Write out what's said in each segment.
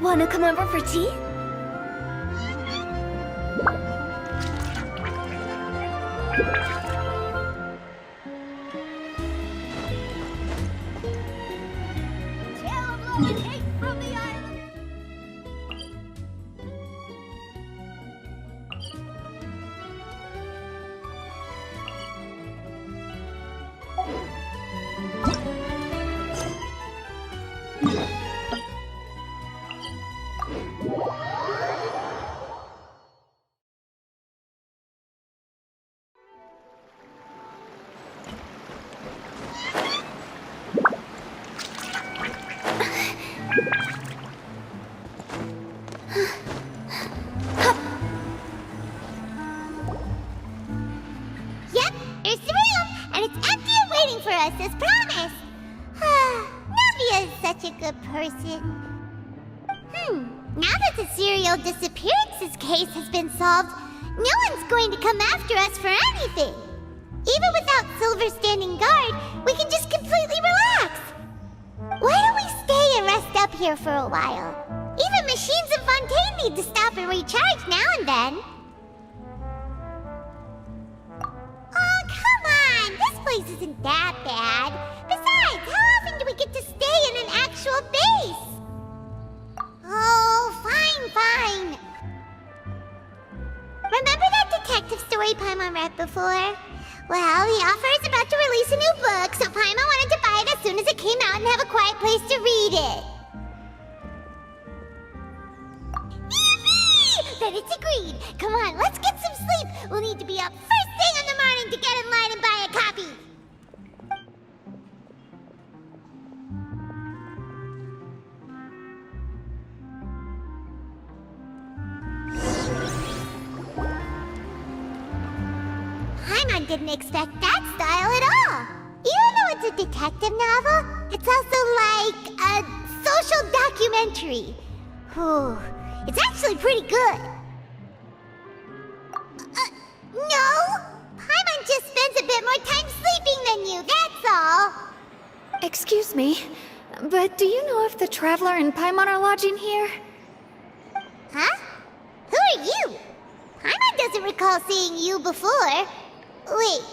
Wanna come over for tea? From the island. Yep, here's the room, and it's empty and waiting for us as promised. Navia is such a good person. Now that the serial disappearances case has been solved, no one's going to come after us for anything. Even without Silver standing guard, we can just completely relax. Why don't we stay and rest up here for a while? Even machines in Fontaine need to stop and recharge now and then. Oh, come on! This place isn't that bad. Besides, how often do we get to stay in an actual base? Oh, fine. Remember that detective story Paimon read before? Well, the author is about to release a new book, so Paimon wanted to buy it as soon as it came out and have a quiet place to read it. Yippee! Then it's agreed. Come on, let's get some sleep. We'll need to be up first thing in the morning to get in line and buy a copy. Paimon didn't expect that style at all. Even though it's a detective novel, it's also like a social documentary. Whew, it's actually pretty good. No! Paimon just spends a bit more time sleeping than you, that's all. Excuse me, but do you know if the Traveler and Paimon are lodging here? Huh? Who are you? Paimon doesn't recall seeing you before. Wait,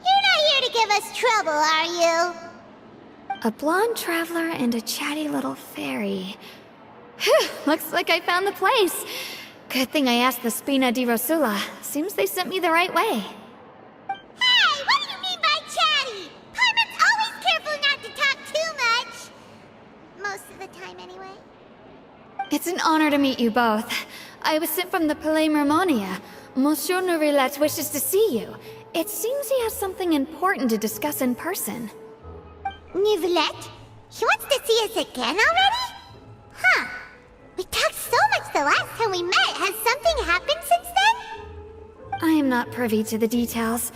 you're not here to give us trouble, are you? A blonde traveler and a chatty little fairy. Phew, looks like I found the place. Good thing I asked the Spina di Rosula. Seems they sent me the right way. Hey, what do you mean by chatty? Paimon's always careful not to talk too much. Most of the time, anyway. It's an honor to meet you both. I was sent from the Palais Mermonia. Monsieur Nourilette wishes to see you. It seems he has something important to discuss in person. Nourilette? He wants to see us again already? Huh. We talked so much the last time we met. Has something happened since then? I am not privy to the details.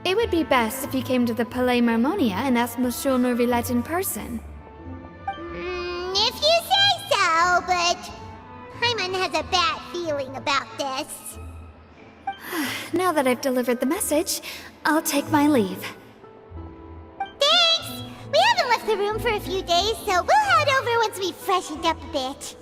It would be best if you came to the Palais Mermonia and asked Monsieur Nourilette in person. If you say so, but Paimon has a bad feeling about this. Now that I've delivered the message, I'll take my leave. Thanks! We haven't left the room for a few days, so we'll head over once we've freshened up a bit.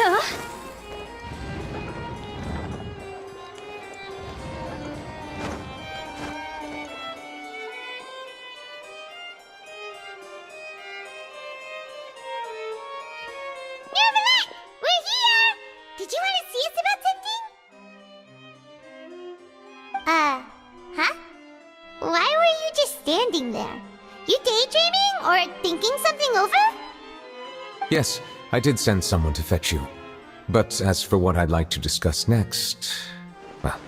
Huh? Nourilette! We're here! Did you want to see us about something? Huh? Why were you just standing there? You daydreaming or thinking something over? Yes, I did send someone to fetch you. But as for what I'd like to discuss next, well,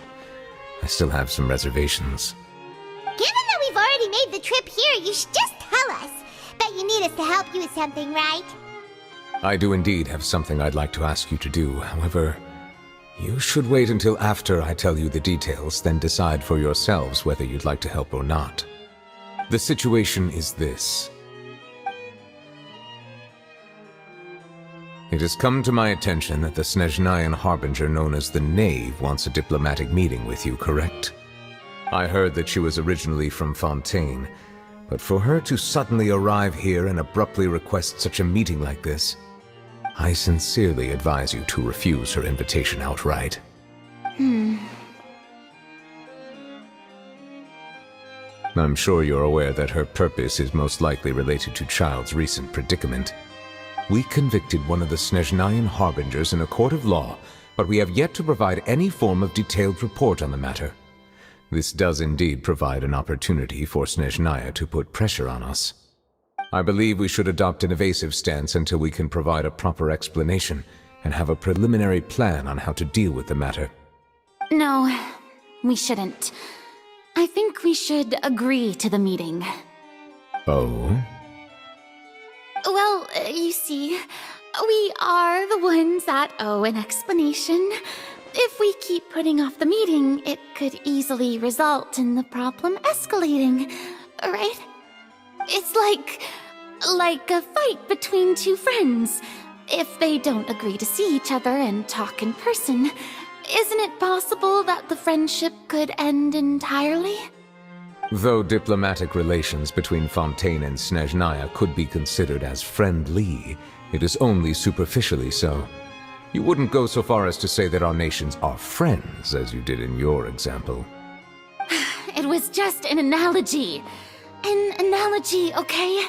I still have some reservations. Given that we've already made the trip here, you should just tell us. Bet you need us to help you with something, right? I do indeed have something I'd like to ask you to do. However, you should wait until after I tell you the details, then decide for yourselves whether you'd like to help or not. The situation is this. It has come to my attention that the Snezhnayan Harbinger known as the Knave wants a diplomatic meeting with you, correct? I heard that she was originally from Fontaine, but for her to suddenly arrive here and abruptly request such a meeting like this, I sincerely advise you to refuse her invitation outright. I'm sure you're aware that her purpose is most likely related to Child's recent predicament. We convicted one of the Snezhnayan Harbingers in a court of law, but we have yet to provide any form of detailed report on the matter. This does indeed provide an opportunity for Snezhnaya to put pressure on us. I believe we should adopt an evasive stance until we can provide a proper explanation and have a preliminary plan on how to deal with the matter. No, we shouldn't. I think we should agree to the meeting. Oh? Well, you see, we are the ones that owe an explanation. If we keep putting off the meeting, it could easily result in the problem escalating, right? It's like a fight between two friends. If they don't agree to see each other and talk in person, isn't it possible that the friendship could end entirely? Though diplomatic relations between Fontaine and Snezhnaya could be considered as friendly, it is only superficially so. You wouldn't go so far as to say that our nations are friends, as you did in your example. It was just an analogy. An analogy, okay?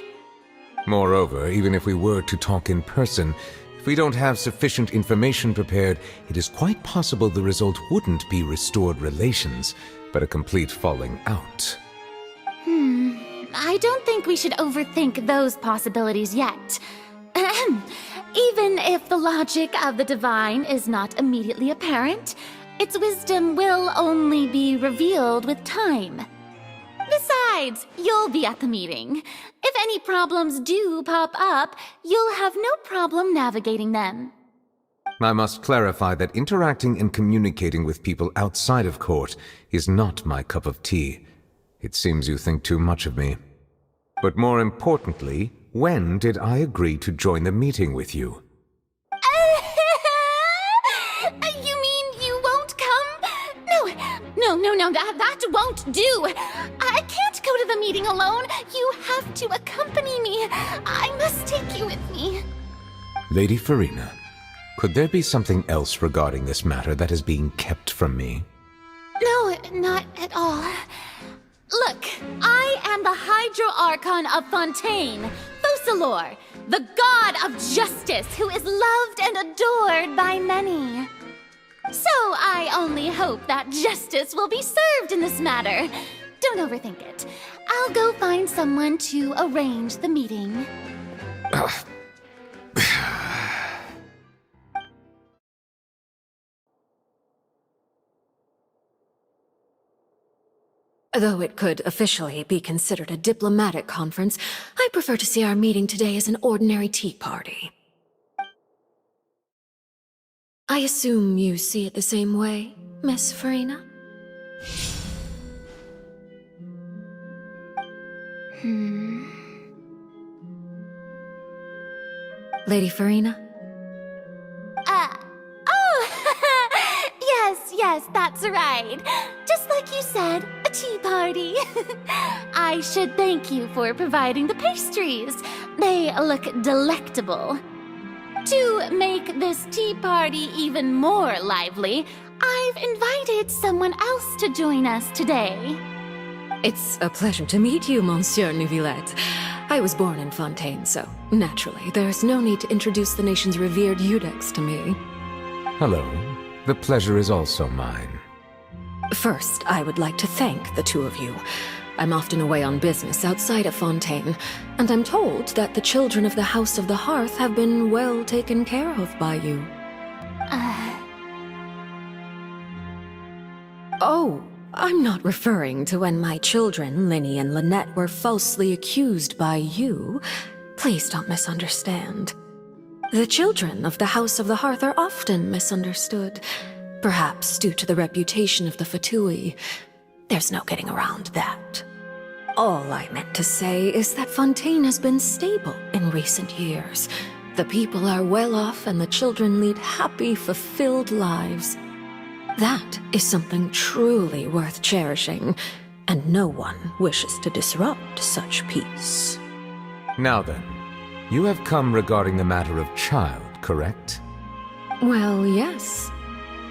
Moreover, even if we were to talk in person, if we don't have sufficient information prepared, it is quite possible the result wouldn't be restored relations, but a complete falling out. I don't think we should overthink those possibilities yet. Even if the logic of the divine is not immediately apparent, its wisdom will only be revealed with time. Besides, you'll be at the meeting. If any problems do pop up, you'll have no problem navigating them. I must clarify that interacting and communicating with people outside of court is not my cup of tea. It seems you think too much of me. But more importantly, when did I agree to join the meeting with you? You mean you won't come? No, that won't do. I can't go to the meeting alone. You have to accompany me. I must take you with me. Lady Farina, could there be something else regarding this matter that is being kept from me? No, not at all. Look, I am the Hydro Archon of Fontaine, Focalor, the god of justice who is loved and adored by many. So I only hope that justice will be served in this matter. Don't overthink it. I'll go find someone to arrange the meeting. Though it could officially be considered a diplomatic conference, I prefer to see our meeting today as an ordinary tea party. I assume you see it the same way, Miss Farina? Lady Farina? Yes, that's right. Just like you said, a tea party. I should thank you for providing the pastries. They look delectable. To make this tea party even more lively, I've invited someone else to join us today. It's a pleasure to meet you, Monsieur Neuvillette. I was born in Fontaine, so naturally, there's no need to introduce the nation's revered Eudex to me. Hello. The pleasure is also mine. First, I would like to thank the two of you. I'm often away on business outside of Fontaine, and I'm told that the children of the House of the Hearth have been well taken care of by you. Oh, I'm not referring to when my children, Linny and Lynette, were falsely accused by you. Please don't misunderstand. The children of the House of the Hearth are often misunderstood, perhaps due to the reputation of the Fatui. There's no getting around that. All I meant to say is that Fontaine has been stable in recent years. The people are well off and the children lead happy, fulfilled lives. That is something truly worth cherishing, and no one wishes to disrupt such peace. Now then, you have come regarding the matter of child, correct? Well, yes.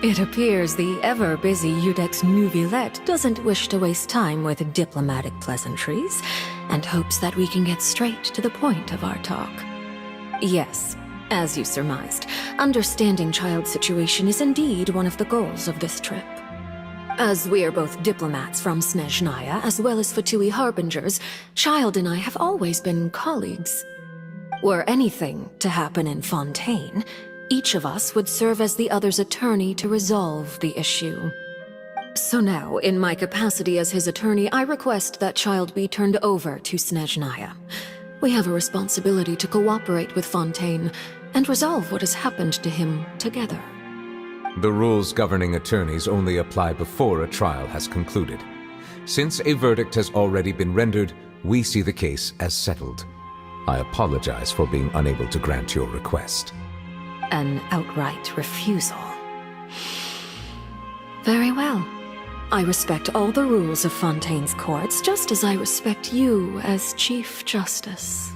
It appears the ever-busy Iudex Neuvillette doesn't wish to waste time with diplomatic pleasantries, and hopes that we can get straight to the point of our talk. Yes, as you surmised, understanding Child's situation is indeed one of the goals of this trip. As we are both diplomats from Snezhnaya, as well as Fatui Harbingers, Child and I have always been colleagues. Were anything to happen in Fontaine, each of us would serve as the other's attorney to resolve the issue. So now, in my capacity as his attorney, I request that Child be turned over to Snezhnaya. We have a responsibility to cooperate with Fontaine and resolve what has happened to him together. The rules governing attorneys only apply before a trial has concluded. Since a verdict has already been rendered, we see the case as settled. I apologize for being unable to grant your request. An outright refusal. Very well. I respect all the rules of Fontaine's courts, just as I respect you as Chief Justice.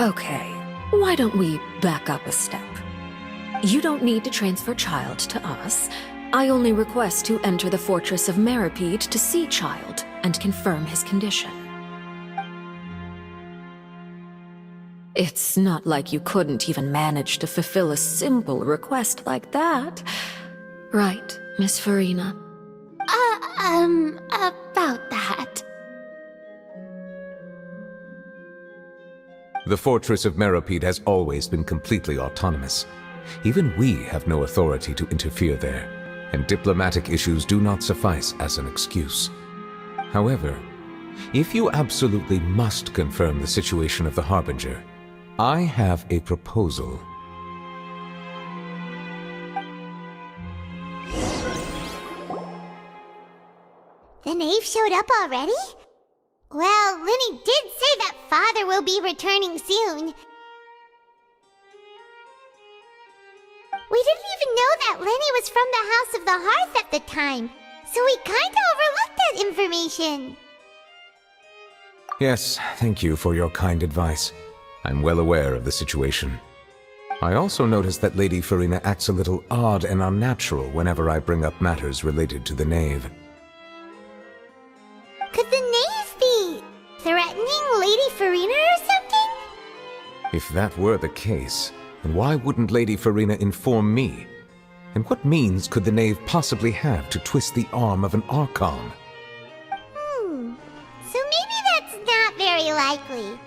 Okay, why don't we back up a step? You don't need to transfer Child to us. I only request to enter the fortress of Meripede to see Child and confirm his condition. It's not like you couldn't even manage to fulfill a simple request like that. Right, Miss Farina? About that. The fortress of Meripede has always been completely autonomous. Even we have no authority to interfere there, and diplomatic issues do not suffice as an excuse. However, if you absolutely must confirm the situation of the Harbinger, I have a proposal. The knave showed up already? Well, Linny did say that Father will be returning soon. We didn't even know that Lenny was from the House of the Hearth at the time, so we kinda overlooked that information. Yes, thank you for your kind advice. I'm well aware of the situation. I also noticed that Lady Farina acts a little odd and unnatural whenever I bring up matters related to the knave. Could the knave be threatening Lady Farina or something? If that were the case, then why wouldn't Lady Farina inform me? And what means could the knave possibly have to twist the arm of an archon? So maybe that's not very likely.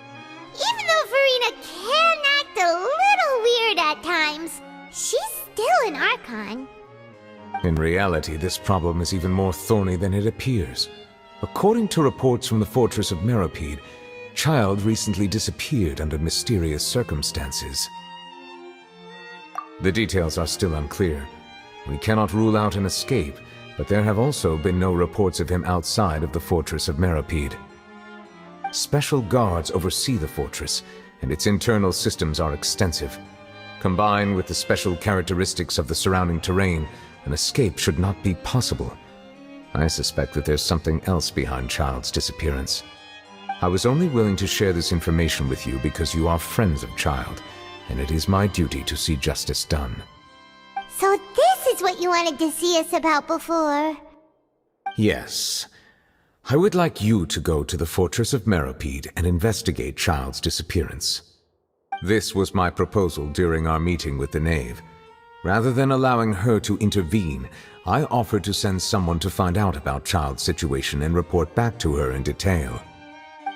Even though Farina can act a little weird at times, she's still an archon. In reality, this problem is even more thorny than it appears. According to reports from the fortress of Meripede, Child recently disappeared under mysterious circumstances. The details are still unclear. We cannot rule out an escape, but there have also been no reports of him outside of the fortress of Meripede. Special guards oversee the fortress, and its internal systems are extensive. Combined with the special characteristics of the surrounding terrain, an escape should not be possible. I suspect that there's something else behind Child's disappearance. I was only willing to share this information with you because you are friends of Child, and it is my duty to see justice done. So this is what you wanted to see us about before. Yes. I would like you to go to the fortress of Meripede and investigate Child's disappearance. This was my proposal during our meeting with the knave. Rather than allowing her to intervene, I offered to send someone to find out about Child's situation and report back to her in detail.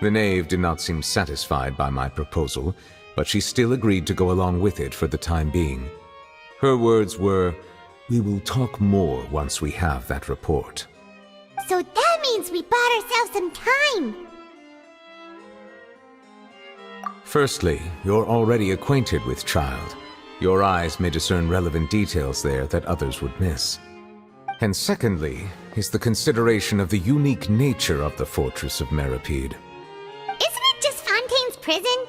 The knave did not seem satisfied by my proposal, but she still agreed to go along with it for the time being. Her words were, "We will talk more once we have that report." So that means we bought ourselves some time. Firstly, you're already acquainted with Child. Your eyes may discern relevant details there that others would miss. And secondly, is the consideration of the unique nature of the Fortress of Meripede. Isn't it just Fontaine's prison?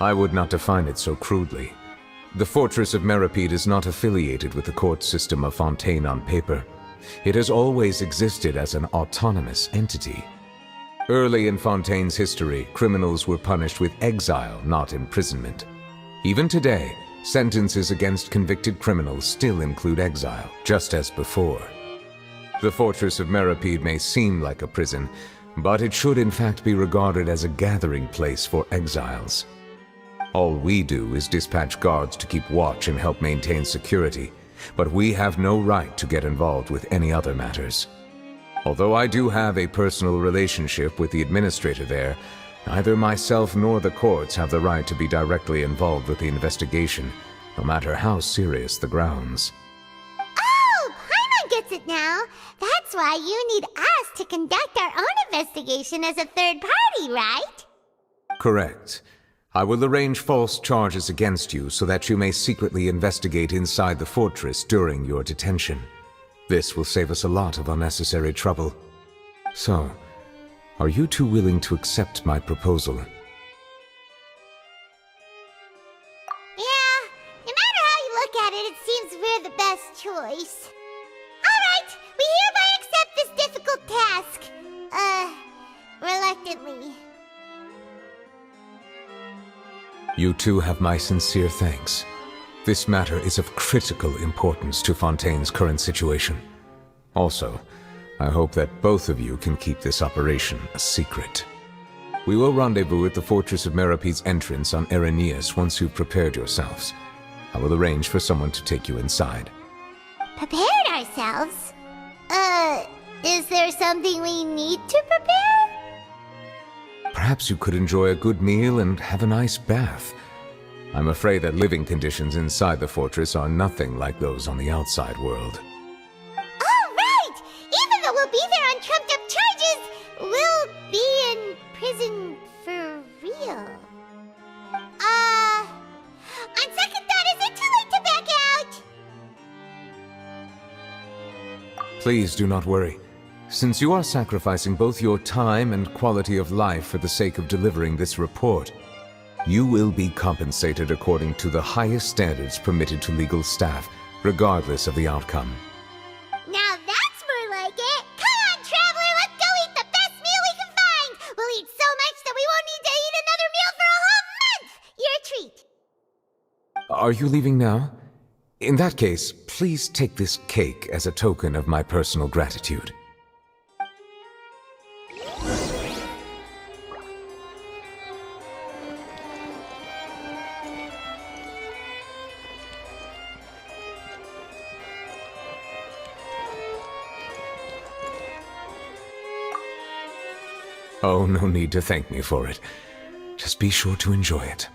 I would not define it so crudely. The Fortress of Meripede is not affiliated with the court system of Fontaine on paper. It has always existed as an autonomous entity. Early in Fontaine's history, criminals were punished with exile, not imprisonment. Even today, sentences against convicted criminals still include exile, just as before. The Fortress of Meripede may seem like a prison, but it should in fact be regarded as a gathering place for exiles. All we do is dispatch guards to keep watch and help maintain security, but we have no right to get involved with any other matters. Although I do have a personal relationship with the administrator there, neither myself nor the courts have the right to be directly involved with the investigation, no matter how serious the grounds. Oh, Paimon gets it now. That's why you need us to conduct our own investigation as a third party, right? Correct. I will arrange false charges against you so that you may secretly investigate inside the fortress during your detention. This will save us a lot of unnecessary trouble. So, are you two willing to accept my proposal? Yeah, no matter how you look at it, it seems we're the best choice. Alright, we hereby accept this difficult task. Reluctantly. You two have my sincere thanks. This matter is of critical importance to Fontaine's current situation. Also, I hope that both of you can keep this operation a secret. We will rendezvous at the Fortress of Meripede's entrance on Erinius once you've prepared yourselves. I will arrange for someone to take you inside. Prepared ourselves? Is there something we need to prepare? Perhaps you could enjoy a good meal and have a nice bath. I'm afraid that living conditions inside the fortress are nothing like those on the outside world. Oh, right! Even though we'll be there on trumped-up charges, we'll be in prison for real. On second thought, is it too late to back out? Please do not worry. Since you are sacrificing both your time and quality of life for the sake of delivering this report, you will be compensated according to the highest standards permitted to legal staff, regardless of the outcome. Now that's more like it! Come on, traveler, let's go eat the best meal we can find! We'll eat so much that we won't need to eat another meal for a whole month! You're a treat! Are you leaving now? In that case, please take this cake as a token of my personal gratitude. Oh, no need to thank me for it. Just be sure to enjoy it.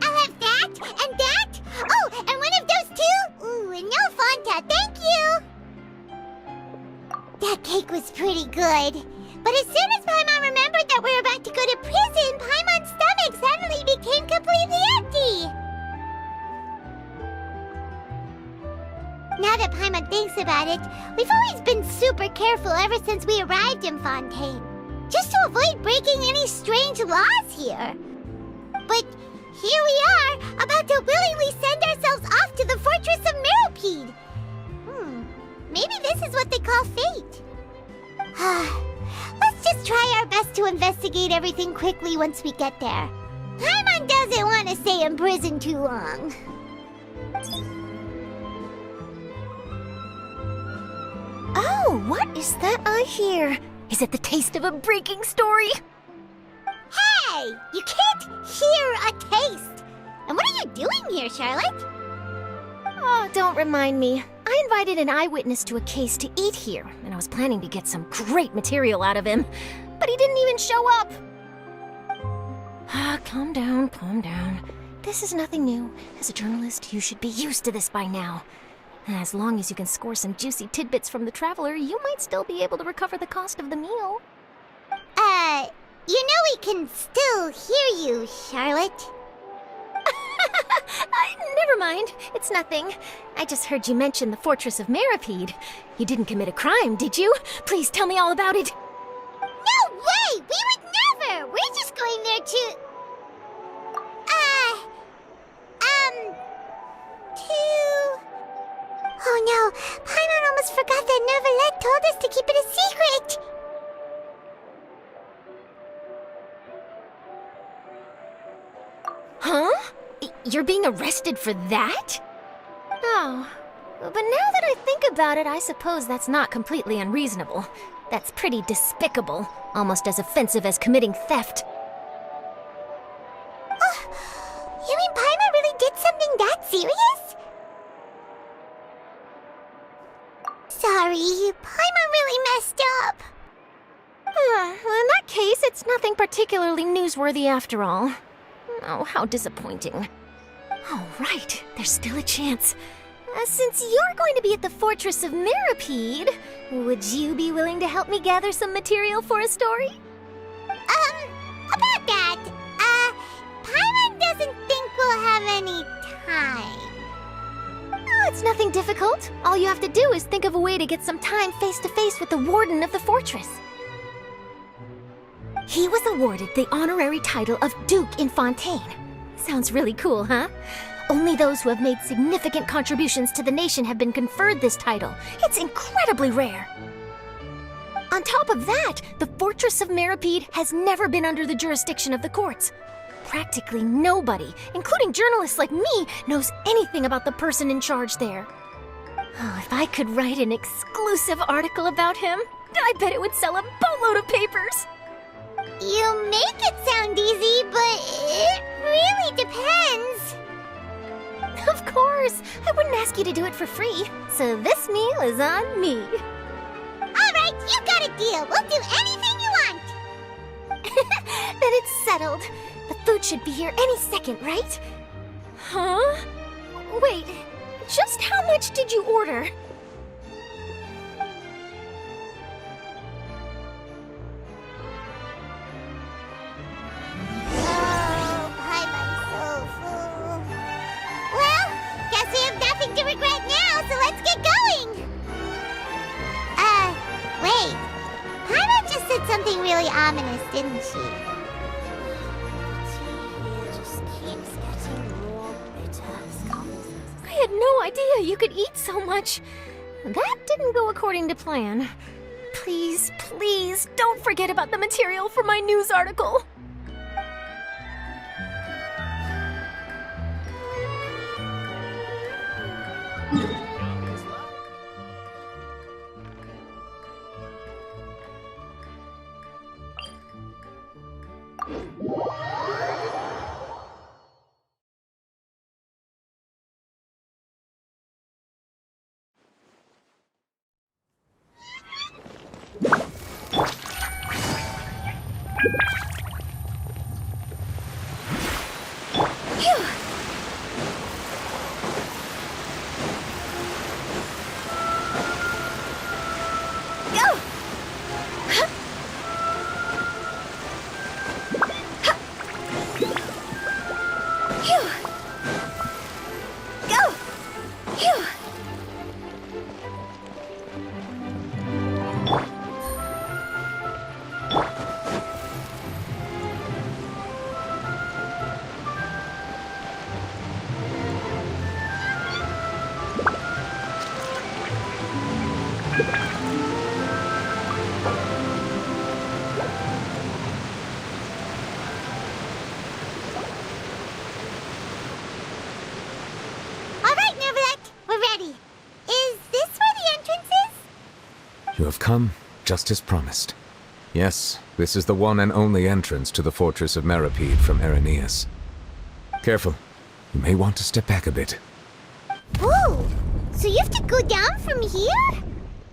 I'll have that and that. Oh, and one of those two. Ooh, and no Fanta, thank you. That cake was pretty good. But as soon as Paimon remembered that we were about to go to prison, Paimon's stomach suddenly became completely empty. Now that Paimon thinks about it, we've always been super careful ever since we arrived in Fontaine. Just to avoid breaking any strange laws here. But here we are, about to willingly send ourselves off to the Fortress of Meropide. Maybe this is what they call fate. Let's just try our best to investigate everything quickly once we get there. Paimon doesn't want to stay in prison too long. Oh, what is that I hear? Is it the taste of a breaking story? Hey! You can't hear a taste! And what are you doing here, Charlotte? Oh, don't remind me. I invited an eyewitness to a case to eat here, and I was planning to get some great material out of him. But he didn't even show up. Calm down, calm down. This is nothing new. As a journalist, you should be used to this by now. As long as you can score some juicy tidbits from the traveler, you might still be able to recover the cost of the meal. You know we can still hear you, Charlotte. Never mind. It's nothing. I just heard you mention the Fortress of Meropide. You didn't commit a crime, did you? Please tell me all about it. No way! We would never! We're just going there to... Oh no, Paimon almost forgot that Neuvillette told us to keep it a secret! Huh? You're being arrested for that? Oh, but now that I think about it, I suppose that's not completely unreasonable. That's pretty despicable, almost as offensive as committing theft. You mean Paimon really did something that serious? Sorry, Paimon really messed up. Well, in that case, it's nothing particularly newsworthy after all. Oh, how disappointing. All right, there's still a chance. Since you're going to be at the Fortress of Meropide, would you be willing to help me gather some material for a story? About that, Paimon doesn't think we'll have any time. Oh, it's nothing difficult. All you have to do is think of a way to get some time face-to-face with the warden of the fortress. He was awarded the honorary title of Duke in Fontaine. Sounds really cool, huh? Only those who have made significant contributions to the nation have been conferred this title. It's incredibly rare. On top of that, the Fortress of Meropide has never been under the jurisdiction of the courts. Practically nobody, including journalists like me, knows anything about the person in charge there. Oh, if I could write an exclusive article about him, I bet it would sell a boatload of papers. You make it sound easy, but it really depends. Of course, I wouldn't ask you to do it for free, so this meal is on me. All right, you got a deal. We'll do anything you want. Then it's settled. The food should be here any second, right? Huh? Wait, just how much did you order? Oh, Paimon's so full. Well, guess we have nothing to regret now, so let's get going. Wait. Paimon just said something really ominous, didn't she? I had no idea you could eat so much. That didn't go according to plan. Please, please, don't forget about the material for my news article. You have come, just as promised. Yes, this is the one and only entrance to the fortress of Meripede from Irenaeus. Careful. You may want to step back a bit. Whoa! So you have to go down from here?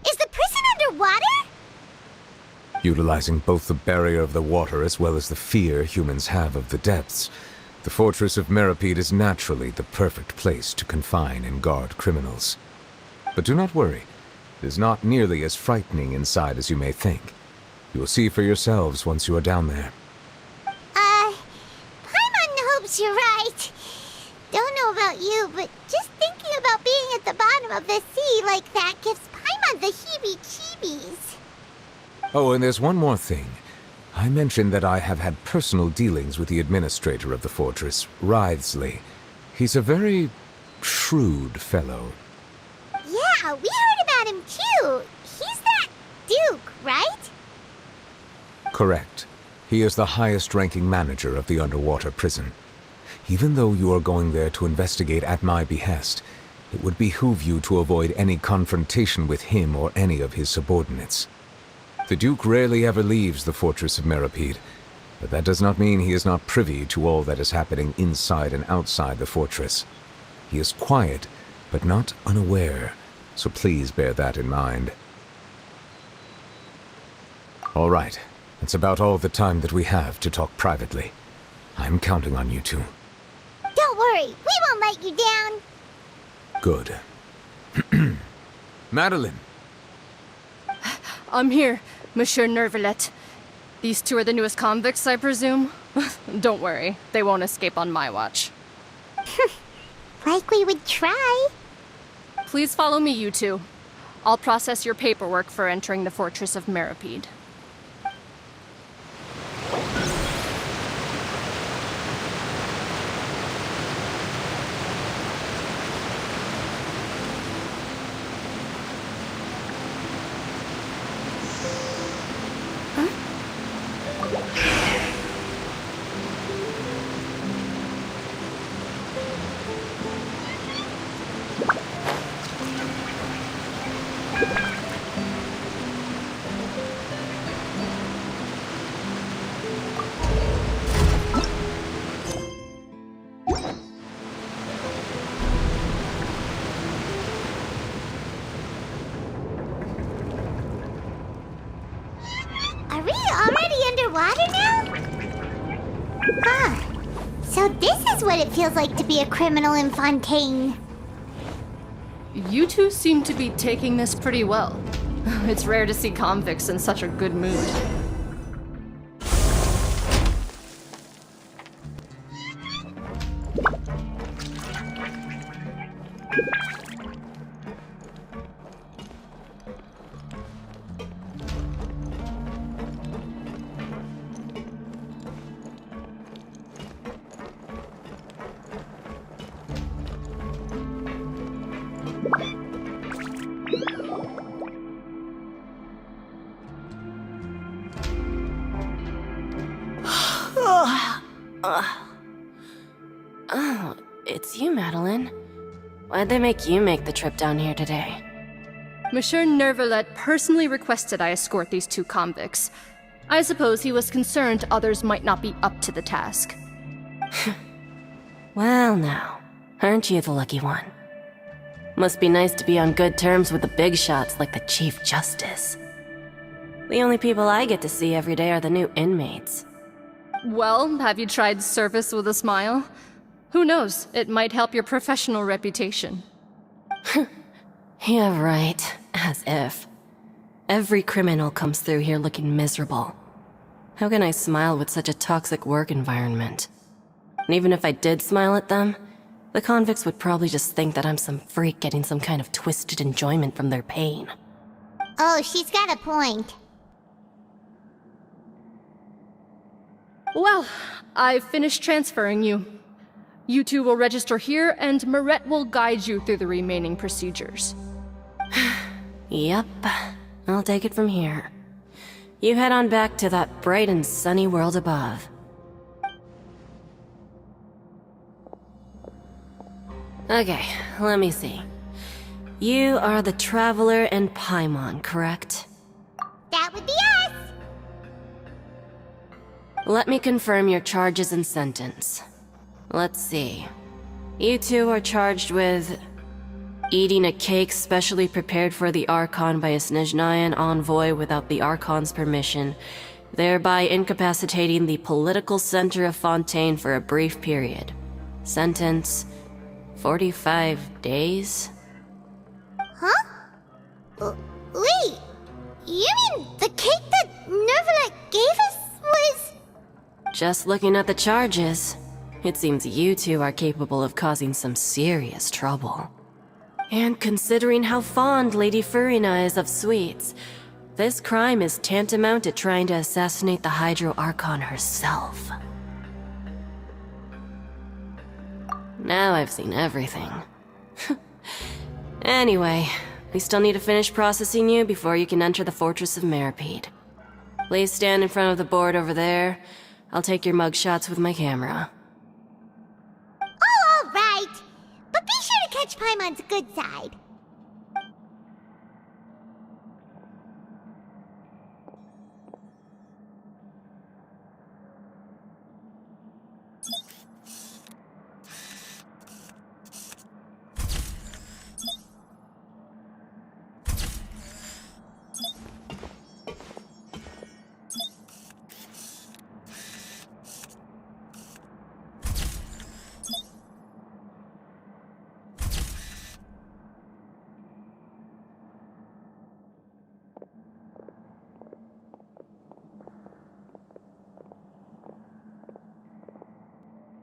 Is the prison underwater? Utilizing both the barrier of the water as well as the fear humans have of the depths, the fortress of Meripede is naturally the perfect place to confine and guard criminals. But do not worry. It is not nearly as frightening inside as you may think. You will see for yourselves once you are down there. Paimon hopes you're right. Don't know about you, but just thinking about being at the bottom of the sea like that gives Paimon the heebie-jeebies. Oh, and there's one more thing. I mentioned that I have had personal dealings with the administrator of the fortress, Writhsley. He's a very shrewd fellow. Yeah, we heard about him too. He's that Duke, right? Correct. He is the highest-ranking manager of the underwater prison. Even though you are going there to investigate at my behest, it would behoove you to avoid any confrontation with him or any of his subordinates. The Duke rarely ever leaves the fortress of Meripede, but that does not mean he is not privy to all that is happening inside and outside the fortress. He is quiet, but not unaware, so please bear that in mind. All right, that's about all the time that we have to talk privately. I'm counting on you two. Don't worry, we won't let you down. Good. Madeline! I'm here, Monsieur Nervalet. These two are the newest convicts, I presume? Don't worry, they won't escape on my watch. Like we would try. Please follow me, you two. I'll process your paperwork for entering the Fortress of Meripede. Are we already underwater now? Huh. So this is what it feels like to be a criminal in Fontaine. You two seem to be taking this pretty well. It's rare to see convicts in such a good mood. Oh, it's you, Madeline. Why'd they make you make the trip down here today? Monsieur Nervalet personally requested I escort these 2 convicts. I suppose he was concerned others might not be up to the task. Well now, aren't you the lucky one? Must be nice to be on good terms with the big shots like the Chief Justice. The only people I get to see every day are the new inmates. Well, have you tried service with a smile? Who knows, it might help your professional reputation. Yeah, right. As if. Every criminal comes through here looking miserable. How can I smile with such a toxic work environment? And even if I did smile at them, the convicts would probably just think that I'm some freak getting some kind of twisted enjoyment from their pain. Oh, she's got a point. Well, I've finished transferring you. You 2 will register here, and Marette will guide you through the remaining procedures. Yep, I'll take it from here. You head on back to that bright and sunny world above. Okay, let me see. You are the Traveler and Paimon, correct? That would be us! Let me confirm your charges and sentence. Let's see. You 2 are charged with eating a cake specially prepared for the Archon by a Snezhnayan envoy without the Archon's permission, thereby incapacitating the political center of Fontaine for a brief period. Sentence: 45 days? Huh? Wait, you mean the cake that Nervalet gave us was... Just looking at the charges, it seems you 2 are capable of causing some serious trouble. And considering how fond Lady Furina is of sweets, this crime is tantamount to trying to assassinate the Hydro Archon herself. Now I've seen everything. Anyway, we still need to finish processing you before you can enter the Fortress of Meripede. Please stand in front of the board over there. I'll take your mugshots with my camera. Oh, all right. But be sure to catch Paimon's good side.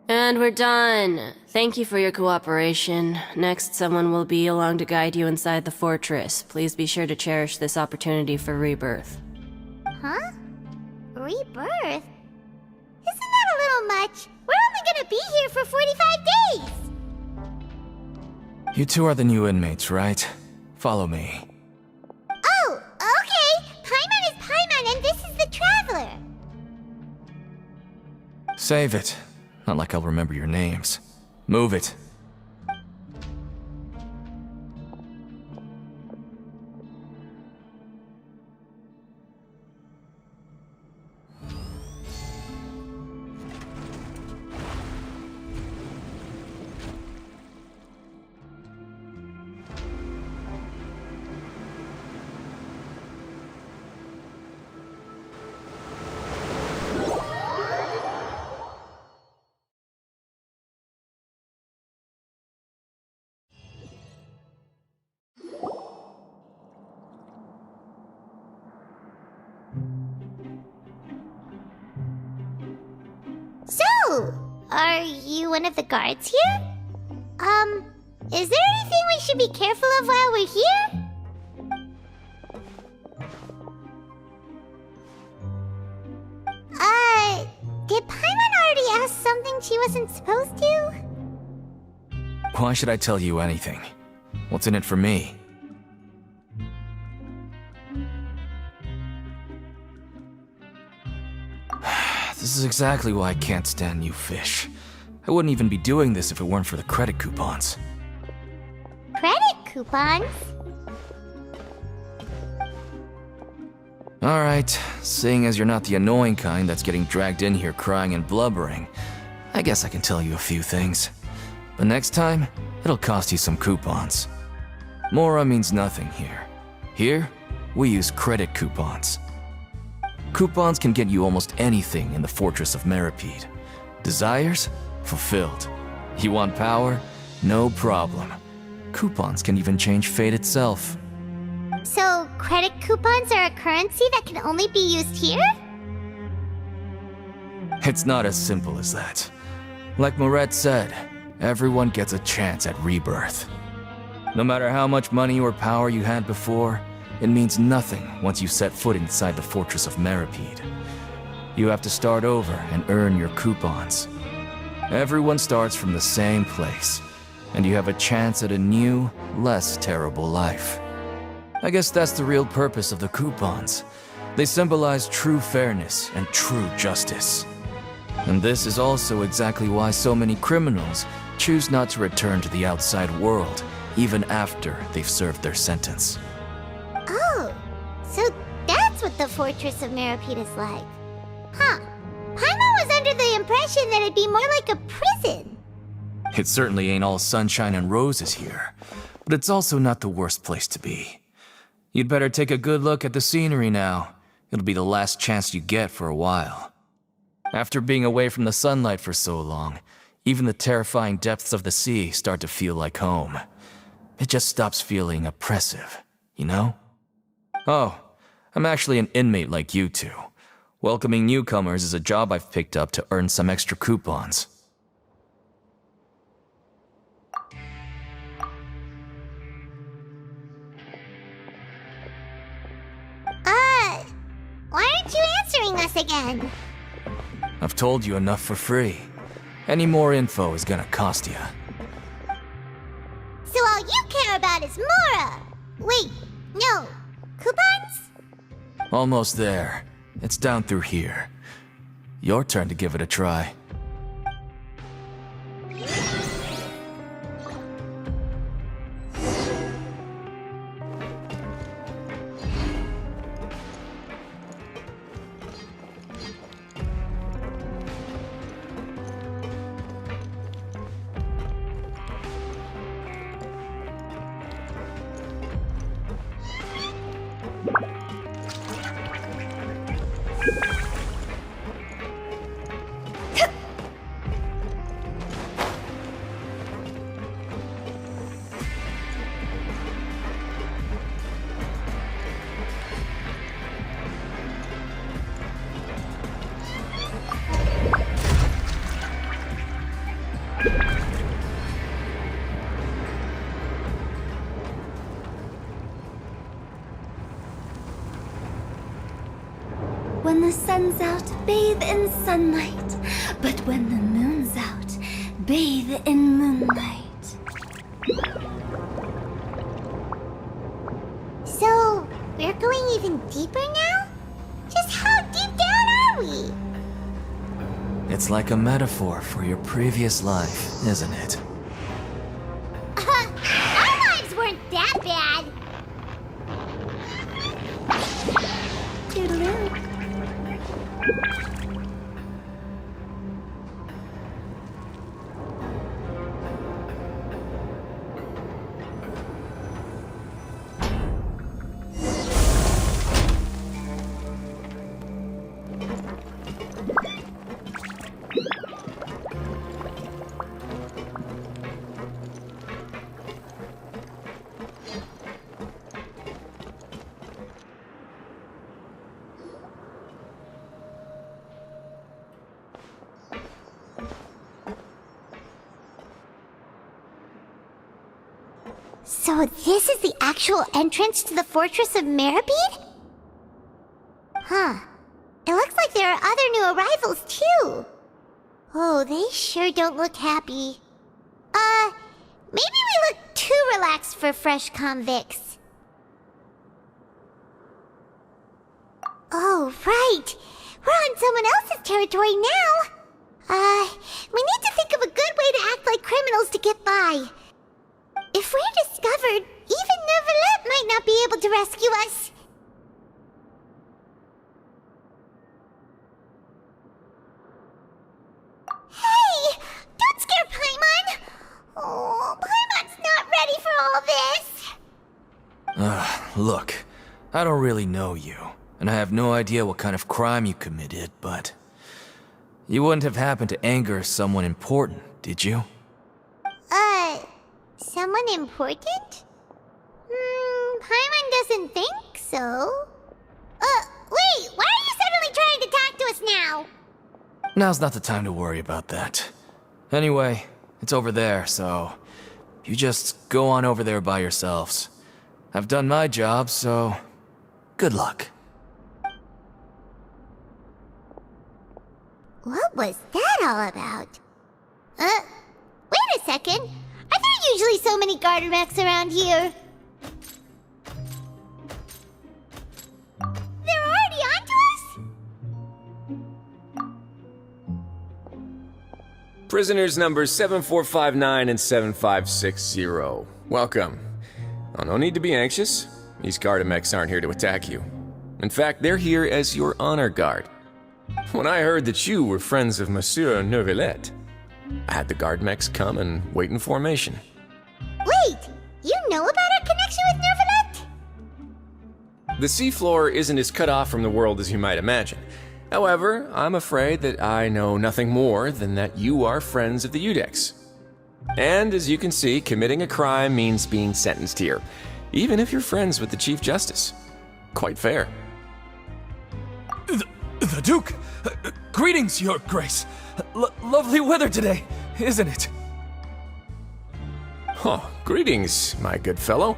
And we're done. Thank you for your cooperation. Next, someone will be along to guide you inside the fortress. Please be sure to cherish this opportunity for rebirth. Huh? Rebirth? Isn't that a little much? We're only gonna be here for 45 days! You 2 are the new inmates, right? Follow me. Oh, okay! Paimon is Paimon and this is the Traveler! Save it. Not like I'll remember your names. Move it. So, are you one of the guards here? Is there anything we should be careful of while we're here? Did Paimon already ask something she wasn't supposed to? Why should I tell you anything? What's in it for me? This is exactly why I can't stand you fish. I wouldn't even be doing this if it weren't for the credit coupons. Credit coupons? Alright, seeing as you're not the annoying kind that's getting dragged in here crying and blubbering, I guess I can tell you a few things. But next time, it'll cost you some coupons. Mora means nothing here. Here, we use credit coupons. Coupons can get you almost anything in the Fortress of Meripede. Desires? Fulfilled. You want power? No problem. Coupons can even change fate itself. So, credit coupons are a currency that can only be used here? It's not as simple as that. Like Moret said, everyone gets a chance at rebirth. No matter how much money or power you had before, it means nothing once you set foot inside the Fortress of Meripede. You have to start over and earn your coupons. Everyone starts from the same place, and you have a chance at a new, less terrible life. I guess that's the real purpose of the coupons. They symbolize true fairness and true justice. And this is also exactly why so many criminals choose not to return to the outside world, even after they've served their sentence. Oh, so that's what the Fortress of Meripede is like. Huh. Paimon was under the impression that it'd be more like a prison. It certainly ain't all sunshine and roses here, but it's also not the worst place to be. You'd better take a good look at the scenery now. It'll be the last chance you get for a while. After being away from the sunlight for so long, even the terrifying depths of the sea start to feel like home. It just stops feeling oppressive, you know? Oh, I'm actually an inmate like you two. Welcoming newcomers is a job I've picked up to earn some extra coupons. Why aren't you answering us again? I've told you enough for free. Any more info is gonna cost you. So all you care about is Mora! Wait, no. Coupons? Almost there. It's down through here. Your turn to give it a try. When the sun's out, bathe in sunlight. But when the moon's out, bathe in moonlight. So, we're going even deeper now? Just how deep down are we? It's like a metaphor for your previous life, isn't it? Our lives weren't that bad. Toodaloo. So this is the actual entrance to the Fortress of Meripede? Huh. It looks like there are other new arrivals, too. Oh, they sure don't look happy. Maybe we look too relaxed for fresh convicts. Oh, right. We're on someone else's territory now. We need to think of a good way to act like criminals to get by. If we're discovered, even Neuvillette might not be able to rescue us. Hey! Don't scare Paimon! Oh, Paimon's not ready for all this! Look, I don't really know you, and I have no idea what kind of crime you committed, but... You wouldn't have happened to anger someone important, did you? Someone important? Paimon doesn't think so. Wait, why are you suddenly trying to talk to us now? Now's not the time to worry about that. Anyway, it's over there, so... You just go on over there by yourselves. I've done my job, so... Good luck. What was that all about? Wait a second. Are there usually so many garter mechs around here? They're already onto us? Prisoners numbers 7459 and 7560. Welcome. Oh, no need to be anxious. These Gardamex aren't here to attack you. In fact, they're here as your honor guard. When I heard that you were friends of Monsieur Neuvillette, I had the Gardamex come and wait in formation. Wait! You know about our connection with Neuvillette? The seafloor isn't as cut off from the world as you might imagine. However, I'm afraid that I know nothing more than that you are friends of the Udex. And as you can see, committing a crime means being sentenced here, even if you're friends with the Chief Justice. Quite fair. The Duke! Greetings, Your Grace! Lovely weather today, isn't it? Oh, greetings, my good fellow.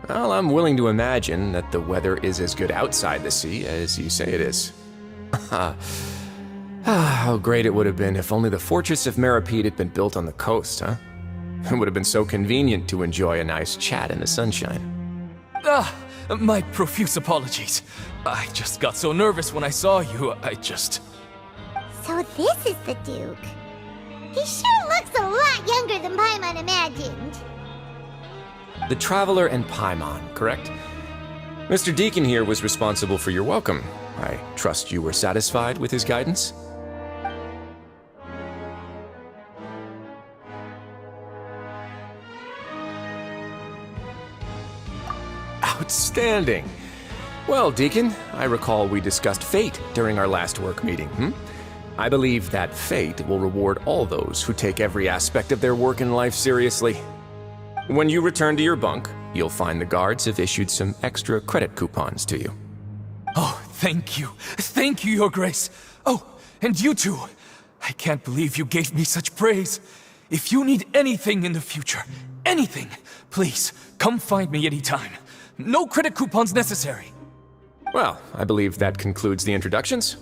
Well, I'm willing to imagine that the weather is as good outside the sea as you say it is. How great it would have been if only the Fortress of Meripede had been built on the coast, huh? It would have been so convenient to enjoy a nice chat in the sunshine. My profuse apologies. I just got so nervous when I saw you, So this is the Duke. He sure looks a lot younger than Paimon imagined. The Traveler and Paimon, correct? Mr. Deacon here was responsible for your welcome. I trust you were satisfied with his guidance? Outstanding! Well, Deacon, I recall we discussed fate during our last work meeting, I believe that fate will reward all those who take every aspect of their work in life seriously. When you return to your bunk, you'll find the guards have issued some extra credit coupons to you. Oh, thank you. Thank you, Your Grace. Oh, and you too. I can't believe you gave me such praise. If you need anything in the future, anything, please, come find me anytime. No credit coupons necessary. Well, I believe that concludes the introductions.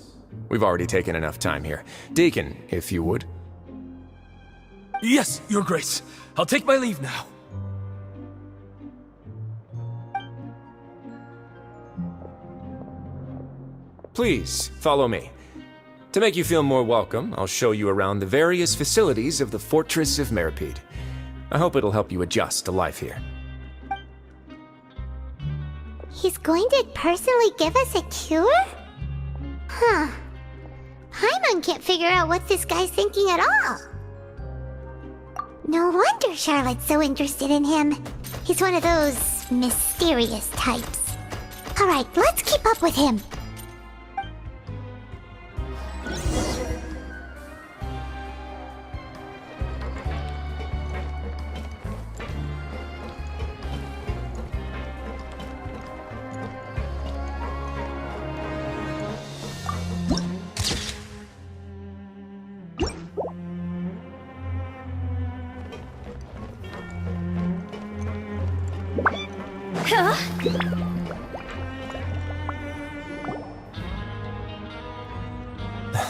We've already taken enough time here. Deacon, if you would. Yes, Your Grace. I'll take my leave now. Please, follow me. To make you feel more welcome, I'll show you around the various facilities of the Fortress of Meripede. I hope it'll help you adjust to life here. He's going to personally give us a cure? Huh. Paimon can't figure out what this guy's thinking at all. No wonder Charlotte's so interested in him. He's one of those mysterious types. Alright, let's keep up with him.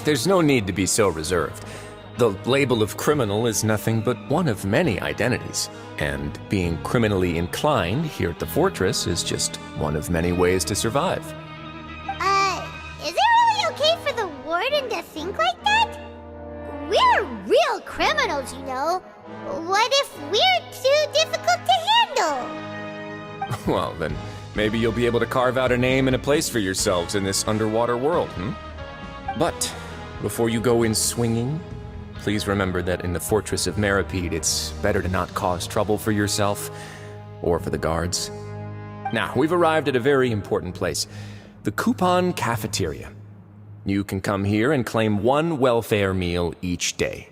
There's no need to be so reserved. The label of criminal is nothing but one of many identities, and being criminally inclined here at the fortress is just one of many ways to survive. Is it really okay for the warden to think like that? We're real criminals, you know. What if we're too difficult to handle? Well, then maybe you'll be able to carve out a name and a place for yourselves in this underwater world, But before you go in swinging, please remember that in the Fortress of Meripede, it's better to not cause trouble for yourself or for the guards. Now, we've arrived at a very important place, the Coupon Cafeteria. You can come here and claim one welfare meal each day.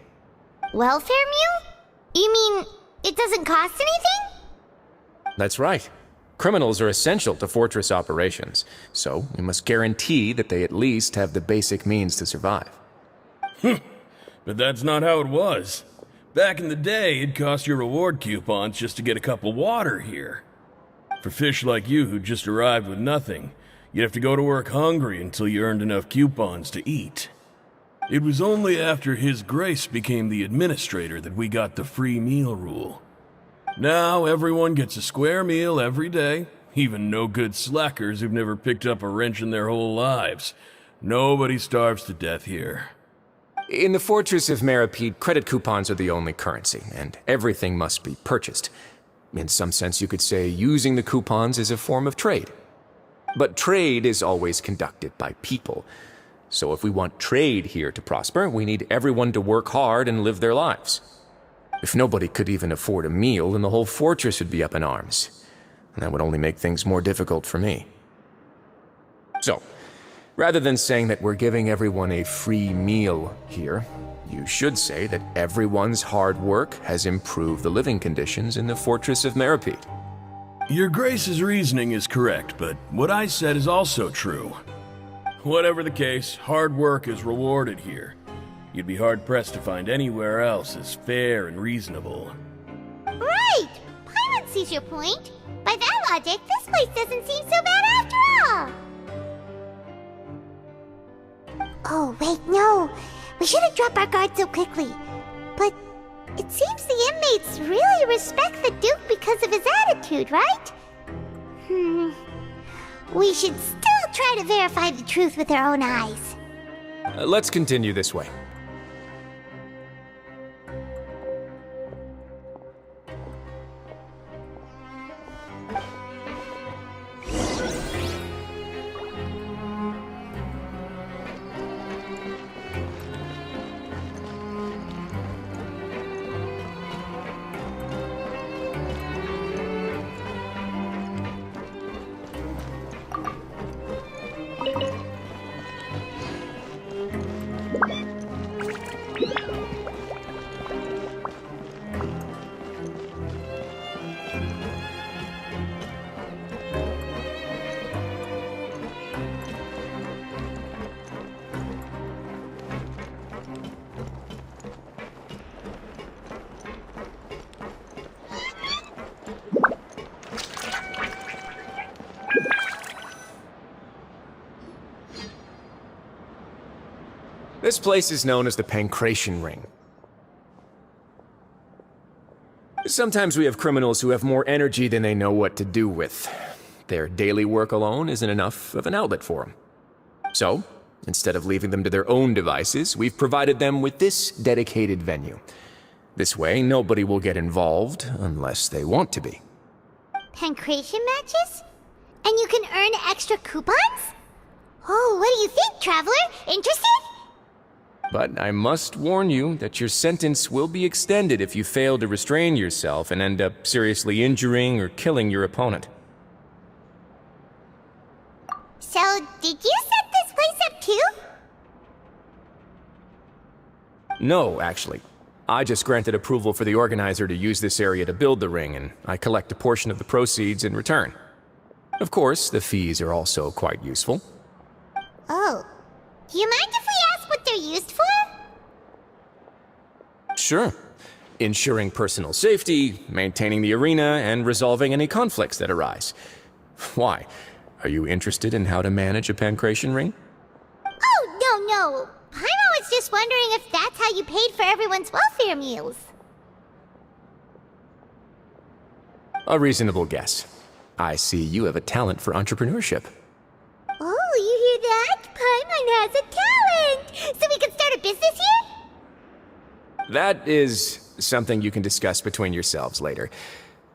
Welfare meal? You mean it doesn't cost anything? That's right. Criminals are essential to Fortress operations, so we must guarantee that they at least have the basic means to survive. But that's not how it was. Back in the day, it cost your reward coupons just to get a cup of water here. For fish like you who just arrived with nothing, you'd have to go to work hungry until you earned enough coupons to eat. It was only after His Grace became the administrator that we got the free meal rule. Now everyone gets a square meal every day, even no good slackers who've never picked up a wrench in their whole lives. Nobody starves to death here. In the Fortress of Meripede, credit coupons are the only currency, and everything must be purchased. In some sense, you could say using the coupons is a form of trade. But trade is always conducted by people. So if we want trade here to prosper, we need everyone to work hard and live their lives. If nobody could even afford a meal, then the whole fortress would be up in arms. And that would only make things more difficult for me. So, rather than saying that we're giving everyone a free meal here, you should say that everyone's hard work has improved the living conditions in the Fortress of Meripede. Your Grace's reasoning is correct, but what I said is also true. Whatever the case, hard work is rewarded here. You'd be hard-pressed to find anywhere else as fair and reasonable. Right! Paimon sees your point. By that logic, this place doesn't seem so bad after all. Oh, wait, no. We shouldn't drop our guard so quickly. But it seems the inmates really respect the Duke because of his attitude, right? We should still try to verify the truth with our own eyes. Let's continue this way. This place is known as the Pancration Ring. Sometimes we have criminals who have more energy than they know what to do with. Their daily work alone isn't enough of an outlet for them. So, instead of leaving them to their own devices, we've provided them with this dedicated venue. This way, nobody will get involved unless they want to be. Pancration matches? And you can earn extra coupons? Oh, what do you think, Traveler? Interested? But I must warn you that your sentence will be extended if you fail to restrain yourself and end up seriously injuring or killing your opponent. So, did you set this place up too? No, actually. I just granted approval for the organizer to use this area to build the ring, and I collect a portion of the proceeds in return. Of course, the fees are also quite useful. Oh. Do you mind if we ask what they're used for? Sure. Ensuring personal safety, maintaining the arena, and resolving any conflicts that arise. Why? Are you interested in how to manage a pancration ring? Oh, no. Paimon was just wondering if that's how you paid for everyone's welfare meals. A reasonable guess. I see you have a talent for entrepreneurship. Oh, you hear that? Paimon has a talent! So we can start a business here? That is something you can discuss between yourselves later.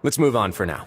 Let's move on for now.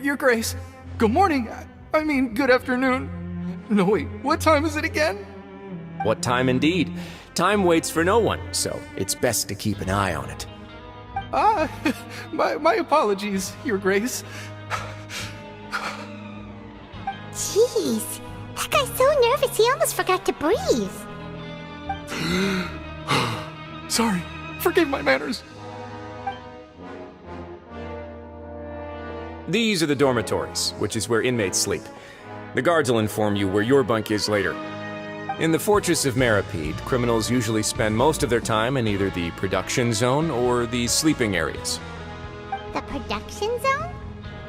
Your Grace. Good morning. I mean, good afternoon. No, wait, what time is it again? What time indeed? Time waits for no one, so it's best to keep an eye on it. My apologies, Your Grace. Jeez, that guy's so nervous he almost forgot to breathe. Sorry, forgive my manners. These are the dormitories, which is where inmates sleep. The guards will inform you where your bunk is later. In the Fortress of Meripede, criminals usually spend most of their time in either the production zone or the sleeping areas. The production zone?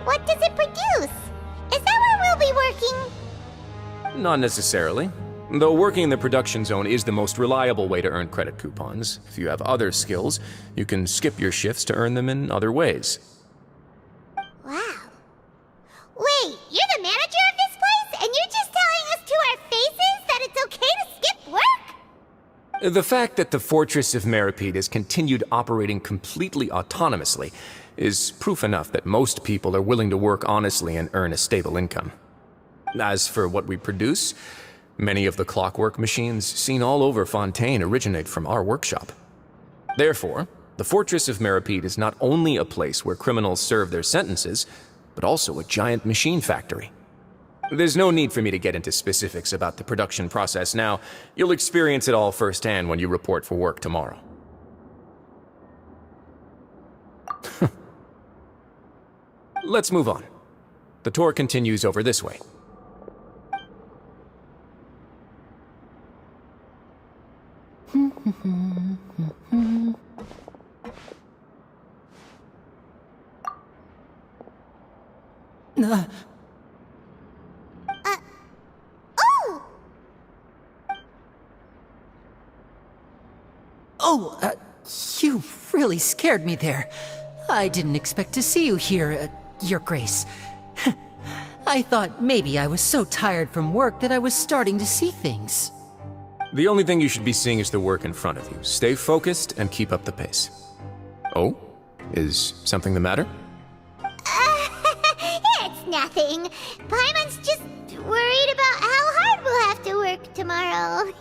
What does it produce? Is that where we'll be working? Not necessarily. Though working in the production zone is the most reliable way to earn credit coupons. If you have other skills, you can skip your shifts to earn them in other ways. Wow. Wait, you're the manager of this place, and you're just telling us to our faces that it's okay to skip work? The fact that the Fortress of Meripede has continued operating completely autonomously is proof enough that most people are willing to work honestly and earn a stable income. As for what we produce, many of the clockwork machines seen all over Fontaine originate from our workshop. Therefore, the Fortress of Meripede is not only a place where criminals serve their sentences, but also a giant machine factory. There's no need for me to get into specifics about the production process now. You'll experience it all firsthand when you report for work tomorrow. Let's move on. The tour continues over this way. You really scared me there. I didn't expect to see you here, Your Grace. I thought maybe I was so tired from work that I was starting to see things. The only thing you should be seeing is the work in front of you. Stay focused and keep up the pace. Oh? Is something the matter? It's nothing. Paimon's just worried about how hard we'll have to work tomorrow.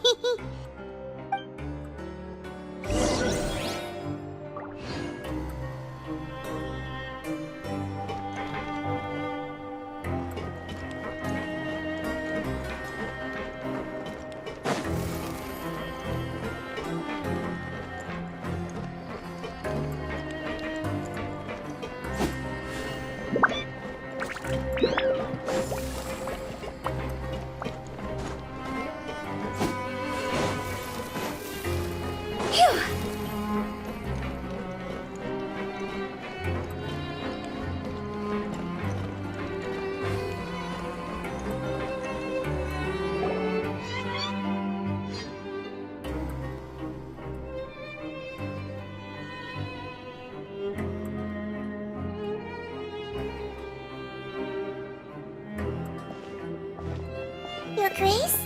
Your Grace?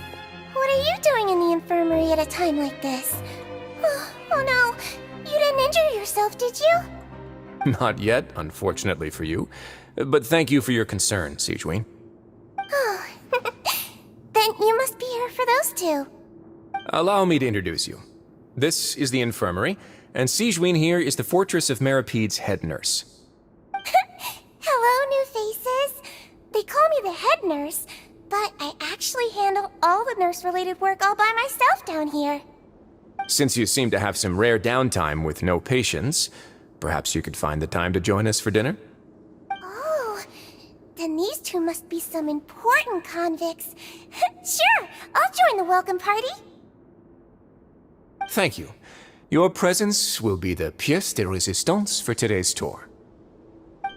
What are you doing in the infirmary at a time like this? Oh no, you didn't injure yourself, did you? Not yet, unfortunately for you. But thank you for your concern, Sigewinne. Oh, then you must be here for those two. Allow me to introduce you. This is the infirmary, and Sigewinne here is the Fortress of Meripede's head nurse. Hello, new faces. They call me the head nurse, but I actually handle all the nurse-related work all by myself down here. Since you seem to have some rare downtime with no patients, perhaps you could find the time to join us for dinner? Oh, then these two must be some important convicts. Sure, I'll join the welcome party. Thank you. Your presence will be the pièce de résistance for today's tour.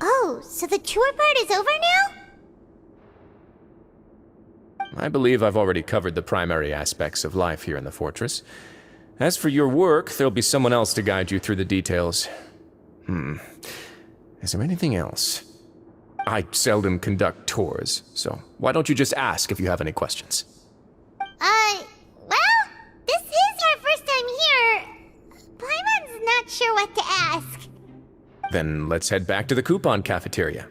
Oh, so the tour part is over now? I believe I've already covered the primary aspects of life here in the fortress. As for your work, there'll be someone else to guide you through the details. Is there anything else? I seldom conduct tours, so why don't you just ask if you have any questions? Well, this is our first time here. Paimon's not sure what to ask. Then let's head back to the coupon cafeteria.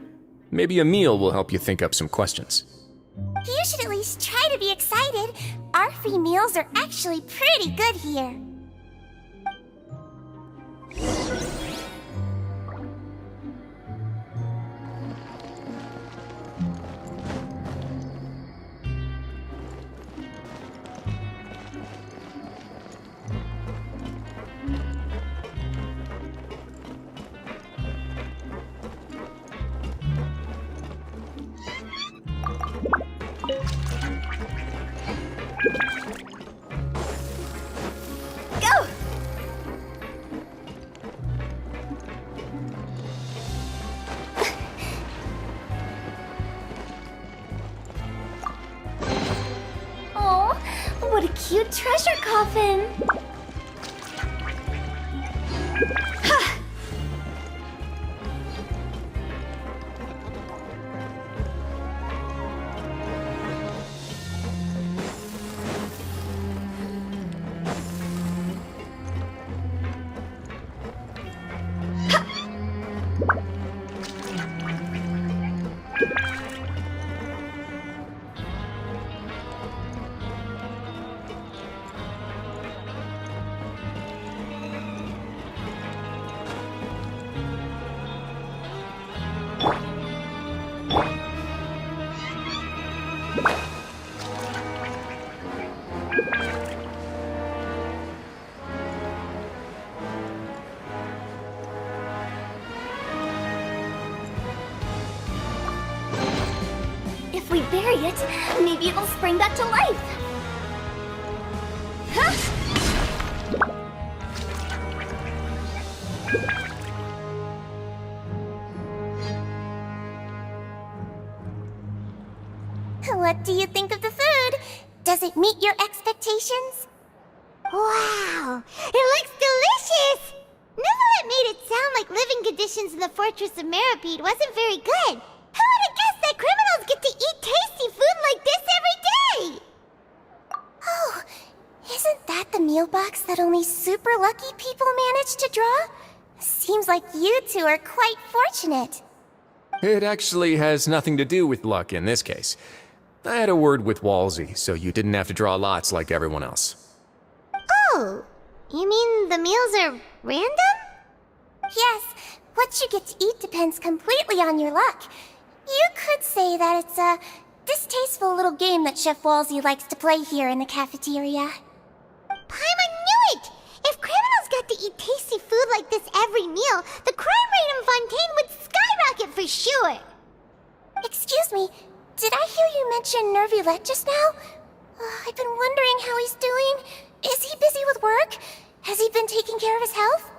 Maybe a meal will help you think up some questions. You should at least try to be excited. Our free meals are actually pretty good here. Go! Oh, what a cute treasure coffin! we bury it, maybe it'll spring back to life. Huh? What do you think of the food? Does it meet your expectations? Wow, it looks delicious! Neverlet made it sound like living conditions in the Fortress of Meripede wasn't very good. Who would have guessed that criminals get to eat tasty food like this every day? Oh, isn't that the meal box that only super lucky people manage to draw? Seems like you two are quite fortunate. It actually has nothing to do with luck in this case. I had a word with Walsey, so you didn't have to draw lots like everyone else. Oh, you mean the meals are random? Yes, what you get to eat depends completely on your luck. You could say that it's a distasteful little game that Chef Walsey likes to play here in the cafeteria. Paimon knew it! If criminals got to eat tasty food like this every meal, the crime rate in Fontaine would skyrocket for sure! Excuse me, did I hear you mention Nervulette just now? I've been wondering how he's doing. Is he busy with work? Has he been taking care of his health?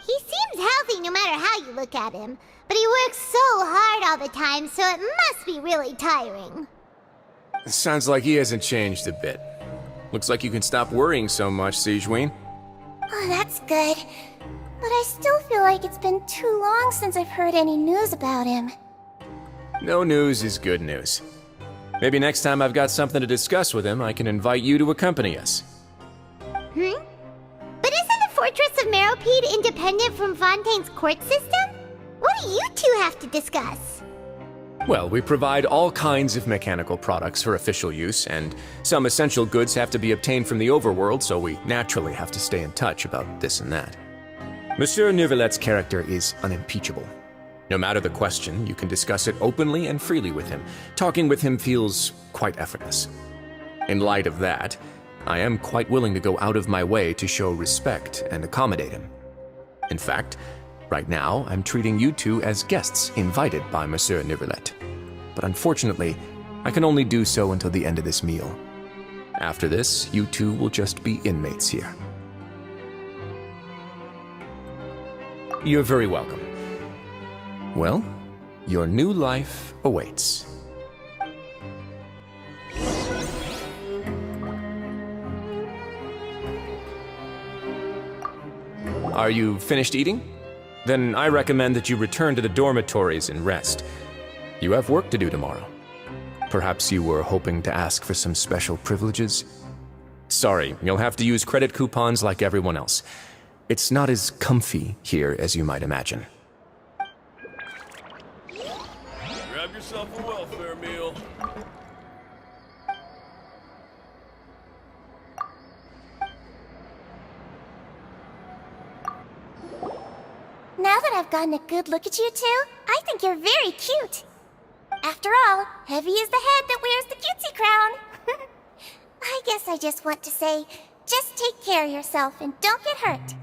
He seems healthy no matter how you look at him, but he works so hard all the time, so it must be really tiring. Sounds like he hasn't changed a bit. Looks like you can stop worrying so much, Sigewinne. Oh, that's good. But I still feel like it's been too long since I've heard any news about him. No news is good news. Maybe next time I've got something to discuss with him, I can invite you to accompany us. But isn't the Fortress of Meripede independent from Fontaine's court system? What do you two have to discuss? Well, we provide all kinds of mechanical products for official use, and some essential goods have to be obtained from the overworld, so we naturally have to stay in touch about this and that. Monsieur Nervulette's character is unimpeachable. No matter the question, you can discuss it openly and freely with him. Talking with him feels quite effortless. In light of that, I am quite willing to go out of my way to show respect and accommodate him. In fact, right now, I'm treating you two as guests invited by Monsieur Nervulette. But unfortunately, I can only do so until the end of this meal. After this, you two will just be inmates here. You're very welcome. Well, your new life awaits. Are you finished eating? Then I recommend that you return to the dormitories and rest. You have work to do tomorrow. Perhaps you were hoping to ask for some special privileges? Sorry, you'll have to use credit coupons like everyone else. It's not as comfy here as you might imagine. Grab yourself a welfare meal. Now that I've gotten a good look at you two, I think you're very cute. After all, heavy is the head that wears the cutesy crown. I guess I just want to say, just take care of yourself and don't get hurt.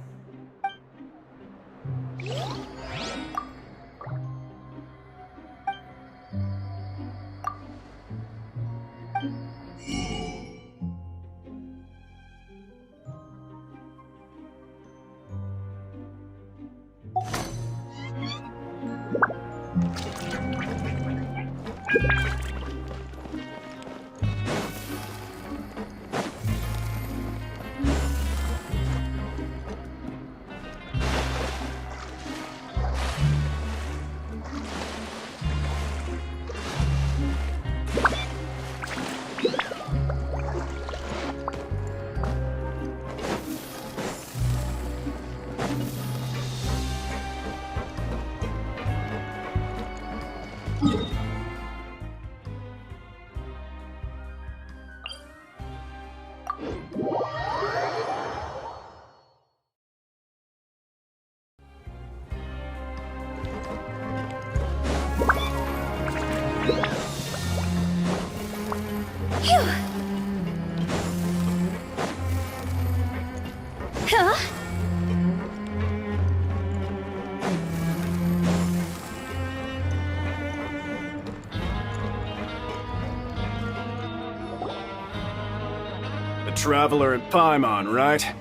Traveler and Paimon, right?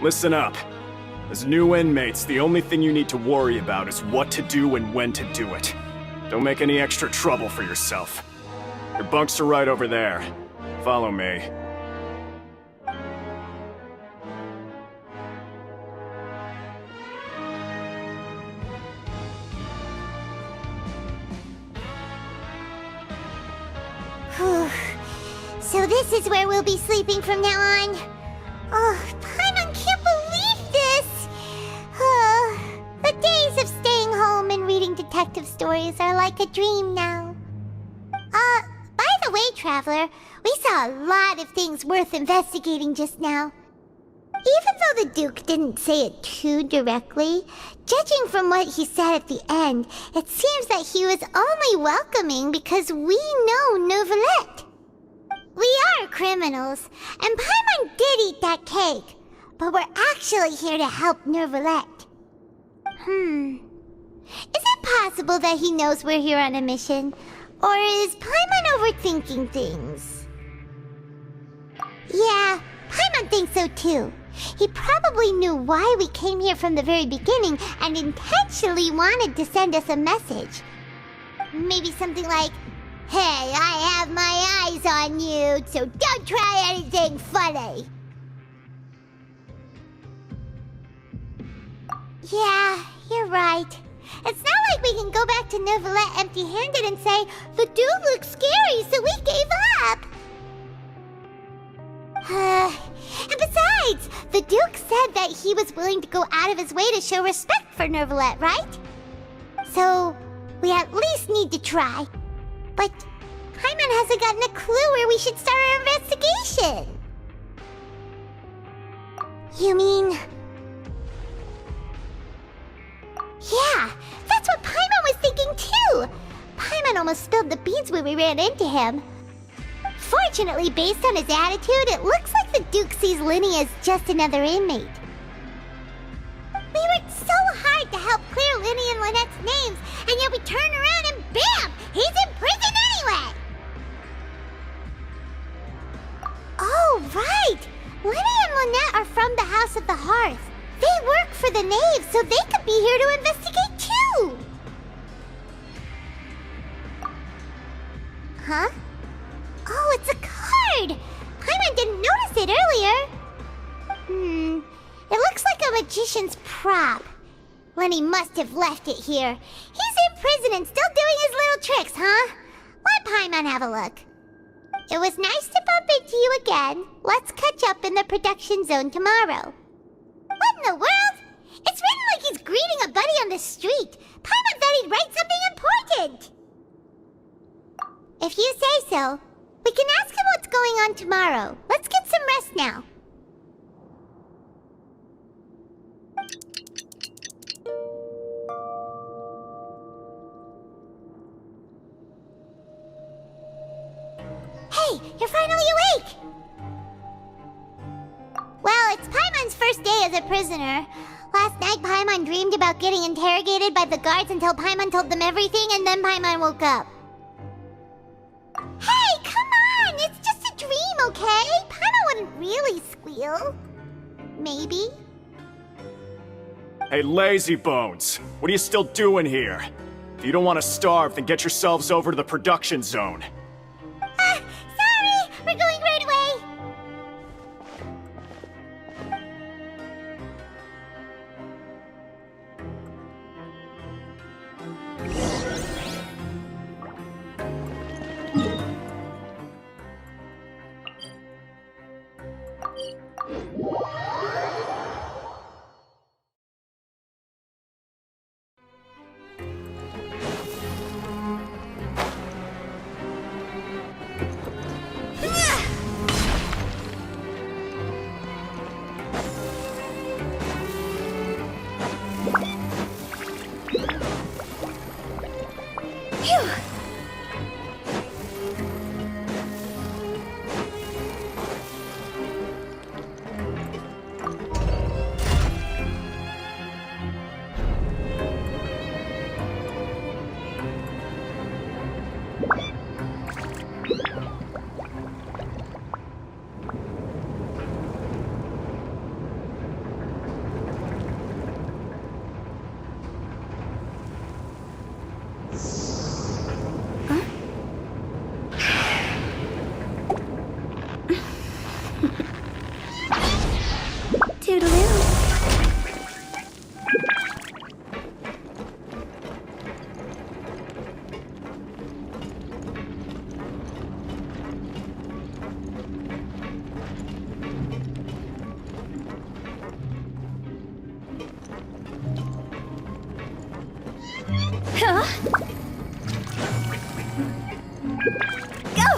Listen up. As new inmates, the only thing you need to worry about is what to do and when to do it. Don't make any extra trouble for yourself. Your bunks are right over there. Follow me. So this is where we'll be sleeping from now on. Oh, Paimon can't believe this! The days of staying home and reading detective stories are like a dream now. By the way, Traveler, we saw a lot of things worth investigating just now. Even though the Duke didn't say it too directly, judging from what he said at the end, it seems that he was only welcoming because we know Neuvillette. We are criminals, and Paimon did eat that cake, but we're actually here to help Neuvillette. Is it possible that he knows we're here on a mission? Or is Paimon overthinking things? Yeah, Paimon thinks so too. He probably knew why we came here from the very beginning and intentionally wanted to send us a message. Maybe something like, "Hey, I have my eyes on you, so don't try anything funny." Yeah, you're right. It's not like we can go back to Neuvillette empty-handed and say, "The dude looks scary, so we gave up." And besides, the Duke said that he was willing to go out of his way to show respect for Neuvillette, right? So, we at least need to try. But Paimon hasn't gotten a clue where we should start our investigation. You mean... Yeah, that's what Paimon was thinking too! Paimon almost spilled the beans when we ran into him. Fortunately, based on his attitude, it looks like the Duke sees Linny as just another inmate. We worked so hard to help clear Linny and Lynette's names, and yet we turn around and bam! He's in prison anyway! Oh, right! Linny and Lynette are from the House of the Hearth. They work for the Knave, so they could be here to investigate too! Huh? Oh, it's a card! Paimon didn't notice it earlier. It looks like a magician's prop. Lenny must have left it here. He's in prison and still doing his little tricks, huh? Let Paimon have a look. It was nice to bump into you again. Let's catch up in the production zone tomorrow. What in the world? It's written like he's greeting a buddy on the street. Paimon thought he'd write something important. If you say so. We can ask him what's going on tomorrow. Let's get some rest now. Hey, you're finally awake! Well, it's Paimon's first day as a prisoner. Last night, Paimon dreamed about getting interrogated by the guards until Paimon told them everything, and then Paimon woke up. Hey, come on! It's just a dream, okay? Paimon wouldn't really squeal. Maybe. Hey, lazy bones! What are you still doing here? If you don't want to starve, then get yourselves over to the production zone. Sorry! We're going right away! Go!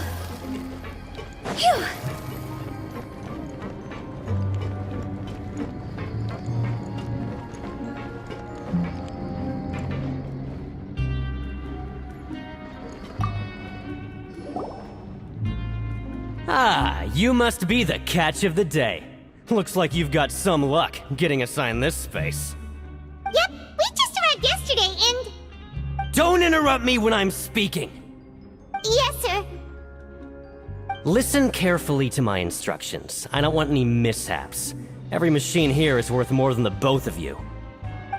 Phew! Ah, you must be the catch of the day. Looks like you've got some luck getting assigned this space. Yep, we just arrived yesterday and... Don't interrupt me when I'm speaking! Yes, sir. Listen carefully to my instructions. I don't want any mishaps. Every machine here is worth more than the both of you.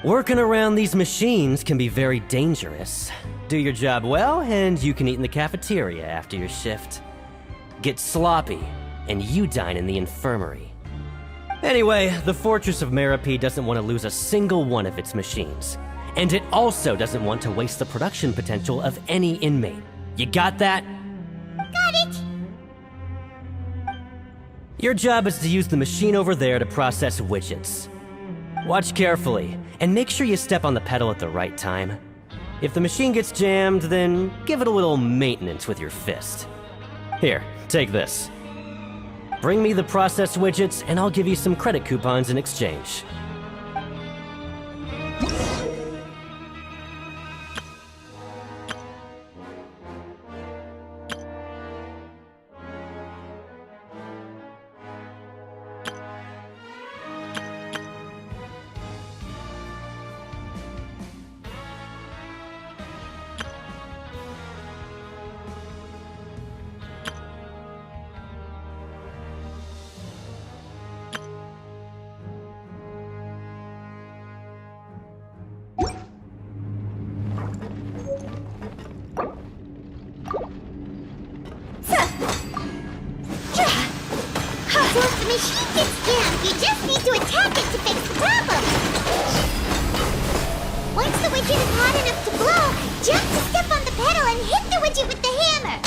Working around these machines can be very dangerous. Do your job well, and you can eat in the cafeteria after your shift. Get sloppy, and you dine in the infirmary. Anyway, the Fortress of Merope doesn't want to lose a single one of its machines. And it also doesn't want to waste the production potential of any inmate. You got that? Got it. Your job is to use the machine over there to process widgets. Watch carefully, and make sure you step on the pedal at the right time. If the machine gets jammed, then give it a little maintenance with your fist. Here, take this. Bring me the processed widgets, and I'll give you some credit coupons in exchange. So if the machine gets jammed, you just need to attack it to fix the problem. Once the widget is hot enough to blow, jump to step on the pedal and hit the widget with the hammer.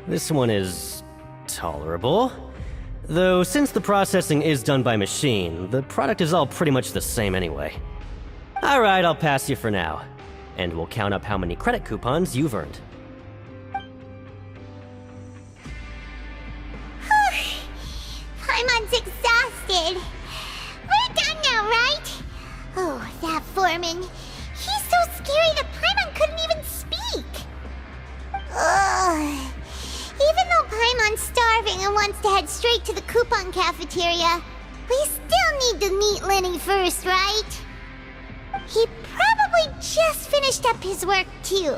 This one is tolerable. Though since the processing is done by machine, the product is all pretty much the same anyway. Alright, I'll pass you for now. And we'll count up how many credit coupons you've earned. Paimon's exhausted. We're done now, right? Oh, that foreman. He's so scary that Paimon couldn't even speak. Ugh. Even though Paimon's starving and wants to head straight to the coupon cafeteria, we still need to meet Lenny first, right? He probably just finished up his work, too.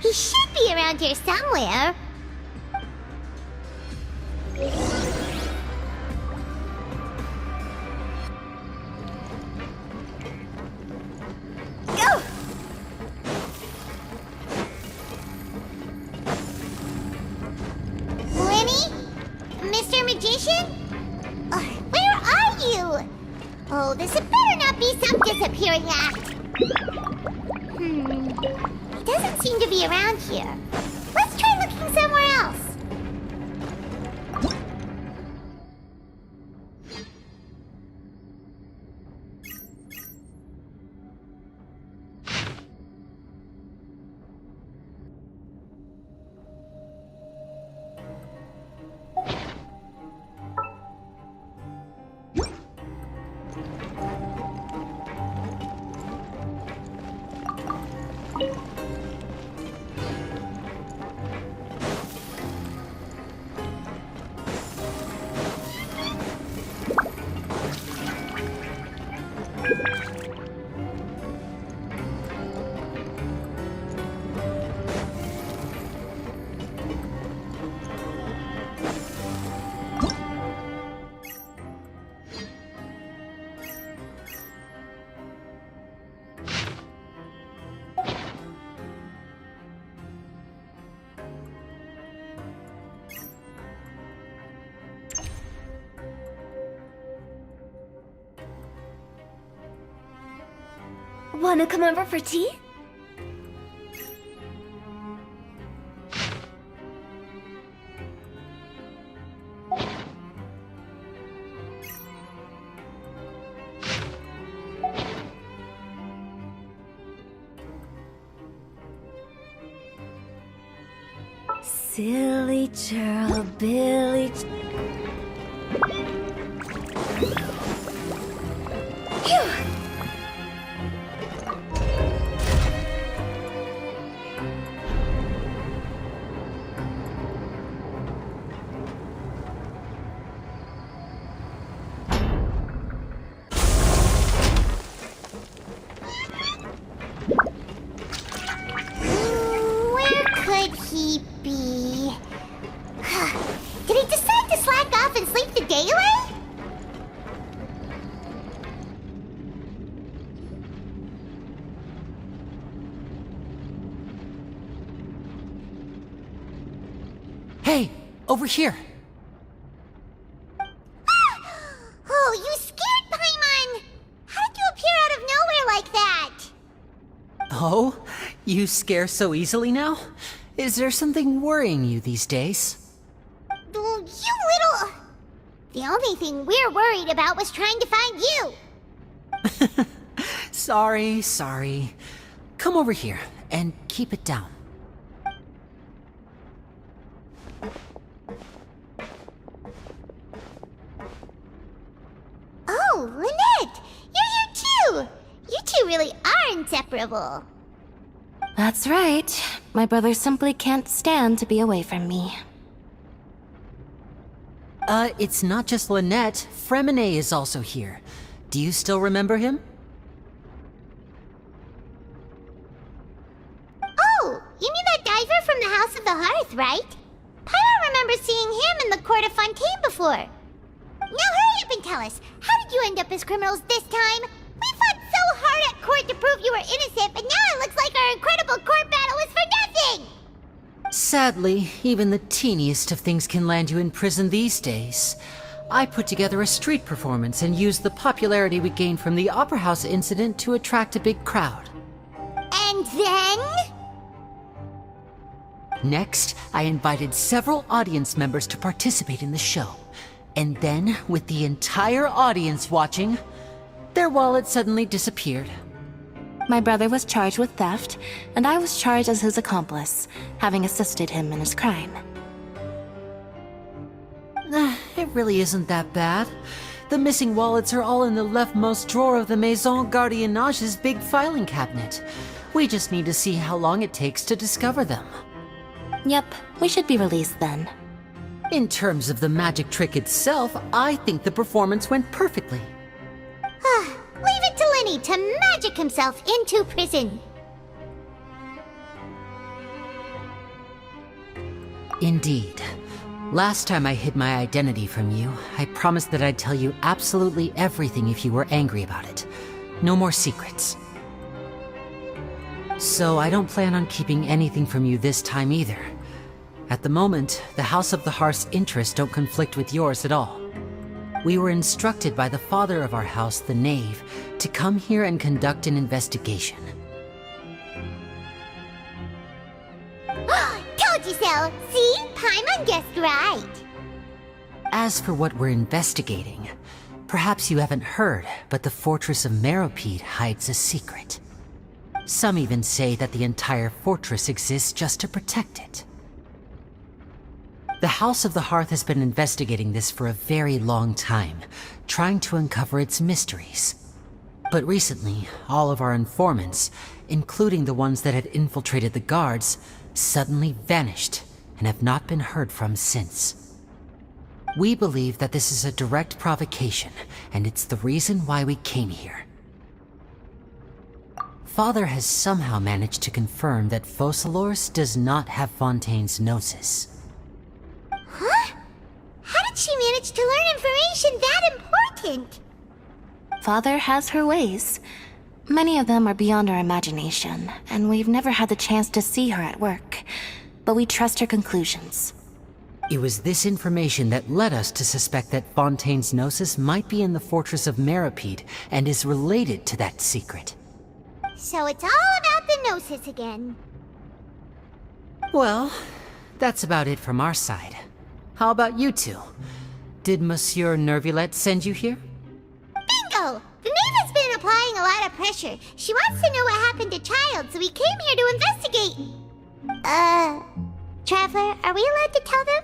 He should be around here somewhere. Go! Lenny? Mr. Magician? Where are you? Oh, this had better not be some disappearing act. He doesn't seem to be around here. Let's try looking somewhere else. Wanna come over for tea? Silly churl, Billy. Phew! Where could he be? Did he decide to slack off and sleep the day away? Hey, over here. Oh, you scared Paimon! How did you appear out of nowhere like that? Oh, you scare so easily now? Is there something worrying you these days? You little... The only thing we're worried about was trying to find you. Sorry. Come over here and keep it down. Oh, Lynette! You're here too! You two really are inseparable. That's right. My brother simply can't stand to be away from me. It's not just Lynette. Fremine is also here. Do you still remember him? Oh, you mean that diver from the House of the Hearth, right? Pyro remembers seeing him in the court of Fontaine before. Now hurry up and tell us, how did you end up as criminals this time? We fought so hard at court to prove you were innocent, but now it looks like our incredible court battle was for nothing! Sadly, even the teeniest of things can land you in prison these days. I put together a street performance and used the popularity we gained from the Opera House incident to attract a big crowd. And then? Next, I invited several audience members to participate in the show. And then, with the entire audience watching, their wallet suddenly disappeared. My brother was charged with theft, and I was charged as his accomplice, having assisted him in his crime. It really isn't that bad. The missing wallets are all in the leftmost drawer of the Maison Gardiennage's big filing cabinet. We just need to see how long it takes to discover them. Yep, we should be released then. In terms of the magic trick itself, I think the performance went perfectly. Leave it to Lenny to magic himself into prison. Indeed. Last time I hid my identity from you, I promised that I'd tell you absolutely everything if you were angry about it. No more secrets. So I don't plan on keeping anything from you this time either. At the moment, the House of the Hearth's interests don't conflict with yours at all. We were instructed by the father of our house, the Knave, to come here and conduct an investigation. Told you so! See? Paimon guessed right. As for what we're investigating, perhaps you haven't heard, but the fortress of Meropide hides a secret. Some even say that the entire fortress exists just to protect it. The House of the Hearth has been investigating this for a very long time, trying to uncover its mysteries. But recently, all of our informants, including the ones that had infiltrated the guards, suddenly vanished and have not been heard from since. We believe that this is a direct provocation, and it's the reason why we came here. Father has somehow managed to confirm that Focalors does not have Fontaine's Gnosis. Huh? How did she manage to learn information that important? Father has her ways. Many of them are beyond our imagination, and we've never had the chance to see her at work. But we trust her conclusions. It was this information that led us to suspect that Fontaine's Gnosis might be in the fortress of Meropide and is related to that secret. So it's all about the Gnosis again. Well, that's about it from our side. How about you two? Did Monsieur Nervulette send you here? Bingo! The maid has been applying a lot of pressure. She wants to know what happened to Child, so we came here to investigate. Traveler, are we allowed to tell them?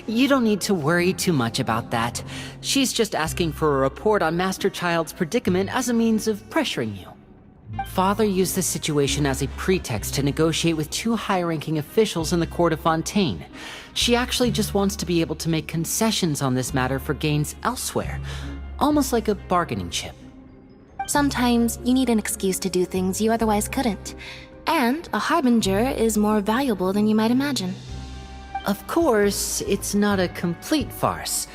You don't need to worry too much about that. She's just asking for a report on Master Child's predicament as a means of pressuring you. Father used the situation as a pretext to negotiate with two high-ranking officials in the court of Fontaine. She actually just wants to be able to make concessions on this matter for gains elsewhere, almost like a bargaining chip. Sometimes you need an excuse to do things you otherwise couldn't. And a harbinger is more valuable than you might imagine. Of course, it's not a complete farce.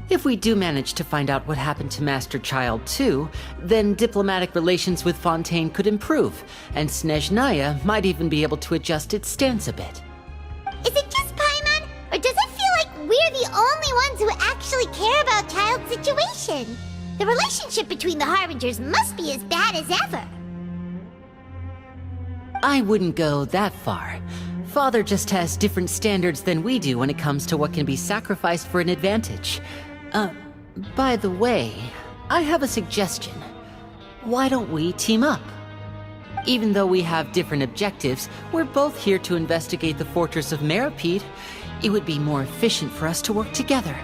If we do manage to find out what happened to Master Child too, then diplomatic relations with Fontaine could improve, and Snezhnaya might even be able to adjust its stance a bit. Is it just Paimon, or does it feel like we're the only ones who actually care about Child's situation? The relationship between the Harbingers must be as bad as ever. I wouldn't go that far. Father just has different standards than we do when it comes to what can be sacrificed for an advantage. By the way, I have a suggestion. Why don't we team up? Even though we have different objectives, we're both here to investigate the fortress of Meripede. It would be more efficient for us to work together.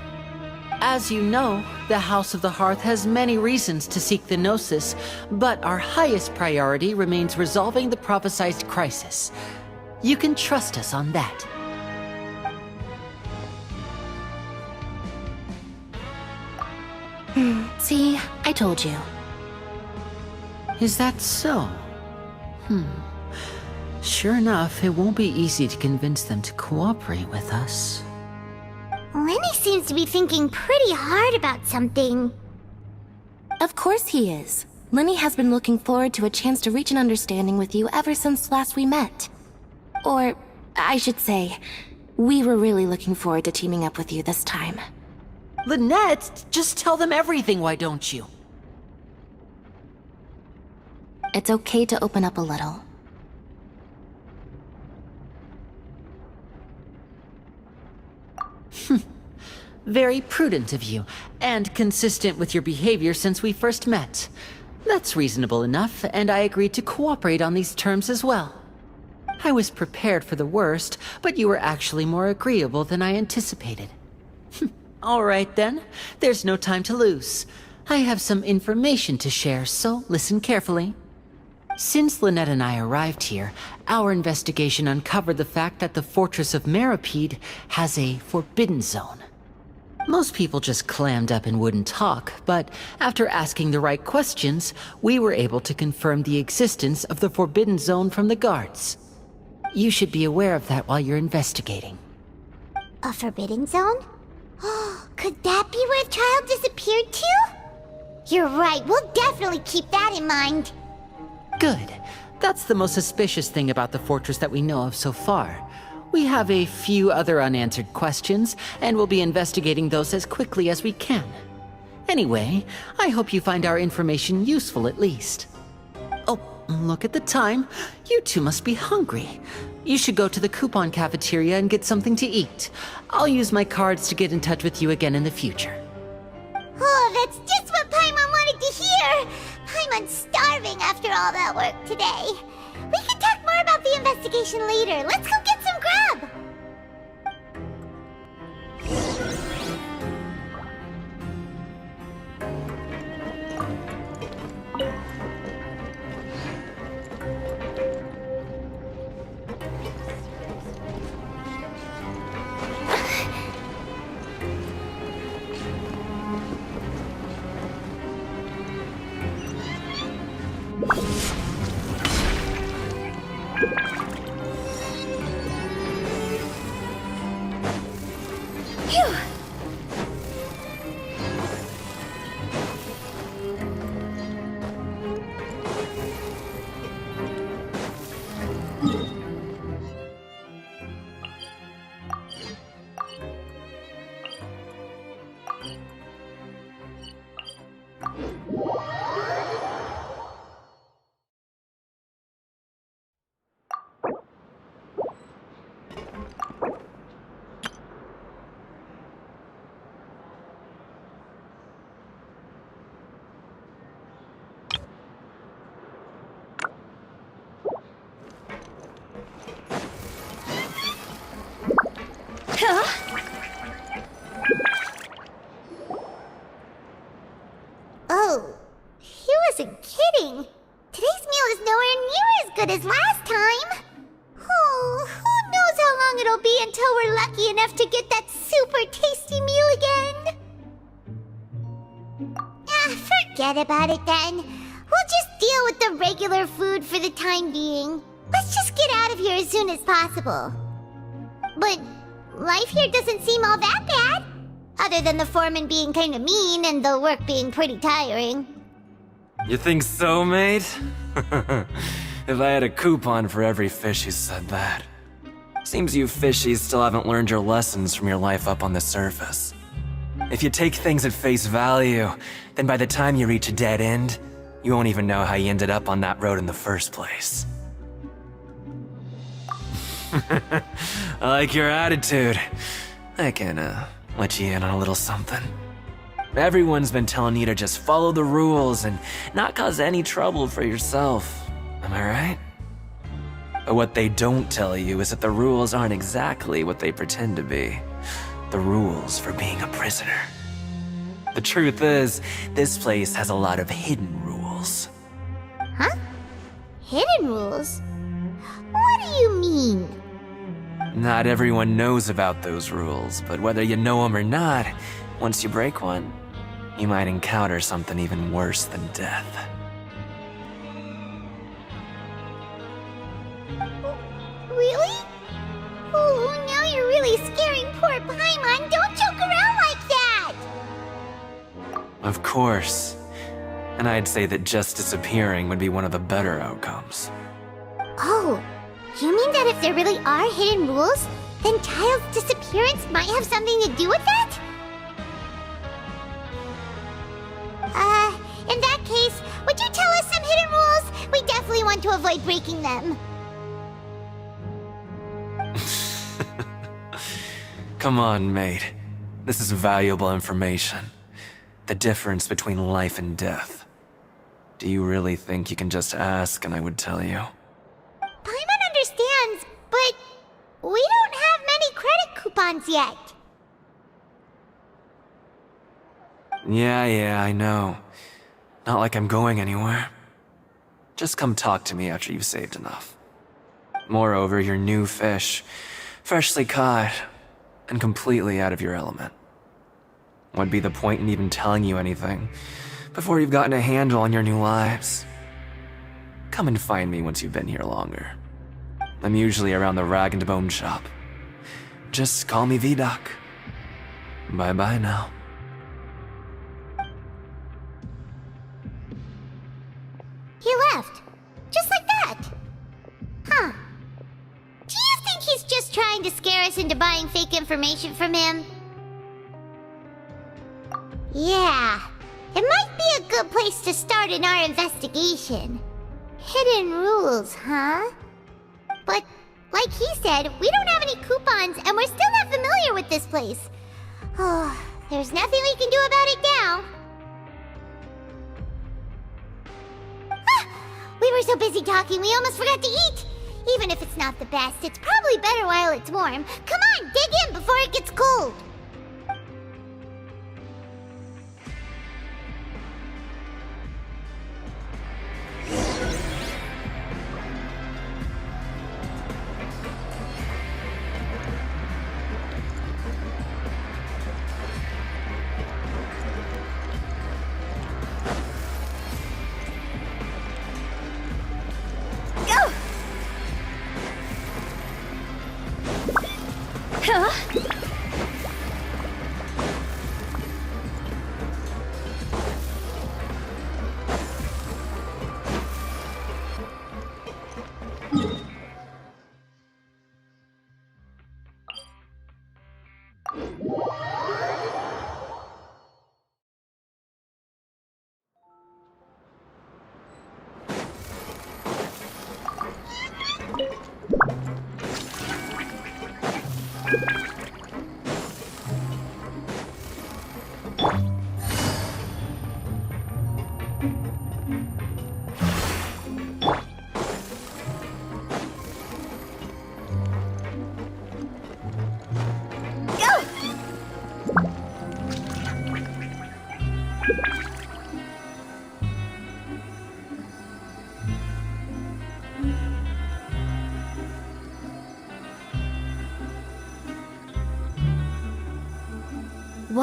As you know, the House of the Hearth has many reasons to seek the Gnosis, but our highest priority remains resolving the prophesized crisis. You can trust us on that. See, I told you. Is that so? Sure enough, it won't be easy to convince them to cooperate with us. Lenny seems to be thinking pretty hard about something. Of course he is. Lenny has been looking forward to a chance to reach an understanding with you ever since last we met. Or, I should say, we were really looking forward to teaming up with you this time. Lynette, just tell them everything, why don't you? It's okay to open up a little. Very prudent of you, and consistent with your behavior since we first met. That's reasonable enough, and I agreed to cooperate on these terms as well. I was prepared for the worst, but you were actually more agreeable than I anticipated. All right then, there's no time to lose. I have some information to share, so listen carefully. Since Lynette and I arrived here, our investigation uncovered the fact that the Fortress of Meripede has a forbidden zone. Most people just clammed up and wouldn't talk, but after asking the right questions, we were able to confirm the existence of the forbidden zone from the guards. You should be aware of that while you're investigating. A forbidden zone? Could that be where Child disappeared to? You're right, we'll definitely keep that in mind. Good. That's the most suspicious thing about the fortress that we know of so far. We have a few other unanswered questions, and we'll be investigating those as quickly as we can. Anyway, I hope you find our information useful at least. Oh, look at the time. You two must be hungry. You should go to the coupon cafeteria and get something to eat. I'll use my cards to get in touch with you again in the future. Oh, that's just what Paimon wanted to hear! Paimon's starving after all that work today. We can talk more about the investigation later. Let's go get some grub! Oh, he wasn't kidding. Today's meal is nowhere near as good as last time. Oh, who knows how long it'll be until we're lucky enough to get that super tasty meal again. Forget about it then. We'll just deal with the regular food for the time being. Let's just get out of here as soon as possible. But life here doesn't seem all that bad. Other than the foreman being kinda mean and the work being pretty tiring. You think so, mate? If I had a coupon for every fish who said that. Seems you fishies still haven't learned your lessons from your life up on the surface. If you take things at face value, then by the time you reach a dead end, you won't even know how you ended up on that road in the first place. I like your attitude. I can, let you in on a little something. Everyone's been telling you to just follow the rules and not cause any trouble for yourself. Am I right? But what they don't tell you is that the rules aren't exactly what they pretend to be. The rules for being a prisoner. The truth is, this place has a lot of hidden rules. Huh? Hidden rules? What do you mean? Not everyone knows about those rules, but whether you know them or not, once you break one, you might encounter something even worse than death. Really? Oh, now you're really scaring poor Paimon. Don't joke around like that! Of course. And I'd say that just disappearing would be one of the better outcomes. Oh, you mean that if there really are hidden rules, then Child's disappearance might have something to do with that? In that case, would you tell us some hidden rules? We definitely want to avoid breaking them. Come on, mate. This is valuable information. The difference between life and death. Do you really think you can just ask and I would tell you? Paimon understands, but we don't have many credit coupons yet. Yeah, I know. Not like I'm going anywhere. Just come talk to me after you've saved enough. Moreover, you're new fish, freshly caught, and completely out of your element. What'd be the point in even telling you anything before you've gotten a handle on your new lives? Come and find me once you've been here longer. I'm usually around the rag and bone shop. Just call me V-Doc. Bye-bye now. He left. Just like that. Huh. Do you think he's just trying to scare us into buying fake information from him? Yeah. It might be a good place to start in our investigation. Hidden rules, huh? But, like he said, we don't have any coupons and we're still not familiar with this place. Oh, there's nothing we can do about it now. We were so busy talking, we almost forgot to eat. Even if it's not the best, it's probably better while it's warm. Come on, dig in before it gets cold.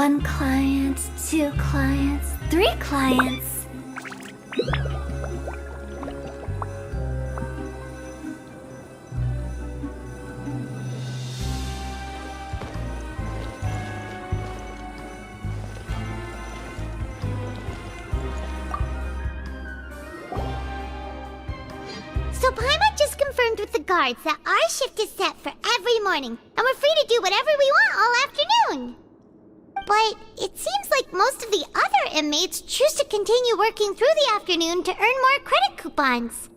1 client, 2 clients, 3 clients. So Paimon just confirmed with the guards that our shift is set for every morning, and we're free to do whatever we want all afternoon. But it seems like most of the other inmates choose to continue working through the afternoon to earn more credit coupons.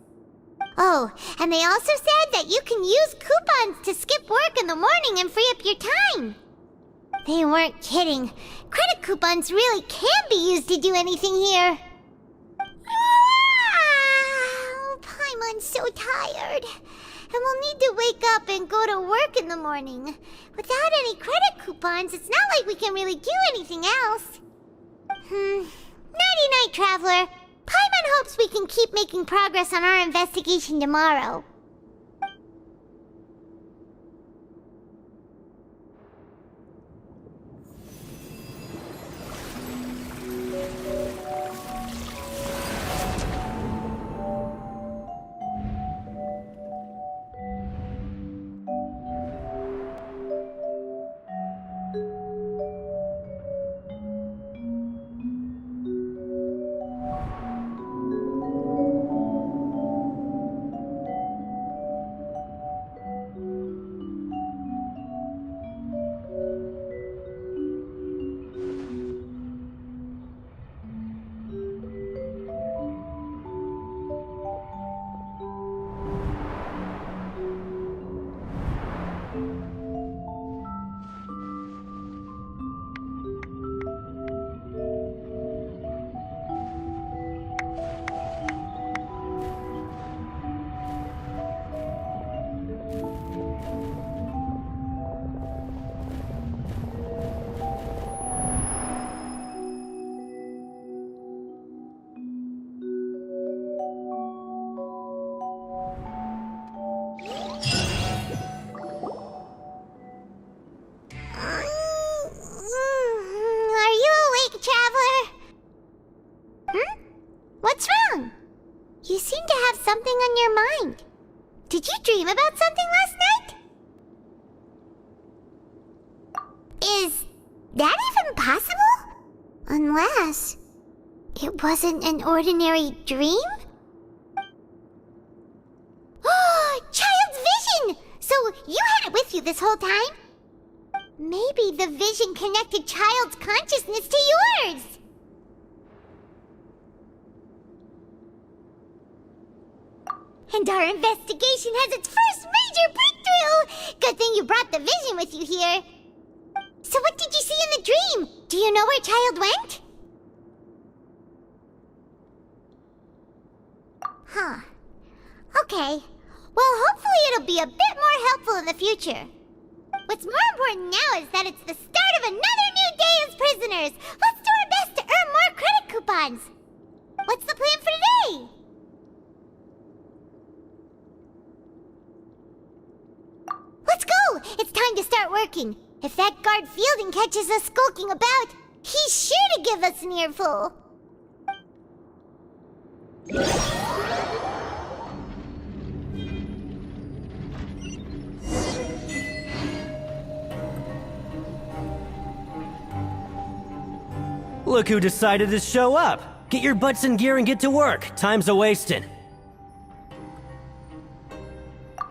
Oh, and they also said that you can use coupons to skip work in the morning and free up your time. They weren't kidding. Credit coupons really can be used to do anything here. Paimon's so tired. And we'll need to wake up and go to work in the morning. Without any credit coupons, it's not like we can really do anything else. Nighty-night, Traveler. Paimon hopes we can keep making progress on our investigation tomorrow. What's wrong? You seem to have something on your mind. Did you dream about something last night? Is that even possible? Unless it wasn't an ordinary dream? Oh, Child's vision! So you had it with you this whole time? Maybe the vision connected Child's consciousness to yours. And our investigation has its first major breakthrough! Good thing you brought the vision with you here. So what did you see in the dream? Do you know where Child went? Huh. Okay. Well, hopefully it'll be a bit more helpful in the future. What's more important now is that it's the start of another new day as prisoners! Let's do our best to earn more credit coupons! What's the plan for today? Let's go! It's time to start working. If that guard Fielding catches us skulking about, he's sure to give us an earful. Look who decided to show up! Get your butts in gear and get to work. Time's a-wasting.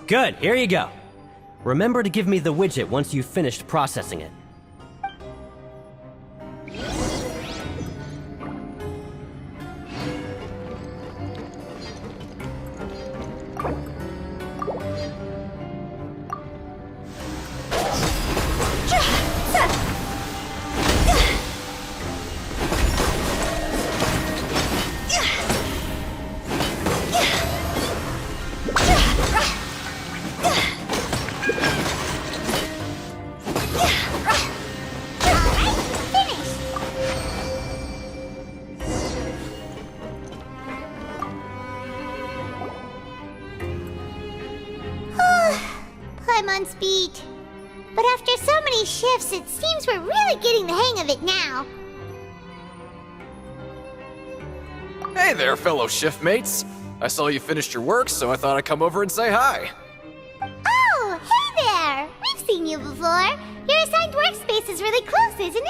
Good, here you go. Remember to give me the widget once you've finished processing it. I'm on speed. but after so many shifts, it seems we're really getting the hang of it now. Hey there, fellow shiftmates. I saw you finished your work, so I thought I'd come over and say hi. Oh, hey there! We've seen you before. Your assigned workspace is really close, isn't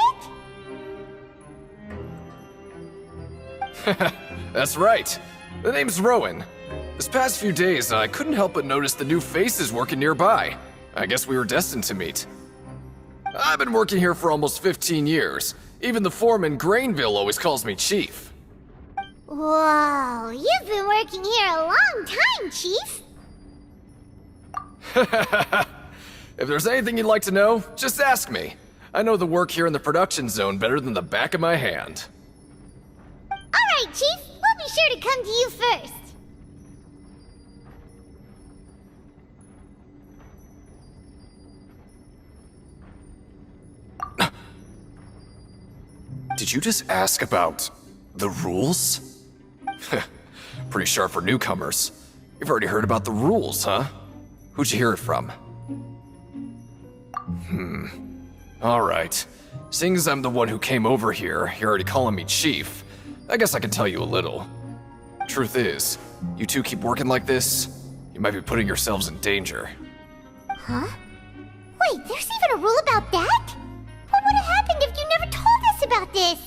it? That's right. The name's Rowan. This past few days, I couldn't help but notice the new faces working nearby. I guess we were destined to meet. I've been working here for almost 15 years. Even the foreman, Grainville, always calls me Chief. Whoa, you've been working here a long time, Chief. If there's anything you'd like to know, just ask me. I know the work here in the production zone better than the back of my hand. All right, Chief. We'll be sure to come to you first. Did you just ask about the rules? Pretty sharp for newcomers. You've already heard about the rules, huh? Who'd you hear it from? Alright. Seeing as I'm the one who came over here, you're already calling me Chief. I guess I can tell you a little. Truth is, you two keep working like this, you might be putting yourselves in danger. Huh? Wait, there's even a rule about that? What would have happened if you never told us about this?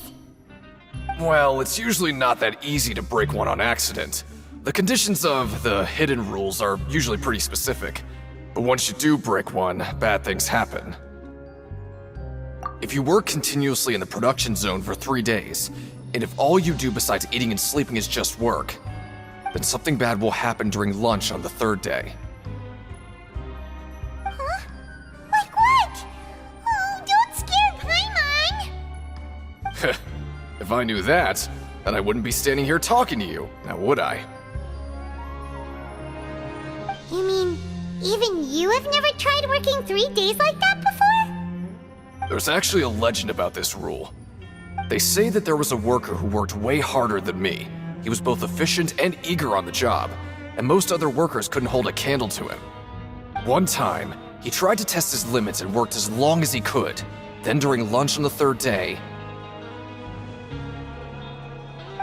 Well, it's usually not that easy to break one on accident. The conditions of the hidden rules are usually pretty specific. But once you do break one, bad things happen. If you work continuously in the production zone for 3 days, and if all you do besides eating and sleeping is just work, then something bad will happen during lunch on the 3rd day. Huh? Like what? Oh, don't scare Paimon! If I knew that, then I wouldn't be standing here talking to you, now would I? You mean, even you have never tried working 3 days like that before? There's actually a legend about this rule. They say that there was a worker who worked way harder than me. He was both efficient and eager on the job, and most other workers couldn't hold a candle to him. One time, he tried to test his limits and worked as long as he could. Then during lunch on the 3rd day,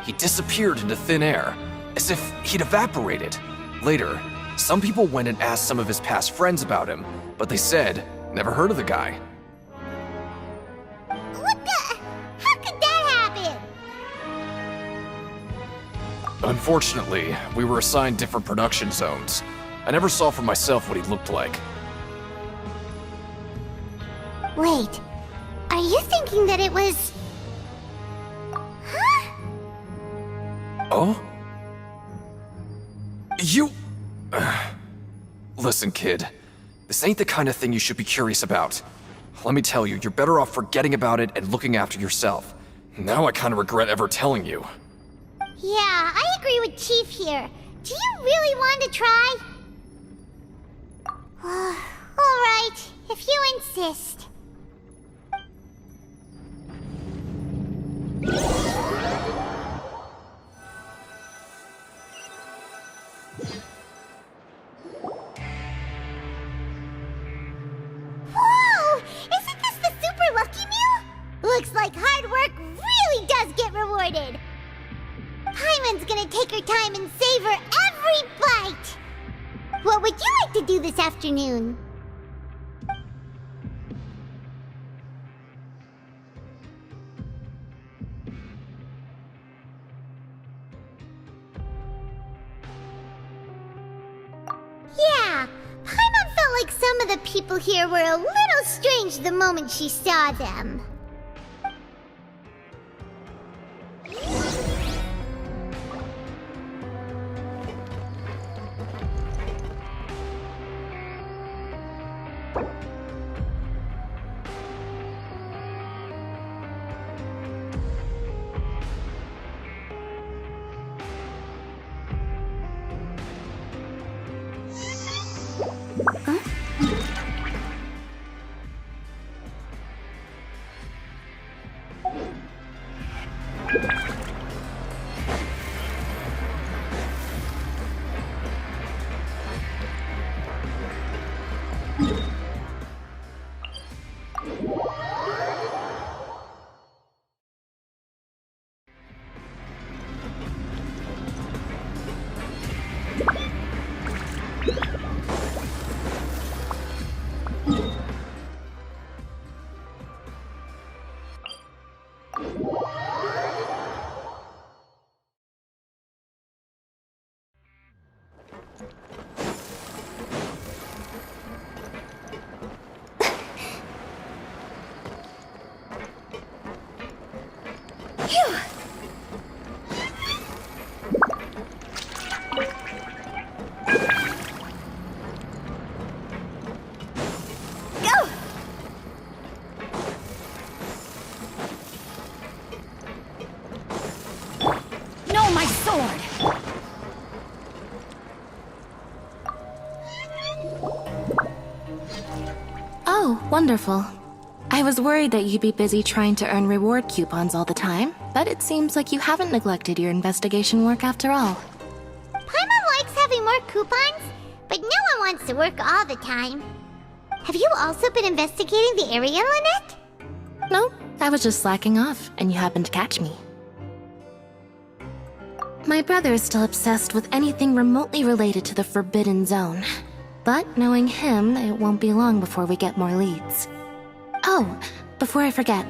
he disappeared into thin air, as if he'd evaporated. Later, some people went and asked some of his past friends about him, but they said, never heard of the guy. What the? How could that happen? Unfortunately, we were assigned different production zones. I never saw for myself what he looked like. Wait, are you thinking that it was... Huh? Oh? You... Listen, kid. This ain't the kind of thing you should be curious about. Let me tell you, you're better off forgetting about it and looking after yourself. Now I kind of regret ever telling you. Yeah, I agree with Chief here. Do you really want to try? Alright, if you insist. Whoa! Isn't this the super lucky meal? Looks like hard work really does get rewarded. Paimon's gonna take her time and savor every bite. What would you like to do this afternoon? Yeah, Paimon felt like some of the people here were a little strange the moment she saw them. forward! Oh, wonderful. I was worried that you'd be busy trying to earn reward coupons all the time, but it seems like you haven't neglected your investigation work after all. Paimon likes having more coupons, but no one wants to work all the time. Have you also been investigating the area, Lynette? No, I was just slacking off, and you happened to catch me. My brother is still obsessed with anything remotely related to the Forbidden Zone. But knowing him, it won't be long before we get more leads. Oh, before I forget,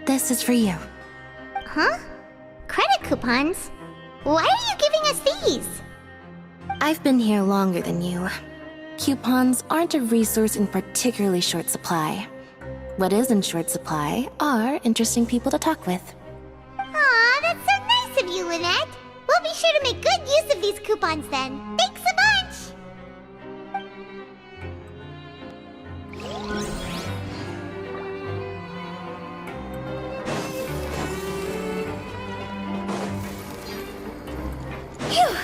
this is for you. Huh? Credit coupons? Why are you giving us these? I've been here longer than you. Coupons aren't a resource in particularly short supply. What is in short supply are interesting people to talk with. Aw, that's so nice of you, Lynette. We'll be sure to make good use of these coupons then. Thanks a bunch! Phew!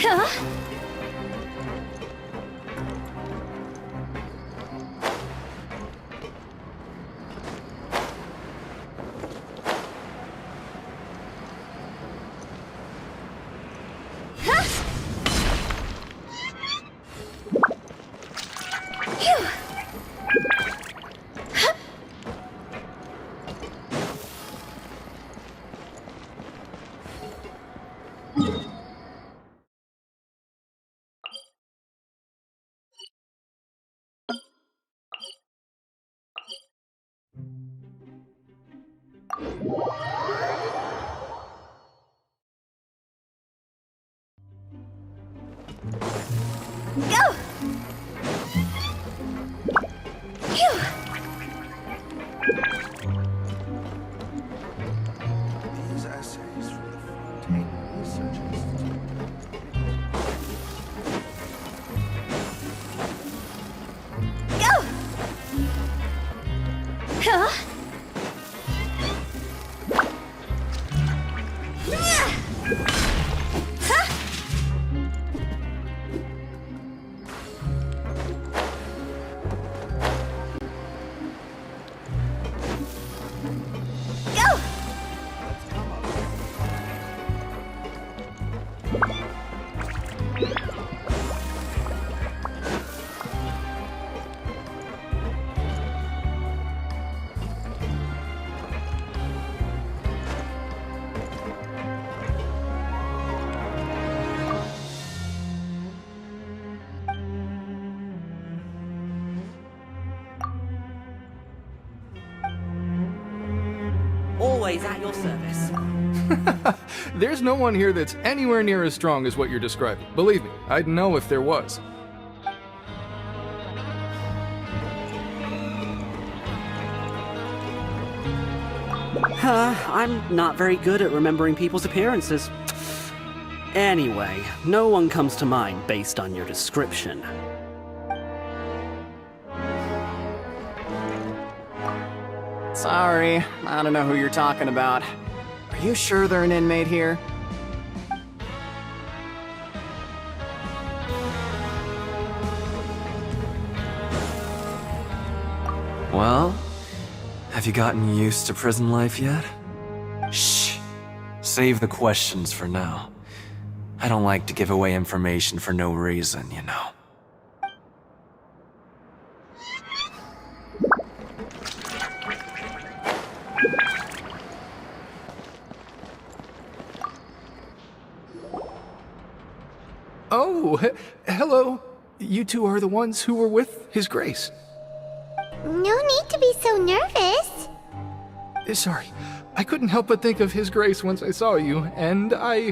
Huh? Go! Phew! These essays from the Fontaine Research Institute. Go! Huh? Always at your service. There's no one here that's anywhere near as strong as what you're describing. Believe me, I'd know if there was. I'm not very good at remembering people's appearances. Anyway, no one comes to mind based on your description. Sorry, I don't know who you're talking about. Are you sure they're an inmate here? Well, have you gotten used to prison life yet? Shh. Save the questions for now. I don't like to give away information for no reason, you know. Oh, hello. You two are the ones who were with His Grace. No need to be so nervous. Sorry, I couldn't help but think of His Grace once I saw you, and well,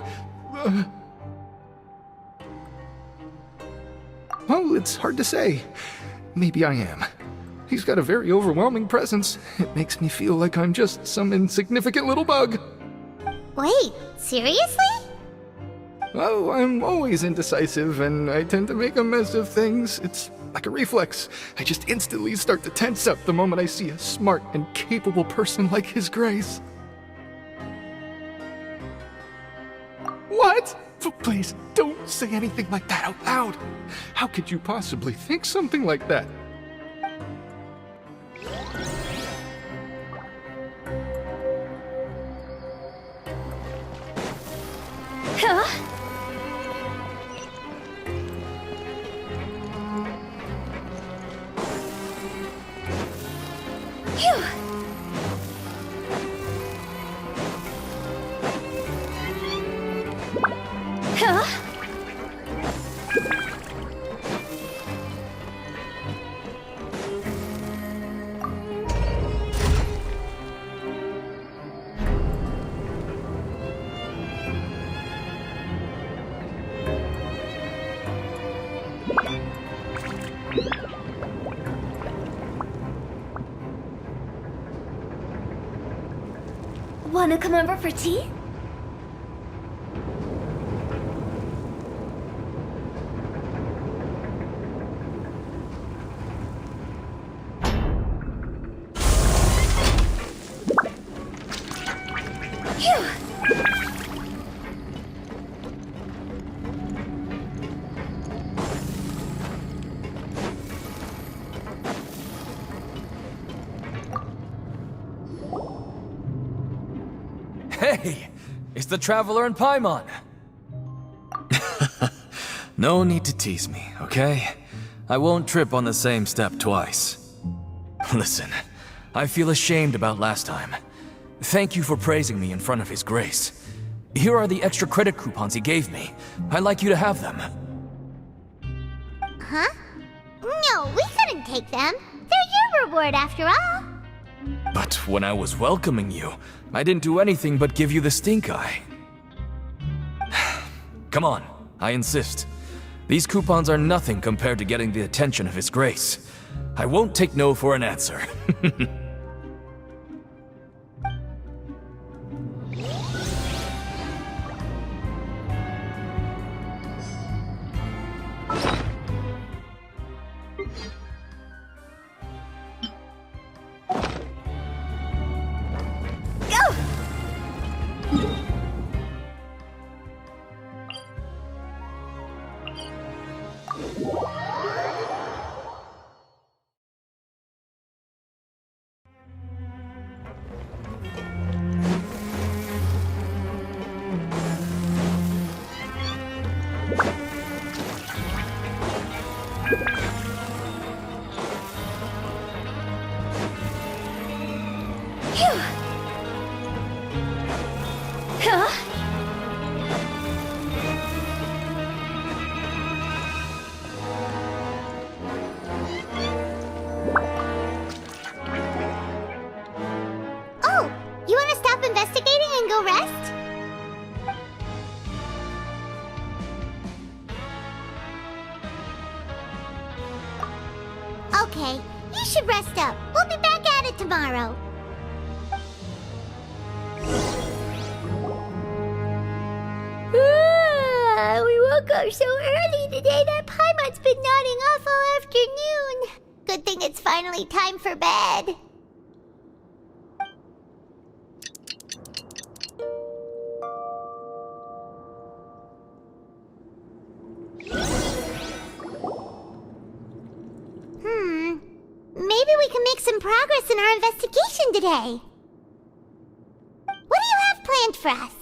it's hard to say. Maybe I am. He's got a very overwhelming presence. It makes me feel like I'm just some insignificant little bug. Wait, seriously? Oh, I'm always indecisive, and I tend to make a mess of things. It's like a reflex. I just instantly start to tense up the moment I see a smart and capable person like His Grace. What? Please, don't say anything like that out loud. How could you possibly think something like that? Huh? Phew! Huh? Wanna come over for tea? Phew! Hey! It's the Traveler and Paimon! No need to tease me, okay? I won't trip on the same step twice. Listen, I feel ashamed about last time. Thank you for praising me in front of His Grace. Here are the extra credit coupons he gave me. I'd like you to have them. Huh? No, we couldn't take them. They're your reward after all. But when I was welcoming you, I didn't do anything but give you the stink eye. Come on, I insist. These coupons are nothing compared to getting the attention of His Grace. I won't take no for an answer. Oh, you want to stop investigating and go rest? Okay, you should rest up. We'll be back at it tomorrow. We woke up so early today that Paimon's been nodding off all afternoon. Good thing it's finally time for bed. Maybe we can make some progress in our investigation today. What do you have planned for us?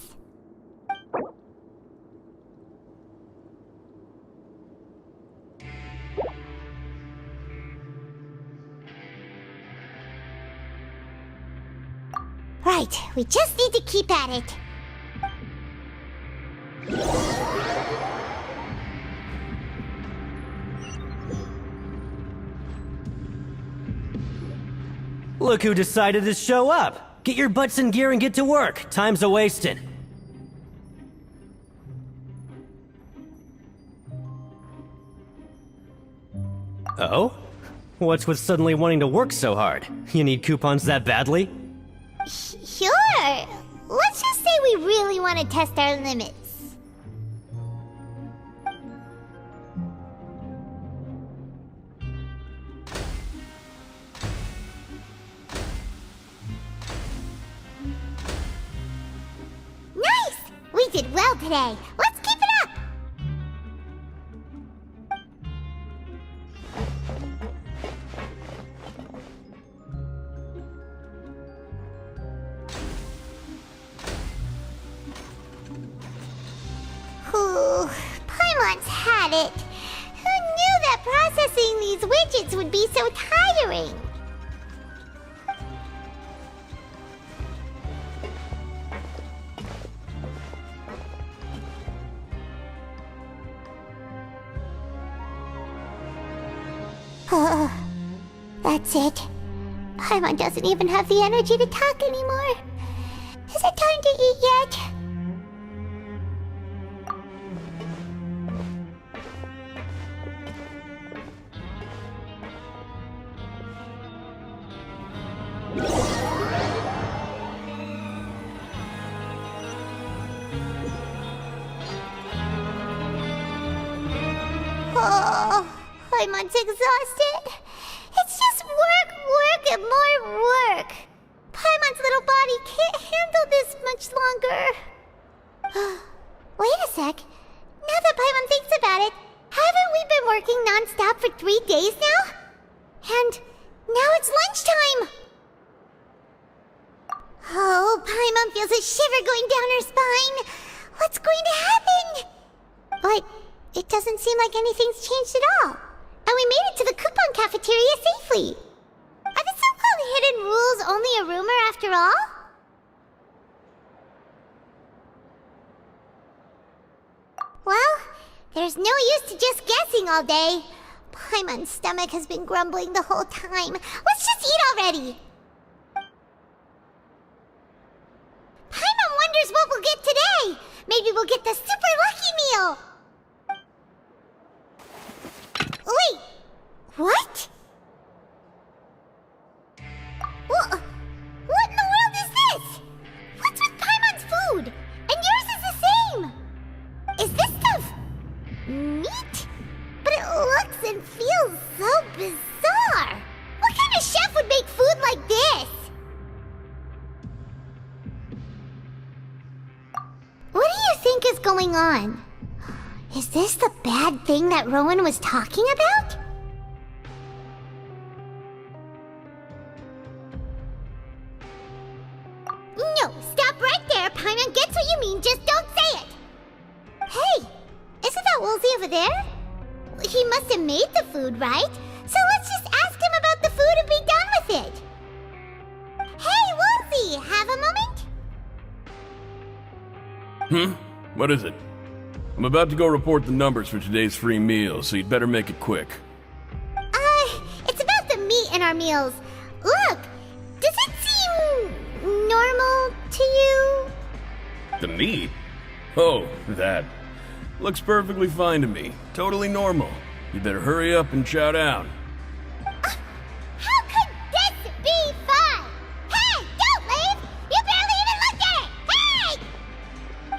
Right, we just need to keep at it. Look who decided to show up! Get your butts in gear and get to work. Time's a-wasting. Oh? What's with suddenly wanting to work so hard? You need coupons that badly? Sure. Let's just say we really want to test our limits. today. Let's keep it up! Ooh, Paimon's had it. Who knew that processing these widgets would be so tiring? That's it. Paimon doesn't even have the energy to talk anymore. Is it time to eat yet? Oh, Paimon's exhausted. It's just work, and more work. Paimon's little body can't handle this much longer. Wait a sec. Now that Paimon thinks about it, haven't we been working non-stop for 3 days now? And now it's lunchtime. Oh, Paimon feels a shiver going down her spine. What's going to happen? But it doesn't seem like anything's changed at all. And we made it to the coupon cafeteria safely. Are the so-called hidden rules only a rumor after all? Well, there's no use to just guessing all day. Paimon's stomach has been grumbling the whole time. Let's just eat already. Paimon wonders what we'll get today. Maybe we'll get the super lucky meal. Wait, what? What in the world is this? What's with Paimon's food? And yours is the same. Is this stuff meat? But it looks and feels so bizarre. What kind of chef would make food like this? What do you think is going on? Is this the bad thing that Rowan was talking about? No, stop right there. Paimon gets what you mean, just don't say it. Hey, isn't that Woolsey over there? He must have made the food, right? So let's just ask him about the food and be done with it. Hey, Woolsey, have a moment? What is it? I'm about to go report the numbers for today's free meal, so you'd better make it quick. It's about the meat in our meals. Look, does it seem normal to you? The meat? Oh, that. Looks perfectly fine to me. Totally normal. You better hurry up and chow down. How could this be fun? Hey, don't leave! You barely even looked at it! Hey!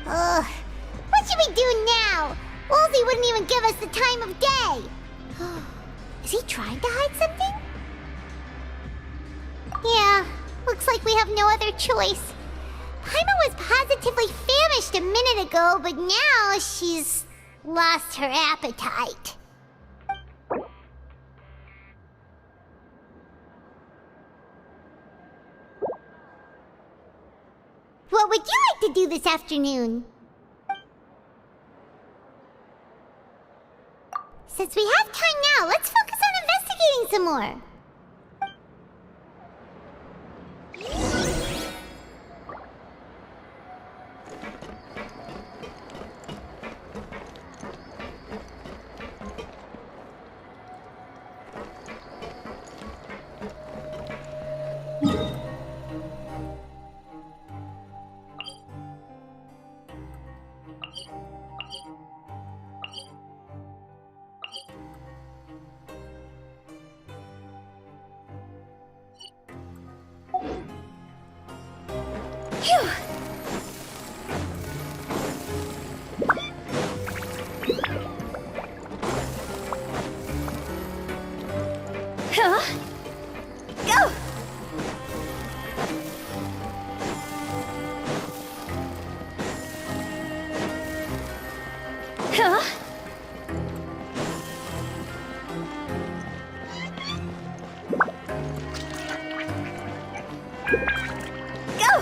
Ugh. What should we do now? Woolsey wouldn't even give us the time of day. Is he trying to hide something? Yeah, looks like we have no other choice. Paimon was positively famished a minute ago, but now she's lost her appetite. What would you like to do this afternoon? Since we have time now, let's focus on investigating some more. Huh? Go!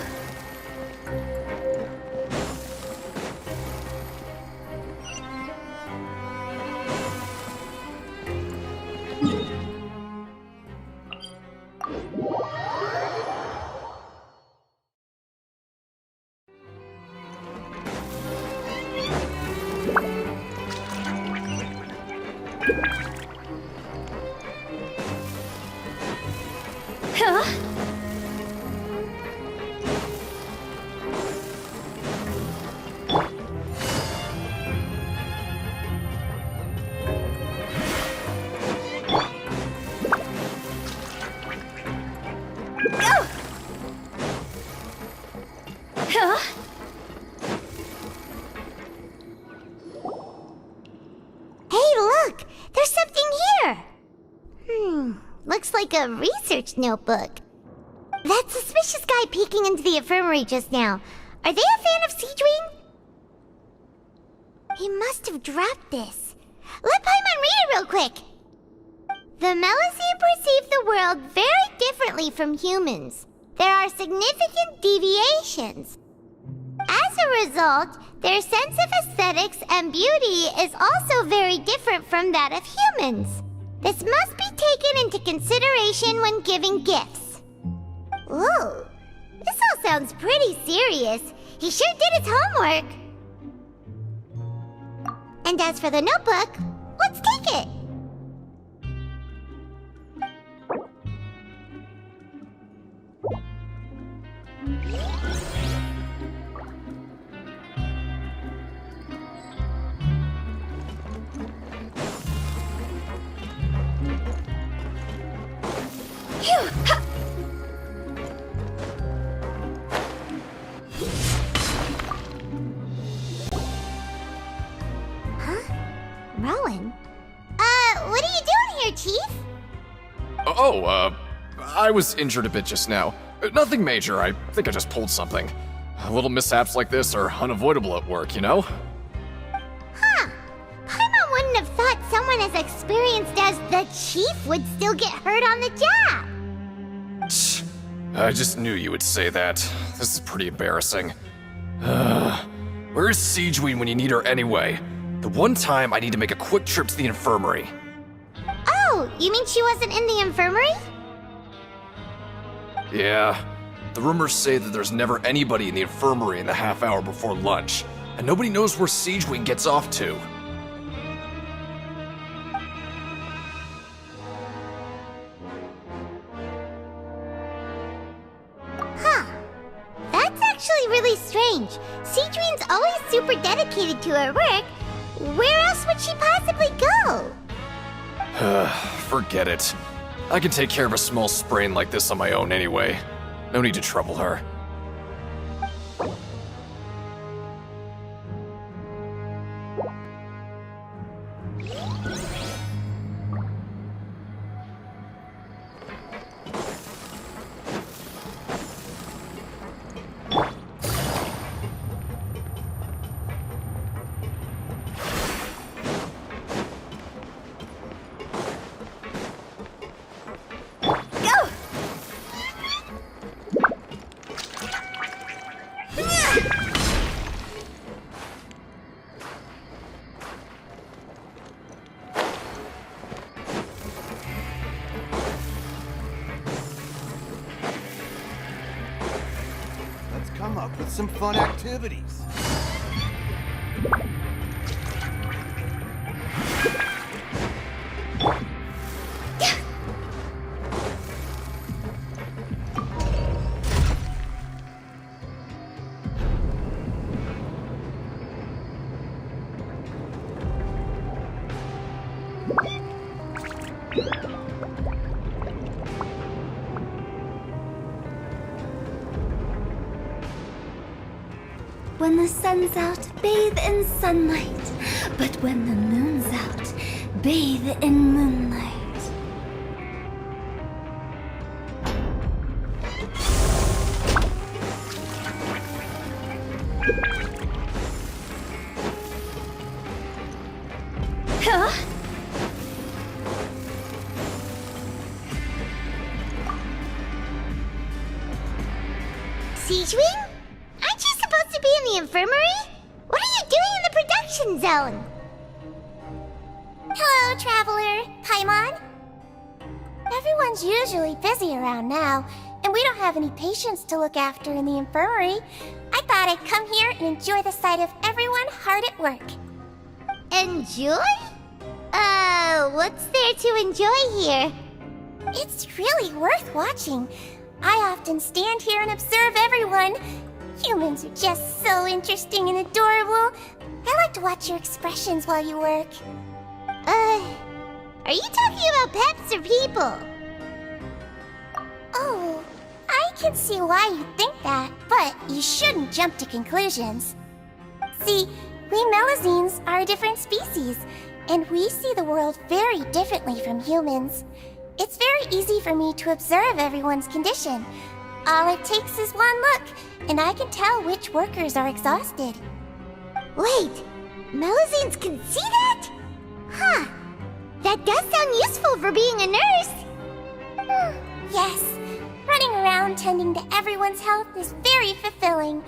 Huh? Go! Huh? Hey, look! There's something here! Looks like a research notebook. That suspicious guy peeking into the infirmary just now. Are they a fan of Seedwing? He must have dropped this. Let Paimon read it real quick! The Melusine perceive the world very differently from humans. There are significant deviations. As a result, their sense of aesthetics and beauty is also very different from that of humans. This must be taken into consideration when giving gifts. Ooh, this all sounds pretty serious. He sure did his homework. And as for the notebook, let's take it. Phew! Ha! Rowan? What are you doing here, Chief? I was injured a bit just now. Nothing major, I think I just pulled something. Little mishaps like this are unavoidable at work, you know? Huh. Paimon wouldn't have thought someone as experienced as the Chief would still get hurt on the job. I just knew you would say that. This is pretty embarrassing. Where's Seedween when you need her anyway? The one time I need to make a quick trip to the infirmary. Oh, you mean she wasn't in the infirmary? Yeah. The rumors say that there's never anybody in the infirmary in the half hour before lunch, and nobody knows where Seedween gets off to. Huh. That's actually really strange. Seedween's always super dedicated to her work. Where else would she possibly go? Forget it. I can take care of a small sprain like this on my own anyway. No need to trouble her. Come up with some fun activities. When the sun's out, bathe in sunlight. But when the moon's out, bathe in moonlight. Huh? Siege Wing? Aren't you supposed to be in the infirmary? What are you doing in the production zone? Hello, Traveler. Paimon? Everyone's usually busy around now, and we don't have any patients to look after in the infirmary. I thought I'd come here and enjoy the sight of everyone hard at work. Enjoy? What's there to enjoy here? It's really worth watching. I often stand here and observe everyone. Humans are just so interesting and adorable. I like to watch your expressions while you work. Are you talking about pets or people? Oh, I can see why you think that, but you shouldn't jump to conclusions. See, we Melazines are a different species, and we see the world very differently from humans. It's very easy for me to observe everyone's condition. All it takes is one look, and I can tell which workers are exhausted. Wait, Melazines can see that? Huh. That does sound useful for being a nurse. Yes, running around tending to everyone's health is very fulfilling.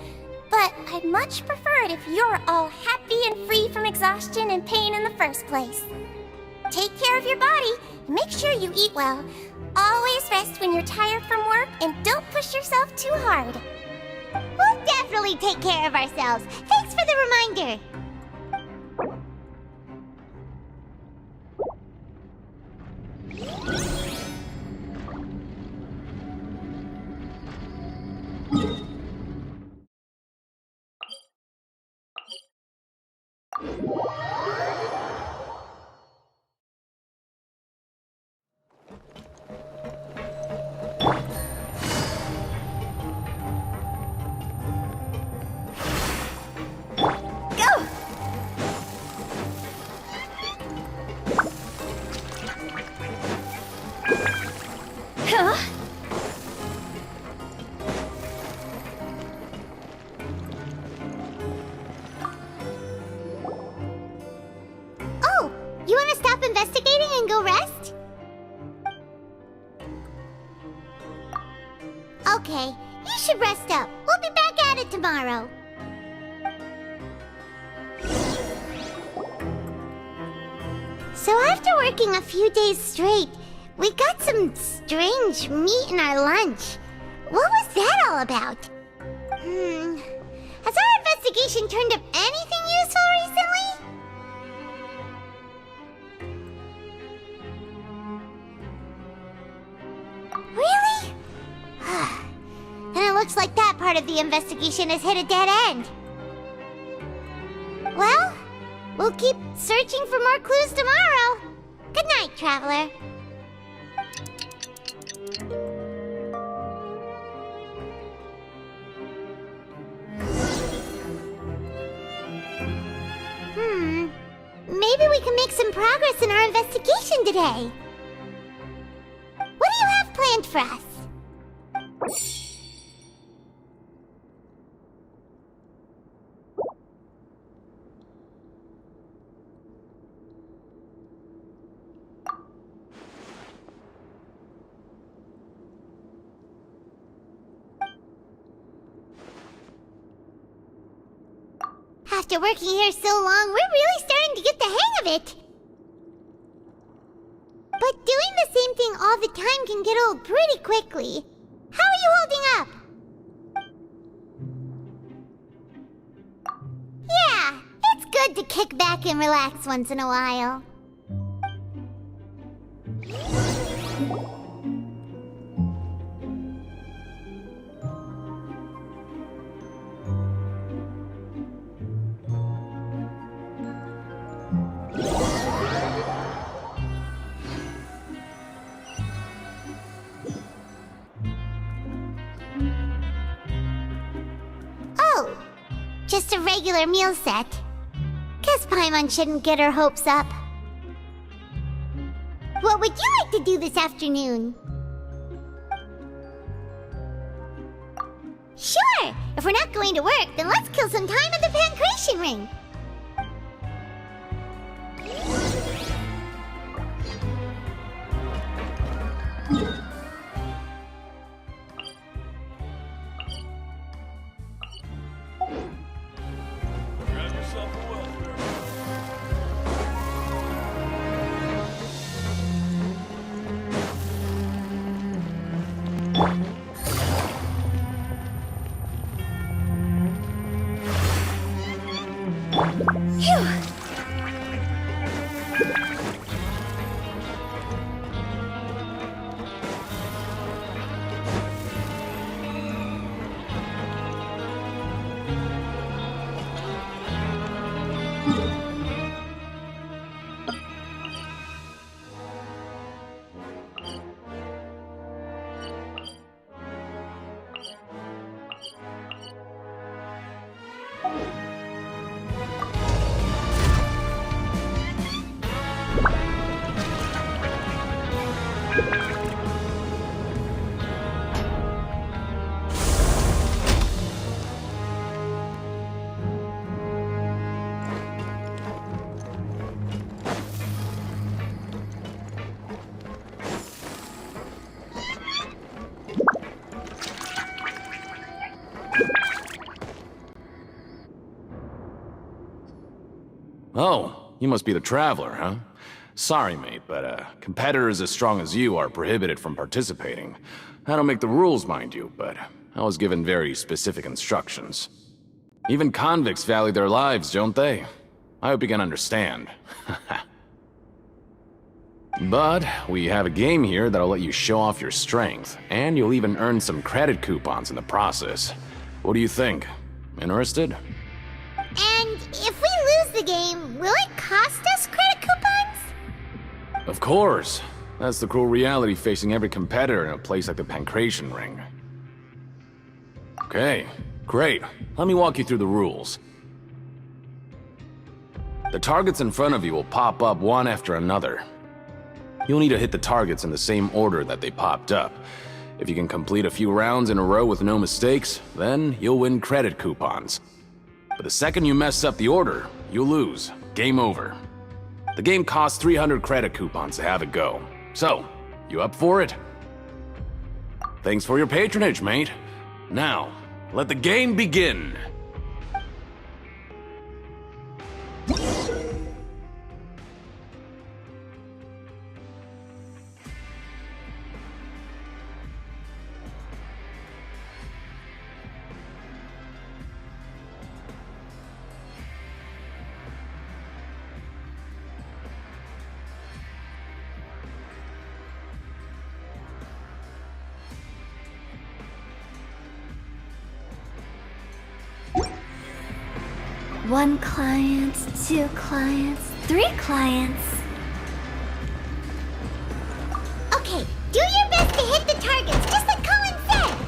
But I'd much prefer it if you're all happy and free from exhaustion and pain in the first place. Take care of your body and make sure you eat well. Always rest when you're tired from work and don't push yourself too hard. We'll definitely take care of ourselves. Thanks for the reminder. You want to stop investigating and go rest? Okay, you should rest up. We'll be back at it tomorrow. So after working a few days straight, we got some strange meat in our lunch. What was that all about? Has our investigation turned up anything useful recently? Really? Then it looks like that part of the investigation has hit a dead end. Well, we'll keep searching for more clues tomorrow. Good night, Traveler. Maybe we can make some progress in our investigation today. What do you have planned for us? After working here so long, we're really starting to get the hang of it. But doing the same thing all the time can get old pretty quickly. How are you holding up? Yeah, it's good to kick back and relax once in a while. Just a regular meal set. Guess Paimon shouldn't get her hopes up. What would you like to do this afternoon? Sure! If we're not going to work, then let's kill some time at the Pancration Ring. Oh, you must be the Traveler, huh? Sorry, mate, but competitors as strong as you are prohibited from participating. I don't make the rules, mind you, but I was given very specific instructions. Even convicts value their lives, don't they? I hope you can understand. But we have a game here that'll let you show off your strength, and you'll even earn some credit coupons in the process. What do you think? Interested? And if we lose the game, will it cost us credit coupons? Of course. That's the cruel reality facing every competitor in a place like the Pancration Ring. Okay, great. Let me walk you through the rules. The targets in front of you will pop up one after another. You'll need to hit the targets in the same order that they popped up. If you can complete a few rounds in a row with no mistakes, then you'll win credit coupons. But the second you mess up the order, you'll lose. Game over. The game costs 300 credit coupons to have it go. So, you up for it? Thanks for your patronage, mate. Now, let the game begin. One client, 2 clients, 3 clients. Okay, do your best to hit the targets, just like Colin said!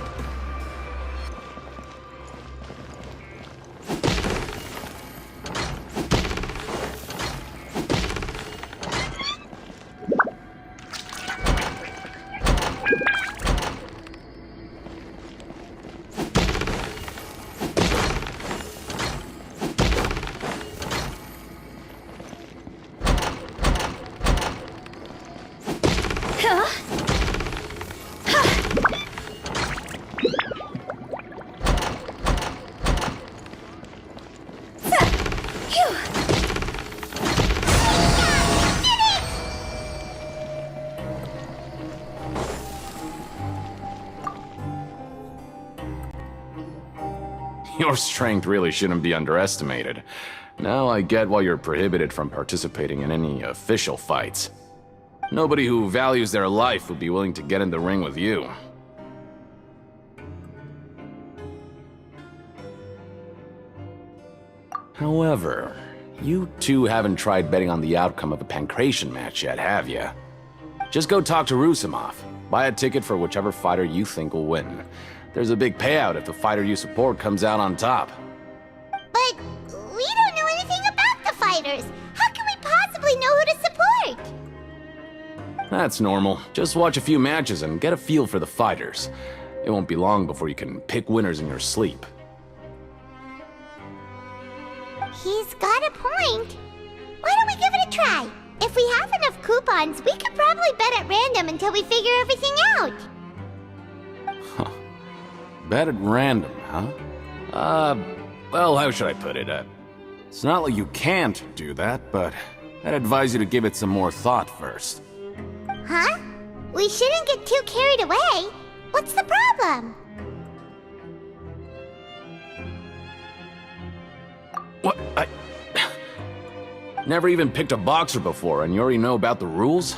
Your strength really shouldn't be underestimated. Now I get why you're prohibited from participating in any official fights. Nobody who values their life would be willing to get in the ring with you. However, you two haven't tried betting on the outcome of a Pancration match yet, have you? Just go talk to Rusimov. Buy a ticket for whichever fighter you think will win. There's a big payout if the fighter you support comes out on top. But we don't know anything about the fighters. How can we possibly know who to support? That's normal. Just watch a few matches and get a feel for the fighters. It won't be long before you can pick winners in your sleep. He's got a point. Why don't we give it a try? If we have enough coupons, we could probably bet at random until we figure everything out. Bet at random, huh? Well, how should I put it? It's not like you can't do that, but I'd advise you to give it some more thought first. Huh? We shouldn't get too carried away. What's the problem? What? Never even picked a boxer before, and you already know about the rules?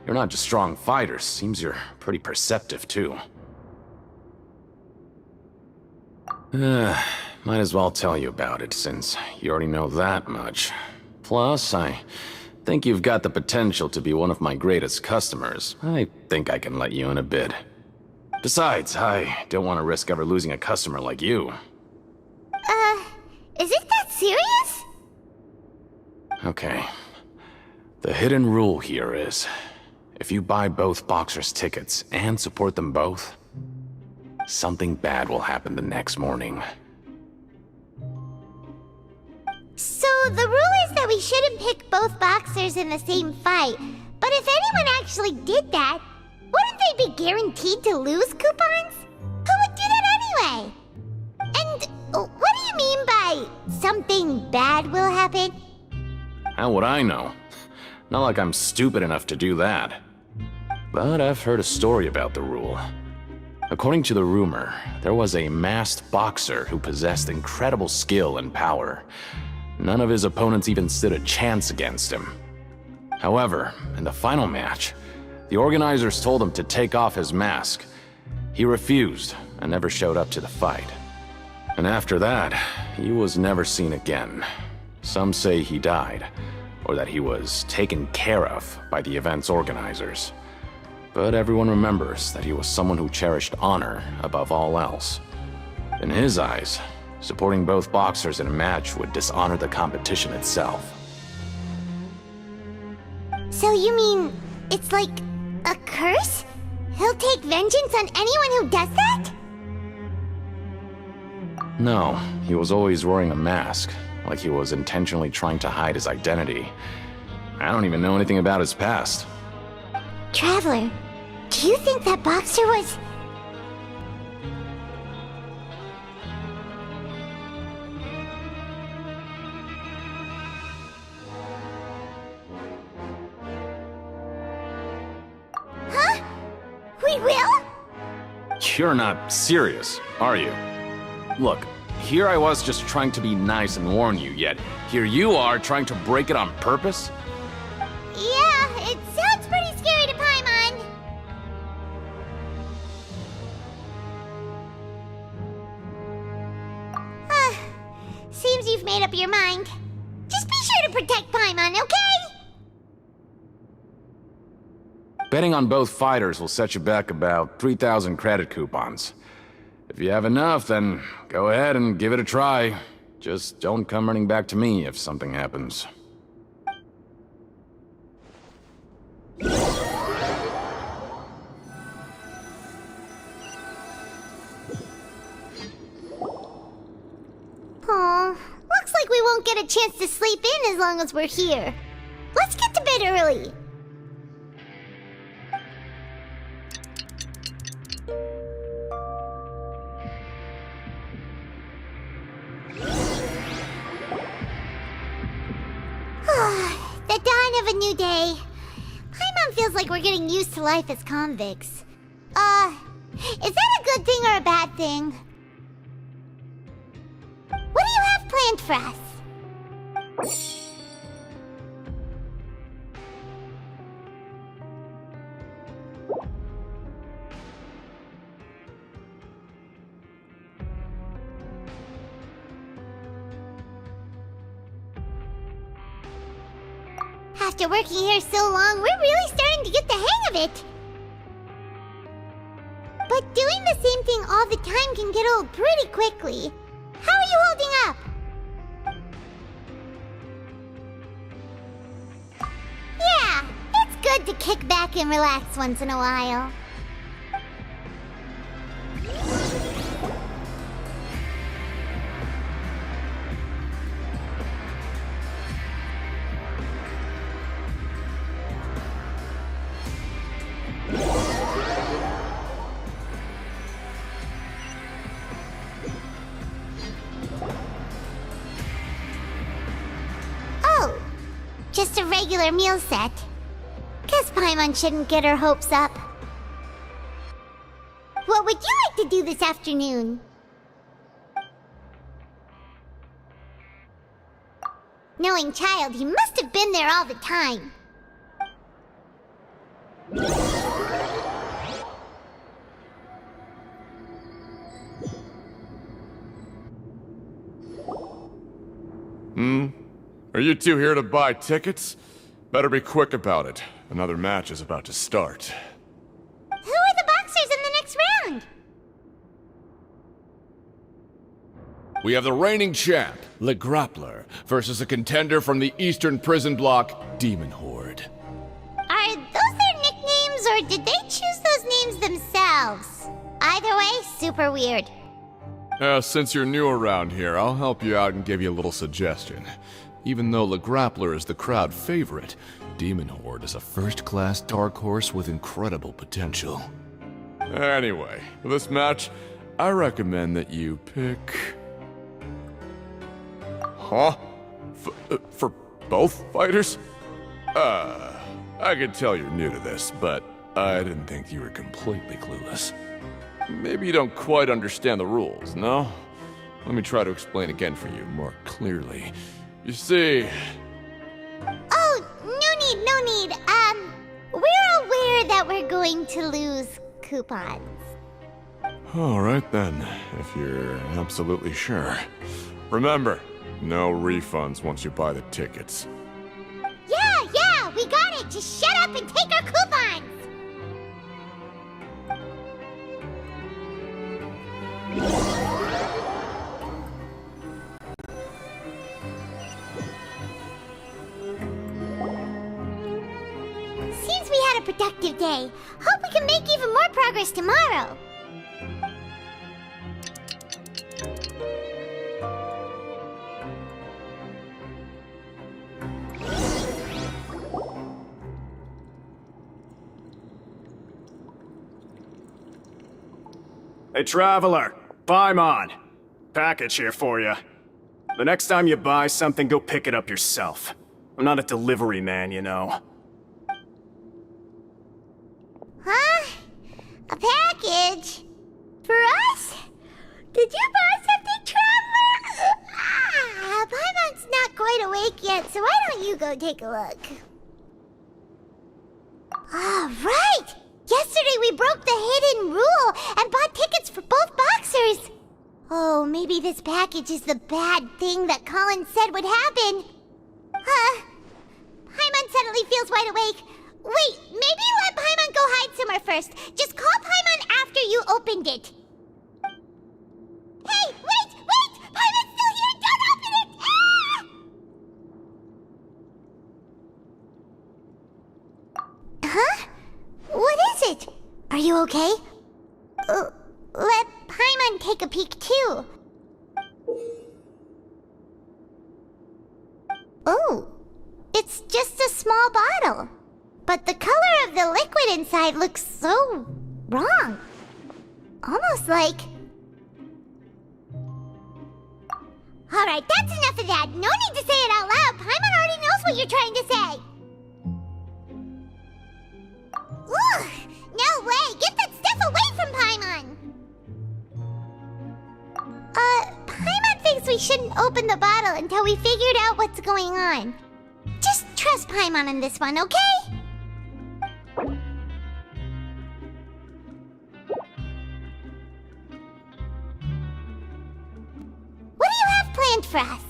You're not just strong fighters. Seems you're pretty perceptive, too. Might as well tell you about it, since you already know that much. Plus, I think you've got the potential to be one of my greatest customers. I think I can let you in a bid. Besides, I don't want to risk ever losing a customer like you. Is it that serious? Okay. The hidden rule here is, if you buy both boxers' tickets and support them both, something bad will happen the next morning. So the rule is that we shouldn't pick both boxers in the same fight. But if anyone actually did that, wouldn't they be guaranteed to lose coupons? Who would do that anyway? And what do you mean by something bad will happen? How would I know? Not like I'm stupid enough to do that. But I've heard a story about the rule. According to the rumor, there was a masked boxer who possessed incredible skill and power. None of his opponents even stood a chance against him. However, in the final match, the organizers told him to take off his mask. He refused and never showed up to the fight. And after that, he was never seen again. Some say he died, or that he was taken care of by the event's organizers. But everyone remembers that he was someone who cherished honor above all else. In his eyes, supporting both boxers in a match would dishonor the competition itself. So you mean it's like a curse? He'll take vengeance on anyone who does that? No, he was always wearing a mask, like he was intentionally trying to hide his identity. I don't even know anything about his past. Traveler, do you think that boxer was... Huh? We will? You're not serious, are you? Look, here I was just trying to be nice and warn you, yet here you are trying to break it on purpose? Yeah, it sounds pretty scary to Paimon. Seems you've made up your mind. Just be sure to protect Paimon, okay? Betting on both fighters will set you back about 3,000 credit coupons. If you have enough, then go ahead and give it a try. Just don't come running back to me if something happens. Aw, looks like we won't get a chance to sleep in as long as we're here. Let's get to bed early. The dawn of a new day. Paimon feels like we're getting used to life as convicts. Is that a good thing or a bad thing? What do you have planned for us? After working here so long, we're really starting to get the hang of it. But doing the same thing all the time can get old pretty quickly. How are you holding up? Yeah, it's good to kick back and relax once in a while. Just a regular meal set. Guess Paimon shouldn't get her hopes up. What would you like to do this afternoon? Knowing child, he must have been there all the time. Are you two here to buy tickets? Better be quick about it. Another match is about to start. Who are the boxers in the next round? We have the reigning champ, Le Grappler, versus a contender from the Eastern Prison Block, Demon Horde. Are those their nicknames, or did they choose those names themselves? Either way, super weird. Since you're new around here, I'll help you out and give you a little suggestion. Even though Le Grappler is the crowd favorite, Demon Horde is a first-class dark horse with incredible potential. Anyway, for this match, I recommend that you pick... Huh? For Both fighters? I can tell you're new to this, but I didn't think you were completely clueless. Maybe you don't quite understand the rules, no? Let me try to explain again for you more clearly. You see... Oh, no need. We're aware that we're going to lose coupons. Alright then, if you're absolutely sure. Remember, no refunds once you buy the tickets. Yeah, we got it! Just shut up and take our coupons! Seems we had a productive day. Hope we can make even more progress tomorrow. Hey, Traveler! Paimon! Package here for you. The next time you buy something, go pick it up yourself. I'm not a delivery man, you know. Huh? A package? For us? Did you buy something, Traveler? Paimon's not quite awake yet, so why don't you go take a look? Right! Yesterday we broke the hidden rule and bought tickets for both boxers. Oh, maybe this package is the bad thing that Colin said would happen. Paimon suddenly feels wide awake. Wait, maybe you let Paimon go hide somewhere first. Just call Paimon after you opened it. Hey, wait! Paimon's still here! Don't open it! Huh? What is it? Are you okay? Let Paimon take a peek too. Oh, it's just a small bottle. But the color of the liquid inside looks so wrong. Almost like... Alright, that's enough of that. No need to say it out loud. Paimon already knows what you're trying to say. Ugh! No way! Get that stuff away from Paimon! Paimon thinks we shouldn't open the bottle until we figured out what's going on. Just trust Paimon on this one, okay? What do you have planned for us?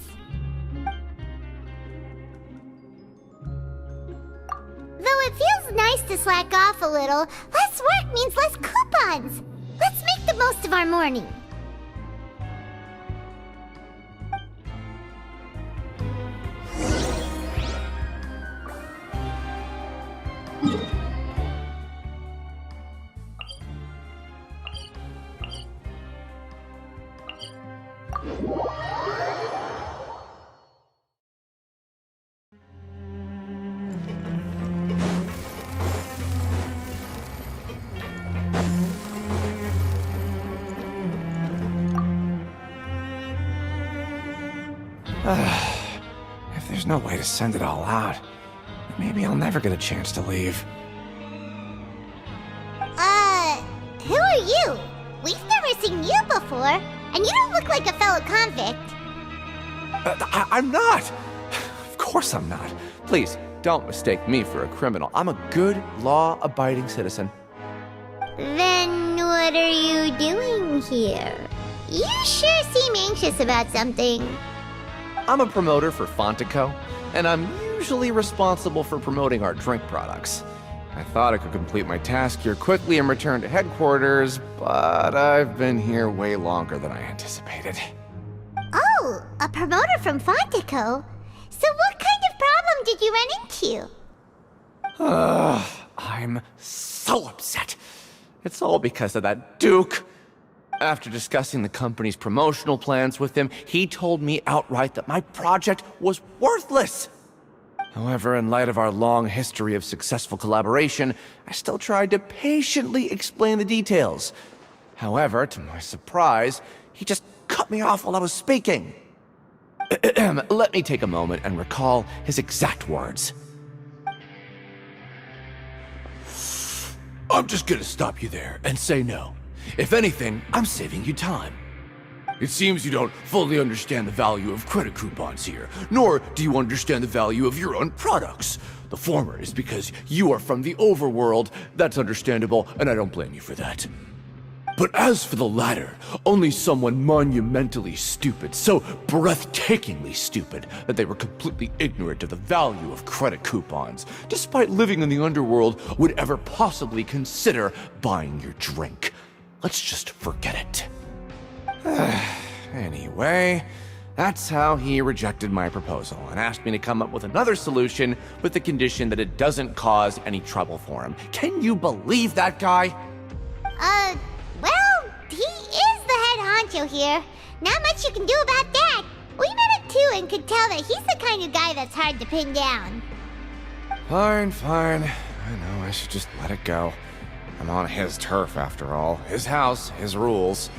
Though it feels nice to slack off a little, less work means less coupons. Let's make the most of our morning. If there's no way to send it all out, maybe I'll never get a chance to leave. Who are you? We've never seen you before, and you don't look like a fellow convict. I'm not! Of course I'm not. Please, don't mistake me for a criminal. I'm a good, law-abiding citizen. Then what are you doing here? You sure seem anxious about something. I'm a promoter for Fontico, and I'm usually responsible for promoting our drink products. I thought I could complete my task here quickly and return to headquarters, but I've been here way longer than I anticipated. Oh, a promoter from Fontico? So what kind of problem did you run into? I'm so upset. It's all because of that Duke. After discussing the company's promotional plans with him, he told me outright that my project was worthless. However, in light of our long history of successful collaboration, I still tried to patiently explain the details. However, to my surprise, he just cut me off while I was speaking. Let me take a moment and recall his exact words. I'm just gonna stop you there and say no. If anything, I'm saving you time. It seems you don't fully understand the value of credit coupons here, nor do you understand the value of your own products. The former is because you are from the overworld. That's understandable, and I don't blame you for that. But as for the latter, only someone monumentally stupid, so breathtakingly stupid that they were completely ignorant of the value of credit coupons, despite living in the underworld, would ever possibly consider buying your drink. Let's just forget it. Anyway, that's how he rejected my proposal and asked me to come up with another solution with the condition that it doesn't cause any trouble for him. Can you believe that guy? Well, he is the head honcho here. Not much you can do about that. We met him too and could tell that he's the kind of guy that's hard to pin down. Fine. I know I should just let it go. I'm on his turf after all. His house, his rules.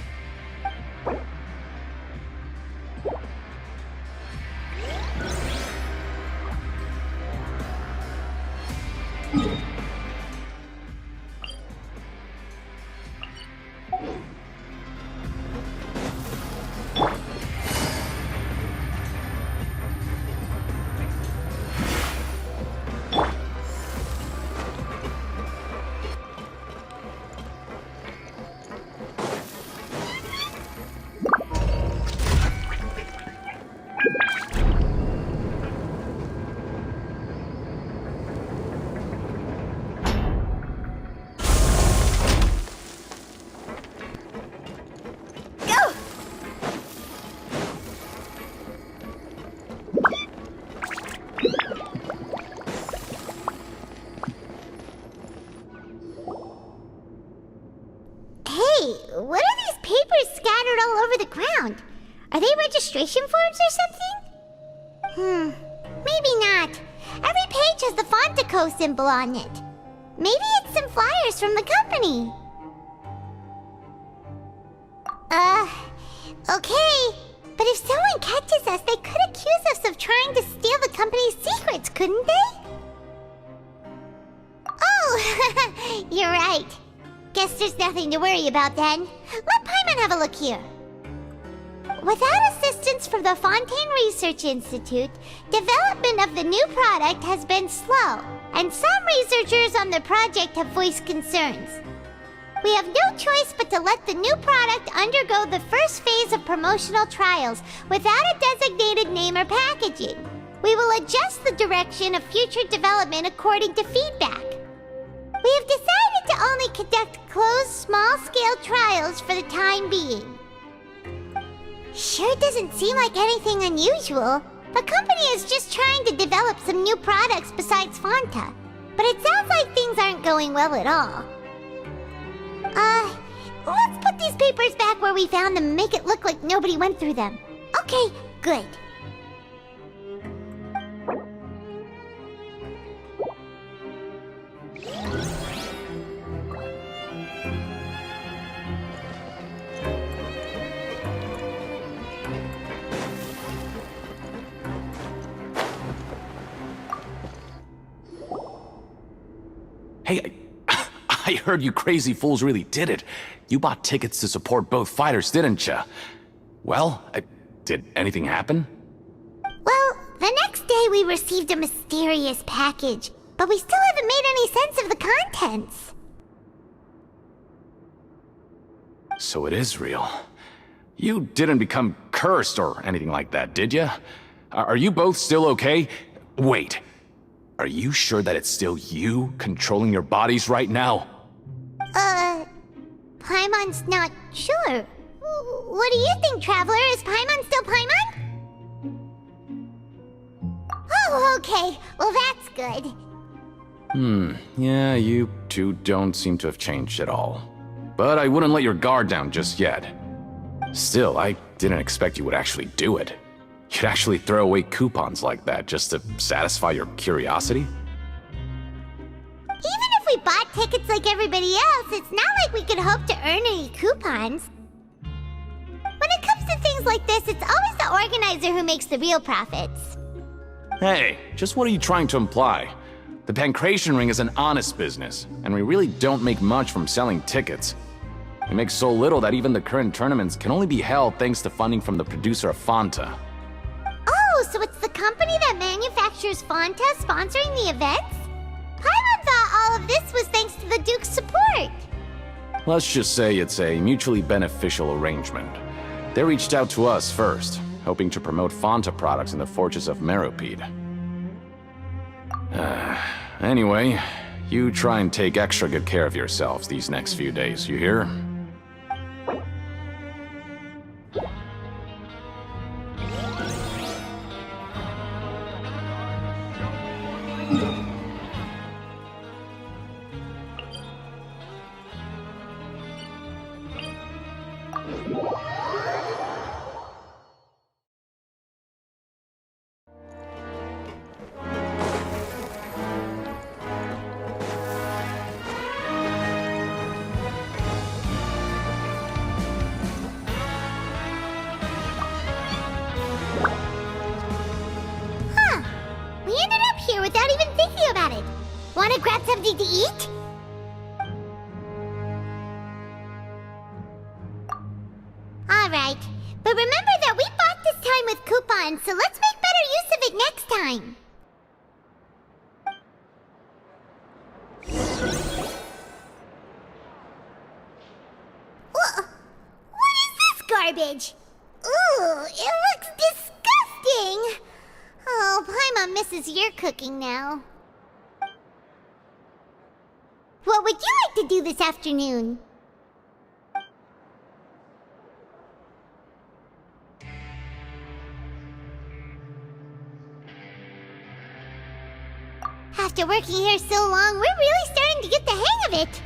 What are these papers scattered all over the ground? Are they registration forms or something? Maybe not. Every page has the Fontico symbol on it. Maybe it's some flyers from the company. Okay. But if someone catches us, they could accuse us of trying to steal the company's secrets, couldn't they? Oh, you're right. Guess there's nothing to worry about then. Let Paimon have a look here. Without assistance from the Fontaine Research Institute, development of the new product has been slow, and some researchers on the project have voiced concerns. We have no choice but to let the new product undergo the first phase of promotional trials without a designated name or packaging. We will adjust the direction of future development according to feedback. We have decided to only conduct closed, small-scale trials for the time being. Sure doesn't seem like anything unusual. The company is just trying to develop some new products besides Fanta. But it sounds like things aren't going well at all. Let's put these papers back where we found them and make it look like nobody went through them. Okay, good. Hey, I heard you crazy fools really did it. You bought tickets to support both fighters, didn't ya? Well, did anything happen? Well, the next day we received a mysterious package, but we still haven't made any sense of the contents. So it is real. You didn't become cursed or anything like that, did ya? Are you both still okay? Wait. Are you sure that it's still you controlling your bodies right now? Paimon's not sure. What do you think, Traveler? Is Paimon still Paimon? Oh, okay. Well, that's good. Yeah, you two don't seem to have changed at all. But I wouldn't let your guard down just yet. Still, I didn't expect you would actually do it. You'd actually throw away coupons like that just to satisfy your curiosity? Even if we bought tickets like everybody else, it's not like we could hope to earn any coupons. When it comes to things things like this, it's always the organizer who makes the real profits. Hey, just what are you trying to imply? The Pancration Ring is an honest business, and we really don't make much from selling tickets. We make so little that even the current tournaments can only be held thanks to funding from the producer of Fanta. Oh, so it's the company that manufactures Fanta sponsoring the events? Paimon thought all of this was thanks to the Duke's support. Let's just say it's a mutually beneficial arrangement. They reached out to us first, hoping to promote Fanta products in the Fortress of Meropide. Anyway, you try and take extra good care of yourselves these next few days, you hear? Without even thinking about it. Wanna grab something to eat? Alright, but remember that we bought this time with coupons, so let's make better use of it next time. What is this garbage? Ooh, it looks disgusting! Oh, Paimon misses your cooking now. What would you like to do this afternoon? After working here so long, we're really starting to get the hang of it.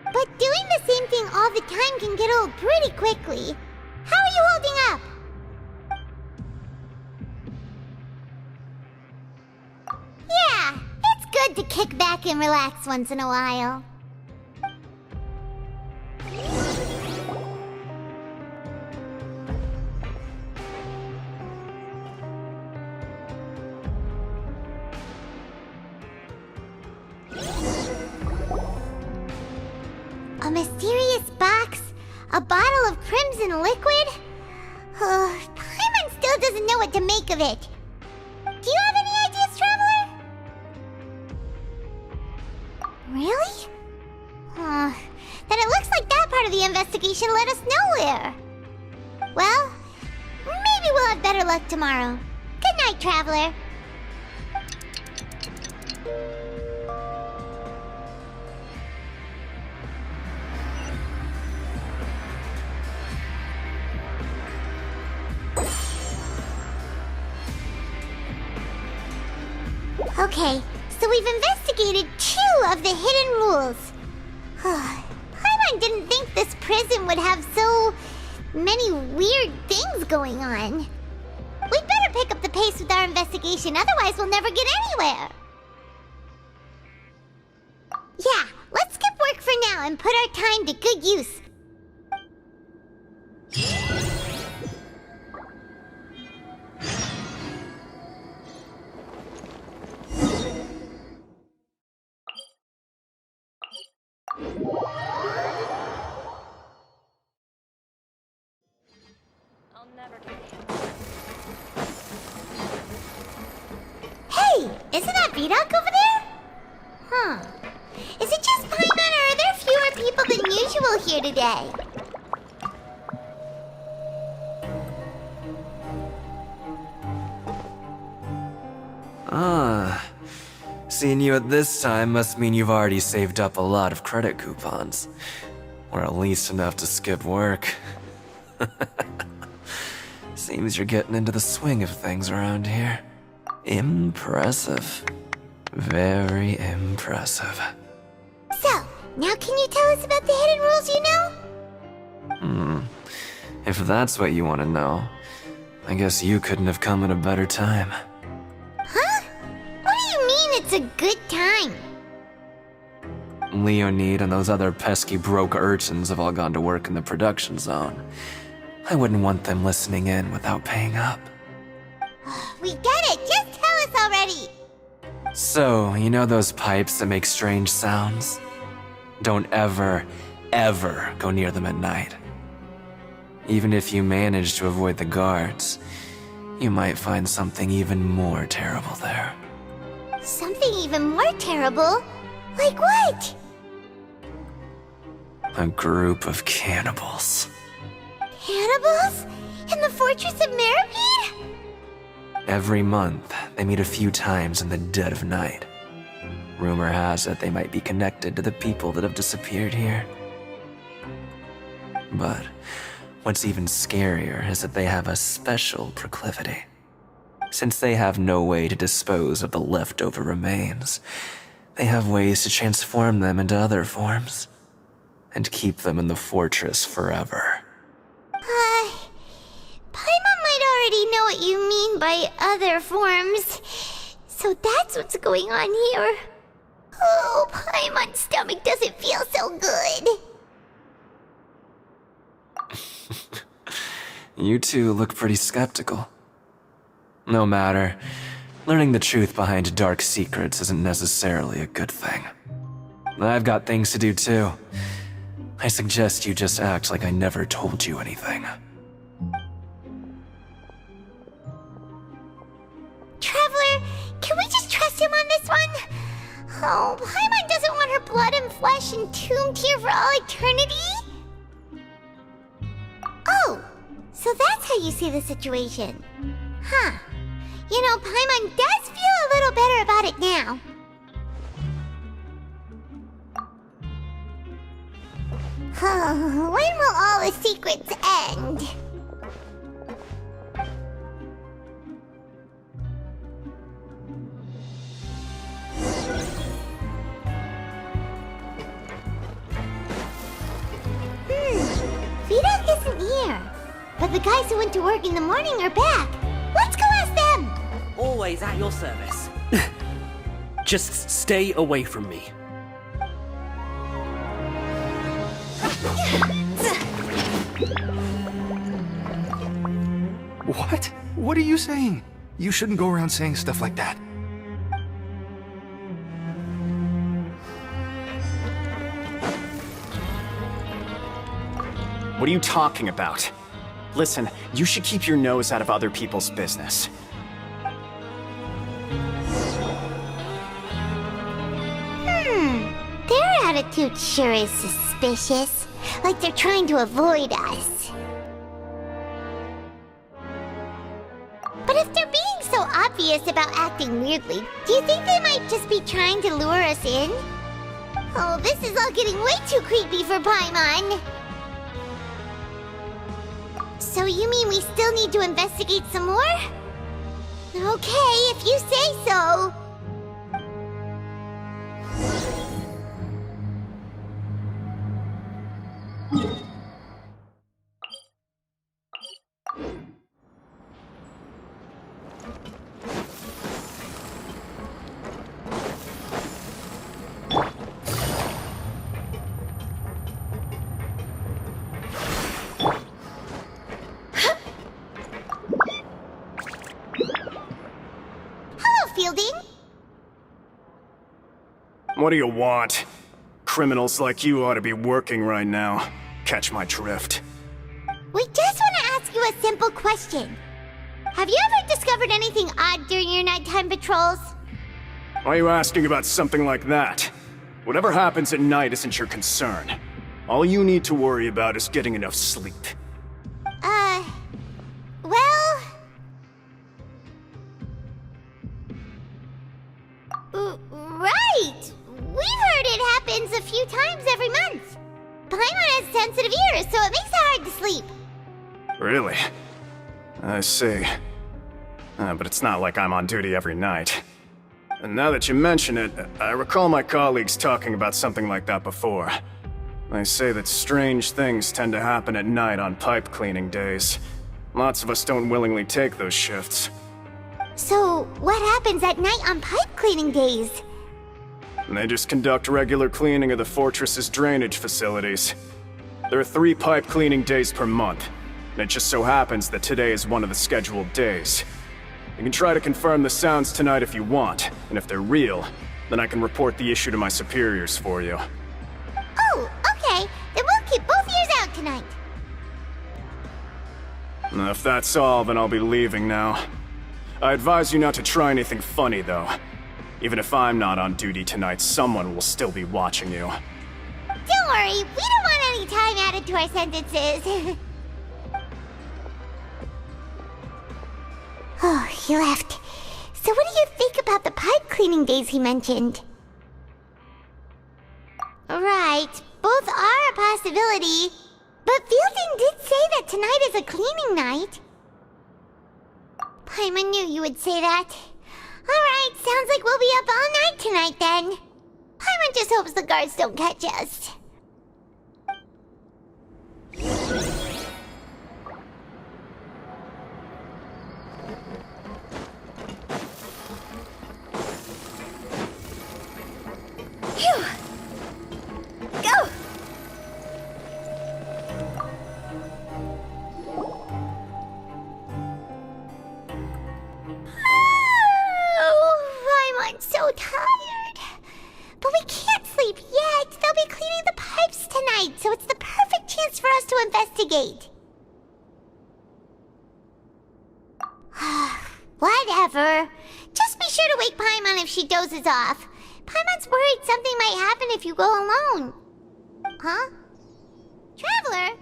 But doing the same thing all the time can get old pretty quickly. How are you holding up? Yeah, it's good to kick back and relax once in a while. A mysterious box? A bottle of crimson liquid? Paimon still doesn't know what to make of it. Do you have any ideas, Traveler? Really? Then it looks like that part of the investigation led us nowhere. Well, maybe we'll have better luck tomorrow. Good night, Traveler. Okay, so we've investigated 2 of the hidden rules. Paimon didn't think this prison would have so many weird things going on. We'd better pick up the pace with our investigation, otherwise we'll never get anywhere. Yeah, let's skip work for now and put our time to good use. Hey, isn't that Vidok over there? Is it just Paimon, or are there fewer people than usual here today? Seeing you at this time must mean you've already saved up a lot of credit coupons. Or at least enough to skip work. Seems you're getting into the swing of things around here. Impressive. Very impressive. So, now can you tell us about the hidden rules you know? If that's what you want to know, I guess you couldn't have come at a better time. Huh? What do you mean it's a good time? Leonid and those other pesky broke urchins have all gone to work in the production zone. I wouldn't want them listening in without paying up. We get it! Just tell us already! So, you know those pipes that make strange sounds? Don't ever, ever go near them at night. Even if you manage to avoid the guards, you might find something even more terrible there. Something even more terrible? Like what? A group of cannibals. Cannibals? In the Fortress of Meripede? Every month, they meet a few times in the dead of night. Rumor has it they might be connected to the people that have disappeared here. But what's even scarier is that they have a special proclivity. Since they have no way to dispose of the leftover remains, they have ways to transform them into other forms and keep them in the fortress forever. Paimon might already know what you mean by other forms. So that's what's going on here. Oh, Paimon's stomach doesn't feel so good. You two look pretty skeptical. No matter, learning the truth behind dark secrets isn't necessarily a good thing. I've got things to do too. I suggest you just act like I never told you anything. Traveler, can we just trust him on this one? Oh, Paimon doesn't want her blood and flesh entombed here for all eternity? Oh, so that's how you see the situation. Huh. You know, Paimon does feel a little better about it now. When will all the secrets end? Vidok isn't here. But the guys who went to work in the morning are back. Let's go ask them! Always at your service. Just stay away from me. What? What are you saying? You shouldn't go around saying stuff like that. What are you talking about? Listen, you should keep your nose out of other people's business. Their attitude sure is suspicious. Like they're trying to avoid us. But if they're being so obvious about acting weirdly, do you think they might just be trying to lure us in? Oh, this is all getting way too creepy for Paimon. So you mean we still need to investigate some more? Okay, if you say so. What do you want? Criminals like you ought to be working right now. Catch my drift. We just want to ask you a simple question. Have you ever discovered anything odd during your nighttime patrols? Why are you asking about something like that? Whatever happens at night isn't your concern. All you need to worry about is getting enough sleep. Well... right! We've heard it happens a few times every month. Paimon has sensitive ears, so it makes it hard to sleep. Really? I see. But it's not like I'm on duty every night. And now that you mention it, I recall my colleagues talking about something like that before. They say that strange things tend to happen at night on pipe cleaning days. Lots of us don't willingly take those shifts. So, what happens at night on pipe cleaning days? They just conduct regular cleaning of the fortress's drainage facilities. There are 3 pipe cleaning days per month. And it just so happens that today is one of the scheduled days. You can try to confirm the sounds tonight if you want, and if they're real, then I can report the issue to my superiors for you. Oh, okay. Then we'll keep both ears out tonight. If that's all, then I'll be leaving now. I advise you not to try anything funny, though. Even if I'm not on duty tonight, someone will still be watching you. Don't worry, we don't want any time added to our sentences. Oh, he left. So what do you think about the pipe cleaning days he mentioned? Right, both are a possibility. But Fielding did say that tonight is a cleaning night. Paimon knew you would say that. Alright, sounds like we'll be up all night tonight then. Paimon just hopes the guards don't catch us. Phew! Go! Oh, I'm so tired. But we can't sleep yet. They'll be cleaning the pipes tonight, so it's the perfect chance for us to investigate. Whatever. Just be sure to wake Paimon if she dozes off. Paimon's worried something might happen if you go alone. Huh? Traveler?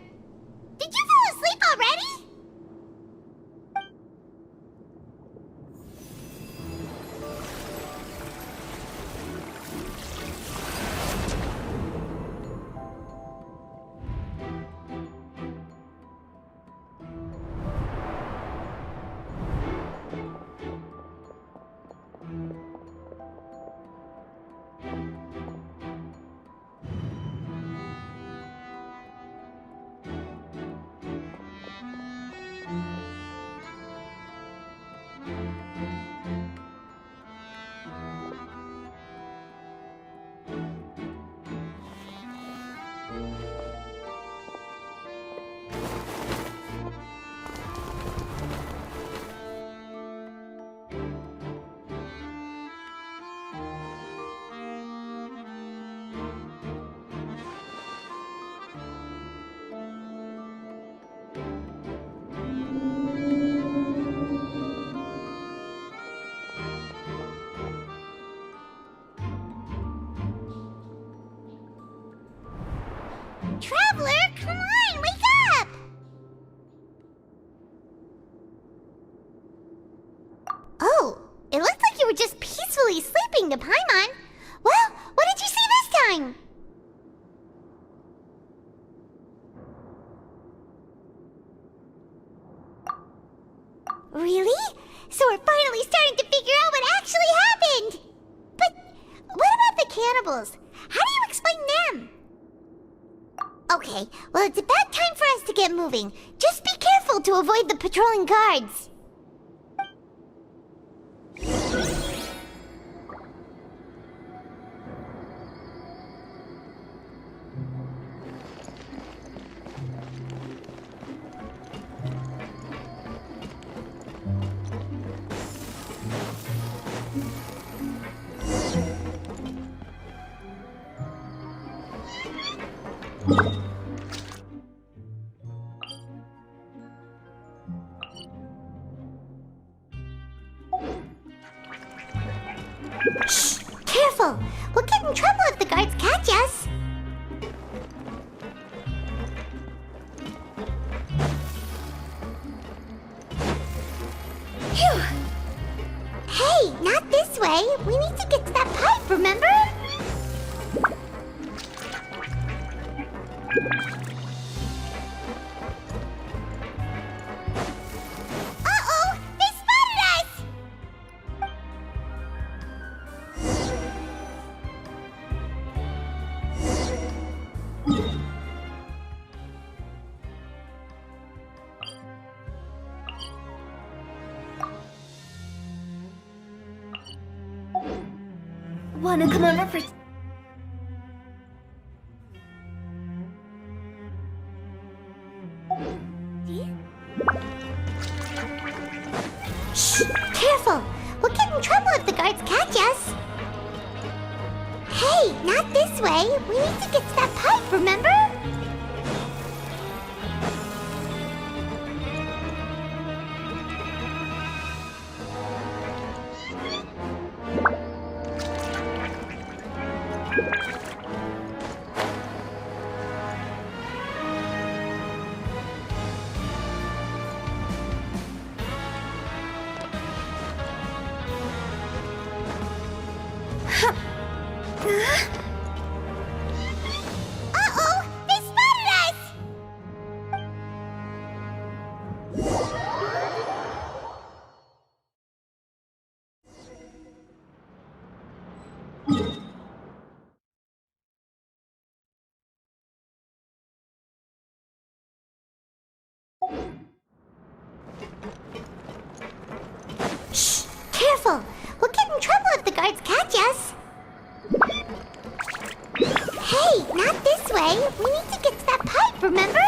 Did you fall asleep already? Traveler, come on, wake up! Oh, it looked like you were just peacefully sleeping to Paimon. Well, what did you see this time? Really? So we're finally starting to figure out what actually happened! But what about the cannibals? How do you explain them? Okay, well, it's about time for us to get moving. Just be careful to avoid the patrolling guards. Shh! Careful! We'll get in trouble if the guards catch us! Phew! Hey, not this way! We need to get to that pipe, remember? Uh-oh! They spotted us! Wanna come over for... Do you? us! Hey, not this way! We need to get to that pipe, remember? Uh-oh! They spotted us! Shh! Careful! We'll get in trouble if the guards catch us. Hey, not this way. We need to get to that pipe, remember?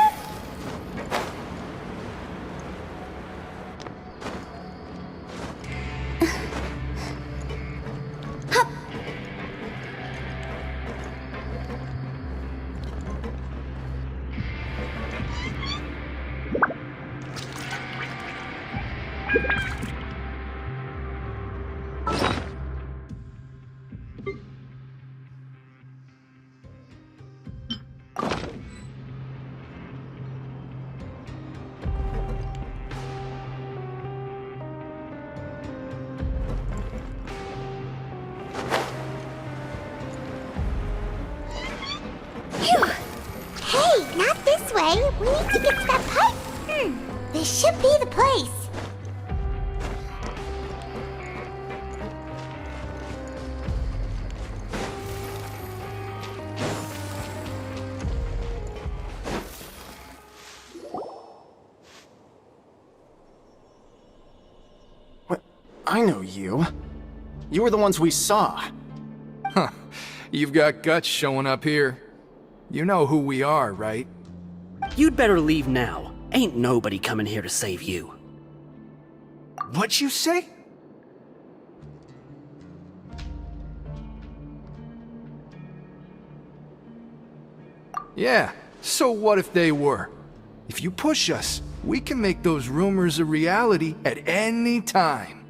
Hey, not this way. We need to get to that pipe. This should be the place. What? I know you. You were the ones we saw. Huh. You've got guts showing up here. You know who we are, right? You'd better leave now. Ain't nobody coming here to save you. What'd you say? Yeah, so what if they were? If you push us, we can make those rumors a reality at any time.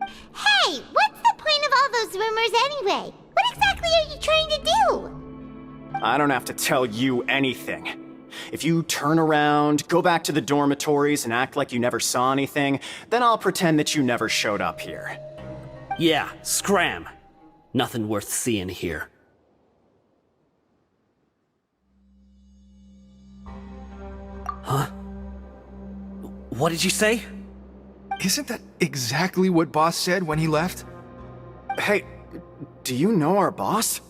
Hey, what's the point of all those rumors anyway? What exactly are you trying to do? I don't have to tell you anything. If you turn around, go back to the dormitories and act like you never saw anything, then I'll pretend that you never showed up here. Yeah, scram. Nothing worth seeing here. Huh? What did you say? Isn't that exactly what Boss said when he left? Hey, do you know our boss?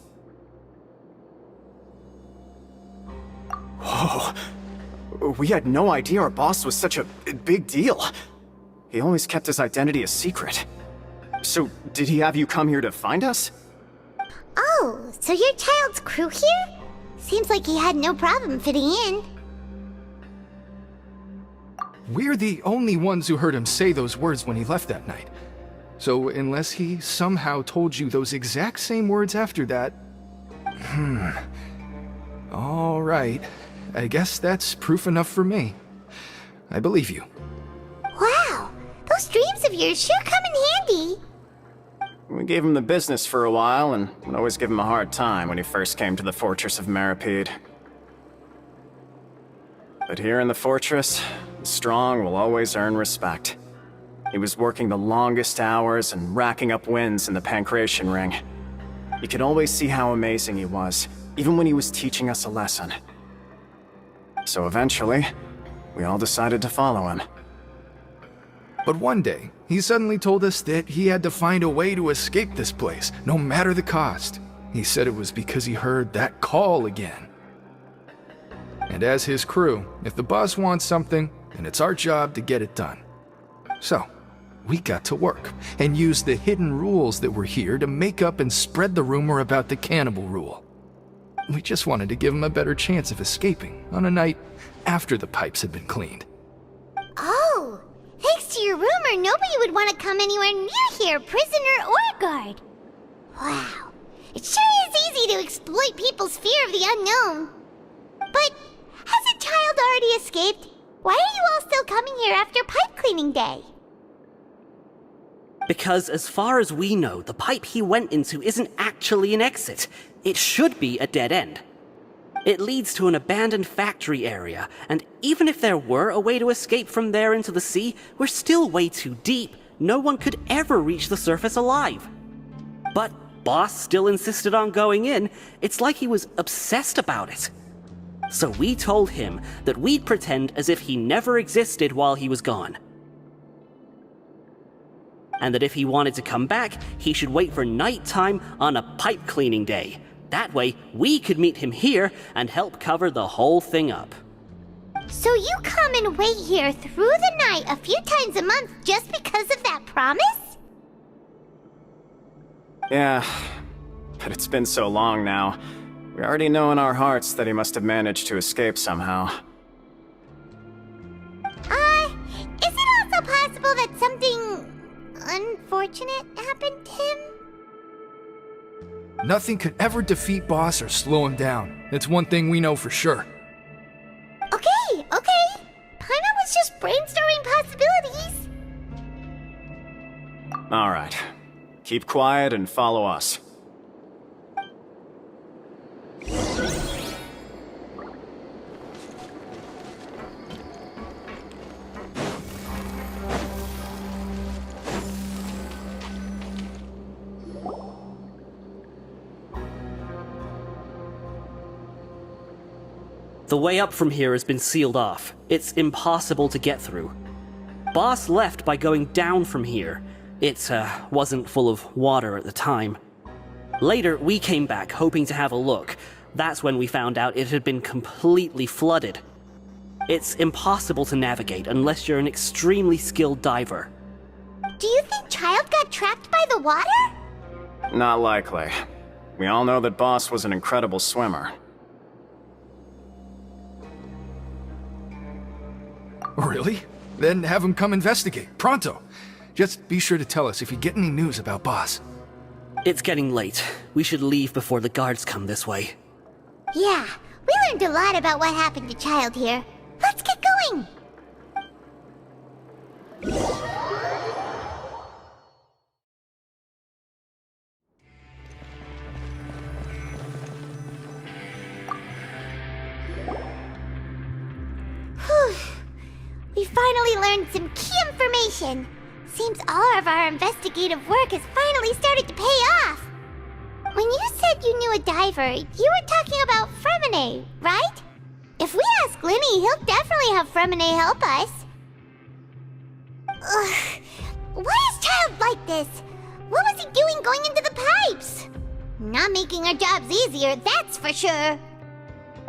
Whoa. We had no idea our boss was such a big deal. He always kept his identity a secret. So, did he have you come here to find us? Oh, so your child's crew here? Seems like he had no problem fitting in. We're the only ones who heard him say those words when he left that night. So unless he somehow told you those exact same words after that... All right. I guess that's proof enough for me. I believe you. Wow, those dreams of yours sure come in handy. We gave him the business for a while and would always give him a hard time when he first came to the fortress of Maripede. But here in the fortress, the strong will always earn respect. He was working the longest hours and racking up wins in the Pancration Ring. You could always see how amazing he was, even when he was teaching us a lesson. So eventually, we all decided to follow him. But one day, he suddenly told us that he had to find a way to escape this place, no matter the cost. He said it was because he heard that call again. And as his crew, if the boss wants something, then it's our job to get it done. So, we got to work, and used the hidden rules that were here to make up and spread the rumor about the cannibal rule. We just wanted to give him a better chance of escaping on a night after the pipes had been cleaned. Oh, thanks to your rumor, nobody would want to come anywhere near here, prisoner or guard. Wow. It sure is easy to exploit people's fear of the unknown. But has a child already escaped? Why are you all still coming here after pipe cleaning day? Because as far as we know, the pipe he went into isn't actually an exit. It should be a dead end. It leads to an abandoned factory area, and even if there were a way to escape from there into the sea, we're still way too deep. No one could ever reach the surface alive. But Boss still insisted on going in. It's like he was obsessed about it. So we told him that we'd pretend as if he never existed while he was gone. And that if he wanted to come back, he should wait for nighttime on a pipe cleaning day. That way, we could meet him here and help cover the whole thing up. So you come and wait here through the night a few times a month just because of that promise? Yeah, but it's been so long now. We already know in our hearts that he must have managed to escape somehow. Is it also possible that something unfortunate happened to him? Nothing could ever defeat Boss or slow him down. That's one thing we know for sure. Okay. Paimon was just brainstorming possibilities. Alright. Keep quiet and follow us. The way up from here has been sealed off. It's impossible to get through. Boss left by going down from here. It wasn't full of water at the time. Later, we came back hoping to have a look. That's when we found out it had been completely flooded. It's impossible to navigate unless you're an extremely skilled diver. Do you think Child got trapped by the water? Not likely. We all know that Boss was an incredible swimmer. Really? Then have him come investigate, pronto. Just be sure to tell us if you get any news about Boss. It's getting late. We should leave before the guards come this way. Yeah, we learned a lot about what happened to Child here. Let's get going! Whew. We finally learned some key information. Seems all of our investigative work has finally started to pay off. When you said you knew a diver, you were talking about Fremine, right? If we ask Linny, he'll definitely have Fremine help us. Ugh. Why is Child like this? What was he doing going into the pipes? Not making our jobs easier, that's for sure.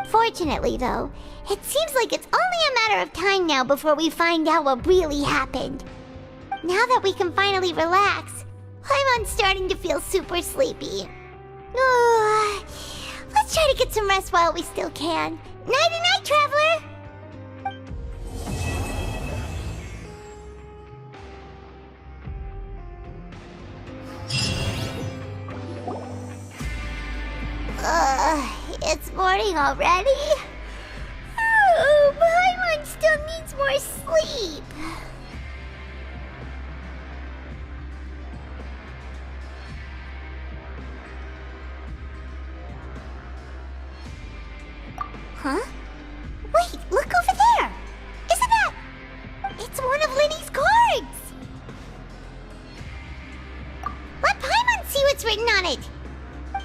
Fortunately, though, it seems like it's only a matter of time now before we find out what really happened. Now that we can finally relax, I'm starting to feel super sleepy. Let's try to get some rest while we still can. Nighty-night, traveler! It's morning already? Oh, Paimon still needs more sleep. Huh? Wait, look over there! Isn't that... It's one of Linny's cards! Let Paimon see what's written on it!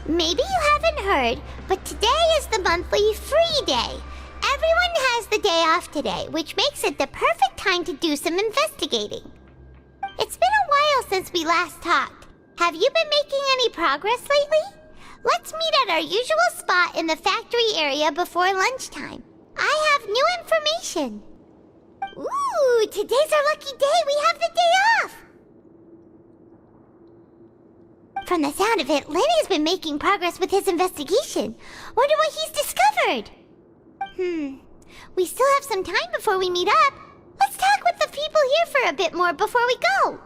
Maybe you haven't heard, but today is the monthly free day. Everyone has the day off today, which makes it the perfect time to do some investigating. It's been a while since we last talked. Have you been making any progress lately? Let's meet at our usual spot in the factory area before lunchtime. I have new information. Ooh, today's our lucky day. We have the day off. From the sound of it, Lenny's been making progress with his investigation. Wonder what he's discovered. We still have some time before we meet up. Let's talk with the people here for a bit more before we go.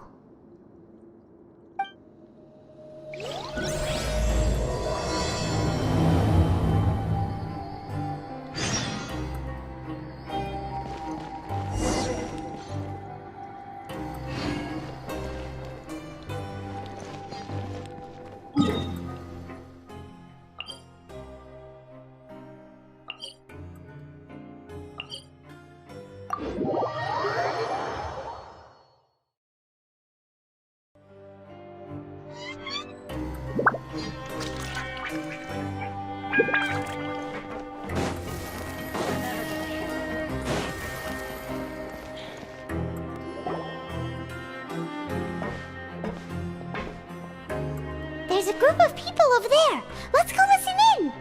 There's a group of people over there. Let's go listen in.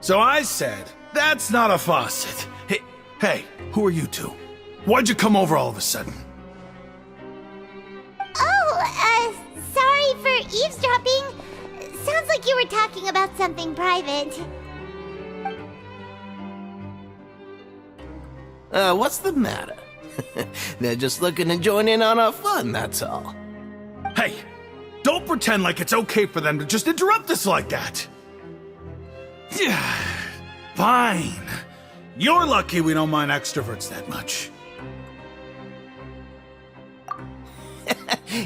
So I said, that's not a faucet. Hey, who are you two? Why'd you come over all of a sudden? Oh, sorry for eavesdropping. Sounds like you were talking about something private. What's the matter? They're just looking to join in on our fun, that's all. Hey, don't pretend like it's okay for them to just interrupt us like that. Fine. You're lucky we don't mind extroverts that much.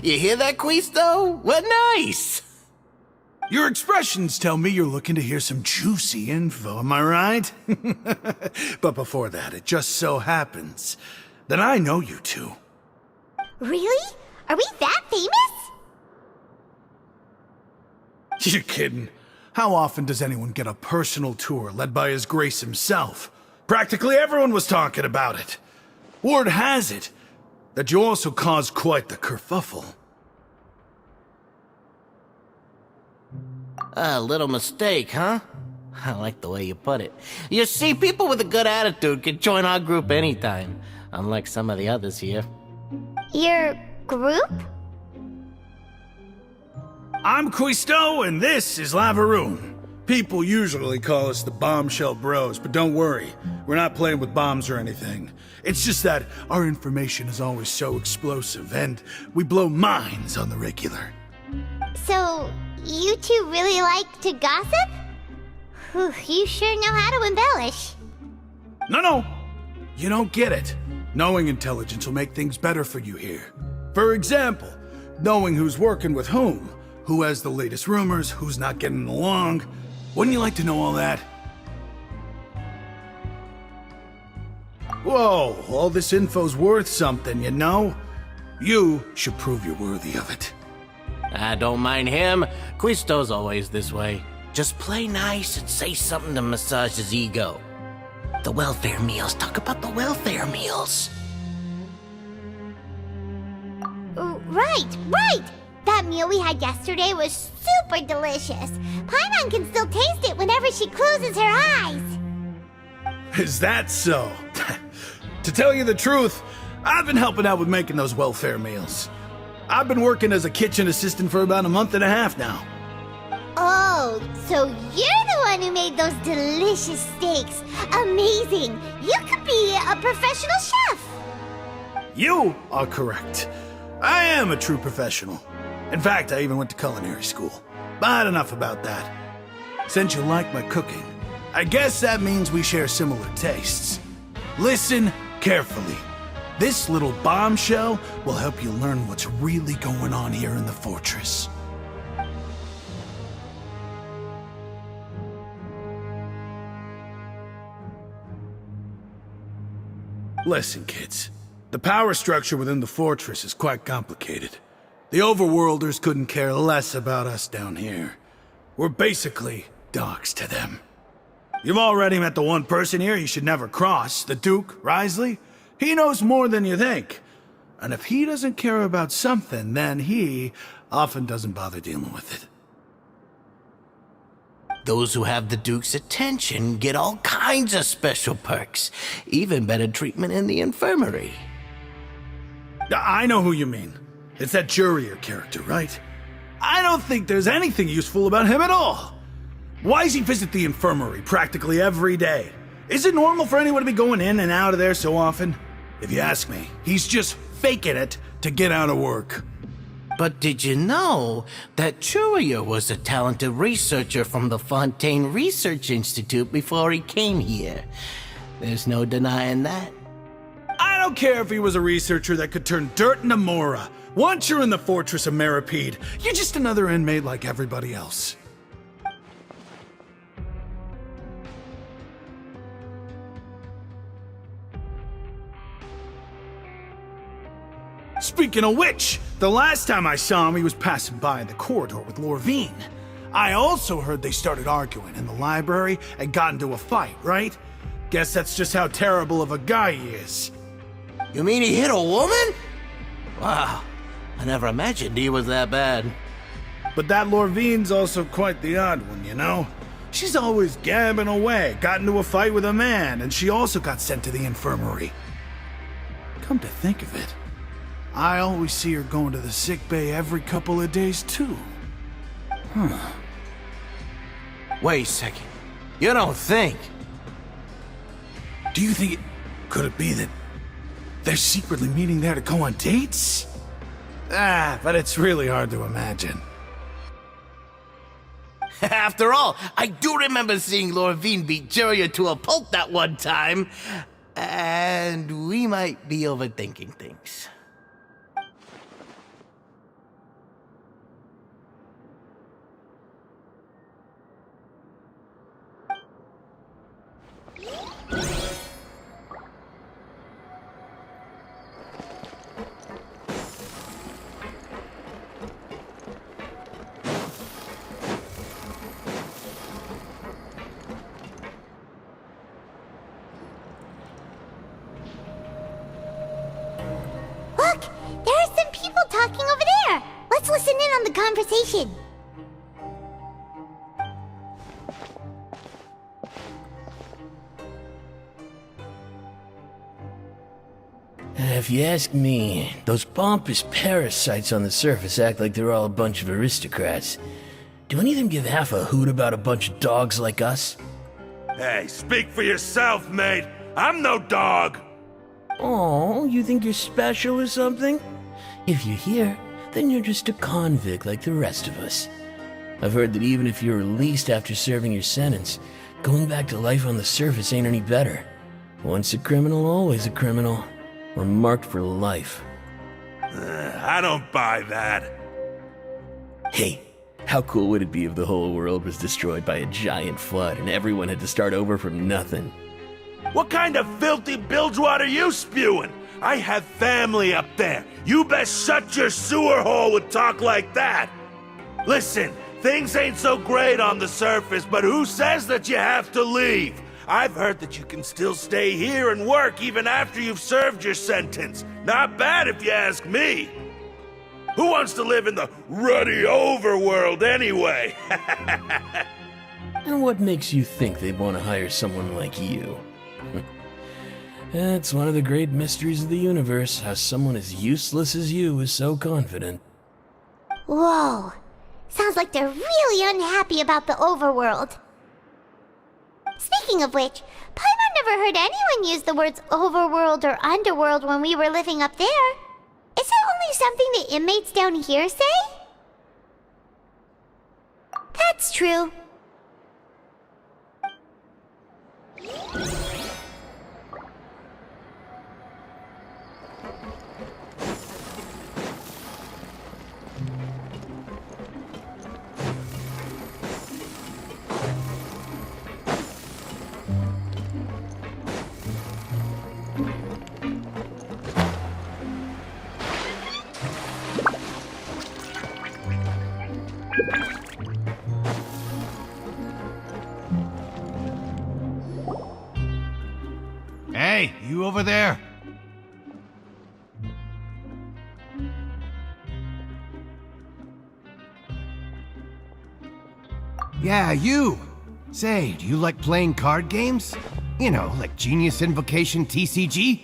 You hear that, Quisto? What nice! Your expressions tell me you're looking to hear some juicy info, am I right? But before that, it just so happens that I know you two. Really? Are we that famous? You're kidding. How often does anyone get a personal tour led by His Grace himself? Practically everyone was talking about it. Word has it that you also caused quite the kerfuffle. A little mistake, huh? I like the way you put it. You see, people with a good attitude can join our group anytime, unlike some of the others here. Your group? I'm Quisto, and this is Lavaroon. People usually call us the Bombshell Bros, but don't worry, we're not playing with bombs or anything. It's just that our information is always so explosive, and we blow minds on the regular. So, you two really like to gossip? Whew, you sure know how to embellish. No, you don't get it. Knowing intelligence will make things better for you here. For example, knowing who's working with whom, who has the latest rumors, who's not getting along. Wouldn't you like to know all that? Whoa, all this info's worth something, you know? You should prove you're worthy of it. I don't mind him. Quisto's always this way. Just play nice and say something to massage his ego. The welfare meals. Talk about the welfare meals. Right! That meal we had yesterday was super delicious. Paimon can still taste it whenever she closes her eyes. Is that so? To tell you the truth, I've been helping out with making those welfare meals. I've been working as a kitchen assistant for about a month and a half now. Oh, so you're the one who made those delicious steaks. Amazing! You could be a professional chef. You are correct. I am a true professional. In fact, I even went to culinary school. But enough about that. Since you like my cooking, I guess that means we share similar tastes. Listen carefully. This little bombshell will help you learn what's really going on here in the fortress. Listen, kids. The power structure within the fortress is quite complicated. The overworlders couldn't care less about us down here. We're basically dogs to them. You've already met the one person here you should never cross, the Duke, Risley. He knows more than you think. And if he doesn't care about something, then he often doesn't bother dealing with it. Those who have the Duke's attention get all kinds of special perks, even better treatment in the infirmary. I know who you mean. It's that Jurier character, right? I don't think there's anything useful about him at all. Why does he visit the infirmary practically every day? Is it normal for anyone to be going in and out of there so often? If you ask me, he's just faking it to get out of work. But did you know that Jurier was a talented researcher from the Fontaine Research Institute before he came here? There's no denying that. I don't care if he was a researcher that could turn dirt into Mora. Once you're in the fortress of Meripede, you're just another inmate like everybody else. speaking of which, the last time I saw him, he was passing by in the corridor with Lorvine. I also heard they started arguing in the library and got into a fight, right? Guess that's just how terrible of a guy he is. You mean he hit a woman? Wow, I never imagined he was that bad. But that Lorvine's also quite the odd one, you know? She's always gabbing away, got into a fight with a man, and she also got sent to the infirmary. Come to think of it, I always see her going to the sick bay every couple of days, too. Huh. Wait a second. You don't think? Do you think could it be that they're secretly meeting there to go on dates? But it's really hard to imagine. After all, I do remember seeing Lorvine beat Juria to a pulp that one time. And we might be overthinking things. Look! There are some people talking over there! Let's listen in on the conversation. If you ask me, those pompous parasites on the surface act like they're all a bunch of aristocrats. Do any of them give half a hoot about a bunch of dogs like us? Hey, speak for yourself, mate. I'm no dog. Oh, you think you're special or something? If you're here, then you're just a convict like the rest of us. I've heard that even if you're released after serving your sentence, going back to life on the surface ain't any better. Once a criminal, always a criminal. We're marked for life. I don't buy that. Hey, how cool would it be if the whole world was destroyed by a giant flood and everyone had to start over from nothing? What kind of filthy bilgewater are you spewing? I have family up there. You best shut your sewer hole with talk like that. Listen, things ain't so great on the surface, but who says that you have to leave? I've heard that you can still stay here and work even after you've served your sentence. Not bad if you ask me. Who wants to live in the ruddy overworld anyway? And what makes you think they'd want to hire someone like you? It's one of the great mysteries of the universe, how someone as useless as you is so confident. Whoa. Sounds like they're really unhappy about the overworld. Speaking of which, Paimon never heard anyone use the words overworld or underworld when we were living up there. Is it only something the inmates down here say? That's true. Hey, you over there? Yeah, you! Say, do you like playing card games? You know, like Genius Invocation TCG?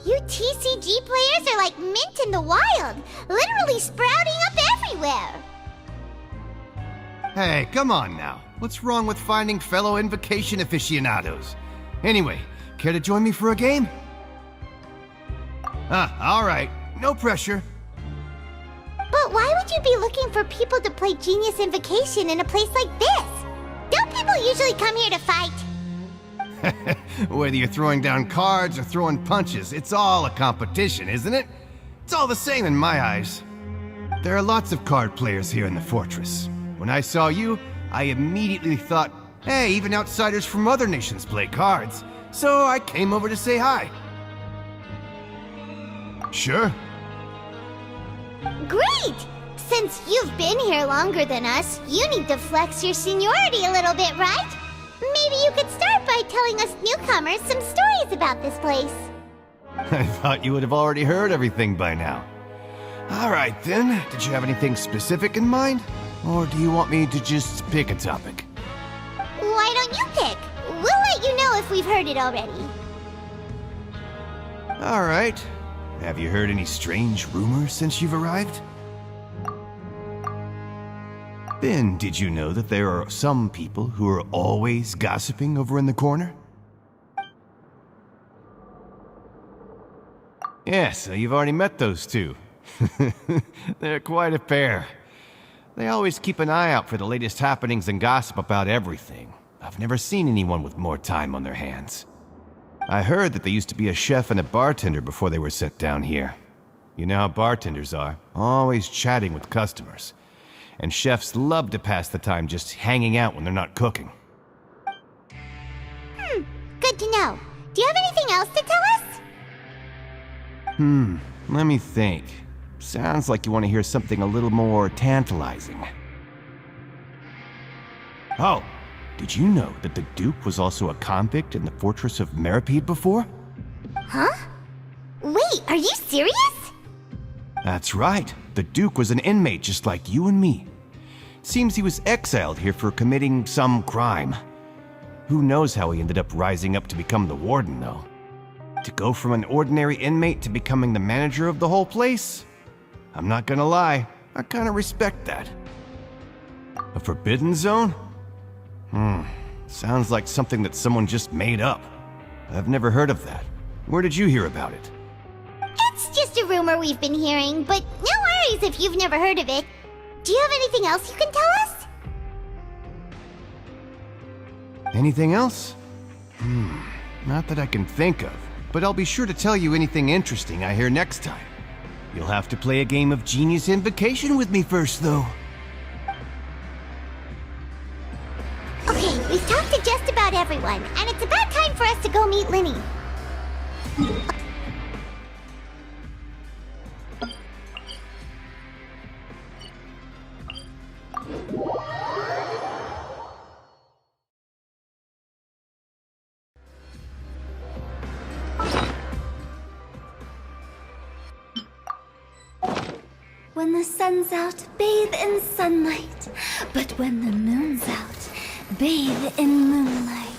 You TCG players are like mint in the wild, literally sprouting up everywhere. Hey, come on now. What's wrong with finding fellow Invocation aficionados? Anyway, care to join me for a game? Alright. No pressure. But why would you be looking for people to play Genius Invocation in a place like this? Don't people usually come here to fight? Whether you're throwing down cards or throwing punches, it's all a competition, isn't it? It's all the same in my eyes. There are lots of card players here in the fortress. When I saw you, I immediately thought, hey, even outsiders from other nations play cards. So I came over to say hi. Sure. Great! Since you've been here longer than us, you need to flex your seniority a little bit, right? Maybe you could start by telling us newcomers some stories about this place. I thought you would have already heard everything by now. Alright then, did you have anything specific in mind? Or do you want me to just pick a topic? Why don't you pick? We'll let you know if we've heard it already. Alright. Have you heard any strange rumors since you've arrived? Ben, did you know that there are some people who are always gossiping over in the corner? Yes, so you've already met those two. They're quite a pair. They always keep an eye out for the latest happenings and gossip about everything. I've never seen anyone with more time on their hands. I heard that they used to be a chef and a bartender before they were sent down here. You know how bartenders are, always chatting with customers. And chefs love to pass the time just hanging out when they're not cooking. Good to know. Do you have anything else to tell us? Let me think. Sounds like you want to hear something a little more tantalizing. Oh, did you know that the Duke was also a convict in the fortress of Meripede before? Huh? Wait, are you serious? That's right. The Duke was an inmate just like you and me. Seems he was exiled here for committing some crime. Who knows how he ended up rising up to become the warden, though. To go from an ordinary inmate to becoming the manager of the whole place? I'm not gonna lie, I kinda respect that. A forbidden zone? Sounds like something that someone just made up. I've never heard of that. Where did you hear about it? It's just a rumor we've been hearing, but no worries if you've never heard of it. Do you have anything else you can tell us? Anything else? Not that I can think of, but I'll be sure to tell you anything interesting I hear next time. You'll have to play a game of Genius Invocation with me first, though. Okay, we've talked to just about everyone, and it's about time for us to go meet Linny. When the sun's out, bathe in sunlight. But when the moon's out, bathe in moonlight.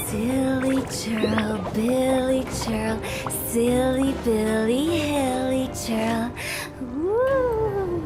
Silly churl, Billy churl, silly Billy, hilly churl. Woo!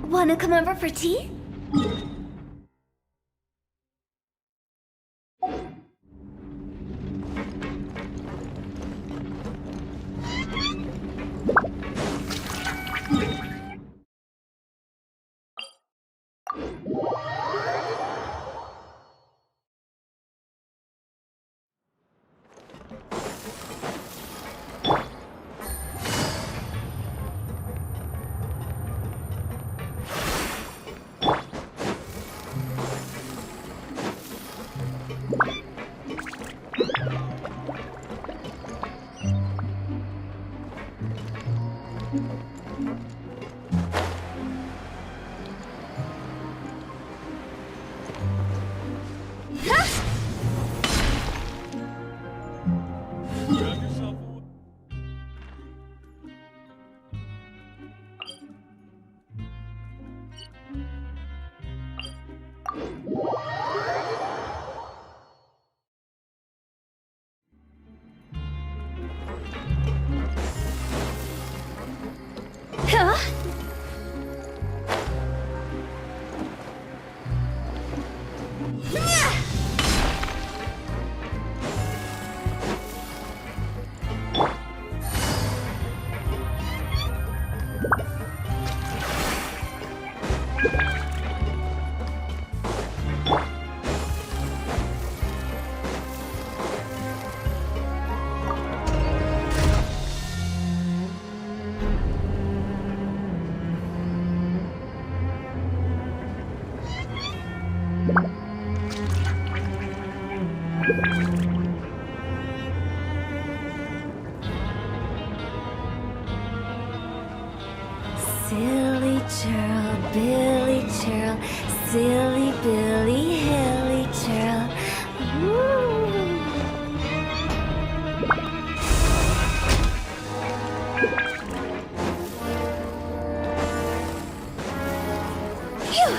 Wanna come over for tea? Huh? Silly churl, Billy churl, silly Billy, hilly churl. Woo. Phew.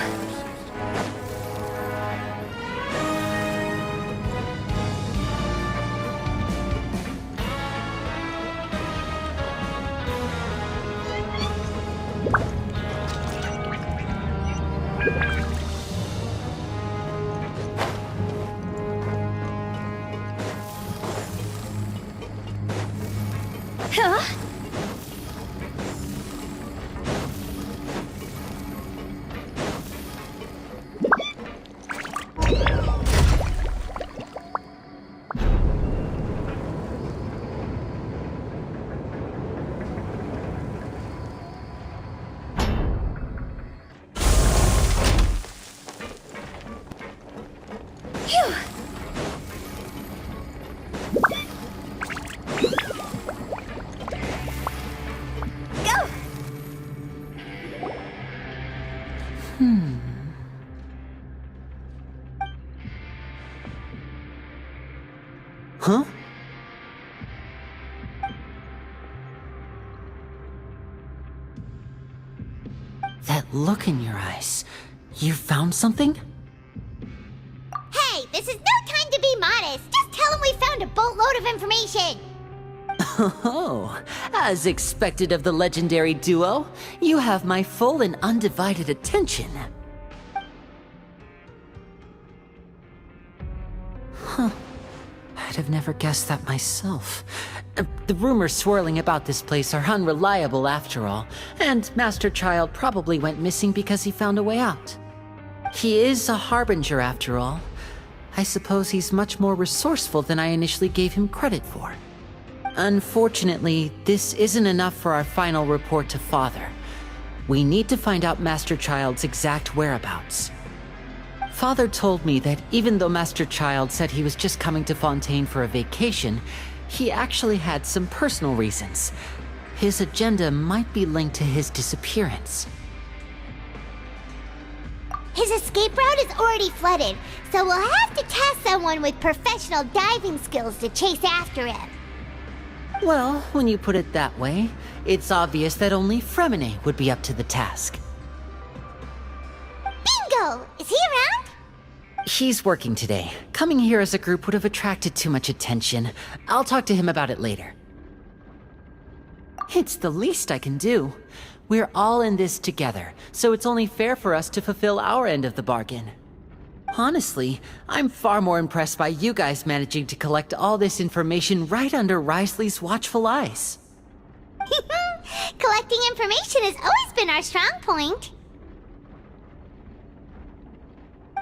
Huh? Phew. Go! Huh? That look in your eyes. You found something? Hey, this is no time to be modest. Just tell him we found a boatload of information. Oh, as expected of the legendary duo, you have my full and undivided attention. Huh. I'd have never guessed that myself. The rumors swirling about this place are unreliable after all, and Master Child probably went missing because he found a way out. He is a harbinger after all. I suppose he's much more resourceful than I initially gave him credit for. Unfortunately, this isn't enough for our final report to Father. We need to find out Master Child's exact whereabouts. Father told me that even though Master Child said he was just coming to Fontaine for a vacation, he actually had some personal reasons. His agenda might be linked to his disappearance. His escape route is already flooded, so we'll have to task someone with professional diving skills to chase after him. Well, when you put it that way, it's obvious that only Fremine would be up to the task. Bingo! Is he around? He's working today. Coming here as a group would have attracted too much attention. I'll talk to him about it later. It's the least I can do. We're all in this together, so it's only fair for us to fulfill our end of the bargain. Honestly, I'm far more impressed by you guys managing to collect all this information right under Risley's watchful eyes. Collecting information has always been our strong point.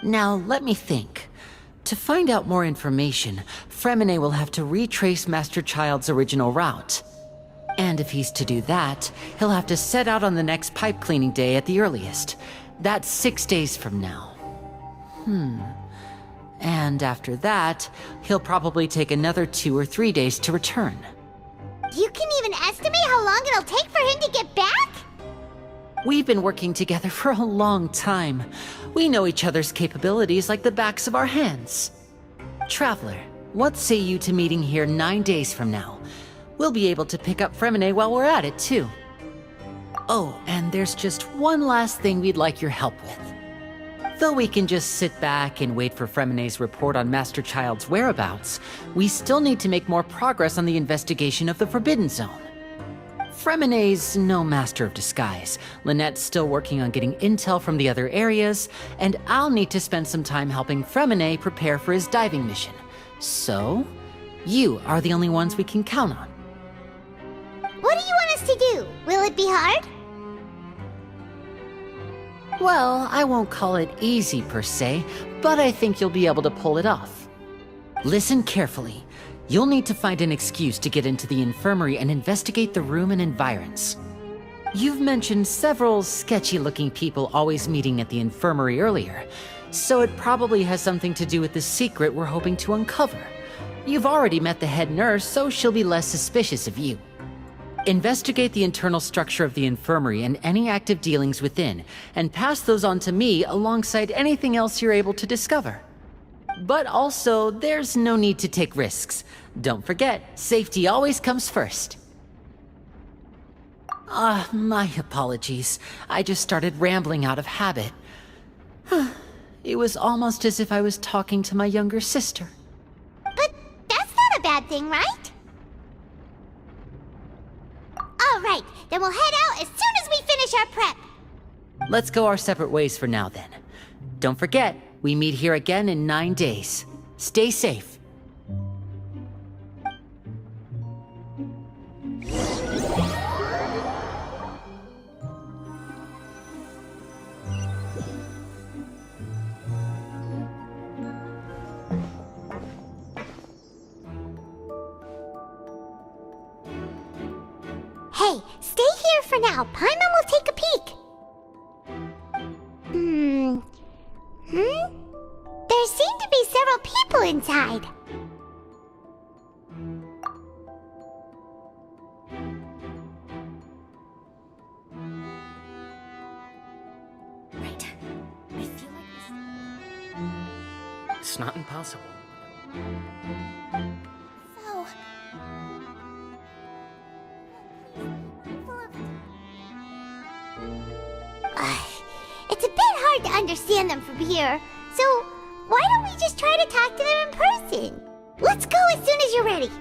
Now, let me think. To find out more information, Fremine will have to retrace Master Child's original route. And if he's to do that, he'll have to set out on the next pipe cleaning day at the earliest. That's 6 days from now. And after that, he'll probably take another 2 or 3 days to return. You can even estimate how long it'll take for him to get back? We've been working together for a long time. We know each other's capabilities like the backs of our hands. Traveler, what say you to meeting here 9 days from now? We'll be able to pick up Fremine while we're at it, too. Oh, and there's just one last thing we'd like your help with. Though we can just sit back and wait for Fremine's report on Master Child's whereabouts, we still need to make more progress on the investigation of the Forbidden Zone. Fremine's no master of disguise, Lynette's still working on getting intel from the other areas, and I'll need to spend some time helping Fremine prepare for his diving mission. So, you are the only ones we can count on. What do you want us to do? Will it be hard? Well, I won't call it easy per se, but I think you'll be able to pull it off. Listen carefully. You'll need to find an excuse to get into the infirmary and investigate the room and environs. You've mentioned several sketchy-looking people always meeting at the infirmary earlier, so it probably has something to do with the secret we're hoping to uncover. You've already met the head nurse, so she'll be less suspicious of you. Investigate the internal structure of the infirmary and any active dealings within, and pass those on to me alongside anything else you're able to discover. But also, there's no need to take risks. Don't forget, safety always comes first. My apologies. I just started rambling out of habit. It was almost as if I was talking to my younger sister. But that's not a bad thing, right? All right, then we'll head out as soon as we finish our prep. Let's go our separate ways for now, then. Don't forget, we meet here again in 9 days. Stay safe. Hey, stay here for now. Paimon will take a peek. There seem to be several people inside. Right. I feel like this... It's not impossible. So... It's a bit hard to understand them from here, so why don't we just try to talk to them in person? Let's go as soon as you're ready.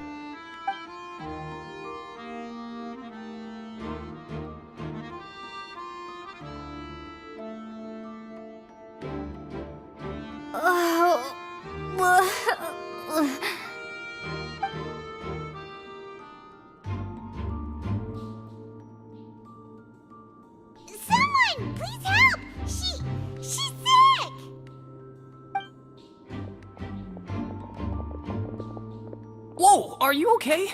Someone, please help! She's sick! Whoa, are you okay?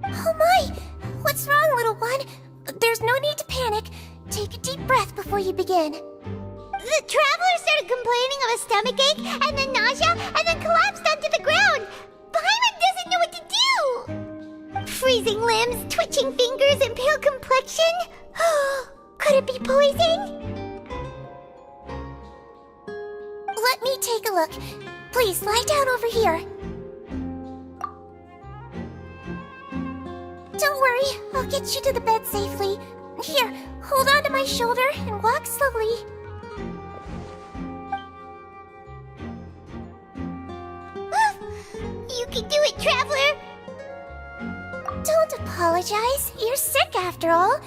Oh my! What's wrong, little one? There's no need to panic. Take a deep breath before you begin. The traveler started complaining of a stomachache, and then nausea, and then collapsed onto the ground. Paimon doesn't know what to do! Freezing limbs, twitching fingers, and pale complexion? Could it be poison? Let me take a look. Please, lie down over here. Don't worry, I'll get you to the bed safely. Here, hold on to my shoulder and walk slowly. You can do it, Traveler! Don't apologize. You're sick after all.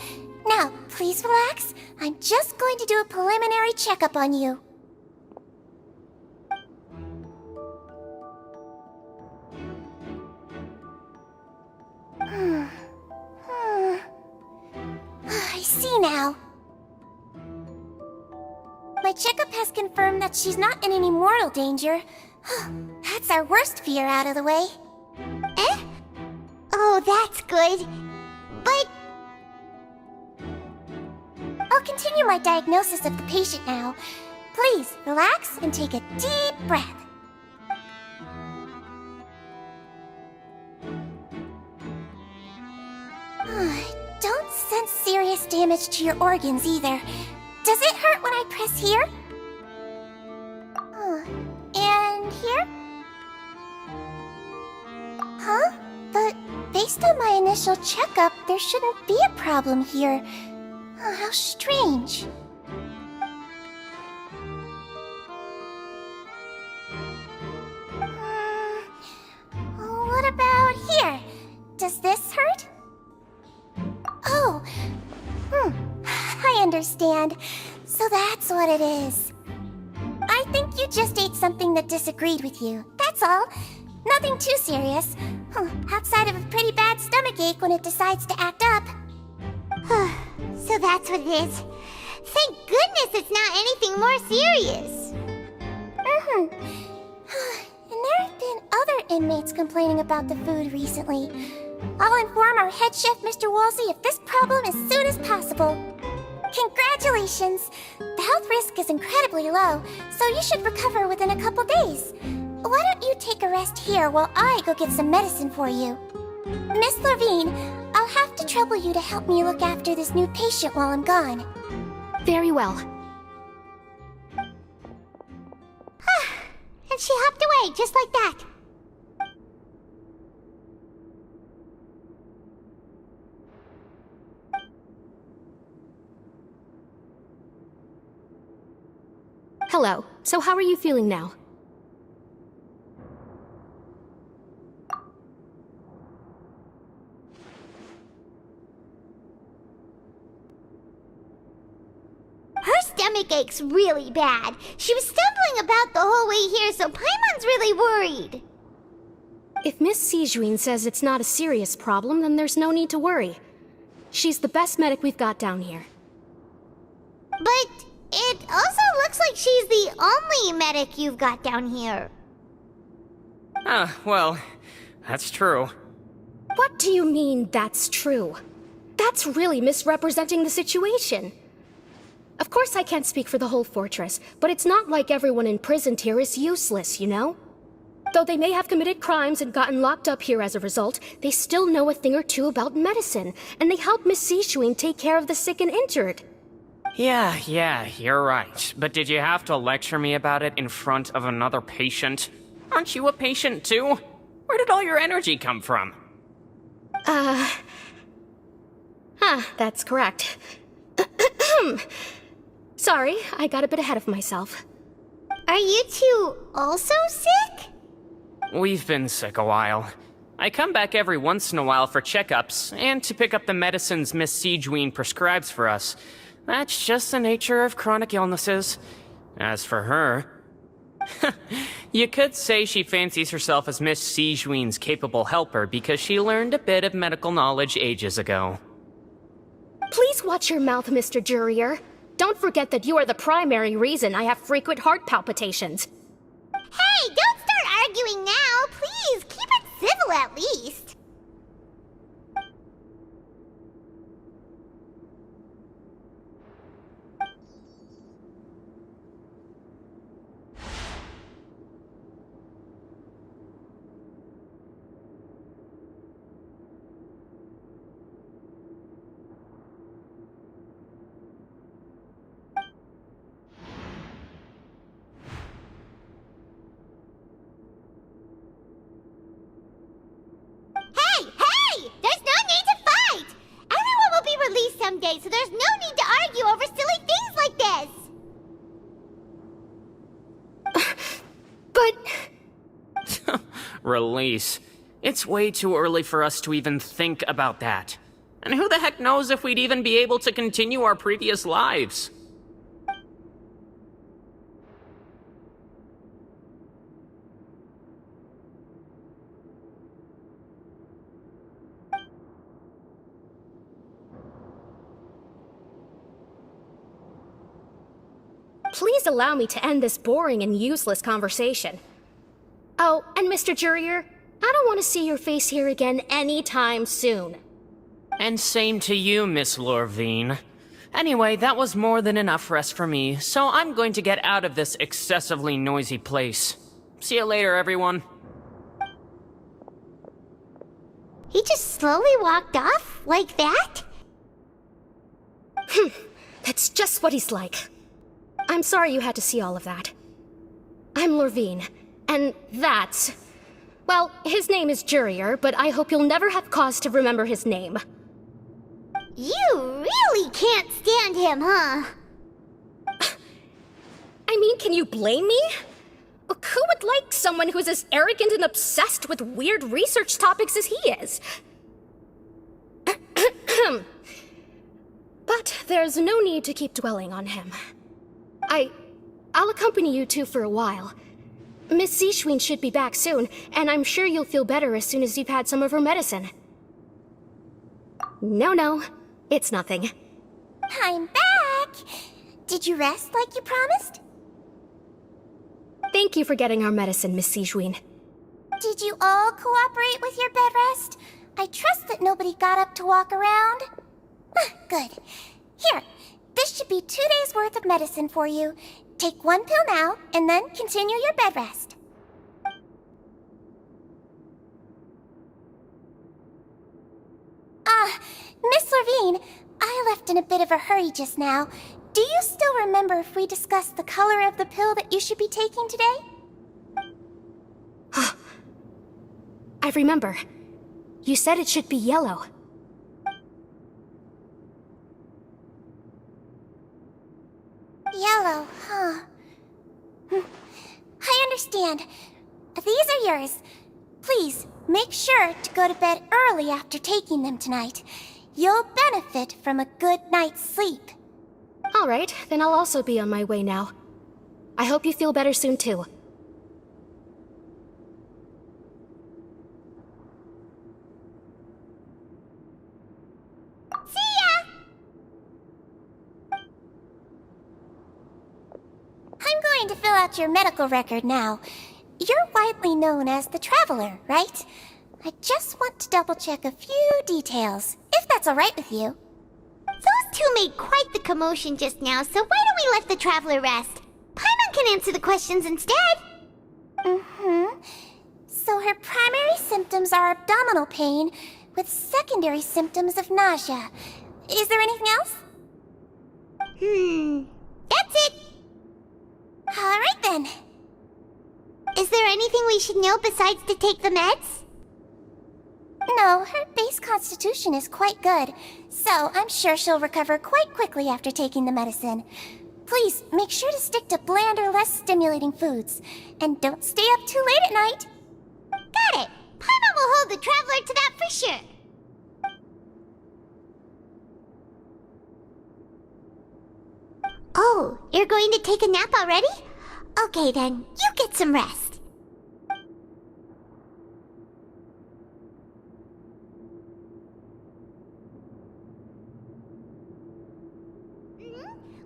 Now, please relax. I'm just going to do a preliminary checkup on you. I see now. My checkup has confirmed that she's not in any mortal danger. That's our worst fear out of the way. Eh? Oh, that's good. But... I'll continue my diagnosis of the patient now. Please, relax and take a deep breath. Don't sense serious damage to your organs either. Does it hurt when I press here? And here? Based on my initial checkup, there shouldn't be a problem here. Oh, how strange. What about here? Does this hurt? Oh, I understand. So that's what it is. I think you just ate something that disagreed with you. That's all. Nothing too serious. Outside of a pretty bad stomachache when it decides to act up. So that's what it is. Thank goodness it's not anything more serious. And there have been other inmates complaining about the food recently. I'll inform our head chef, Mr. Woolsey, of this problem as soon as possible. Congratulations! The health risk is incredibly low, so you should recover within a couple days. Why don't you take a rest here while I go get some medicine for you? Miss Levine, I'll have to trouble you to help me look after this new patient while I'm gone. Very well. And she hopped away just like that. Hello. So how are you feeling now? Her stomach aches really bad. She was stumbling about the whole way here, so Paimon's really worried. If Miss Sijuin says it's not a serious problem, then there's no need to worry. She's the best medic we've got down here. But it also looks like she's the only medic you've got down here. Well, that's true. What do you mean, that's true? That's really misrepresenting the situation. Of course I can't speak for the whole fortress, but it's not like everyone imprisoned here is useless, you know? Though they may have committed crimes and gotten locked up here as a result, they still know a thing or two about medicine, and they help Miss Sijuin take care of the sick and injured. Yeah, you're right. But did you have to lecture me about it in front of another patient? Aren't you a patient too? Where did all your energy come from? That's correct. Sorry, I got a bit ahead of myself. Are you two also sick? We've been sick a while. I come back every once in a while for checkups, and to pick up the medicines Miss Sijuin prescribes for us. That's just the nature of chronic illnesses. As for her... you could say she fancies herself as Miss Sijuin's capable helper because she learned a bit of medical knowledge ages ago. Please watch your mouth, Mr. Jurier. Don't forget that you are the primary reason I have frequent heart palpitations. Hey, don't start arguing now! Please, keep it civil at least! Someday, so there's no need to argue over silly things like this! But... Release. It's way too early for us to even think about that. And who the heck knows if we'd even be able to continue our previous lives? Please allow me to end this boring and useless conversation. Oh, and Mr. Jurier, I don't want to see your face here again anytime soon. And same to you, Miss Lorvine. Anyway, that was more than enough rest for me, so I'm going to get out of this excessively noisy place. See you later, everyone. He just slowly walked off like that? That's just what he's like. I'm sorry you had to see all of that. I'm Lorvine, and that's... Well, his name is Jurier, but I hope you'll never have cause to remember his name. You really can't stand him, huh? I mean, can you blame me? Who would like someone who's as arrogant and obsessed with weird research topics as he is? But there's no need to keep dwelling on him. I'll accompany you two for a while. Miss Zishwin should be back soon, and I'm sure you'll feel better as soon as you've had some of her medicine. No, it's nothing. I'm back! Did you rest like you promised? Thank you for getting our medicine, Miss Zishwin. Did you all cooperate with your bed rest? I trust that nobody got up to walk around. Good. Here, this should be 2 days' worth of medicine for you. Take 1 pill now, and then continue your bed rest. Miss Levine, I left in a bit of a hurry just now. Do you still remember if we discussed the color of the pill that you should be taking today? I remember. You said it should be yellow. Yellow, huh? I understand. These are yours. Please, make sure to go to bed early after taking them tonight. You'll benefit from a good night's sleep. All right, then I'll also be on my way now. I hope you feel better soon, too. See ya! I'm going to fill out your medical record now. You're widely known as the Traveler, right? I just want to double-check a few details, if that's all right with you. Those two made quite the commotion just now, so why don't we let the Traveler rest? Paimon can answer the questions instead. So her primary symptoms are abdominal pain, with secondary symptoms of nausea. Is there anything else? That's it. All right then. Is there anything we should know besides to take the meds? No, her base constitution is quite good, so I'm sure she'll recover quite quickly after taking the medicine. Please, make sure to stick to bland or less stimulating foods, and don't stay up too late at night. Got it. Paimon will hold the Traveler to that for sure. Oh, you're going to take a nap already? Okay then, you get some rest.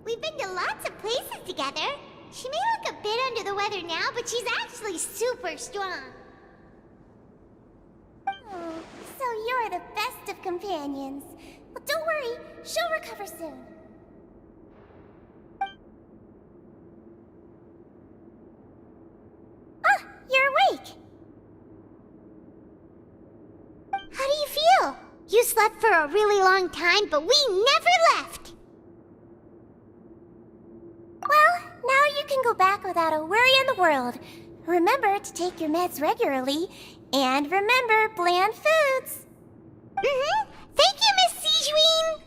We've been to lots of places together. She may look a bit under the weather now, but she's actually super strong. Oh, so you're the best of companions. Well, don't worry, she'll recover soon. You're awake. How do you feel? You slept for a really long time, but we never left. Well, now you can go back without a worry in the world. Remember to take your meds regularly, and remember bland foods. Thank you, Miss Zishwin.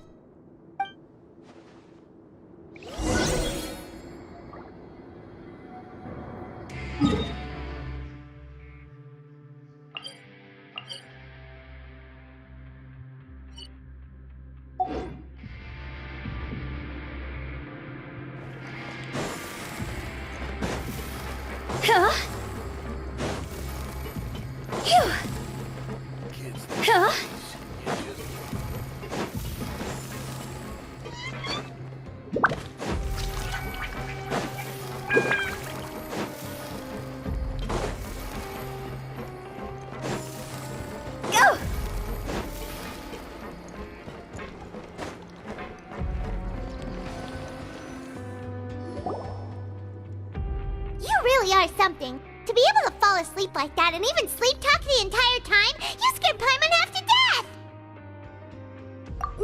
Are something. To be able to fall asleep like that and even sleep talk the entire time, you scared Paimon half to death!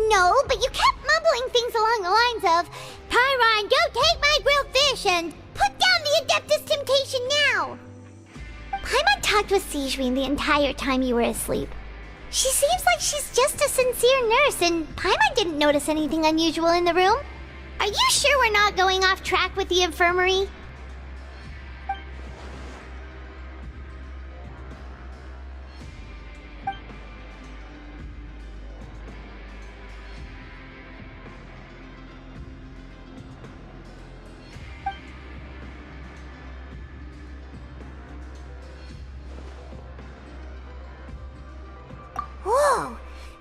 No, but you kept mumbling things along the lines of, Pyron, go take my grilled fish and put down the Adeptus Temptation now! Paimon talked with Sigewin the entire time you were asleep. She seems like she's just a sincere nurse, and Paimon didn't notice anything unusual in the room. Are you sure we're not going off track with the infirmary? Whoa!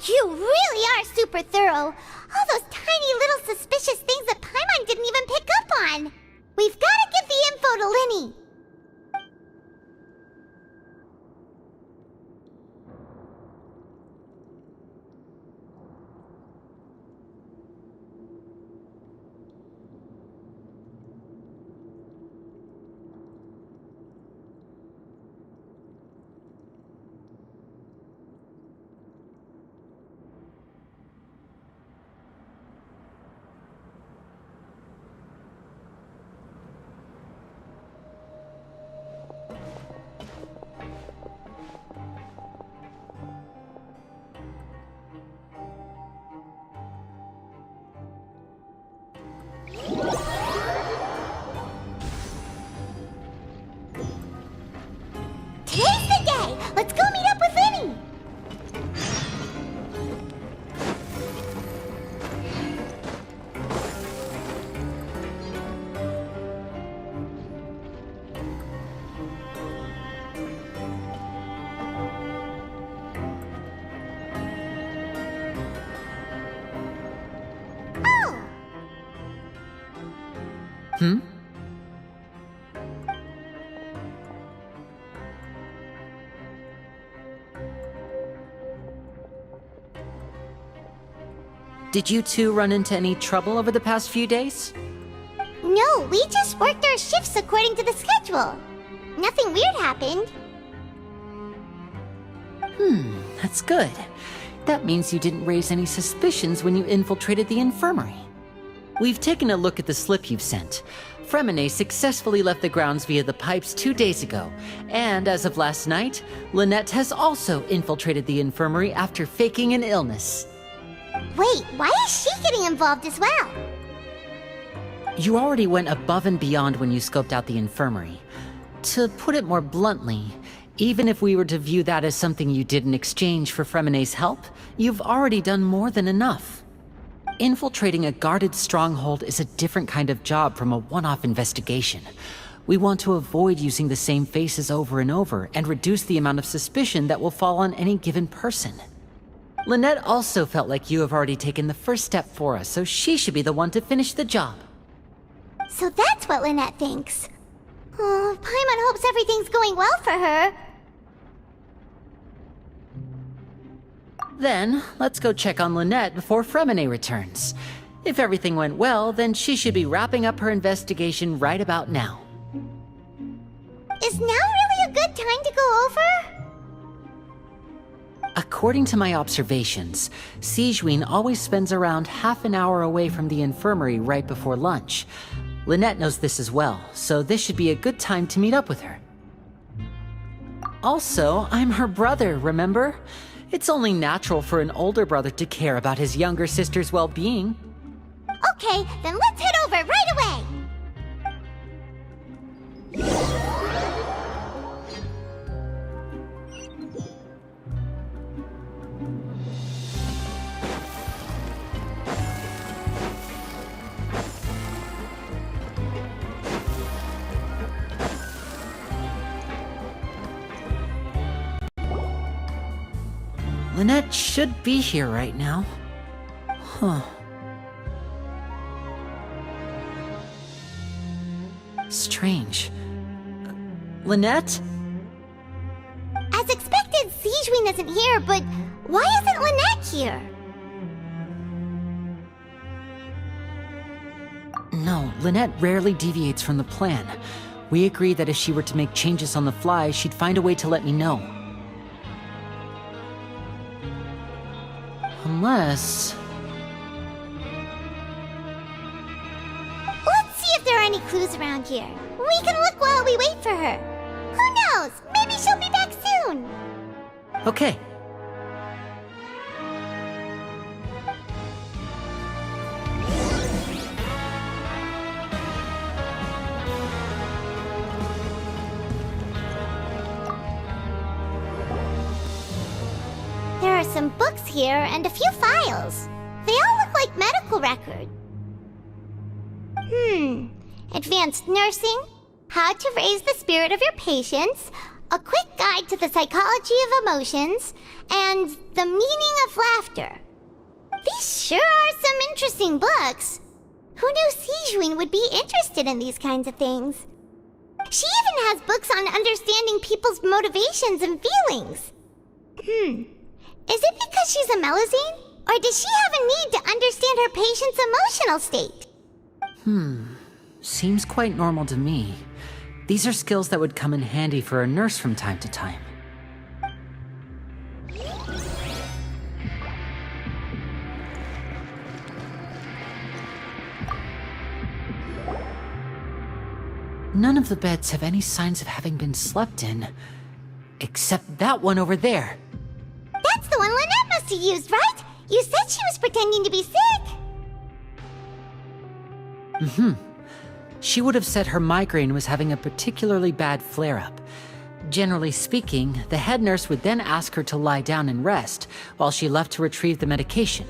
You really are super thorough. All those tiny little suspicious things that Paimon didn't even pick up on. We've got to give the info to Linny. Today's the day! Let's go meet up with Linny! Hmm? Did you two run into any trouble over the past few days? No, we just worked our shifts according to the schedule. Nothing weird happened. That's good. That means you didn't raise any suspicions when you infiltrated the infirmary. We've taken a look at the slip you've sent. Fremine successfully left the grounds via the pipes 2 days ago, and as of last night, Lynette has also infiltrated the infirmary after faking an illness. Wait, why is she getting involved as well? You already went above and beyond when you scoped out the infirmary. To put it more bluntly, even if we were to view that as something you did in exchange for Fremine's help, you've already done more than enough. Infiltrating a guarded stronghold is a different kind of job from a one-off investigation. We want to avoid using the same faces over and over and reduce the amount of suspicion that will fall on any given person. Lynette also felt like you have already taken the first step for us, so she should be the one to finish the job. So that's what Lynette thinks. Oh, Paimon hopes everything's going well for her. Then, let's go check on Lynette before Fremine returns. If everything went well, then she should be wrapping up her investigation right about now. Is now really a good time to go over? According to my observations, Sigewin always spends around half an hour away from the infirmary right before lunch. Lynette knows this as well, so this should be a good time to meet up with her. Also, I'm her brother, remember? It's only natural for an older brother to care about his younger sister's well-being. Okay, then let's head over right away! Lynette should be here right now. Huh. Strange. Lynette? As expected, Sigewin isn't here, but why isn't Lynette here? No, Lynette rarely deviates from the plan. We agreed that if she were to make changes on the fly, she'd find a way to let me know. Unless... Let's see if there are any clues around here. We can look while we wait for her. Who knows? Maybe she'll be back Okay. There are some books here and a few files. They all look like medical records. Advanced nursing, how to raise the spirit of your patients, a quick guide to the psychology of emotions, and the meaning of laughter. These sure are some interesting books. Who knew Sijuin would be interested in these kinds of things? She even has books on understanding people's motivations and feelings. Is it because she's a Melazine? Or does she have a need to understand her patient's emotional state? Seems quite normal to me. These are skills that would come in handy for a nurse from time to time. None of the beds have any signs of having been slept in, except that one over there. That's the one Lynette must have used, right? You said she was pretending to be sick. She would have said her migraine was having a particularly bad flare-up. Generally speaking, the head nurse would then ask her to lie down and rest, while she left to retrieve the medication.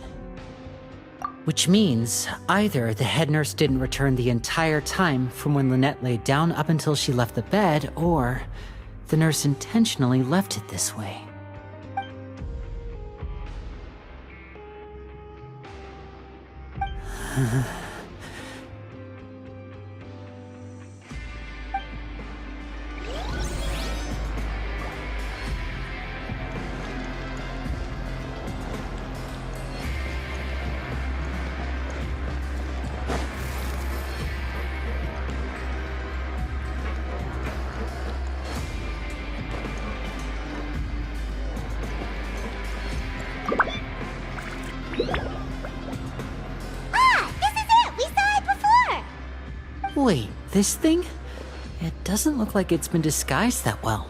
Which means, either the head nurse didn't return the entire time from when Lynette laid down up until she left the bed, or the nurse intentionally left it this way. Wait, this thing? It doesn't look like it's been disguised that well.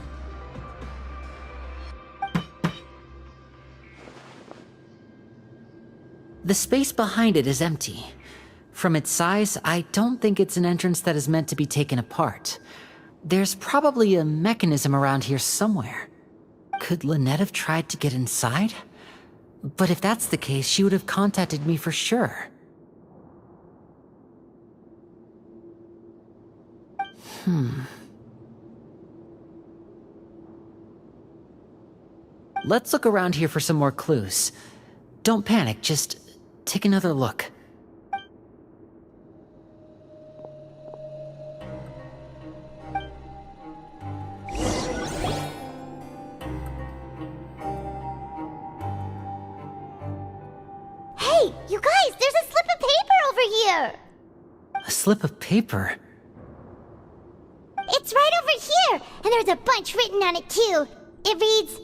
The space behind it is empty. From its size, I don't think it's an entrance that is meant to be taken apart. There's probably a mechanism around here somewhere. Could Lynette have tried to get inside? But if that's the case, she would have contacted me for sure. Let's look around here for some more clues. Don't panic, just take another look. Hey, you guys, there's a slip of paper over here! A slip of paper? It's right over here, and there's a bunch written on it too. It reads,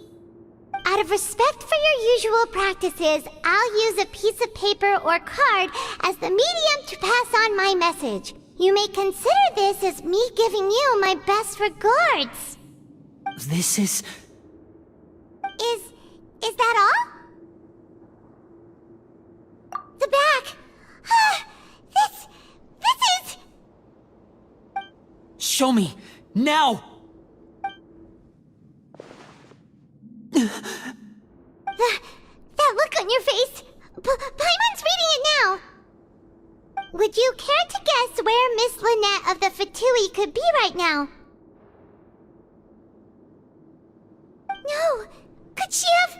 "Out of respect for your usual practices, I'll use a piece of paper or card as the medium to pass on my message. You may consider this as me giving you my best regards." This is... Is that all? The back. This is... Show me! Now! That look on your face. Paimon's reading it now. Would you care to guess where Miss Lynette of the Fatui could be right now? No. Could she have...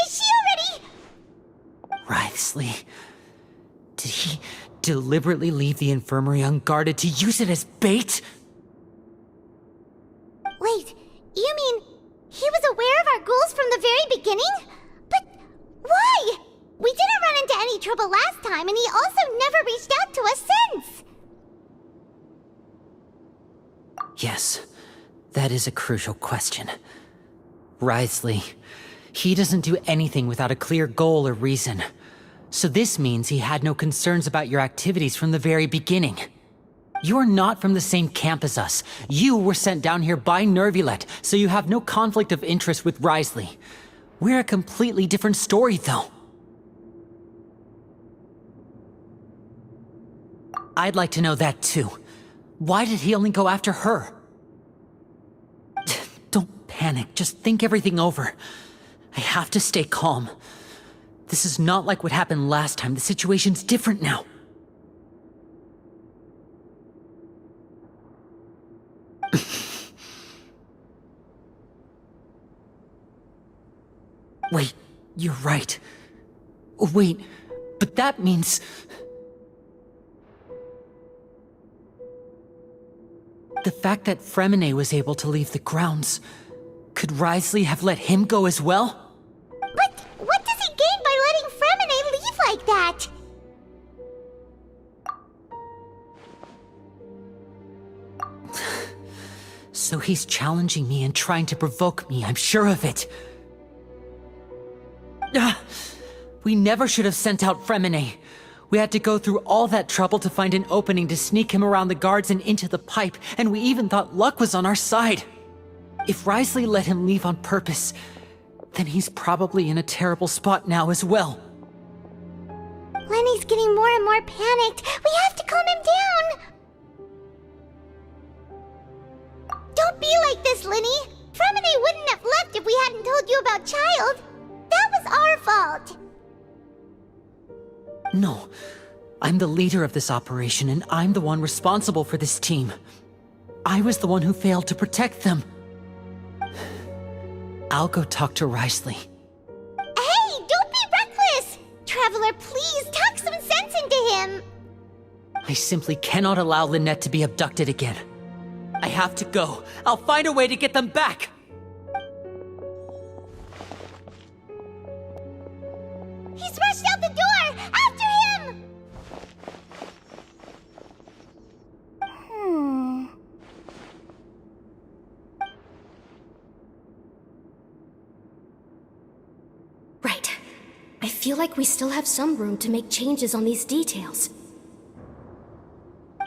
Is she already... Wriothesley. Did he deliberately leave the infirmary unguarded to use it as bait? Wait, you mean he was aware of our goals from the very beginning? But why? We didn't run into any trouble last time, and he also never reached out to us since. Yes, that is a crucial question. Wriothesley, he doesn't do anything without a clear goal or reason. So this means he had no concerns about your activities from the very beginning. You're not from the same camp as us. You were sent down here by Nervulet, so you have no conflict of interest with Wriothesley. We're a completely different story, though. I'd like to know that, too. Why did he only go after her? Don't panic, just think everything over. I have to stay calm. This is not like what happened last time. The situation's different now. Wait, you're right. Wait, but that means... The fact that Fremine was able to leave the grounds... Could Wriothesley have let him go as well? But what does he gain by letting Fremine leave like that? So he's challenging me and trying to provoke me, I'm sure of it. We never should have sent out Fremine. We had to go through all that trouble to find an opening to sneak him around the guards and into the pipe, and we even thought luck was on our side. If Wriothesley let him leave on purpose, then he's probably in a terrible spot now as well. Lenny's getting more and more panicked. We have to calm him down. Don't be like this, Lenny. Fremine wouldn't have left if we hadn't told you about Child. That was our fault. No, I'm the leader of this operation, and I'm the one responsible for this team. I was the one who failed to protect them. I'll go talk to Wriothesley. Hey, don't be reckless! Traveler, please talk some sense into him. I simply cannot allow Lynette to be abducted again. I have to go. I'll find a way to get them back! He's rushed out the door! After him! Right. I feel like we still have some room to make changes on these details.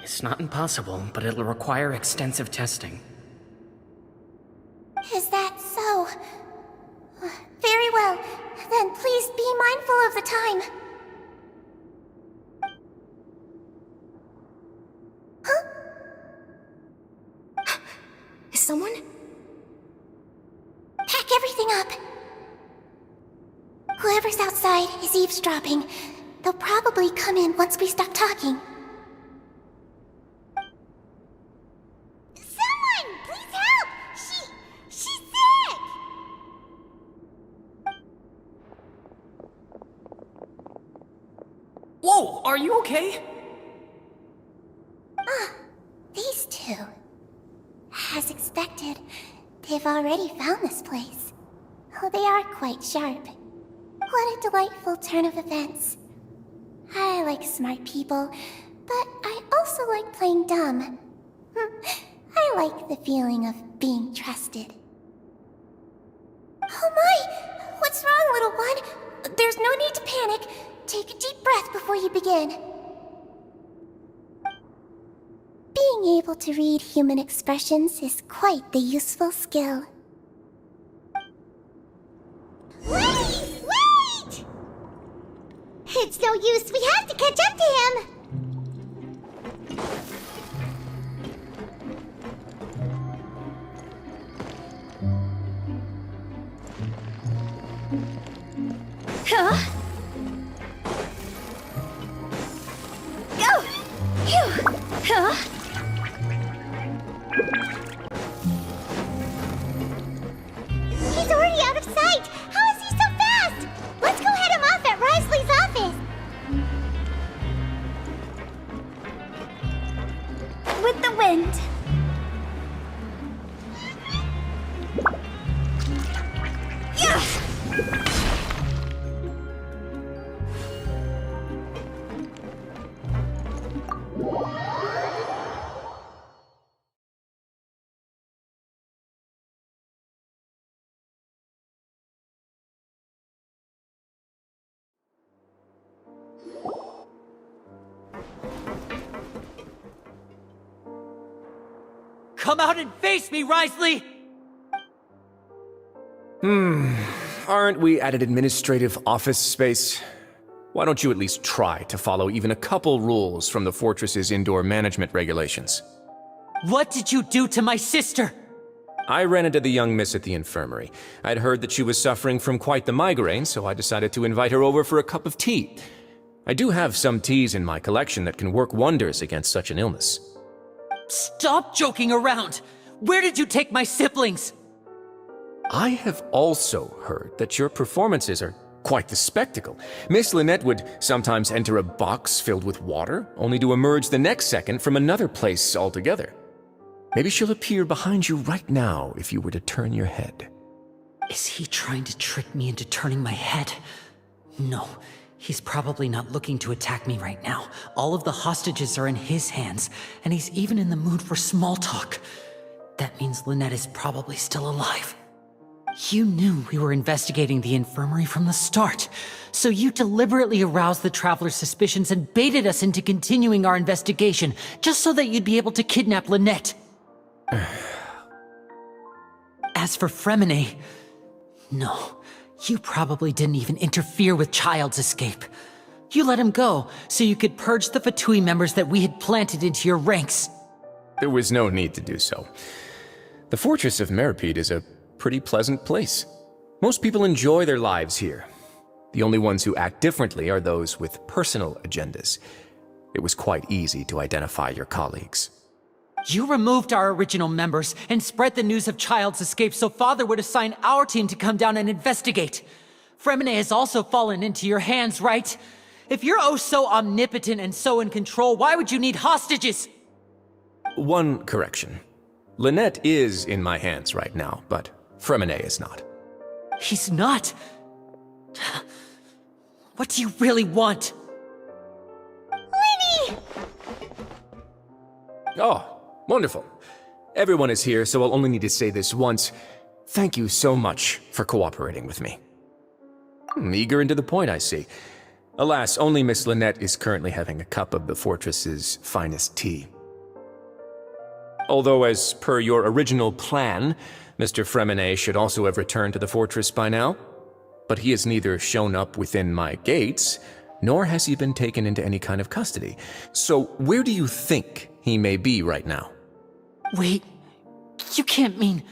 It's not impossible, but it'll require extensive testing. Is that so? Very well. Then please be mindful of the time. Huh? Is someone? Pack everything up. Whoever's outside is eavesdropping. They'll probably come in once we stop talking. Someone! Please help! She's sick! Whoa, are you okay? These two. As expected, they've already found this place. Oh, they are quite sharp. What a delightful turn of events. I like smart people, but I also like playing dumb. I like the feeling of being trusted. Oh my! What's wrong, little one? There's no need to panic. Take a deep breath before you begin. Being able to read human expressions is quite the useful skill. Wait! Wait! It's no use. We have to catch up to him. Huh? Go! Phew! Huh? He's already out of sight! How is he so fast? Let's go head him off at Wriothesley's office! With the wind. Yeah! Come out and face me, Wriothesley! aren't we at an administrative office space? Why don't you at least try to follow even a couple rules from the fortress's indoor management regulations? What did you do to my sister? I ran into the young miss at the infirmary. I'd heard that she was suffering from quite the migraine, so I decided to invite her over for a cup of tea. I do have some teas in my collection that can work wonders against such an illness. Stop joking around! Where did you take my siblings? I have also heard that your performances are quite the spectacle. Miss Lynette would sometimes enter a box filled with water, only to emerge the next second from another place altogether. Maybe she'll appear behind you right now if you were to turn your head. Is he trying to trick me into turning my head? No, he's probably not looking to attack me right now. All of the hostages are in his hands, and he's even in the mood for small talk. That means Lynette is probably still alive. You knew we were investigating the infirmary from the start, so you deliberately aroused the traveler's suspicions and baited us into continuing our investigation, just so that you'd be able to kidnap Lynette. As for Fremine, no, you probably didn't even interfere with Child's escape. You let him go, so you could purge the Fatui members that we had planted into your ranks. There was no need to do so. The fortress of Meripede is a pretty pleasant place. Most people enjoy their lives here. The only ones who act differently are those with personal agendas. It was quite easy to identify your colleagues. You removed our original members and spread the news of Child's escape so Father would assign our team to come down and investigate. Fremine has also fallen into your hands, right? If you're oh so omnipotent and so in control, why would you need hostages? One correction. Lynette is in my hands right now, but Fremine is not. He's not? What do you really want? Lenny! Oh, wonderful. Everyone is here, so I'll only need to say this once. Thank you so much for cooperating with me. Eager and to the point, I see. Alas, only Miss Lynette is currently having a cup of the fortress's finest tea. Although, as per your original plan, Mr. Fremine should also have returned to the fortress by now. But he has neither shown up within my gates, nor has he been taken into any kind of custody. So where do you think he may be right now? Wait, you can't mean...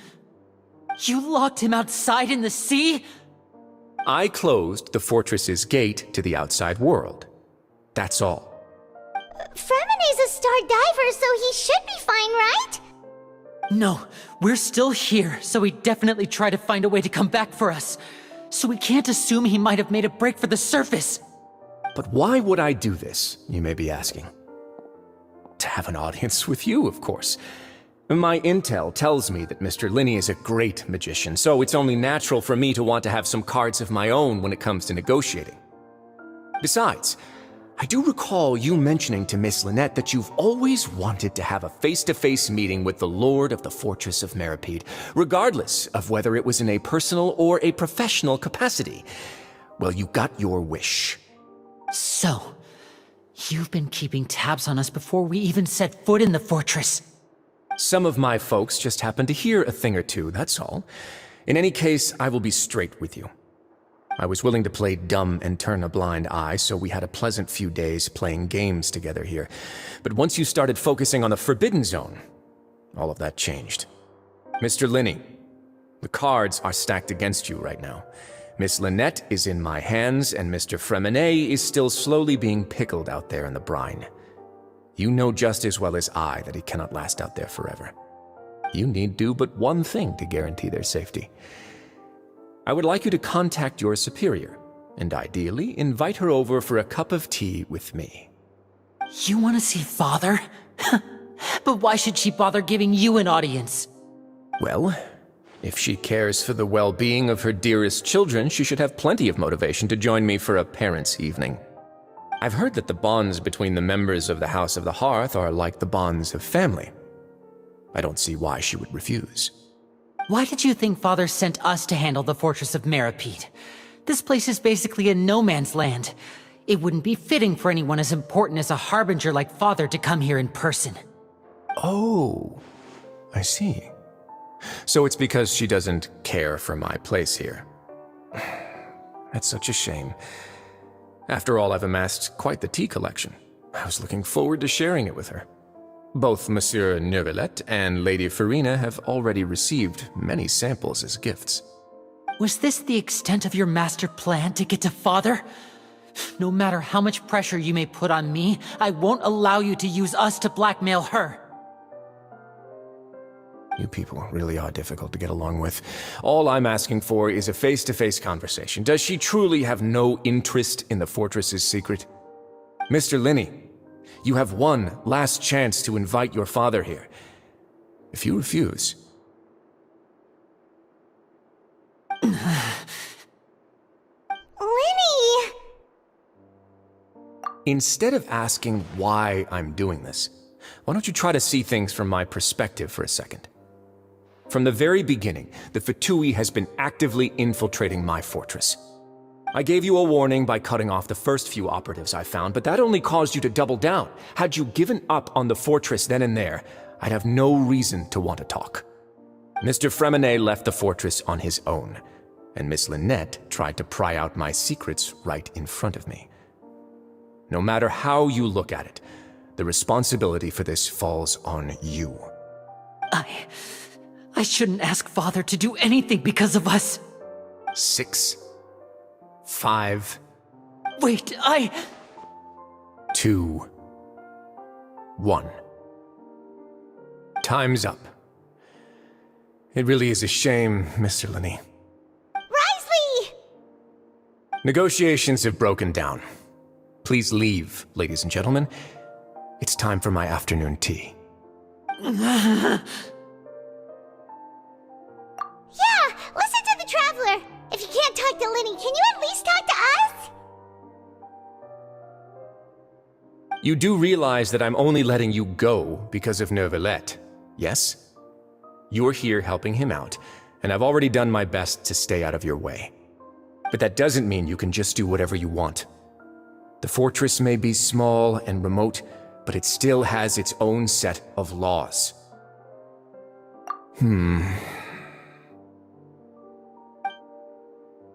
You locked him outside in the sea? I closed the fortress's gate to the outside world. That's all. Fremine's a star diver, so he should be fine, right? No, we're still here, so he definitely tried to find a way to come back for us. So we can't assume he might have made a break for the surface. But why would I do this, you may be asking? To have an audience with you, of course. My intel tells me that Mr. Linney is a great magician, so it's only natural for me to want to have some cards of my own when it comes to negotiating. Besides, I do recall you mentioning to Miss Lynette that you've always wanted to have a face-to-face meeting with the Lord of the Fortress of Meripede, regardless of whether it was in a personal or a professional capacity. Well, you got your wish. So, you've been keeping tabs on us before we even set foot in the fortress. Some of my folks just happened to hear a thing or two, that's all. In any case, I will be straight with you. I was willing to play dumb and turn a blind eye, so we had a pleasant few days playing games together here. But once you started focusing on the Forbidden Zone, all of that changed. Mr. Linney, the cards are stacked against you right now. Miss Lynette is in my hands, and Mr. Fremine is still slowly being pickled out there in the brine. You know just as well as I that he cannot last out there forever. You need do but one thing to guarantee their safety. I would like you to contact your superior, and ideally invite her over for a cup of tea with me. You want to see Father? But why should she bother giving you an audience? Well, if she cares for the well-being of her dearest children, she should have plenty of motivation to join me for a parents' evening. I've heard that the bonds between the members of the House of the Hearth are like the bonds of family. I don't see why she would refuse. Why did you think Father sent us to handle the Fortress of Meripede? This place is basically a no-man's land. It wouldn't be fitting for anyone as important as a harbinger like Father to come here in person. Oh, I see. So it's because she doesn't care for my place here. That's such a shame. After all, I've amassed quite the tea collection. I was looking forward to sharing it with her. Both Monsieur Neuvillette and Lady Farina have already received many samples as gifts. Was this the extent of your master plan to get to Father? No matter how much pressure you may put on me, I won't allow you to use us to blackmail her. You people really are difficult to get along with. All I'm asking for is a face-to-face conversation. Does she truly have no interest in the fortress's secret? Mr. Linney, you have one last chance to invite your father here. If you refuse... Linny! Instead of asking why I'm doing this, why don't you try to see things from my perspective for a second? From the very beginning, the Fatui has been actively infiltrating my fortress. I gave you a warning by cutting off the first few operatives I found, but that only caused you to double down. Had you given up on the fortress then and there, I'd have no reason to want to talk. Mr. Fremenet left the fortress on his own, and Miss Lynette tried to pry out my secrets right in front of me. No matter how you look at it, the responsibility for this falls on you. I shouldn't ask Father to do anything because of us. 6, 5... Wait, 2, 1. Time's up. It really is a shame, Mr. Linney. Risley! Negotiations have broken down. Please leave, ladies and gentlemen. It's time for my afternoon tea. Yeah, listen to the Traveler. If you can't talk to Linny, can you at least talk to us? You do realize that I'm only letting you go because of Neuvillette, yes? You're here helping him out, and I've already done my best to stay out of your way. But that doesn't mean you can just do whatever you want. The fortress may be small and remote, but it still has its own set of laws.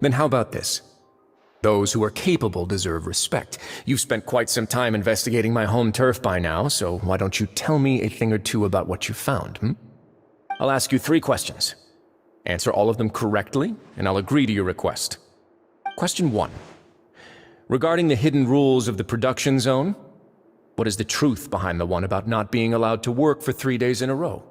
Then how about this? Those who are capable deserve respect. You've spent quite some time investigating my home turf by now, so why don't you tell me a thing or two about what you found, I'll ask you 3 questions. Answer all of them correctly, and I'll agree to your request. Question 1. Regarding the hidden rules of the production zone, what is the truth behind the one about not being allowed to work for 3 days in a row?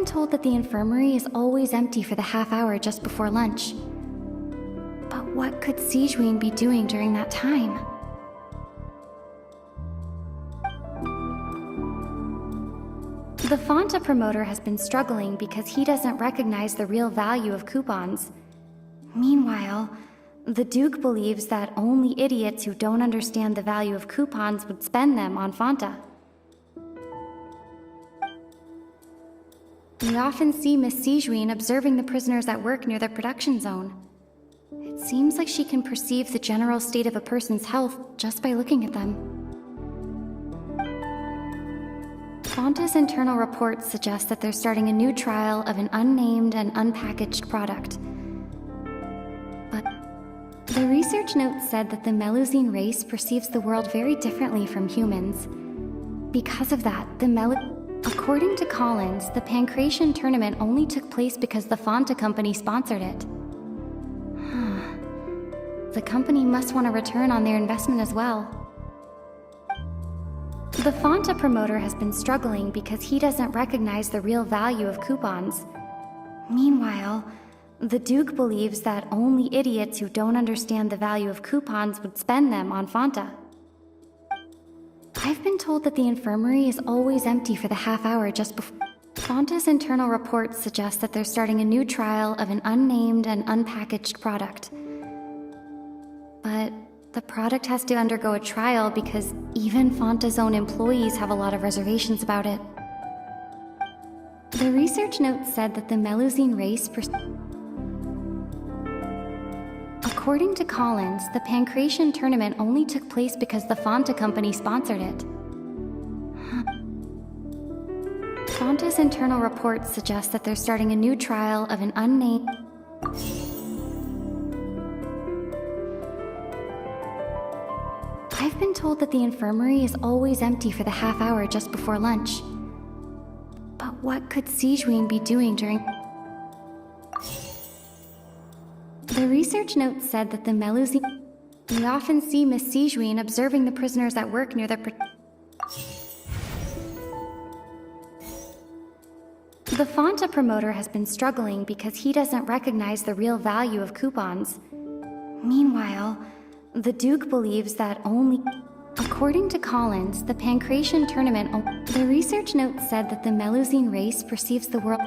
been told that the infirmary is always empty for the half hour just before lunch. But what could Sijuin be doing during that time? The Fanta promoter has been struggling because he doesn't recognize the real value of coupons. Meanwhile, the Duke believes that only idiots who don't understand the value of coupons would spend them on Fanta. We often see Miss Sijuin observing the prisoners at work near the production zone. It seems like she can perceive the general state of a person's health just by looking at them. Fanta's internal reports suggest that they're starting a new trial of an unnamed and unpackaged product. But the research note said that the Melusine race perceives the world very differently from humans. Because of that, according to Collins, the Pancration tournament only took place because the Fanta company sponsored it. The company must want a return on their investment as well. The Fanta promoter has been struggling because he doesn't recognize the real value of coupons. Meanwhile, the Duke believes that only idiots who don't understand the value of coupons would spend them on Fanta. I've been told that the infirmary is always empty for the half hour just before. Fanta's internal reports suggest that they're starting a new trial of an unnamed and unpackaged product. But the product has to undergo a trial because even Fanta's own employees have a lot of reservations about it. The research note said that the Melusine race According to Collins, the Pancration tournament only took place because the Fanta company sponsored it. Fanta's internal reports suggest that they're starting a new trial of an unnamed... I've been told that the infirmary is always empty for the half hour just before lunch. But what could Sijuin be doing during... The research note said that the Melusine... We often see Miss Sijuin observing the prisoners at work near the... The Fanta promoter has been struggling because he doesn't recognize the real value of coupons. Meanwhile, the Duke believes that only... According to Collins, the Pancration tournament... The research note said that the Melusine race perceives the world...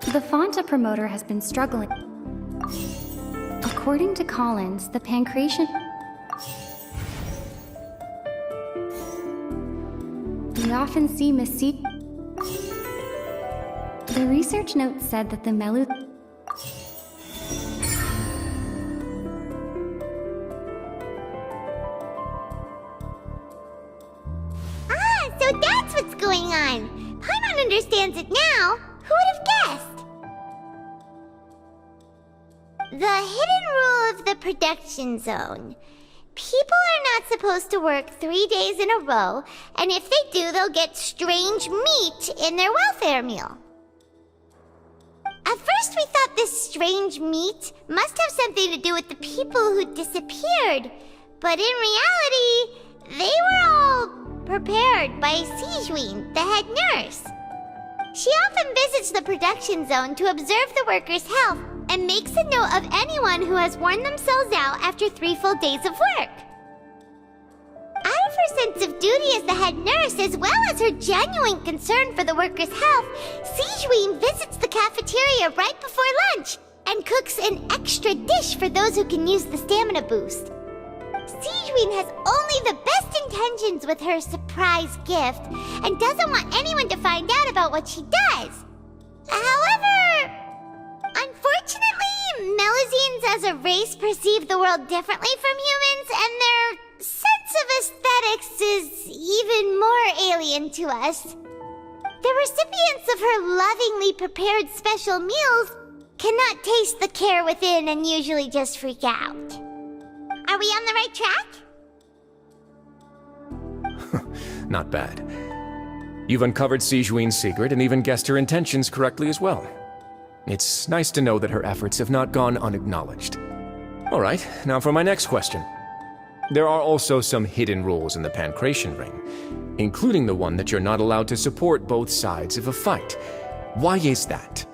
The Fanta promoter has been struggling... According to Collins, the Pancration... We often see Miss C... The research note said that the Melu... So that's what's going on. Paimon understands it now. Who would have guessed? The hidden rule of the production zone. People are not supposed to work 3 days in a row, and if they do, they'll get strange meat in their welfare meal. At first we thought this strange meat must have something to do with the people who disappeared, but in reality, they were all prepared by Sijuin, the head nurse. She often visits the production zone to observe the workers' health and makes a note of anyone who has worn themselves out after 3 full days of work. Out of her sense of duty as the head nurse, as well as her genuine concern for the workers' health, Sijuin visits the cafeteria right before lunch and cooks an extra dish for those who can use the stamina boost. Sijuin has only the best intentions with her surprise gift and doesn't want anyone to find out about what she does. However, unfortunately, Melusines as a race perceive the world differently from humans, and their sense of aesthetics is even more alien to us. The recipients of her lovingly prepared special meals cannot taste the care within and usually just freak out. Are we on the right track? Not bad. You've uncovered Sijuin's secret and even guessed her intentions correctly as well. It's nice to know that her efforts have not gone unacknowledged. Alright, now for my next question. There are also some hidden rules in the Pancration Ring, including the one that you're not allowed to support both sides of a fight. Why is that?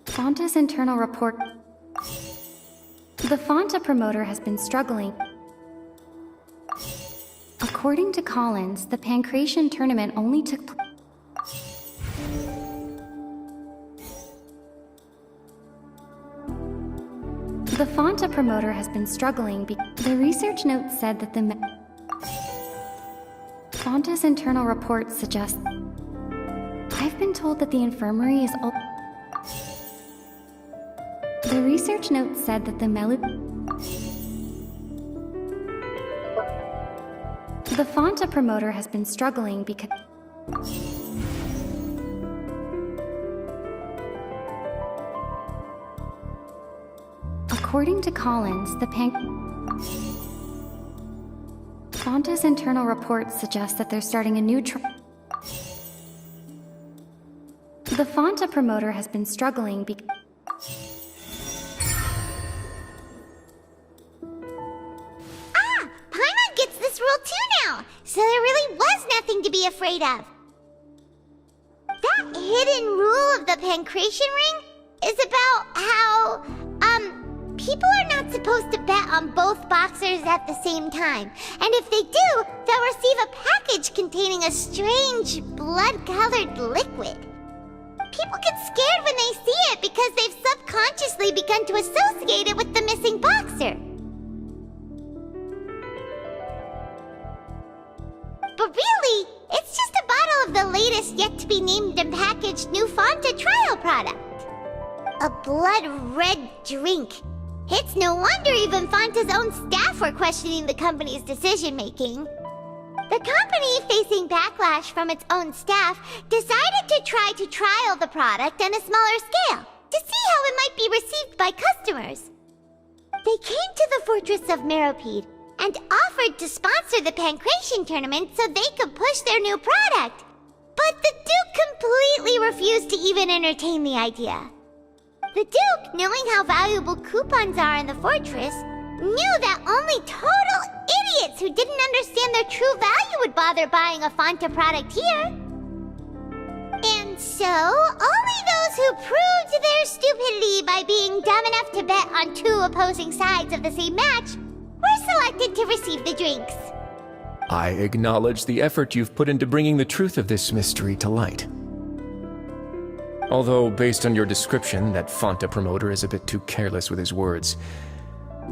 Fonta's internal report. The Fonta promoter has been struggling. According to Collins, the Pancration tournament only took The Fonta promoter has been struggling the research note said that Fonta's internal report suggests I've been told that the infirmary is The research note said that the Fonta promoter has been struggling because according to Collins, Fonta's internal report suggests that they're starting a new The Fonta promoter has been struggling because Paimon gets this rule too now, so there really was nothing to be afraid of. That hidden rule of the Pancration ring is about how, people are not supposed to bet on both boxers at the same time. And if they do, they'll receive a package containing a strange, blood-colored liquid. People get scared when they see it because they've subconsciously begun to associate it with the missing boxer. But really, it's just a bottle of the latest yet-to-be-named and packaged new Fonta trial product. A blood-red drink. It's no wonder even Fonta's own staff were questioning the company's decision-making. The company, facing backlash from its own staff, decided to try to trial the product on a smaller scale to see how it might be received by customers. They came to the fortress of Meropide and offered to sponsor the Pancration tournament so they could push their new product. But the Duke completely refused to even entertain the idea. The Duke, knowing how valuable coupons are in the fortress, knew that only total idiots who didn't understand their true value would bother buying a Fonta product here. And so, only those who proved their stupidity by being dumb enough to bet on two opposing sides of the same match were selected to receive the drinks. I acknowledge the effort you've put into bringing the truth of this mystery to light. Although, based on your description, that Fonta promoter is a bit too careless with his words.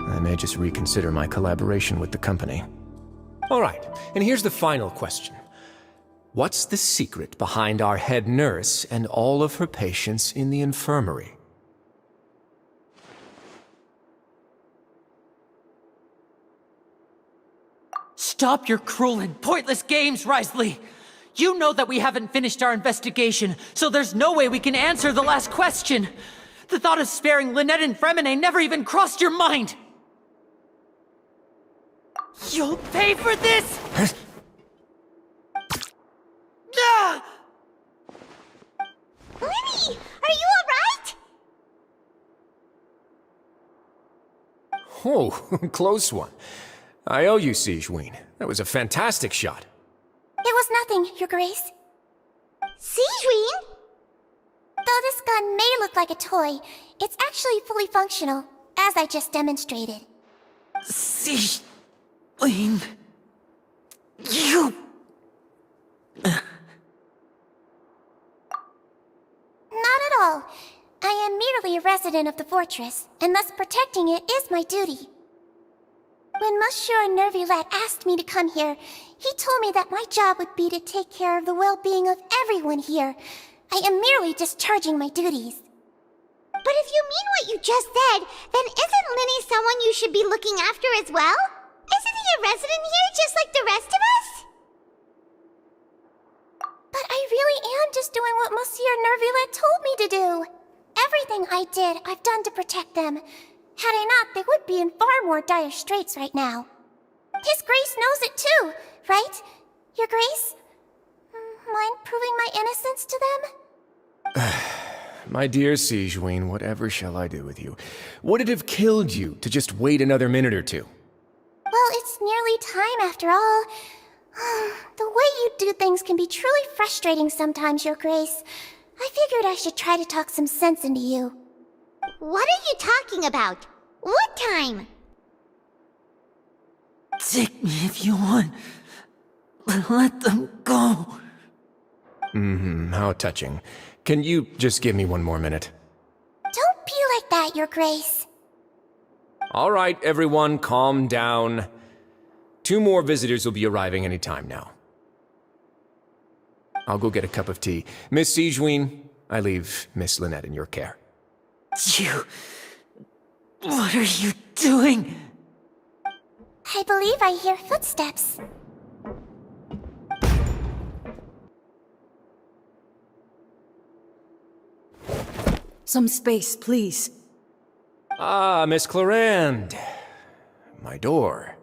I may just reconsider my collaboration with the company. All right, and here's the final question. What's the secret behind our head nurse and all of her patients in the infirmary? Stop your cruel and pointless games, Risley! You know that we haven't finished our investigation, so there's no way we can answer the last question! The thought of sparing Lynette and Fremine never even crossed your mind! You'll pay for this! Ah! Linny, are you alright? Oh, close one. I owe you, Sigewinne. That was a fantastic shot. It was nothing, Your Grace. Sigewinne? Though this gun may look like a toy, it's actually fully functional, as I just demonstrated. Sigewinne... You... Not at all. I am merely a resident of the fortress, and thus protecting it is my duty. When Monsieur Nervulette asked me to come here, he told me that my job would be to take care of the well-being of everyone here. I am merely discharging my duties. But if you mean what you just said, then isn't Linny someone you should be looking after as well? Isn't he a resident here just like the rest of us? But I really am just doing what Monsieur Nervulette told me to do. Everything I did, I've done to protect them. Had I not, they would be in far more dire straits right now. His Grace knows it too, right? Your Grace? Mind proving my innocence to them? My dear Sigewinne, whatever shall I do with you? Would it have killed you to just wait another minute or two? Well, it's nearly time after all. The way you do things can be truly frustrating sometimes, Your Grace. I figured I should try to talk some sense into you. What are you talking about? What time? Take me if you want. Let them go. How touching. Can you just give me one more minute? Don't be like that, Your Grace. All right, everyone, calm down. 2 more visitors will be arriving any time now. I'll go get a cup of tea. Miss Sigewinne, I leave Miss Lynette in your care. You... What are you doing? I believe I hear footsteps. Some space, please. Ah, Miss Clarande. My door.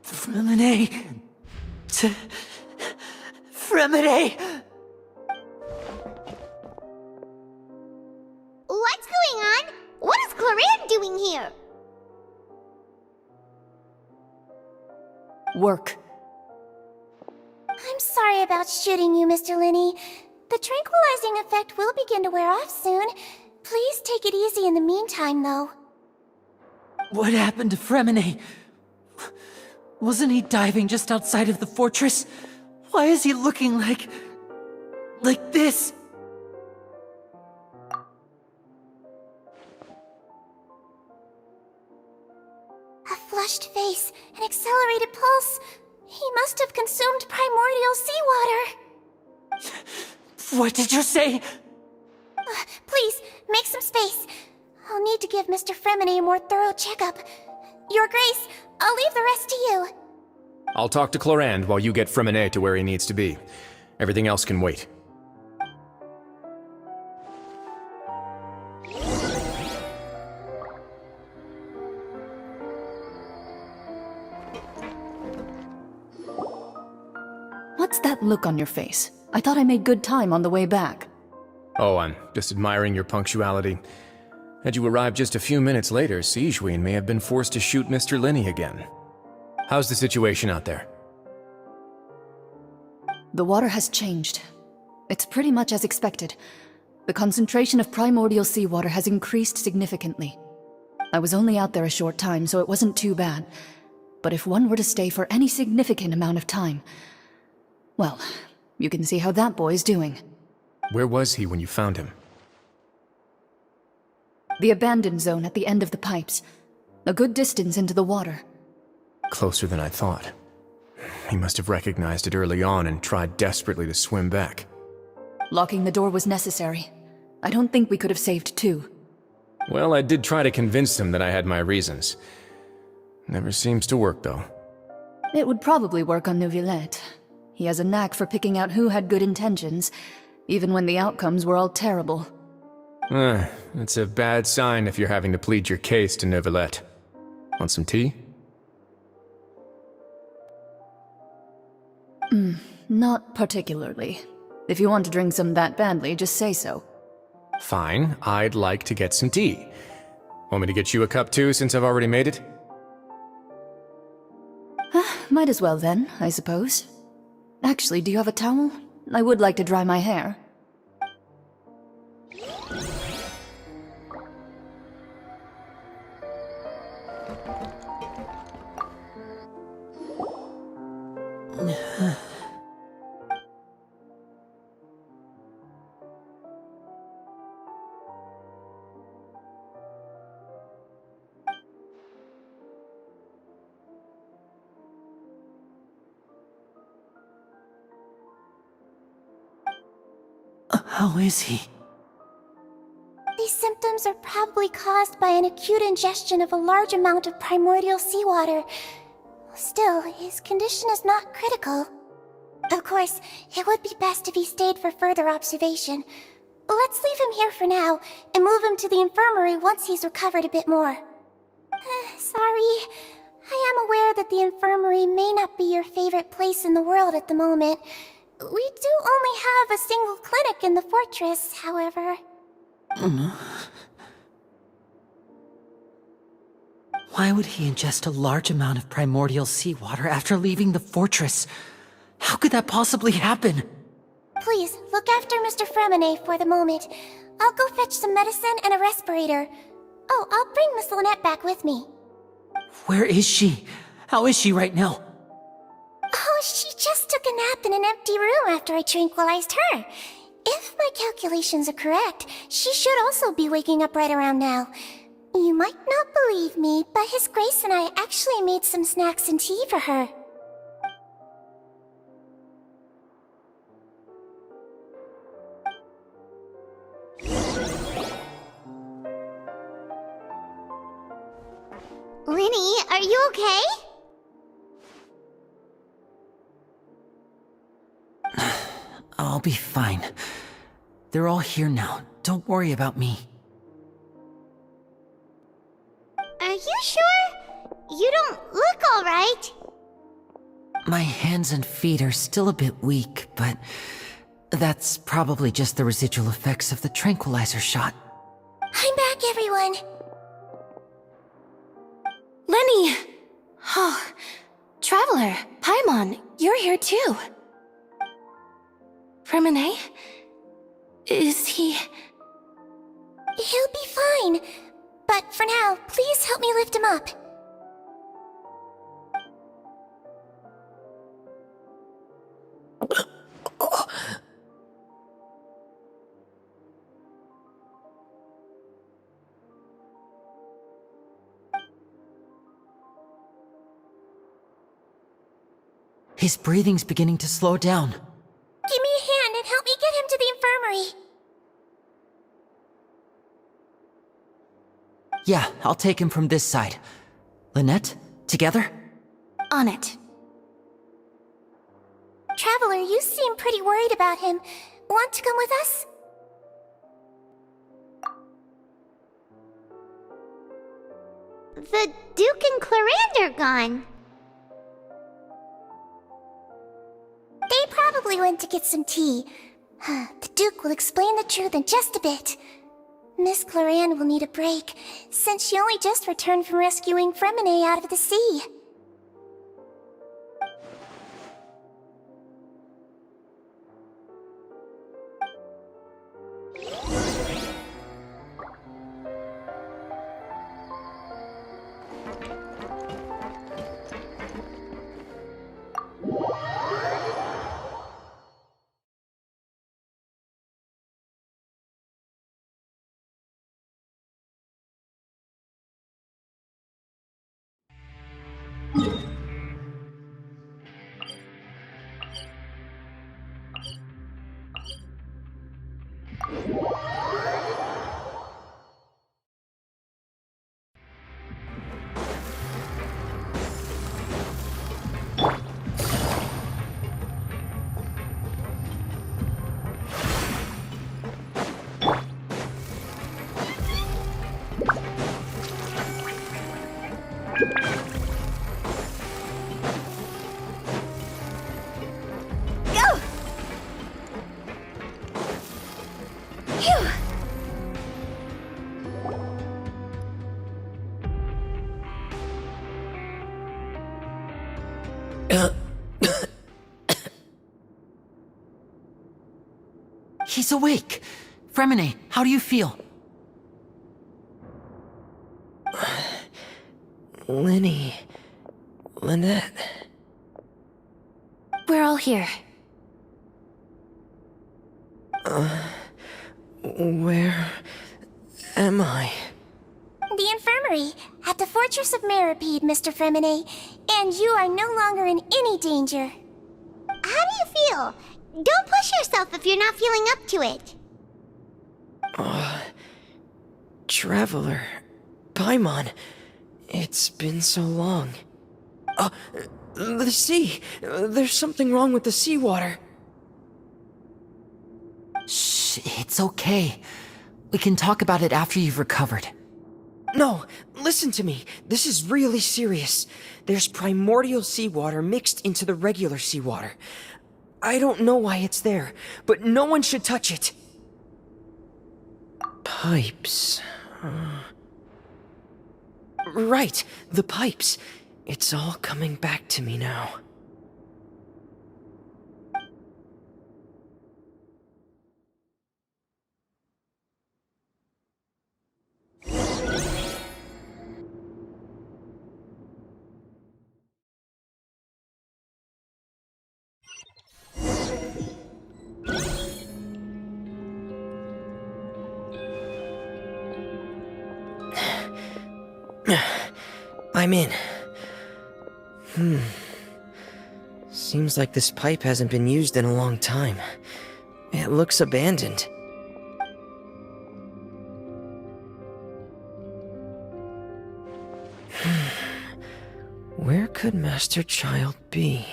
Fremine! Fremine! What's going on? What is Clarande doing here? Work. I'm sorry about shooting you, Mr. Linney. The tranquilizing effect will begin to wear off soon. Please take it easy in the meantime, though. What happened to Fremine? Wasn't he diving just outside of the fortress? Why is he looking like this? A flushed face, an accelerated pulse. He must have consumed primordial seawater. What did you say? Please, make some space. I'll need to give Mr. Fremine a more thorough checkup. Your Grace, I'll leave the rest to you. I'll talk to Clarande while you get Fremine to where he needs to be. Everything else can wait. What's that look on your face? I thought I made good time on the way back. Oh, I'm just admiring your punctuality. Had you arrived just a few minutes later, Sigewinne may have been forced to shoot Mr. Linney again. How's the situation out there? The water has changed. It's pretty much as expected. The concentration of primordial seawater has increased significantly. I was only out there a short time, so it wasn't too bad. But if one were to stay for any significant amount of time... Well, you can see how that boy's doing. Where was he when you found him? The abandoned zone at the end of the pipes. A good distance into the water. Closer than I thought. He must have recognized it early on and tried desperately to swim back. Locking the door was necessary. I don't think we could have saved 2. Well, I did try to convince him that I had my reasons. Never seems to work, though. It would probably work on Neuvillette. He has a knack for picking out who had good intentions, even when the outcomes were all terrible. It's a bad sign if you're having to plead your case to Neuvillette. Want some tea? Not particularly. If you want to drink some that badly, just say so. Fine, I'd like to get some tea. Want me to get you a cup too, since I've already made it? Might as well then, I suppose. Actually, do you have a towel? I would like to dry my hair. How is he? These symptoms are probably caused by an acute ingestion of a large amount of primordial seawater. Still, his condition is not critical. Of course, it would be best if he stayed for further observation. Let's leave him here for now, and move him to the infirmary once he's recovered a bit more. Sorry. I am aware that the infirmary may not be your favorite place in the world at the moment. We do only have a single clinic in the fortress, however. Why would he ingest a large amount of primordial seawater after leaving the fortress? How could that possibly happen? Please, look after Mr. Fremine for the moment. I'll go fetch some medicine and a respirator. Oh, I'll bring Miss Lynette back with me. Where is she? How is she right now? Oh, she just took a nap in an empty room after I tranquilized her. If my calculations are correct, she should also be waking up right around now. You might not believe me, but His Grace and I actually made some snacks and tea for her. Linny, are you okay? I'll be fine. They're all here now. Don't worry about me. Are you sure? You don't look alright. My hands and feet are still a bit weak, but that's probably just the residual effects of the tranquilizer shot. I'm back, everyone. Lenny! Oh, Traveler, Paimon, you're here too. Fremine? Is he... He'll be fine. But for now, please help me lift him up. His breathing's beginning to slow down. Give me a hand and help me get him to the infirmary. Yeah, I'll take him from this side. Lynette, together? On it. Traveler, you seem pretty worried about him. Want to come with us? The Duke and Clarande are gone. They probably went to get some tea. The Duke will explain the truth in just a bit. Miss Clarande will need a break, since she only just returned from rescuing Fremine out of the sea. He's awake! Fremine, how do you feel? Linny... Lynette... We're all here. Where... am I? The infirmary, at the Fortress of Meripede, Mr. Fremine, and you are no longer in any danger. How do you feel? Don't push yourself if you're not feeling up to it. Traveler... Paimon... It's been so long. The sea! There's something wrong with the seawater. Shh, it's okay. We can talk about it after you've recovered. No, listen to me. This is really serious. There's primordial seawater mixed into the regular seawater. I don't know why it's there, but no one should touch it. Pipes. Right, the pipes. It's all coming back to me now. I'm in. Seems like this pipe hasn't been used in a long time. It looks abandoned. Where could Master Child be?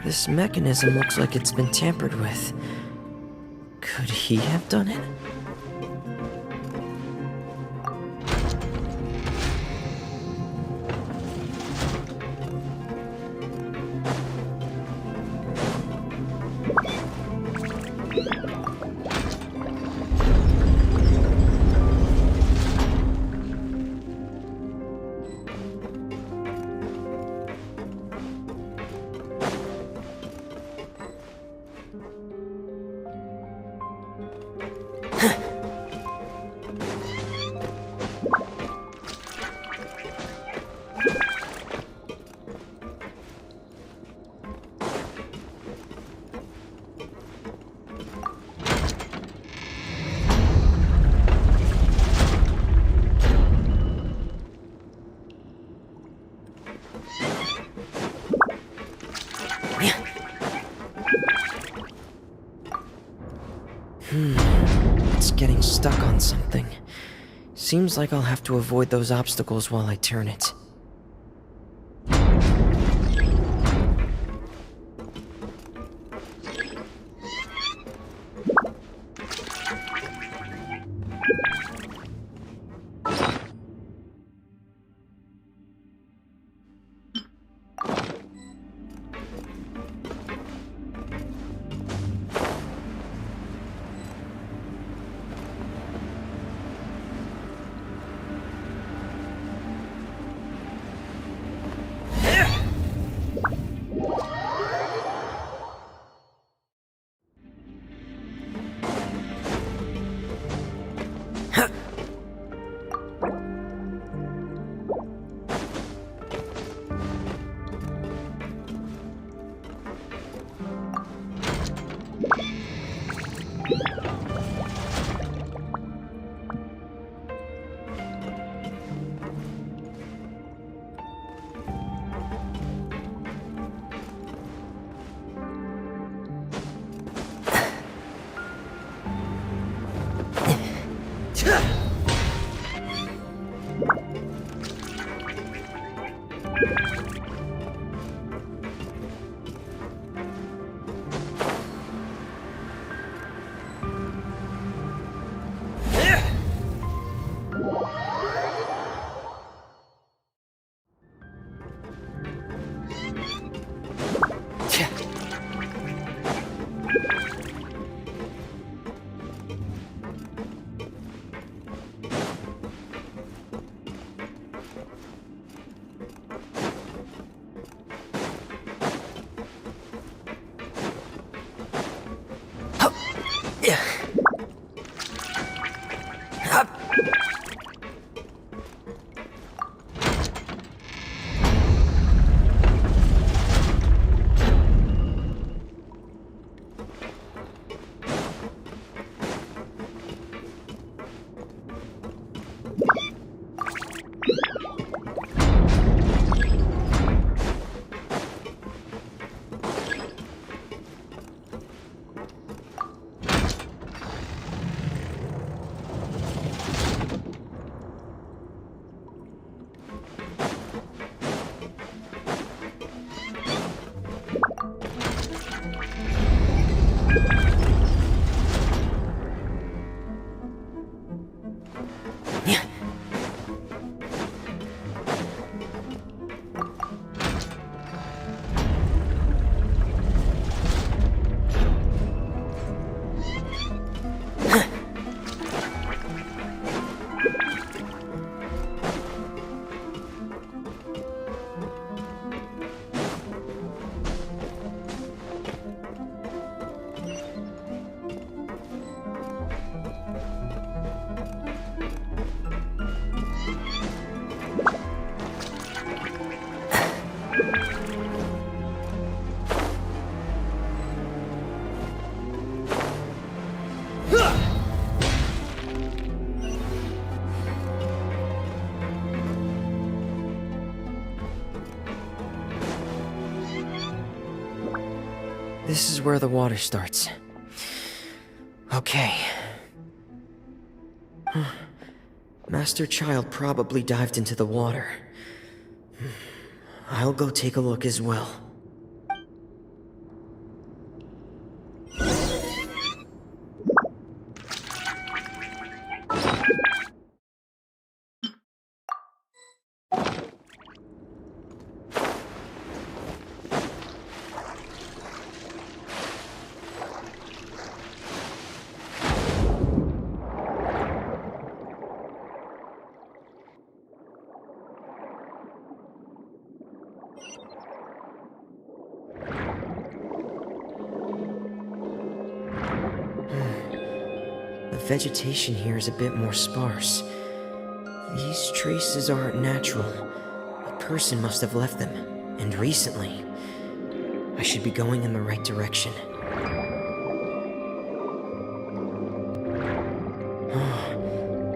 This mechanism looks like it's been tampered with. Could he have done it? It's getting stuck on something. Seems like I'll have to avoid those obstacles while I turn it. This is where the water starts. Okay. Master Child probably dived into the water. I'll go take a look as well. The vegetation here is a bit more sparse. These traces aren't natural. A person must have left them, and recently. I should be going in the right direction.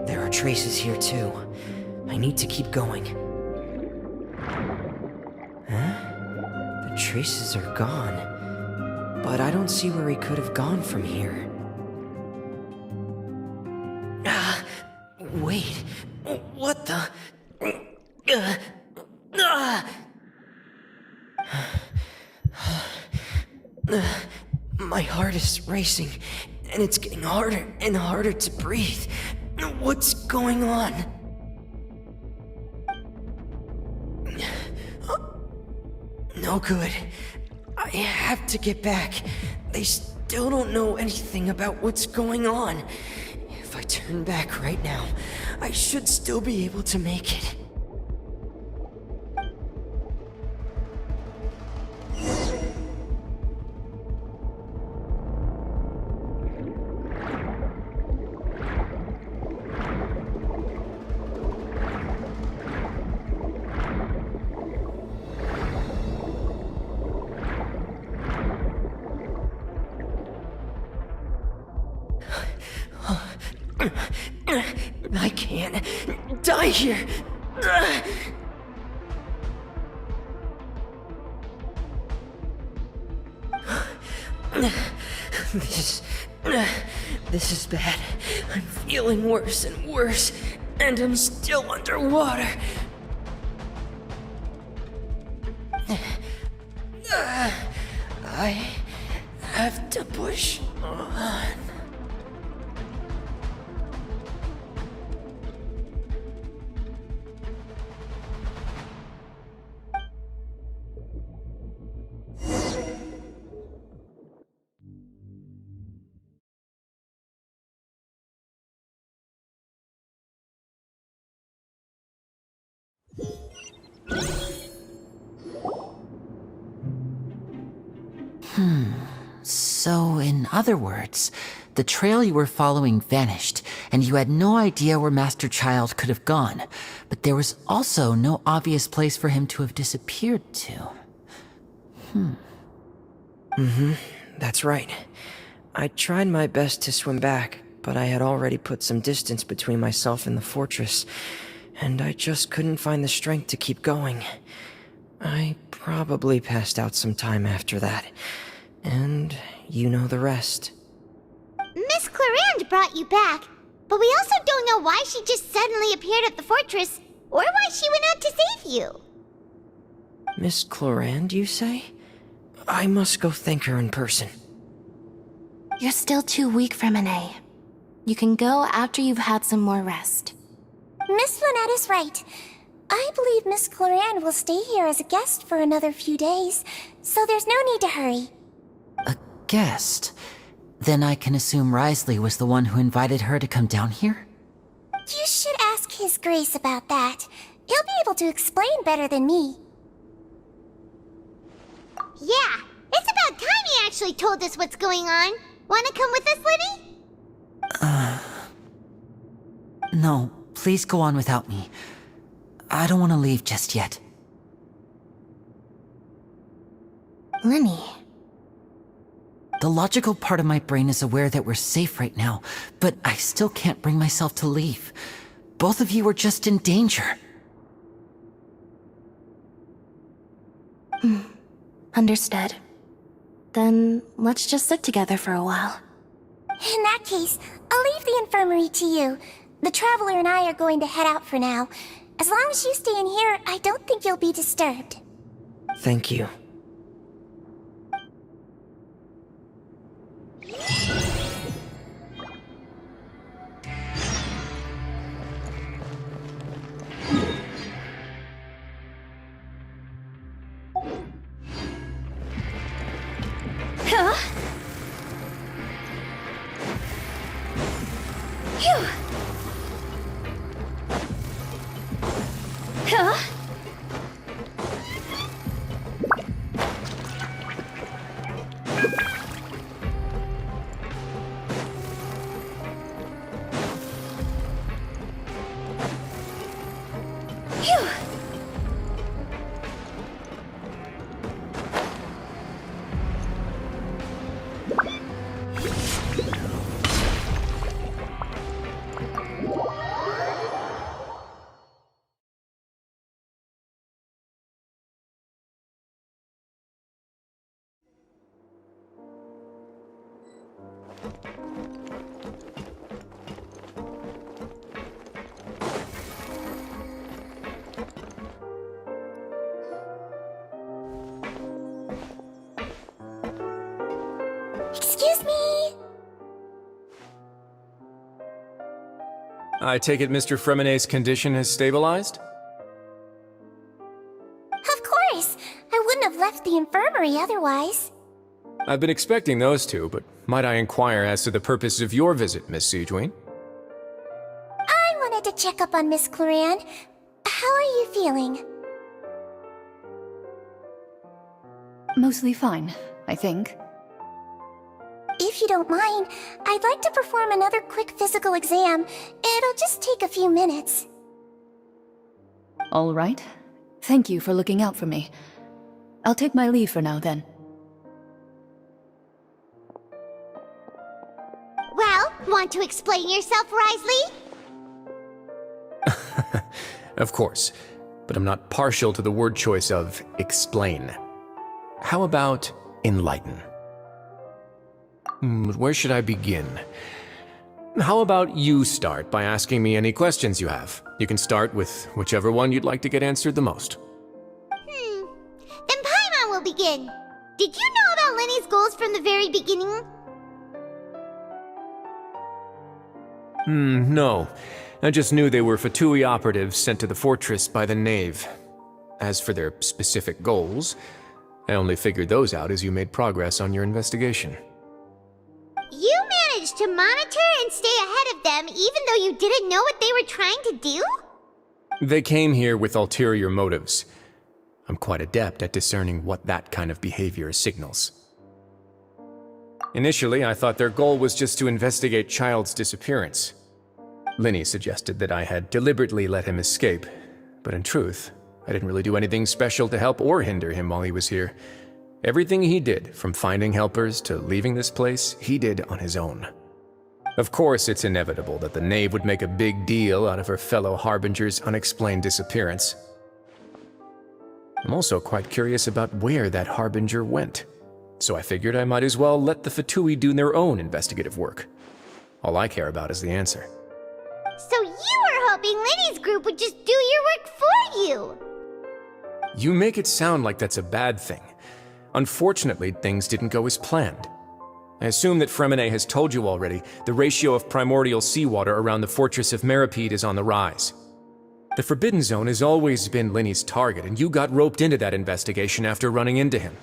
There are traces here too. I need to keep going. Huh? The traces are gone. But I don't see where he could have gone from here. Wait, what the? My heart is racing, and it's getting harder and harder to breathe. What's going on? No good. I have to get back. They still don't know anything about what's going on. If I turn back right now, I should still be able to make it. I can't die here. This is bad. I'm feeling worse and worse, and I'm still underwater. I have to push on. So, in other words, the trail you were following vanished, and you had no idea where Master Child could have gone, but there was also no obvious place for him to have disappeared to. That's right. I tried my best to swim back, but I had already put some distance between myself and the fortress, and I just couldn't find the strength to keep going. I probably passed out some time after that, and you know the rest. Miss Clarande brought you back, but we also don't know why she just suddenly appeared at the fortress, or why she went out to save you. Miss Clarande, you say? I must go thank her in person. You're still too weak for Monet. You can go after you've had some more rest. Miss Lynette is right. I believe Miss Clarande will stay here as a guest for another few days, so there's no need to hurry. A guest? Then I can assume Risley was the one who invited her to come down here? You should ask His Grace about that. He'll be able to explain better than me. Yeah, it's about time he actually told us what's going on. Wanna come with us, Liddy? No, please go on without me. I don't want to leave just yet. Lenny. The logical part of my brain is aware that we're safe right now, but I still can't bring myself to leave. Both of you are just in danger. Understood. Then let's just sit together for a while. In that case, I'll leave the infirmary to you. The Traveler and I are going to head out for now. As long as you stay in here, I don't think you'll be disturbed. Thank you. Huh? Phew. Huh? Phew. Excuse me! I take it Mr. Fremenet's condition has stabilized? Of course! I wouldn't have left the infirmary otherwise. I've been expecting those two, but might I inquire as to the purpose of your visit, Miss Siegewien? I wanted to check up on Miss Cloran. How are you feeling? Mostly fine, I think. If you don't mind, I'd like to perform another quick physical exam. It'll just take a few minutes. All right. Thank you for looking out for me. I'll take my leave for now, then. Well, want to explain yourself, Risley? Of course, but I'm not partial to the word choice of explain. How about enlighten? Where should I begin? How about you start by asking me any questions you have? You can start with whichever one you'd like to get answered the most. Then Paimon will begin. Did you know about Lenny's goals from the very beginning? No. I just knew they were Fatui operatives sent to the fortress by the Knave. As for their specific goals, I only figured those out as you made progress on your investigation. You managed to monitor and stay ahead of them even though you didn't know what they were trying to do? They came here with ulterior motives. I'm quite adept at discerning what that kind of behavior signals. Initially, I thought their goal was just to investigate Child's disappearance. Linny suggested that I had deliberately let him escape, but in truth, I didn't really do anything special to help or hinder him while he was here. Everything he did, from finding helpers to leaving this place, he did on his own. Of course, it's inevitable that the Knave would make a big deal out of her fellow Harbinger's unexplained disappearance. I'm also quite curious about where that Harbinger went, so I figured I might as well let the Fatui do their own investigative work. All I care about is the answer. So you were hoping Lenny's group would just do your work for you! You make it sound like that's a bad thing. Unfortunately, things didn't go as planned. I assume that Fremenet has told you already, the ratio of primordial seawater around the fortress of Meripede is on the rise. The Forbidden Zone has always been Linny's target, and you got roped into that investigation after running into him.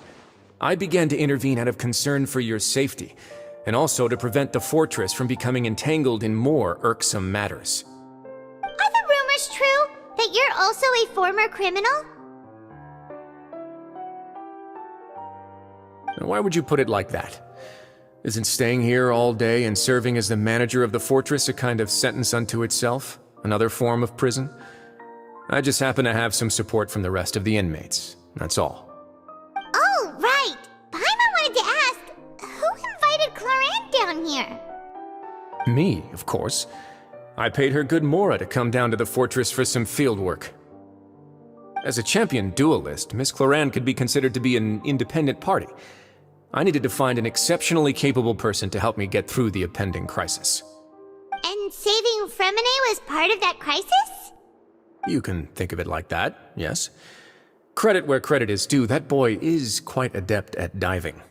I began to intervene out of concern for your safety, and also to prevent the fortress from becoming entangled in more irksome matters. Are the rumors true? That you're also a former criminal? Now, why would you put it like that? Isn't staying here all day and serving as the manager of the fortress a kind of sentence unto itself? Another form of prison? I just happen to have some support from the rest of the inmates, that's all. Oh, right! Paimon wanted to ask, who invited Cloran down here? Me, of course. I paid her good mora to come down to the fortress for some field work. As a champion duelist, Miss Cloran could be considered to be an independent party. I needed to find an exceptionally capable person to help me get through the impending crisis. And saving Fremine was part of that crisis? You can think of it like that, yes. Credit where credit is due, that boy is quite adept at diving.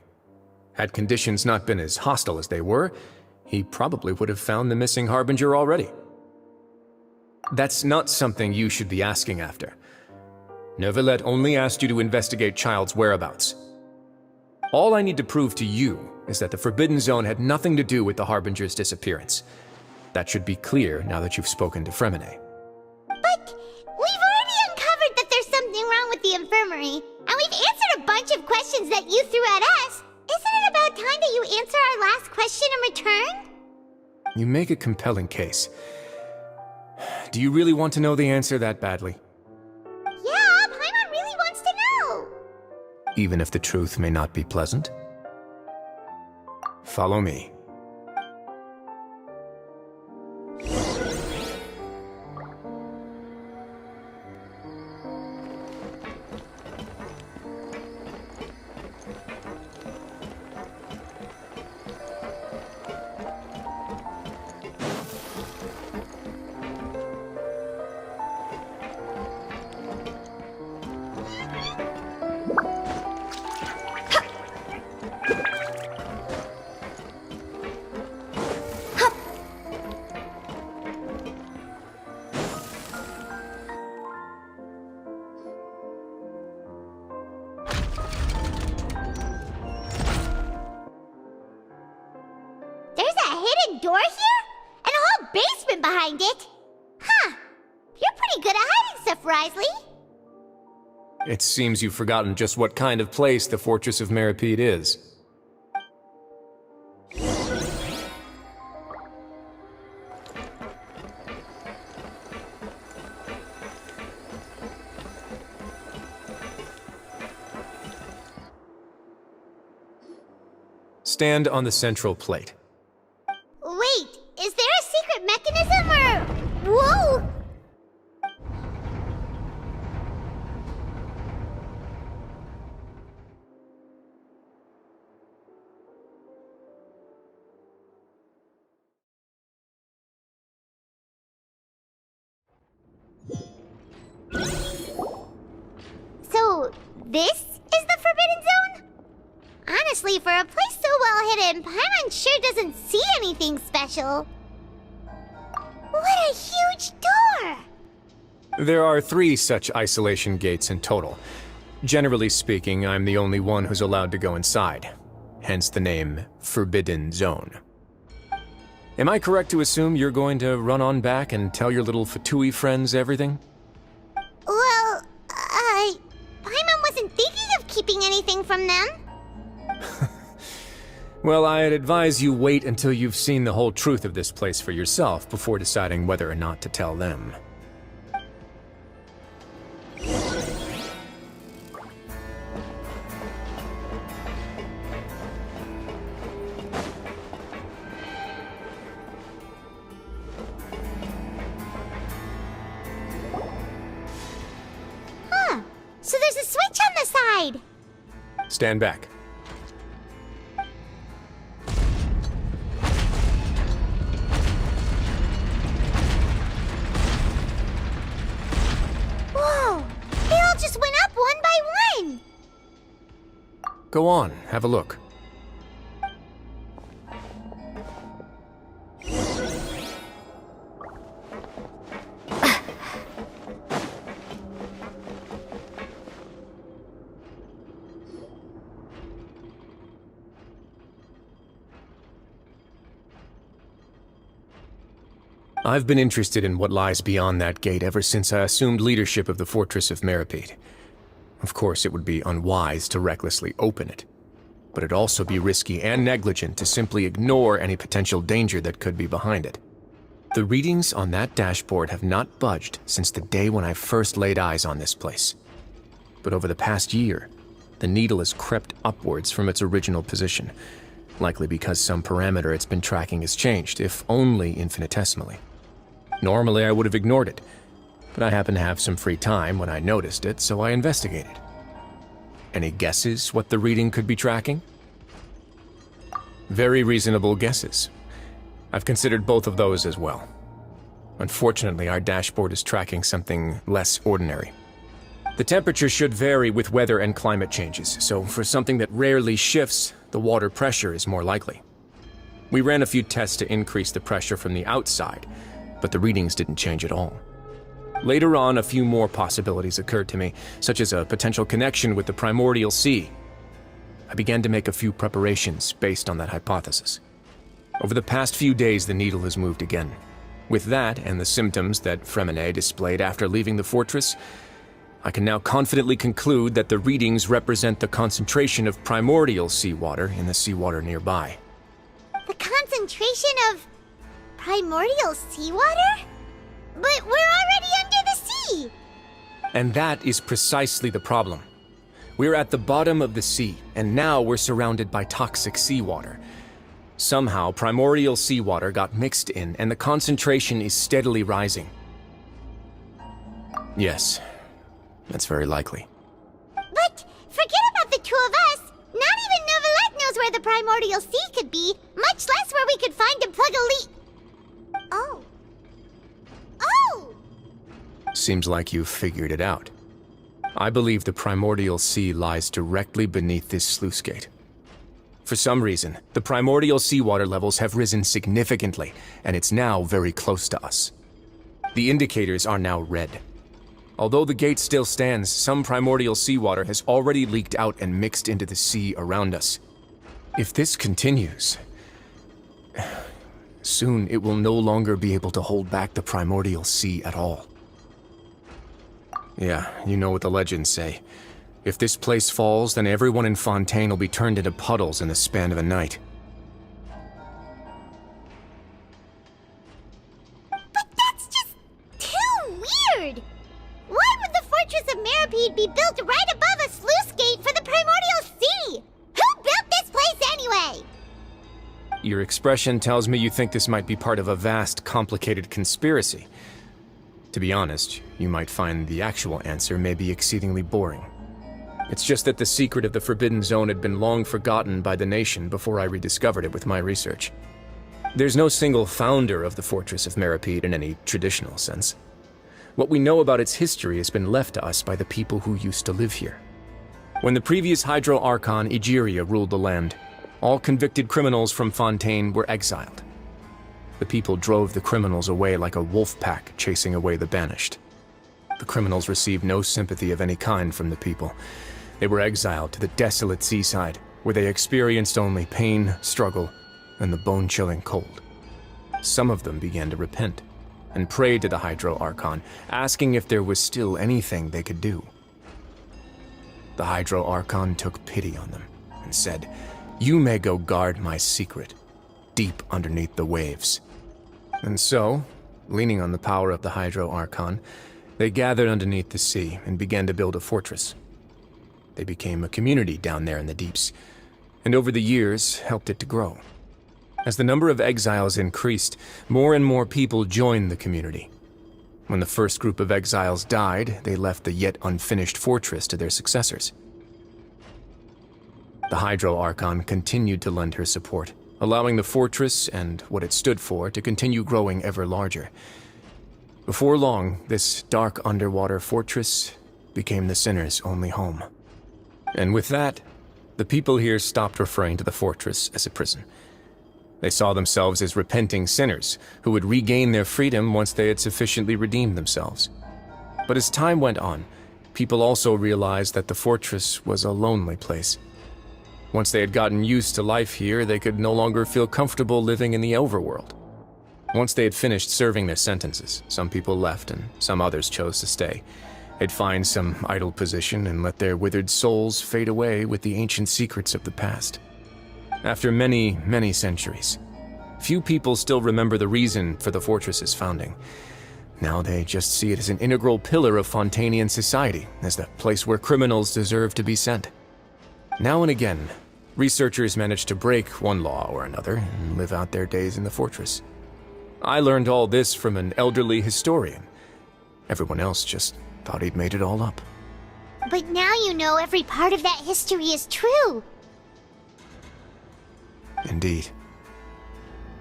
Had conditions not been as hostile as they were, he probably would have found the missing Harbinger already. That's not something you should be asking after. Neuvillette only asked you to investigate Child's whereabouts. All I need to prove to you is that the Forbidden Zone had nothing to do with the Harbinger's disappearance. That should be clear now that you've spoken to Fremine. But we've already uncovered that there's something wrong with the infirmary, and we've answered a bunch of questions that you threw at us. Isn't it about time that you answer our last question in return? You make a compelling case. Do you really want to know the answer that badly? Yeah, Paimon really wants to know. Even if the truth may not be pleasant? Follow me. Door here? And a whole basement behind it? Huh. You're pretty good at hiding stuff, Risley. It seems you've forgotten just what kind of place the Fortress of Meripede is. Stand on the central plate. Wait, is there a secret mechanism or... Whoa! So, this is the Forbidden Zone? Honestly, for a place so well hidden, Paimon sure doesn't see anything special. What a huge door! There are 3 such isolation gates in total. Generally speaking, I'm the only one who's allowed to go inside. Hence the name Forbidden Zone. Am I correct to assume you're going to run on back and tell your little Fatui friends everything? Well, Paimon wasn't thinking of keeping anything from them. Well, I'd advise you wait until you've seen the whole truth of this place for yourself before deciding whether or not to tell them. Huh. So there's a switch on the side. Stand back. Whoa! They all just went up one by one! Go on, have a look. I've been interested in what lies beyond that gate ever since I assumed leadership of the Fortress of Meripede. Of course, it would be unwise to recklessly open it, but it'd also be risky and negligent to simply ignore any potential danger that could be behind it. The readings on that dashboard have not budged since the day when I first laid eyes on this place. But over the past year, the needle has crept upwards from its original position, likely because some parameter it's been tracking has changed, if only infinitesimally. Normally, I would have ignored it, but I happened to have some free time when I noticed it, so I investigated. Any guesses what the reading could be tracking? Very reasonable guesses. I've considered both of those as well. Unfortunately, our dashboard is tracking something less ordinary. The temperature should vary with weather and climate changes, so for something that rarely shifts, the water pressure is more likely. We ran a few tests to increase the pressure from the outside, but the readings didn't change at all. Later on, a few more possibilities occurred to me, such as a potential connection with the primordial sea. I began to make a few preparations based on that hypothesis. Over the past few days, the needle has moved again. With that, and the symptoms that Fremine displayed after leaving the fortress, I can now confidently conclude that the readings represent the concentration of primordial seawater in the seawater nearby. The concentration of primordial seawater? But we're already under the sea! And that is precisely the problem. We're at the bottom of the sea, and now we're surrounded by toxic seawater. Somehow, primordial seawater got mixed in, and the concentration is steadily rising. Yes, that's very likely. But forget about the two of us! Not even Novelette knows where the primordial sea could be, much less where we could find and plug a leak. Oh. Oh! Seems like you've figured it out. I believe the primordial sea lies directly beneath this sluice gate. For some reason, the primordial seawater levels have risen significantly, and it's now very close to us. The indicators are now red. Although the gate still stands, some primordial seawater has already leaked out and mixed into the sea around us. If this continues, soon it will no longer be able to hold back the primordial sea at all. Yeah, you know what the legends say. If this place falls, then everyone in Fontaine will be turned into puddles in the span of a night. But that's just too weird! Why would the Fortress of Meripede be built right above a sluice gate for the primordial sea? Who built this place anyway? Your expression tells me you think this might be part of a vast, complicated conspiracy. To be honest, you might find the actual answer may be exceedingly boring. It's just that the secret of the Forbidden Zone had been long forgotten by the nation before I rediscovered it with my research. There's no single founder of the Fortress of Meripede in any traditional sense. What we know about its history has been left to us by the people who used to live here. When the previous Hydro Archon Egeria ruled the land, all convicted criminals from Fontaine were exiled. The people drove the criminals away like a wolf pack chasing away the banished. The criminals received no sympathy of any kind from the people. They were exiled to the desolate seaside, where they experienced only pain, struggle, and the bone-chilling cold. Some of them began to repent, and prayed to the Hydro Archon, asking if there was still anything they could do. The Hydro Archon took pity on them, and said, "You may go guard my secret, deep underneath the waves." And so, leaning on the power of the Hydro Archon, they gathered underneath the sea and began to build a fortress. They became a community down there in the deeps, and over the years helped it to grow. As the number of exiles increased, more and more people joined the community. When the first group of exiles died, they left the yet unfinished fortress to their successors. The Hydro Archon continued to lend her support, allowing the fortress and what it stood for to continue growing ever larger. Before long, this dark underwater fortress became the sinner's only home. And with that, the people here stopped referring to the fortress as a prison. They saw themselves as repenting sinners who would regain their freedom once they had sufficiently redeemed themselves. But as time went on, people also realized that the fortress was a lonely place. Once they had gotten used to life here, they could no longer feel comfortable living in the overworld. Once they had finished serving their sentences, some people left and some others chose to stay. They'd find some idle position and let their withered souls fade away with the ancient secrets of the past. After many, many centuries, few people still remember the reason for the fortress's founding. Now they just see it as an integral pillar of Fontainian society, as the place where criminals deserve to be sent. Now and again, researchers manage to break one law or another and live out their days in the fortress. I learned all this from an elderly historian. Everyone else just thought he'd made it all up. But now you know every part of that history is true. Indeed.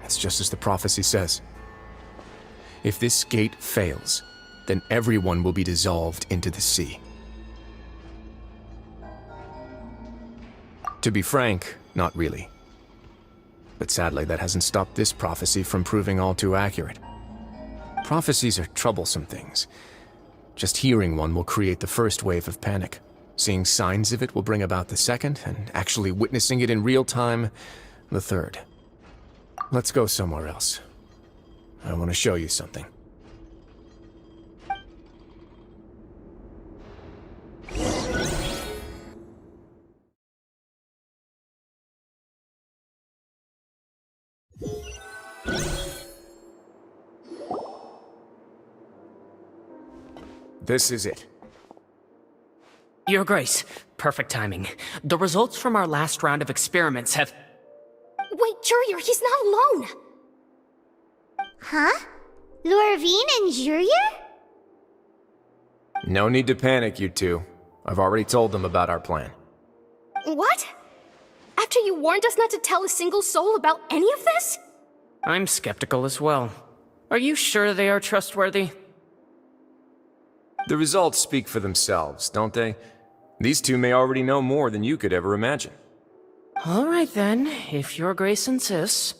It's just as the prophecy says. If this gate fails, then everyone will be dissolved into the sea. To be frank, not really. But sadly, that hasn't stopped this prophecy from proving all too accurate. Prophecies are troublesome things. Just hearing one will create the first wave of panic. Seeing signs of it will bring about the second, and actually witnessing it in real time, the third. Let's go somewhere else. I want to show you something. This is it. Your Grace, perfect timing. The results from our last round of experiments have... Wait, Jurier, he's not alone! Huh? Lorvine and Jurier? No need to panic, you two. I've already told them about our plan. What? After you warned us not to tell a single soul about any of this? I'm skeptical as well. Are you sure they are trustworthy? The results speak for themselves, don't they? These two may already know more than you could ever imagine. All right then, if Your Grace insists.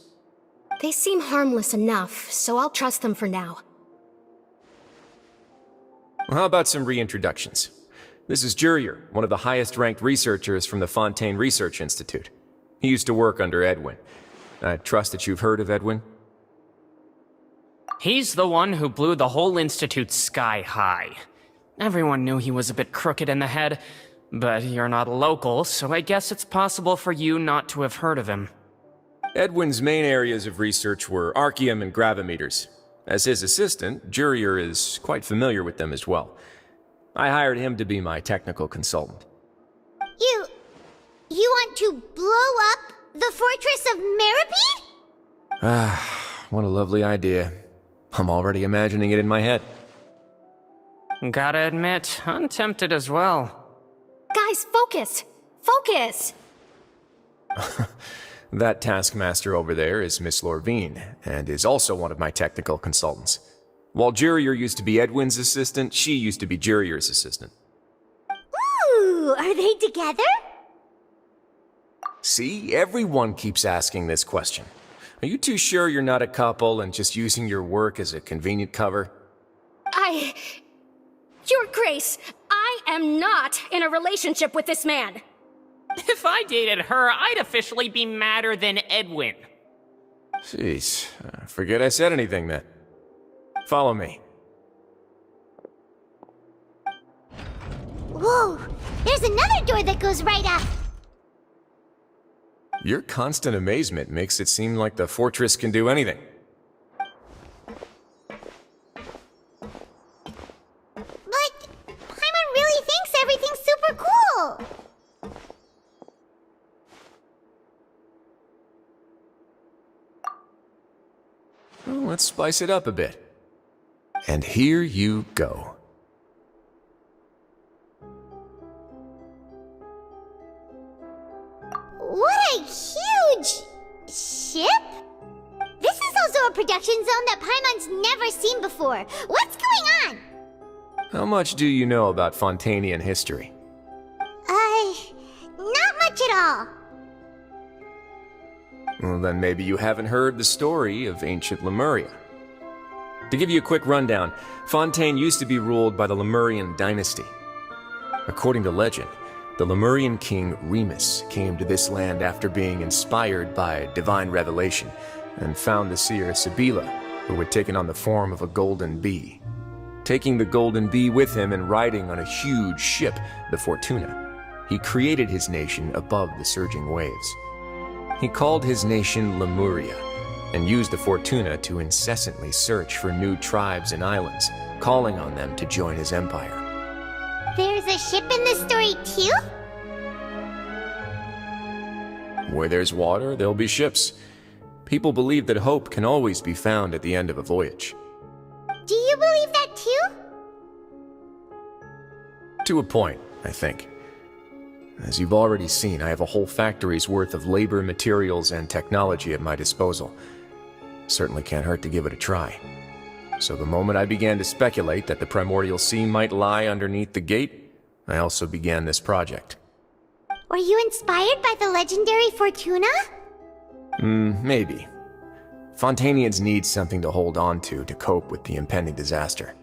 They seem harmless enough, so I'll trust them for now. Well, how about some reintroductions? This is Jurier, one of the highest-ranked researchers from the Fontaine Research Institute. He used to work under Edwin. I trust that you've heard of Edwin? He's the one who blew the whole institute sky high. Everyone knew he was a bit crooked in the head, but you're not a local, so I guess it's possible for you not to have heard of him. Edwin's main areas of research were archeum and gravimeters. As his assistant, Jurier is quite familiar with them as well. I hired him to be my technical consultant. You want to blow up the fortress of Meripede? Ah, what a lovely idea. I'm already imagining it in my head. Gotta admit, I'm tempted as well. Guys, focus! Focus! That taskmaster over there is Miss Lorvine, and is also one of my technical consultants. While Jurier used to be Edwin's assistant, she used to be Jurier's assistant. Ooh, are they together? See, everyone keeps asking this question. Are you too sure you're not a couple and just using your work as a convenient cover? Your Grace, I am not in a relationship with this man. If I dated her, I'd officially be madder than Edwin. Jeez, forget I said anything then. Follow me. Whoa, there's another door that goes right up. Your constant amazement makes it seem like the fortress can do anything. But Paimon really thinks everything's super cool. Well, let's spice it up a bit. And here you go. What a huge ship! This is also a production zone that Paimon's never seen before. What's going on? How much do you know about Fontainian history? Not much at all. Well, then maybe you haven't heard the story of ancient Lemuria. To give you a quick rundown, Fontaine used to be ruled by the Lemurian dynasty. According to legend, the Lemurian king Remus came to this land after being inspired by divine revelation and found the seer Sibila, who had taken on the form of a golden bee. Taking the golden bee with him and riding on a huge ship, the Fortuna, he created his nation above the surging waves. He called his nation Lemuria, and used the Fortuna to incessantly search for new tribes and islands, calling on them to join his empire. There's a ship in this story too? Where there's water, there'll be ships. People believe that hope can always be found at the end of a voyage. Do you believe that too? To a point, I think. As you've already seen, I have a whole factory's worth of labor, materials, and technology at my disposal. Certainly can't hurt to give it a try. So the moment I began to speculate that the Primordial Sea might lie underneath the gate, I also began this project. Were you inspired by the legendary Fortuna? Maybe. Fontanians need something to hold on to cope with the impending disaster.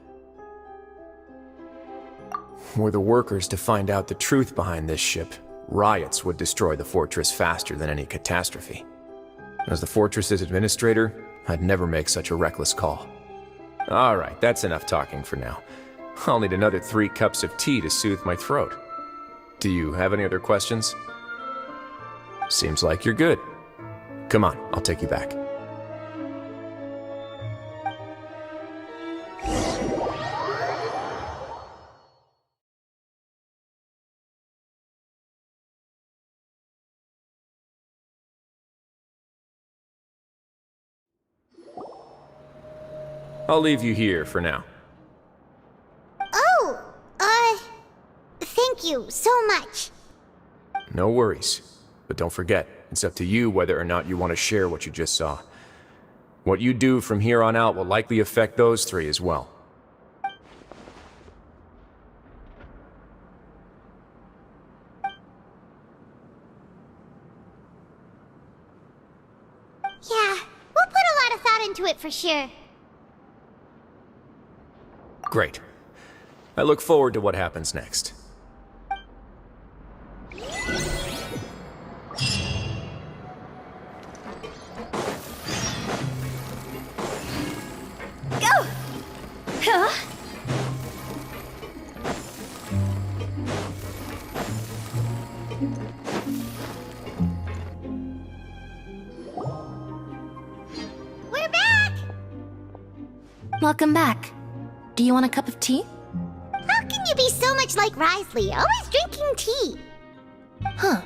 Were the workers to find out the truth behind this ship, riots would destroy the fortress faster than any catastrophe. As the fortress's administrator, I'd never make such a reckless call. Alright, that's enough talking for now. I'll need another 3 cups of tea to soothe my throat. Do you have any other questions? Seems like you're good. Come on, I'll take you back. I'll leave you here for now. Oh, thank you so much. No worries. But don't forget, it's up to you whether or not you want to share what you just saw. What you do from here on out will likely affect those 3 as well. Yeah, we'll put a lot of thought into it for sure. Great. I look forward to what happens next. Go! Huh? We're back! Welcome back. Do you want a cup of tea? How can you be so much like Risley, always drinking tea? Huh.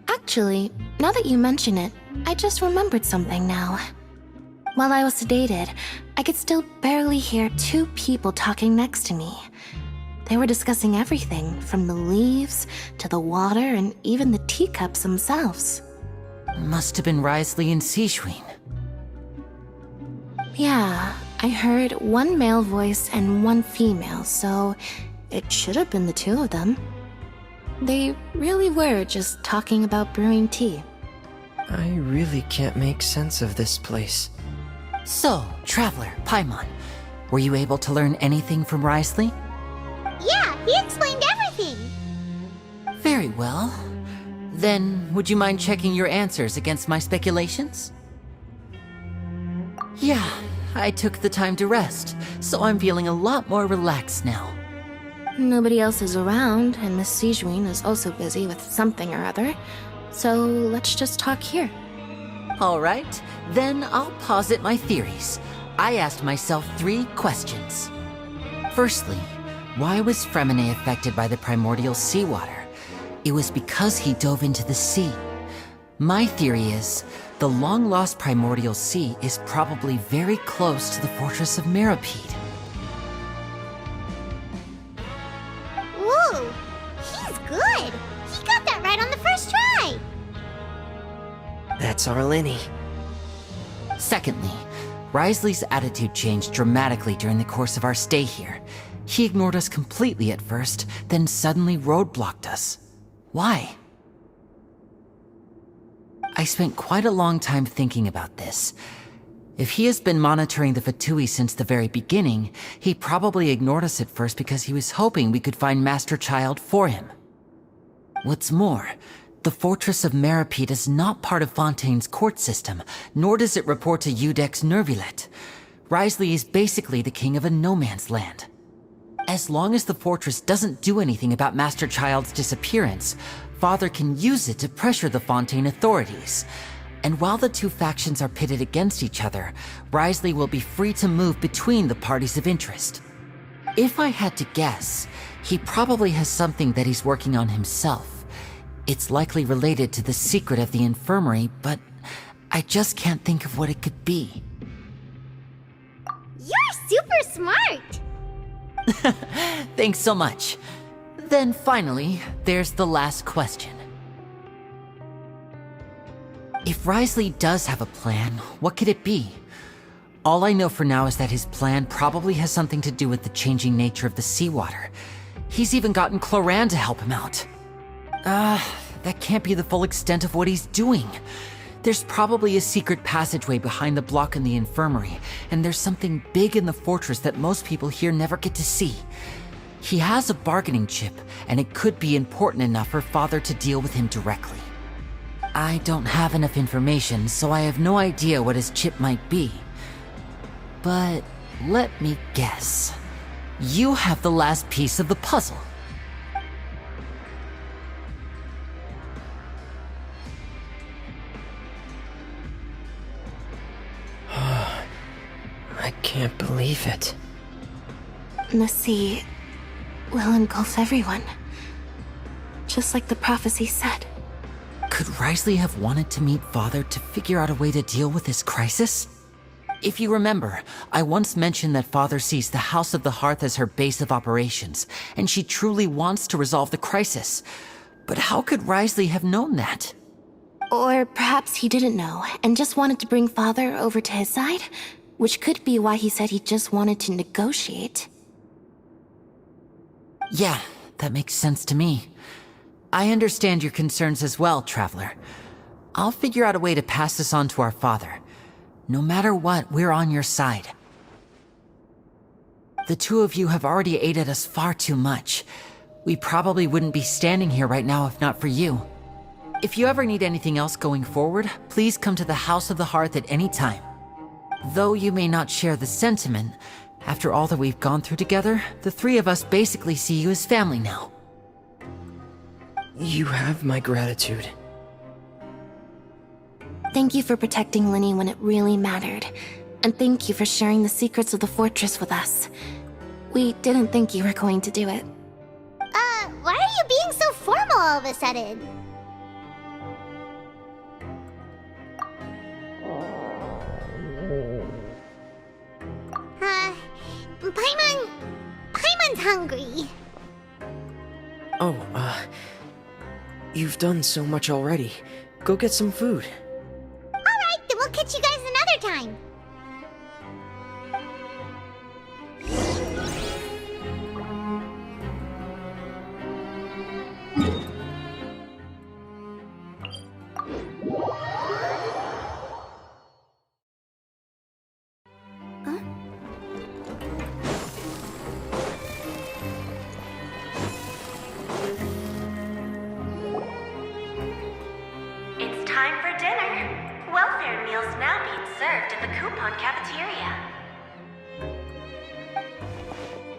Actually, now that you mention it, I just remembered something now. While I was sedated, I could still barely hear 2 people talking next to me. They were discussing everything, from the leaves, to the water, and even the teacups themselves. Must have been Risley and Sejuin. Yeah, I heard 1 male voice and 1 female, so it should have been the 2 of them. They really were just talking about brewing tea. I really can't make sense of this place. So, Traveler, Paimon, were you able to learn anything from Risley? Yeah, he explained everything. Very well. Then, would you mind checking your answers against my speculations? Yeah, I took the time to rest, so I'm feeling a lot more relaxed now. Nobody else is around, and Miss Sejuin is also busy with something or other, so let's just talk here. Alright, then I'll posit my theories. I asked myself 3 questions. Firstly, why was Fremine affected by the primordial seawater? It was because he dove into the sea. My theory is, the long-lost primordial sea is probably very close to the fortress of Meripede. Whoa, he's good. He got that right on the first try. That's Arlini. Secondly, Risley's attitude changed dramatically during the course of our stay here. He ignored us completely at first, then suddenly roadblocked us. Why? I spent quite a long time thinking about this. If he has been monitoring the Fatui since the very beginning, he probably ignored us at first because he was hoping we could find Master Child for him. What's more, the Fortress of Meripede is not part of Fontaine's court system, nor does it report to Udex Nervulet. Risley is basically the king of a no-man's land. As long as the fortress doesn't do anything about Master Child's disappearance, Father can use it to pressure the Fontaine authorities. And while the 2 factions are pitted against each other, Risley will be free to move between the parties of interest. If I had to guess, he probably has something that he's working on himself. It's likely related to the secret of the infirmary, but I just can't think of what it could be. You're super smart. Thanks so much. Then finally, there's the last question. If Risley does have a plan, what could it be? All I know for now is that his plan probably has something to do with the changing nature of the seawater. He's even gotten Cloran to help him out. That can't be the full extent of what he's doing. There's probably a secret passageway behind the block in the infirmary, and there's something big in the fortress that most people here never get to see. He has a bargaining chip, and it could be important enough for Father to deal with him directly. I don't have enough information, so I have no idea what his chip might be. But let me guess. You have the last piece of the puzzle. I can't believe it. The sea will engulf everyone. Just like the prophecy said. Could Risley have wanted to meet Father to figure out a way to deal with this crisis? If you remember, I once mentioned that Father sees the House of the Hearth as her base of operations, and she truly wants to resolve the crisis. But how could Risley have known that? Or perhaps he didn't know, and just wanted to bring Father over to his side? Which could be why he said he just wanted to negotiate. Yeah, that makes sense to me. I understand your concerns as well, Traveler. I'll figure out a way to pass this on to our father. No matter what, we're on your side. The two of you have already aided us far too much. We probably wouldn't be standing here right now if not for you. If you ever need anything else going forward, please come to the House of the Hearth at any time. Though you may not share the sentiment, after all that we've gone through together, the three of us basically see you as family now. You have my gratitude. Thank you for protecting Linny when it really mattered. And thank you for sharing the secrets of the fortress with us. We didn't think you were going to do it. Why are you being so formal all of a sudden? Paimon's hungry. Oh, you've done so much already. Go get some food. Alright, then we'll catch you guys another time.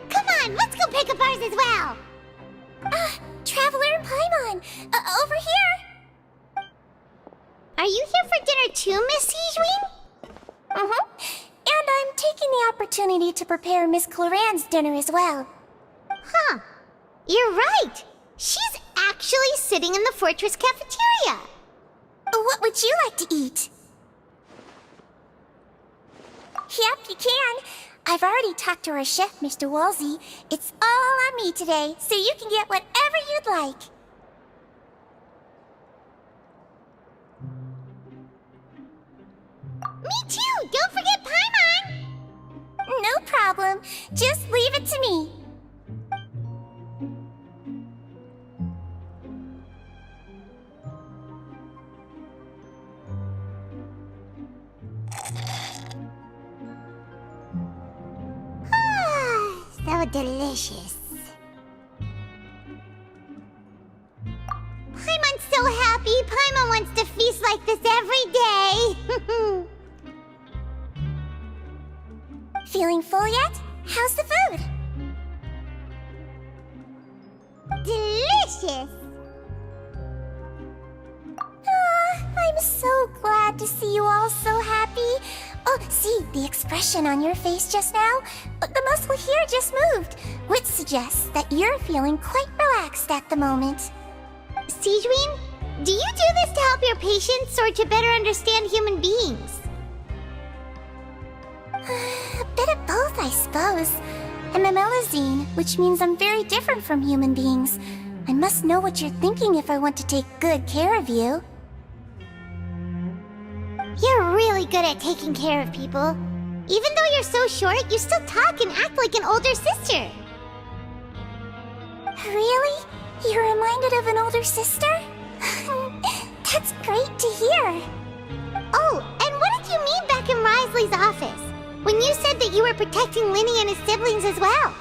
Come on, let's go pick up ours as well. Traveler and Paimon, over here. Are you here for dinner too, Miss Sijween? And I'm taking the opportunity to prepare Miss Cloran's dinner as well. Huh. You're right. She's actually sitting in the fortress cafeteria. What would you like to eat? Yep, you can. I've already talked to our chef, Mr. Wolsey. It's all on me today, so you can get whatever you'd like. Me too! Don't forget Paimon! No problem. Just leave it to me. So delicious. Paimon's so happy. Paimon wants to feast like this every day. Feeling full yet? How's the food? Delicious. I'm so glad to see you all so happy. Oh, see, the expression on your face just now? The muscle here just moved, which suggests that you're feeling quite relaxed at the moment. Sijween, do you do this to help your patients or to better understand human beings? A bit of both, I suppose. I'm a Melazine, which means I'm very different from human beings. I must know what you're thinking if I want to take good care of you. You're really good at taking care of people. Even though you're so short, you still talk and act like an older sister. Really? You're reminded of an older sister? That's great to hear. Oh, and what did you mean back in Risley's office? When you said that you were protecting Linny and his siblings as well?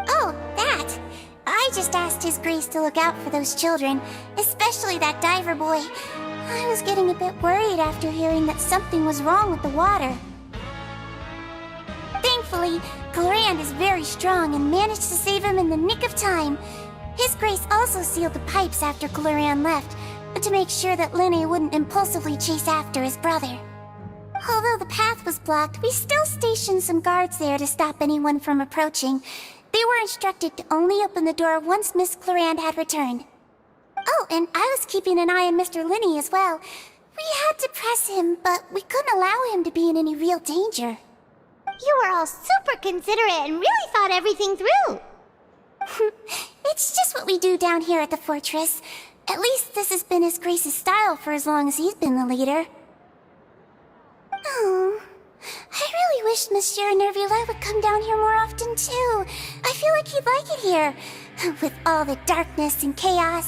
Oh, that. I just asked His Grace to look out for those children, especially that diver boy. I was getting a bit worried after hearing that something was wrong with the water. Thankfully, Glorand is very strong and managed to save him in the nick of time. His Grace also sealed the pipes after Glorand left, to make sure that Linny wouldn't impulsively chase after his brother. Although the path was blocked, we still stationed some guards there to stop anyone from approaching. They were instructed to only open the door once Miss Glorand had returned. Oh, and I was keeping an eye on Mr. Linny as well. We had to press him, but we couldn't allow him to be in any real danger. You were all super considerate and really thought everything through. It's just what we do down here at the fortress. At least this has been His Grace's style for as long as he's been the leader. Oh, I really wish Monsieur Nervula would come down here more often too. I feel like he'd like it here, with all the darkness and chaos.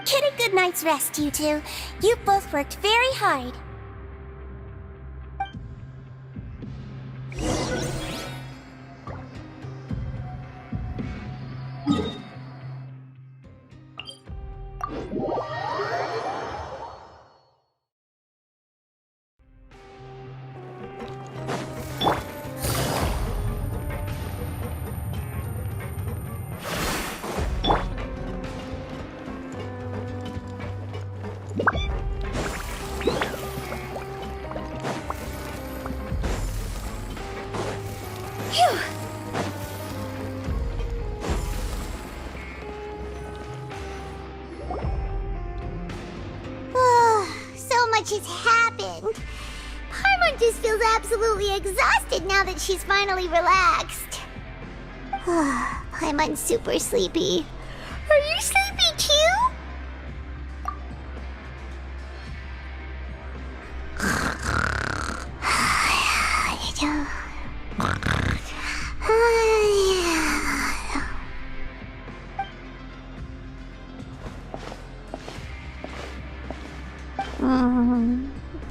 Get a good night's rest, you two. You both worked very hard. So much has happened. Paimon just feels absolutely exhausted now that she's finally relaxed. Paimon's super sleepy. Are you sleepy too?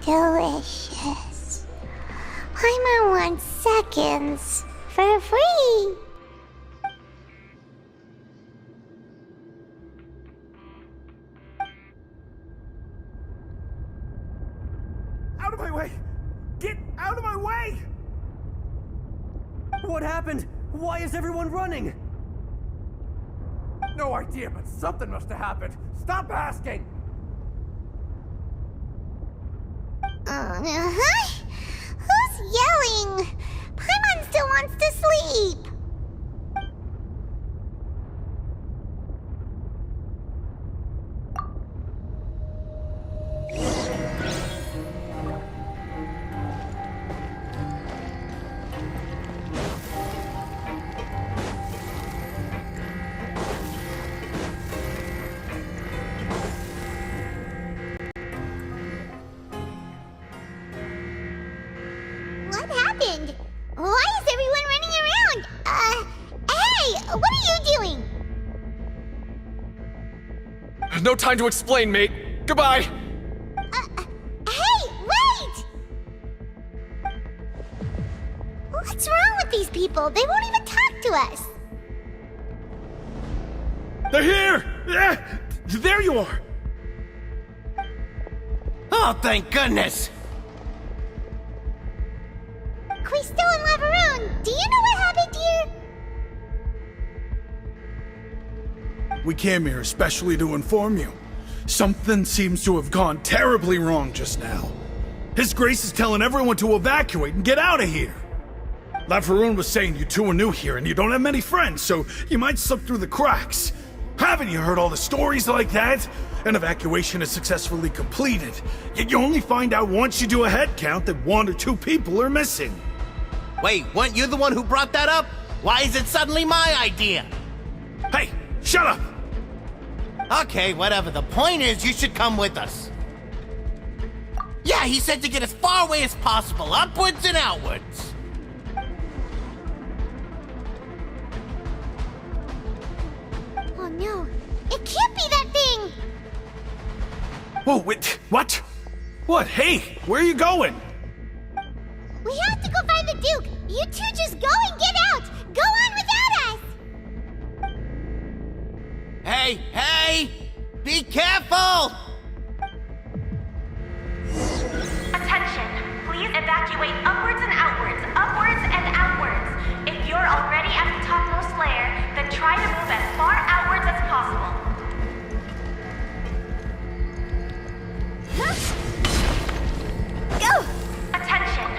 Delicious. Paimon wants seconds for free. Out of my way! Get out of my way! What happened? Why is everyone running? No idea, but something must have happened. Stop asking! Who's yelling? Paimon still wants to sleep. What happened? Why is everyone running around? Hey! What are you doing? No time to explain, mate. Goodbye. Hey! Wait! What's wrong with these people? They won't even talk to us. They're here! There you are! Oh, thank goodness! Quisto and Lavaroon, do you know what happened here? We came here especially to inform you. Something seems to have gone terribly wrong just now. His Grace is telling everyone to evacuate and get out of here. Lavaroon was saying you two are new here and you don't have many friends, so you might slip through the cracks. Haven't you heard all the stories like that? An evacuation is successfully completed, yet you only find out once you do a head count that 1 or 2 people are missing. Wait, weren't you the one who brought that up? Why is it suddenly my idea? Hey, shut up! Okay, whatever. The point is, you should come with us. Yeah, he said to get as far away as possible, upwards and outwards. Oh no, it can't be that thing! Whoa, wait, what? What? Hey, where are you going? We have to go find the Duke! You two just go and get out! Go on without us! Hey, hey! Be careful! Attention! Please evacuate upwards and outwards, upwards and outwards. If you're already at the topmost layer, then try to move as far outwards as possible. Go! Attention!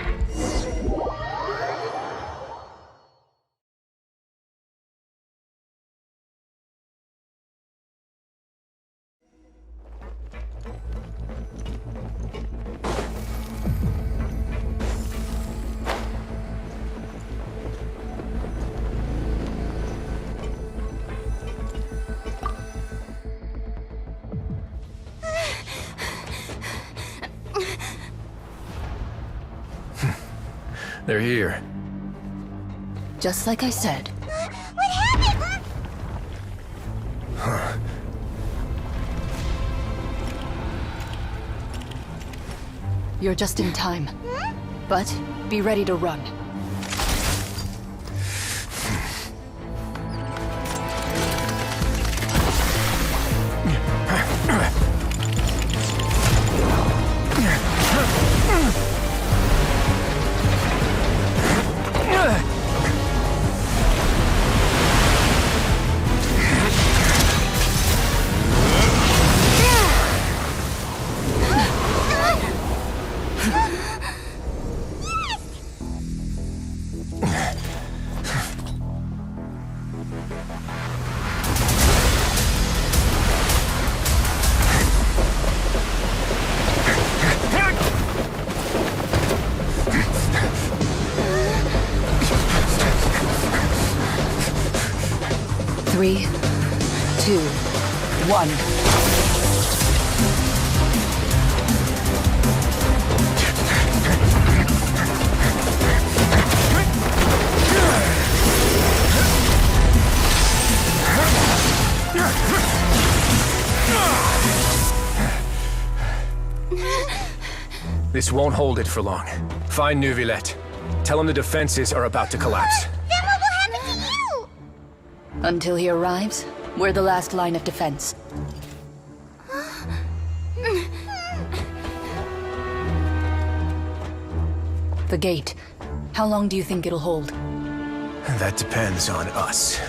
They're here. Just like I said. What happened? Huh. You're just in time. But be ready to run. Three, 2, 1. This won't hold it for long. Find Neuvillette. Tell him the defenses are about to collapse. Then what will happen to you? Until he arrives, we're the last line of defense. The gate. How long do you think it'll hold? That depends on us.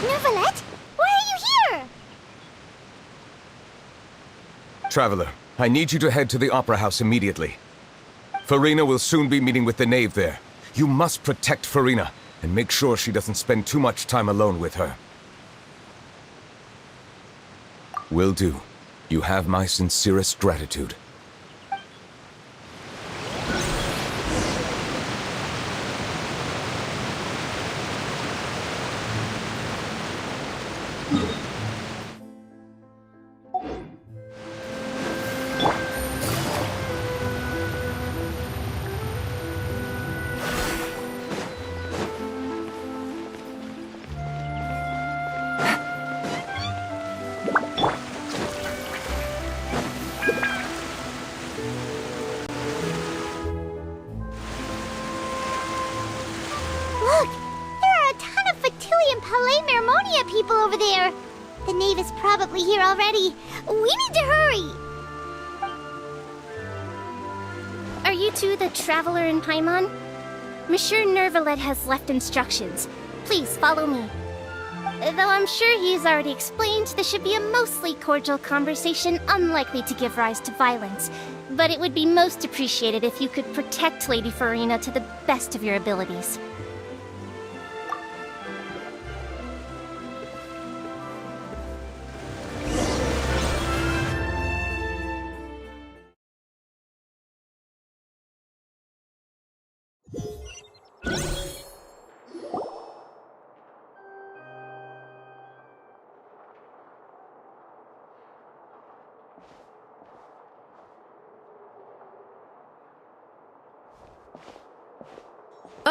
Neuvillette? Why are you here? Traveler, I need you to head to the Opera House immediately. Farina will soon be meeting with the knave there. You must protect Farina, and make sure she doesn't spend too much time alone with her. Will do. You have my sincerest gratitude. Look! There are a ton of Fatilian Palais Mermonia people over there! The knave is probably here already. We need to hurry! Are you two the Traveler and Paimon? Monsieur Nervalet has left instructions. Please follow me. Though I'm sure he's already explained, this should be a mostly cordial conversation, unlikely to give rise to violence. But it would be most appreciated if you could protect Lady Farina to the best of your abilities.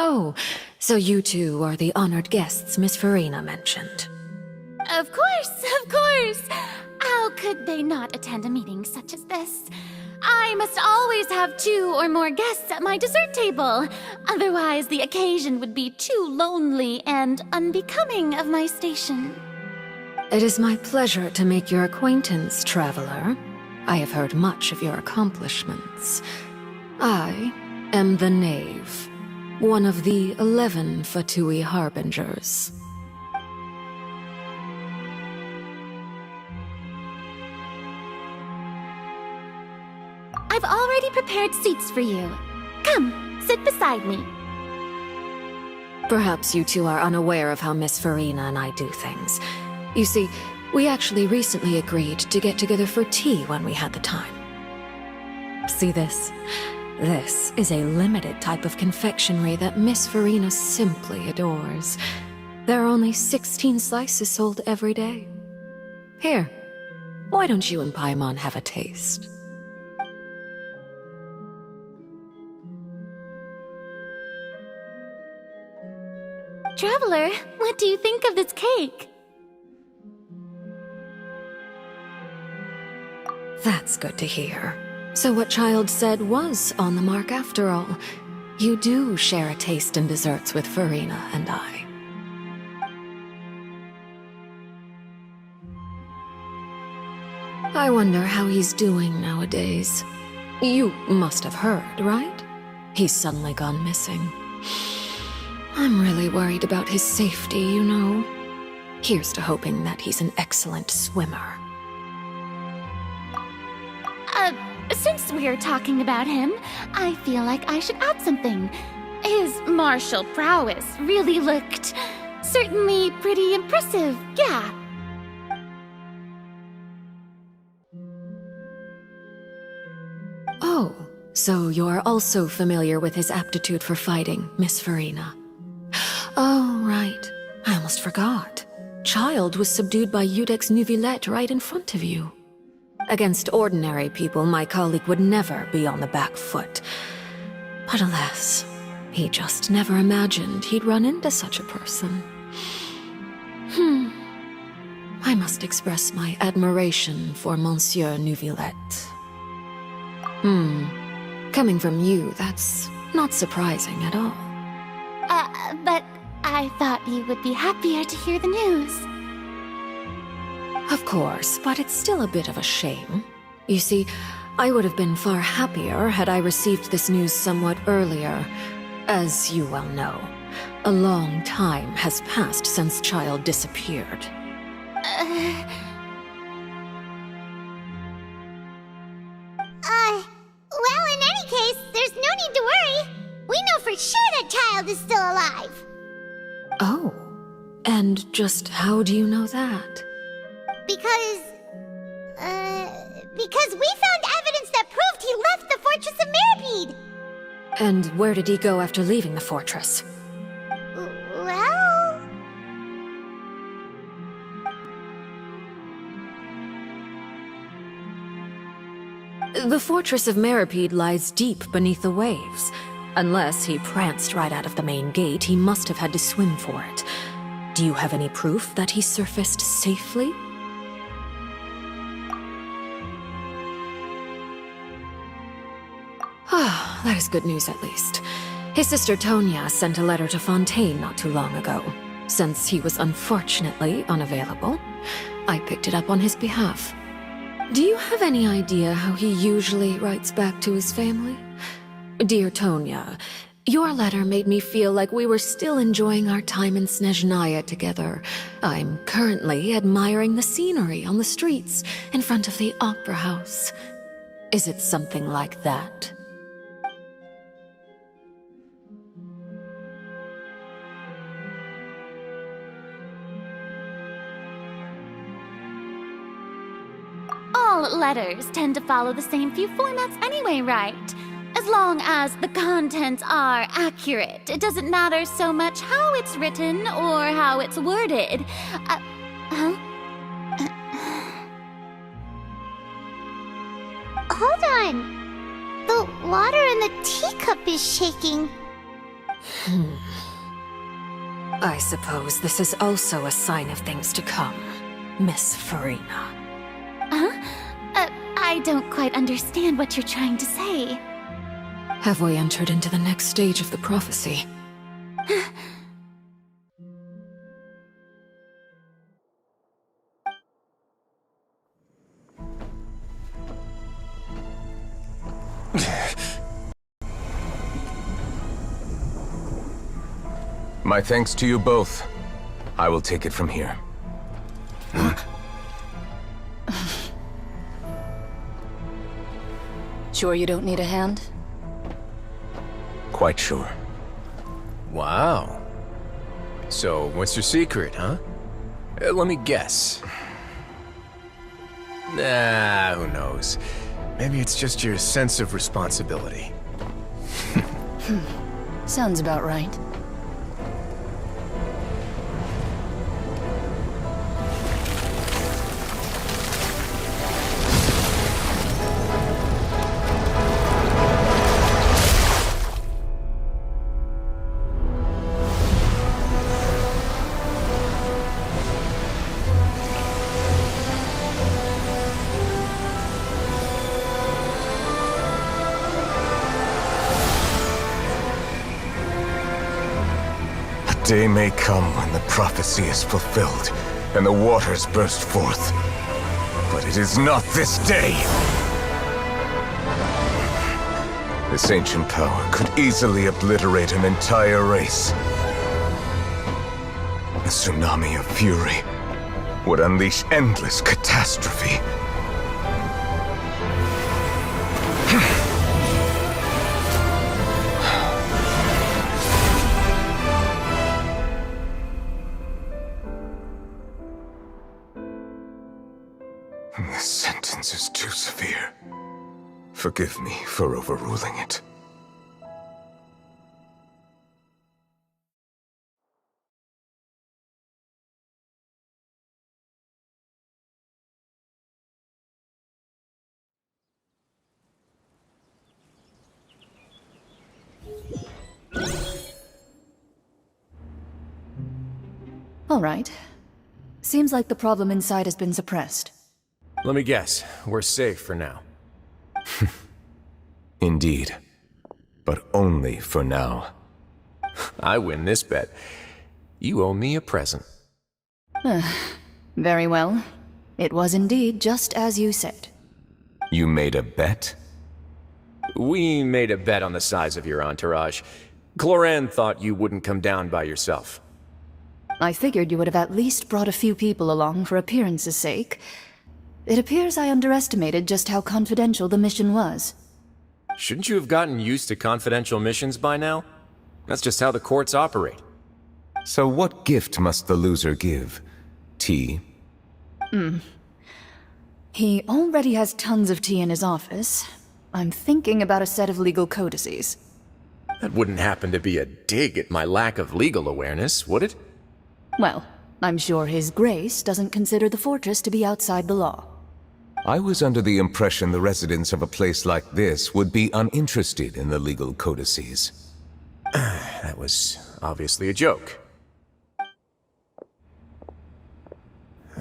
Oh, so you two are the honored guests Miss Farina mentioned. Of course, of course! How could they not attend a meeting such as this? I must always have 2 or more guests at my dessert table. Otherwise, the occasion would be too lonely and unbecoming of my station. It is my pleasure to make your acquaintance, traveler. I have heard much of your accomplishments. I am the Knave, one of the 11 Fatui Harbingers. I've already prepared seats for you. Come, sit beside me. Perhaps you two are unaware of how Miss Farina and I do things. You see, we actually recently agreed to get together for tea when we had the time. See this? This is a limited type of confectionery that Miss Farina simply adores. There are only 16 slices sold every day. Here, why don't you and Paimon have a taste? Traveler, what do you think of this cake? That's good to hear. So what Child said was on the mark after all. You do share a taste in desserts with Farina and I. I wonder how he's doing nowadays. You must have heard, right? He's suddenly gone missing. I'm really worried about his safety, you know. Here's to hoping that he's an excellent swimmer. Since we're talking about him, I feel like I should add something. His martial prowess really looked certainly pretty impressive, yeah. Oh, so you're also familiar with his aptitude for fighting, Miss Farina. Oh, right. I almost forgot. Child was subdued by Udex Nuvillette right in front of you. Against ordinary people, my colleague would never be on the back foot. But alas, he just never imagined he'd run into such a person. I must express my admiration for Monsieur Nuvillette. Coming from you, that's not surprising at all. But I thought you would be happier to hear the news. Of course, but it's still a bit of a shame. You see, I would have been far happier had I received this news somewhat earlier. As you well know, a long time has passed since Child disappeared. Well, in any case, there's no need to worry. We know for sure that Child is still alive. Oh, and just how do you know that? Because we found evidence that proved he left the Fortress of Meripede. And where did he go after leaving the fortress? Well... The Fortress of Meripede lies deep beneath the waves. Unless he pranced right out of the main gate, he must have had to swim for it. Do you have any proof that he surfaced safely? Ah, that is good news at least. His sister Tonya sent a letter to Fontaine not too long ago. Since he was unfortunately unavailable, I picked it up on his behalf. Do you have any idea how he usually writes back to his family? Dear Tonya, your letter made me feel like we were still enjoying our time in Snezhnaya together. I'm currently admiring the scenery on the streets in front of the opera house. Is it something like that? All letters tend to follow the same few formats anyway, right? As long as the contents are accurate, it doesn't matter so much how it's written or how it's worded. Hold on. The water in the teacup is shaking. I suppose this is also a sign of things to come, Miss Farina. I don't quite understand what you're trying to say. Have we entered into the next stage of the prophecy? My thanks to you both. I will take it from here. Sure you don't need a hand? Quite sure. Wow. So, what's your secret, huh? Let me guess. Nah, who knows? Maybe it's just your sense of responsibility. Sounds about right. Day may come when the prophecy is fulfilled, and the waters burst forth. But it is not this day! This ancient power could easily obliterate an entire race. A tsunami of fury would unleash endless catastrophe. This sentence is too severe. Forgive me for overruling it. All right. Seems like the problem inside has been suppressed. Let me guess, we're safe for now. Indeed. But only for now. I win this bet. You owe me a present. Very well. It was indeed just as you said. You made a bet? We made a bet on the size of your entourage. Cloran thought you wouldn't come down by yourself. I figured you would have at least brought a few people along for appearance's sake. It appears I underestimated just how confidential the mission was. Shouldn't you have gotten used to confidential missions by now? That's just how the courts operate. So what gift must the loser give? Tea? He already has tons of tea in his office. I'm thinking about a set of legal codices. That wouldn't happen to be a dig at my lack of legal awareness, would it? Well, I'm sure His Grace doesn't consider the fortress to be outside the law. I was under the impression the residents of a place like this would be uninterested in the legal codices. That was obviously a joke.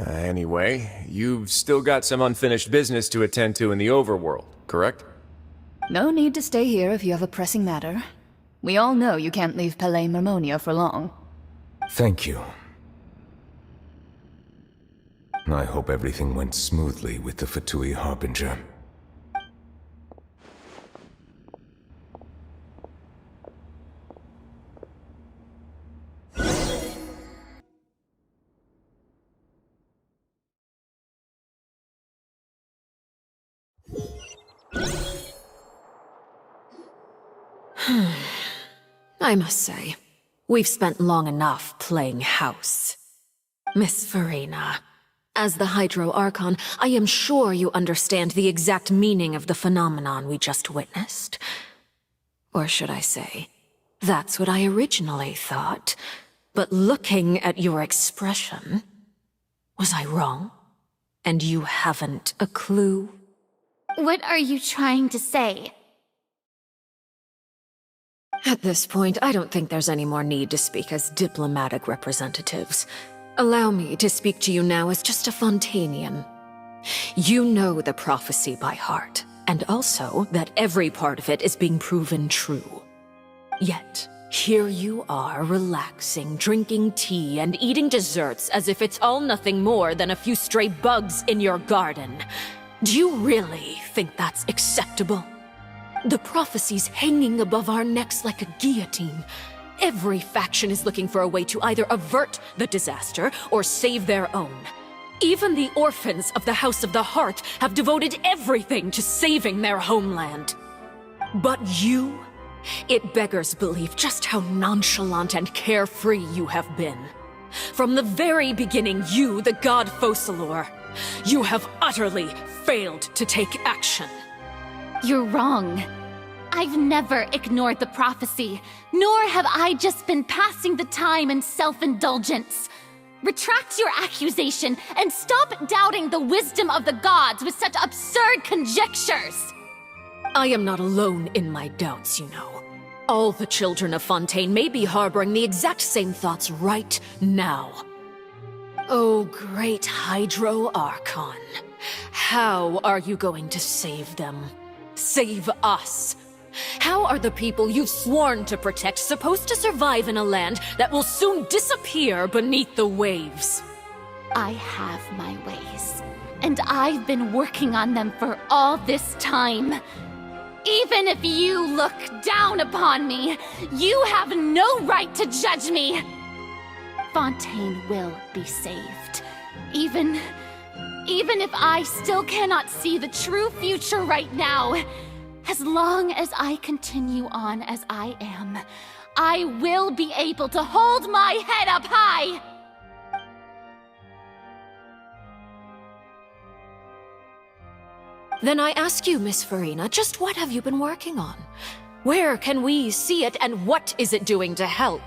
Anyway, you've still got some unfinished business to attend to in the overworld, correct? No need to stay here if you have a pressing matter. We all know you can't leave Palais Mermonia for long. Thank you. I hope everything went smoothly with the Fatui Harbinger. I must say, we've spent long enough playing house. Miss Farina, as the Hydro Archon, I am sure you understand the exact meaning of the phenomenon we just witnessed. Or should I say, that's what I originally thought. But looking at your expression, was I wrong? And you haven't a clue? What are you trying to say? At this point, I don't think there's any more need to speak as diplomatic representatives. Allow me to speak to you now as just a Fontainian. You know the prophecy by heart, and also that every part of it is being proven true. Yet, here you are, relaxing, drinking tea, and eating desserts as if it's all nothing more than a few stray bugs in your garden. Do you really think that's acceptable? The prophecy's hanging above our necks like a guillotine. Every faction is looking for a way to either avert the disaster or save their own. Even the orphans of the House of the Hearth have devoted everything to saving their homeland. But you... it beggars belief just how nonchalant and carefree you have been. From the very beginning, you, the god Focalor, you have utterly failed to take action. You're wrong. I've never ignored the prophecy, nor have I just been passing the time in self-indulgence. Retract your accusation and stop doubting the wisdom of the gods with such absurd conjectures. I am not alone in my doubts, you know. All the children of Fontaine may be harboring the exact same thoughts right now. Oh, great Hydro Archon. How are you going to save them? Save us? How are the people you've sworn to protect supposed to survive in a land that will soon disappear beneath the waves? I have my ways, and I've been working on them for all this time. Even if you look down upon me, you have no right to judge me. Fontaine will be saved. Even if I still cannot see the true future right now, as long as I continue on as I am, I will be able to hold my head up high! Then I ask you, Miss Farina, just what have you been working on? Where can we see it, and what is it doing to help?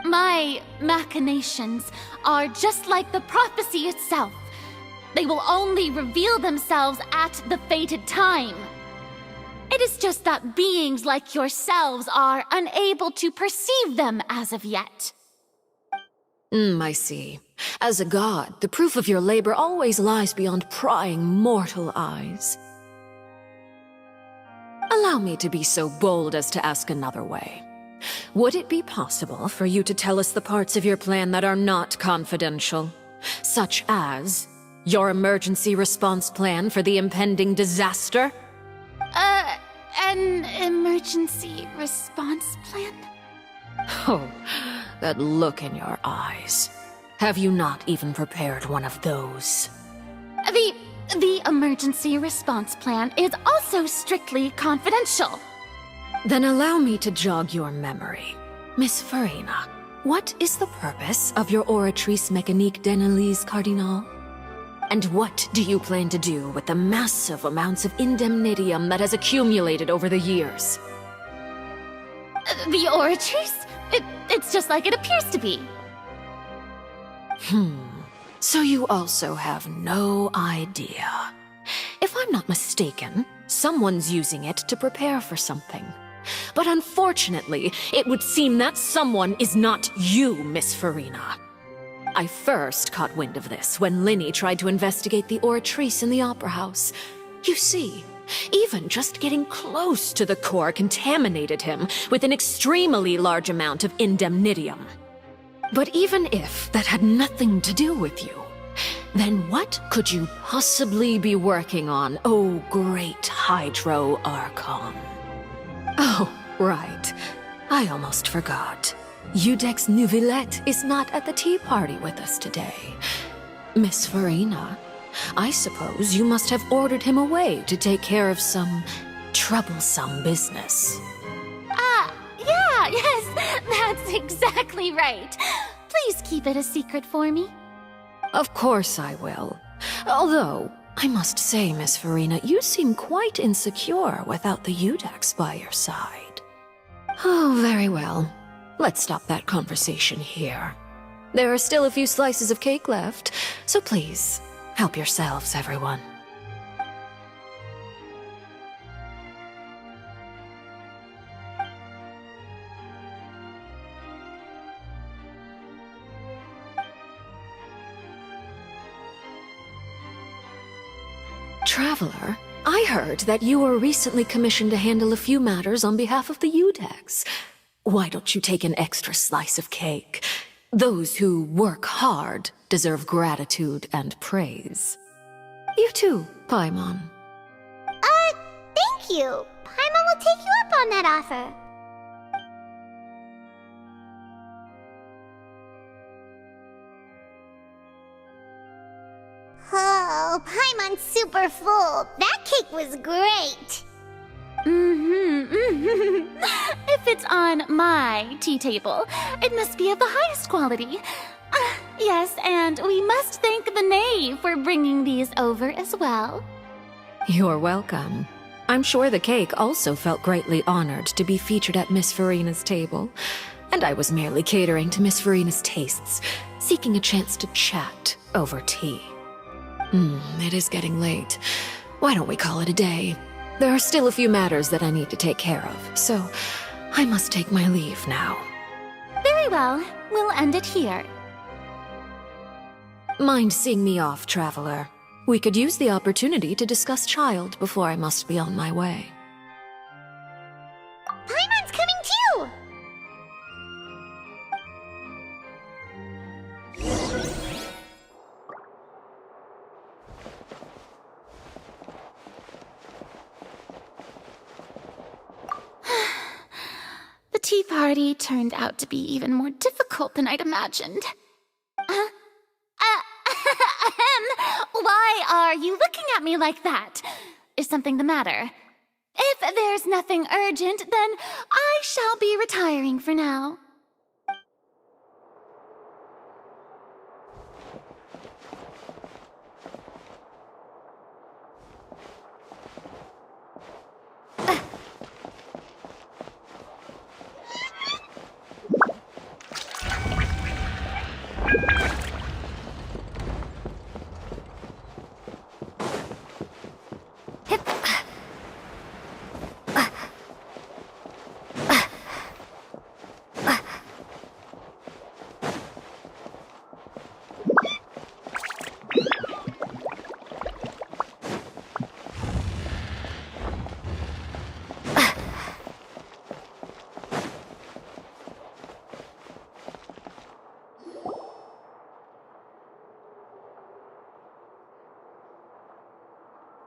My machinations are just like the prophecy itself. They will only reveal themselves at the fated time. It is just that beings like yourselves are unable to perceive them as of yet. I see. As a god, the proof of your labor always lies beyond prying mortal eyes. Allow me to be so bold as to ask another way. Would it be possible for you to tell us the parts of your plan that are not confidential? Such as your emergency response plan for the impending disaster? An emergency response plan? Oh, that look in your eyes. Have you not even prepared one of those? The emergency response plan is also strictly confidential. Then allow me to jog your memory. Miss Farina, what is the purpose of your Oratrice Mécanique d'Analyse Cardinal? And what do you plan to do with the massive amounts of indemnitium that has accumulated over the years? The Oratrice? It's just like it appears to be. So you also have no idea. If I'm not mistaken, someone's using it to prepare for something. But unfortunately, it would seem that someone is not you, Miss Farina. I first caught wind of this when Linny tried to investigate the Oratrice in the Opera House. You see, even just getting close to the core contaminated him with an extremely large amount of indemnitium. But even if that had nothing to do with you, then what could you possibly be working on, oh great Hydro Archon? Oh, right. I almost forgot. Udex Neuvillette is not at the tea party with us today. Miss Farina, I suppose you must have ordered him away to take care of some troublesome business. Yeah, yes, that's exactly right. Please keep it a secret for me. Of course I will. Although, I must say, Miss Farina, you seem quite insecure without the Udex by your side. Oh, very well. Let's stop that conversation here. There are still a few slices of cake left, so please, help yourselves, everyone. Traveler, I heard that you were recently commissioned to handle a few matters on behalf of the Udex. Why don't you take an extra slice of cake? Those who work hard deserve gratitude and praise. You too, Paimon. Thank you. Paimon will take you up on that offer. Oh, Paimon's super full. That cake was great. If it's on my tea table, it must be of the highest quality. Yes, and we must thank the knave for bringing these over as well. You're welcome. I'm sure the cake also felt greatly honored to be featured at Miss Farina's table, and I was merely catering to Miss Farina's tastes, seeking a chance to chat over tea. It is getting late. Why don't we call it a day? There are still a few matters that I need to take care of, so I must take my leave now. Very well. We'll end it here. Mind seeing me off, Traveler? We could use the opportunity to discuss Child before I must be on my way. Paimon's coming too! The tea party turned out to be even more difficult than I'd imagined. Why are you looking at me like that? Is something the matter? If there's nothing urgent, then I shall be retiring for now.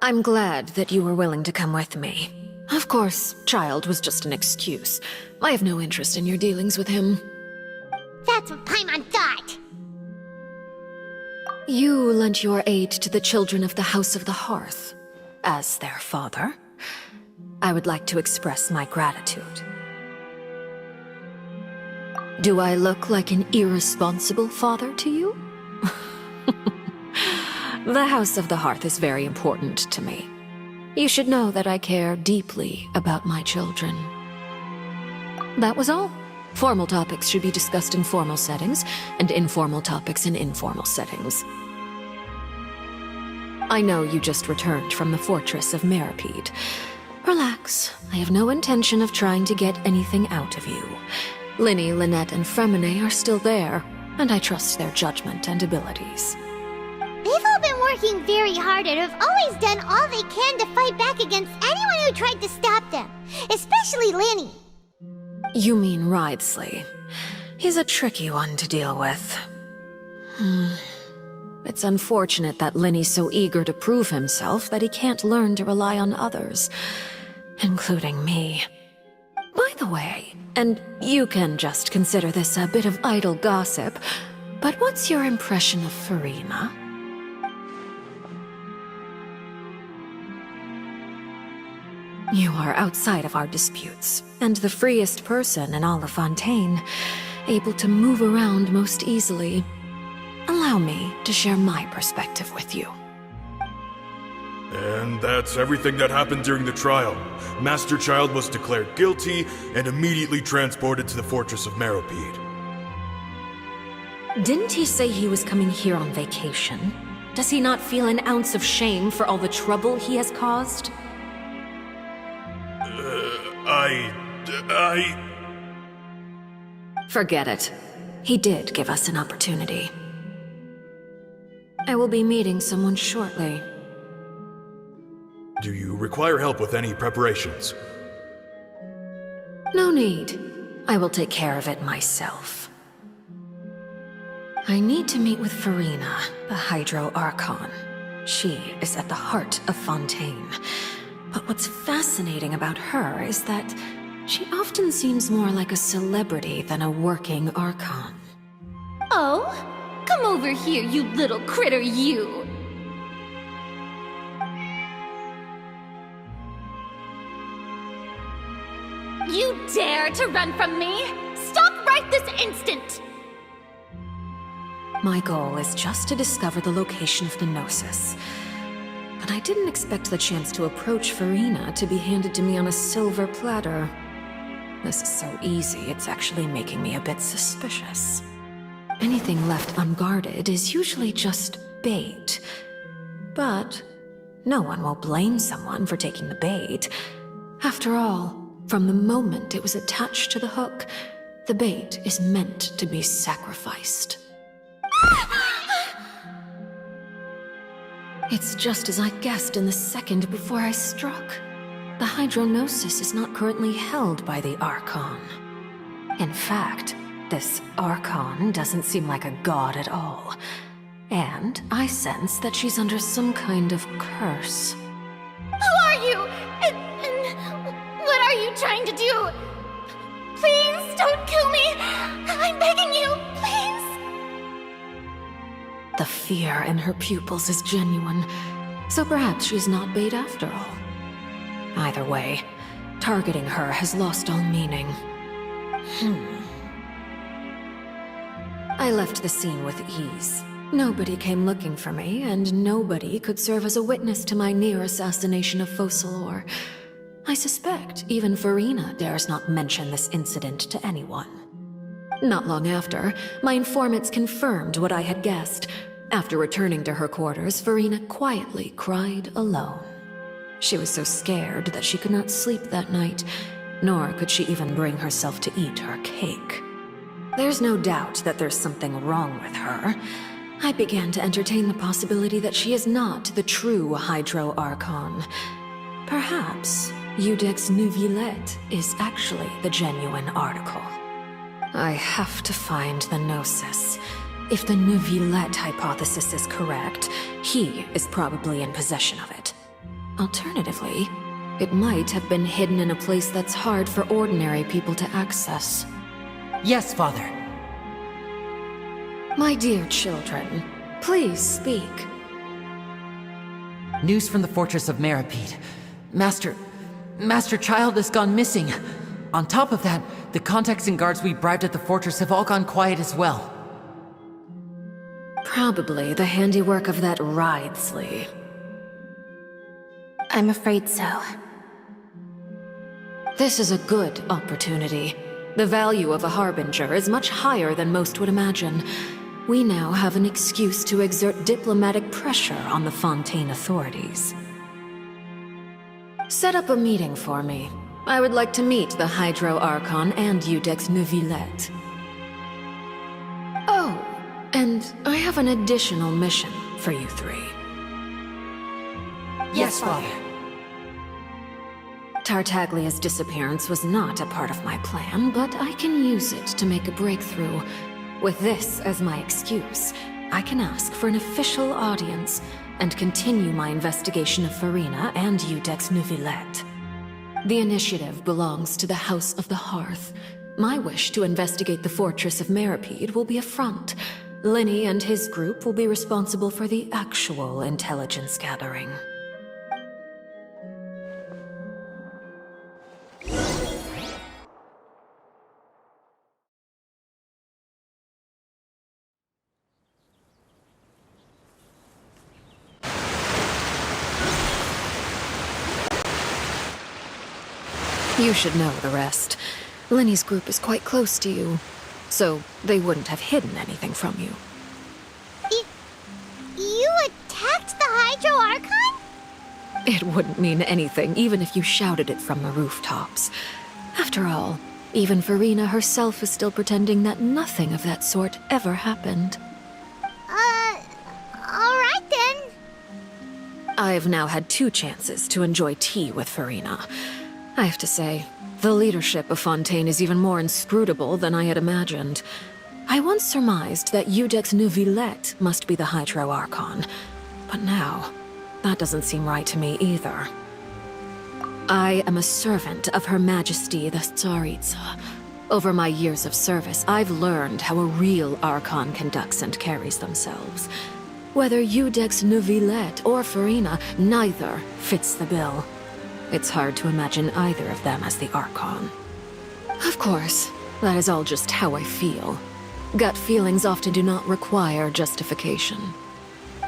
I'm glad that you were willing to come with me. Of course, Child was just an excuse. I have no interest in your dealings with him. That's what Paimon thought. You lent your aid to the children of the House of the Hearth. As their father, I would like to express my gratitude. Do I look like an irresponsible father to you? The House of the Hearth is very important to me. You should know that I care deeply about my children. That was all. Formal topics should be discussed in formal settings, and informal topics in informal settings. I know you just returned from the fortress of Meripede. Relax. I have no intention of trying to get anything out of you. Linny, Lynette, and Fremine are still there, and I trust their judgment and abilities. They've all been working very hard and have always done all they can to fight back against anyone who tried to stop them, especially Linny. You mean Wriothesley. He's a tricky one to deal with. It's unfortunate that Linny's so eager to prove himself that he can't learn to rely on others, including me. By the way, and you can just consider this a bit of idle gossip, but what's your impression of Farina? You are outside of our disputes, and the freest person in all of Fontaine, able to move around most easily. Allow me to share my perspective with you. And that's everything that happened during the trial. Master Child was declared guilty and immediately transported to the Fortress of Meropide. Didn't he say he was coming here on vacation? Does he not feel an ounce of shame for all the trouble he has caused? Forget it. He did give us an opportunity. I will be meeting someone shortly. Do you require help with any preparations? No need. I will take care of it myself. I need to meet with Farina, the Hydro Archon. She is at the heart of Fontaine. But what's fascinating about her is that she often seems more like a celebrity than a working Archon. Oh? Come over here, you little critter, you! You dare to run from me? Stop right this instant! My goal is just to discover the location of the Gnosis. But I didn't expect the chance to approach Farina to be handed to me on a silver platter. This is so easy, it's actually making me a bit suspicious. Anything left unguarded is usually just bait. But no one will blame someone for taking the bait. After all, from the moment it was attached to the hook, the bait is meant to be sacrificed. It's just as I guessed in the second before I struck. The Hydronosis is not currently held by the Archon. In fact, this Archon doesn't seem like a god at all. And I sense that she's under some kind of curse. Who are you? And what are you trying to do? Please don't kill me! I'm begging you, please! The fear in her pupils is genuine, so perhaps she's not bait after all. Either way, targeting her has lost all meaning. I left the scene with ease. Nobody came looking for me, and nobody could serve as a witness to my near assassination of Focalor. I suspect even Farina dares not mention this incident to anyone. Not long after, my informants confirmed what I had guessed. After returning to her quarters, Farina quietly cried alone. She was so scared that she could not sleep that night, nor could she even bring herself to eat her cake. There's no doubt that there's something wrong with her. I began to entertain the possibility that she is not the true Hydro Archon. Perhaps Iudex Neuvillette is actually the genuine article. I have to find the Gnosis. If the Neuvillette hypothesis is correct, he is probably in possession of it. Alternatively, it might have been hidden in a place that's hard for ordinary people to access. Yes, Father. My dear children, please speak. News from the Fortress of Meropide. Master Child has gone missing. On top of that, the contacts and guards we bribed at the fortress have all gone quiet as well. Probably the handiwork of that Ridesley. I'm afraid so. This is a good opportunity. The value of a Harbinger is much higher than most would imagine. We now have an excuse to exert diplomatic pressure on the Fontaine authorities. Set up a meeting for me. I would like to meet the Hydro Archon and Iudex Neuvillette. Oh, and I have an additional mission for you three. Yes, Father. Tartaglia's disappearance was not a part of my plan, but I can use it to make a breakthrough. With this as my excuse, I can ask for an official audience and continue my investigation of Farina and Iudex Neuvillette. The initiative belongs to the House of the Hearth. My wish to investigate the fortress of Meripede will be a front. Lenny and his group will be responsible for the actual intelligence gathering. You should know the rest. Lenny's group is quite close to you, so they wouldn't have hidden anything from you. You attacked the Hydro Archon? It wouldn't mean anything, even if you shouted it from the rooftops. After all, even Farina herself is still pretending that nothing of that sort ever happened. Alright then. I've now had 2 chances to enjoy tea with Farina. I have to say, the leadership of Fontaine is even more inscrutable than I had imagined. I once surmised that Iudex Neuvillette must be the Hydro Archon, but now, that doesn't seem right to me either. I am a servant of Her Majesty the Tsaritsa. Over my years of service, I've learned how a real Archon conducts and carries themselves. Whether Iudex Neuvillette or Farina, neither fits the bill. It's hard to imagine either of them as the Archon. Of course, that is all just how I feel. Gut feelings often do not require justification.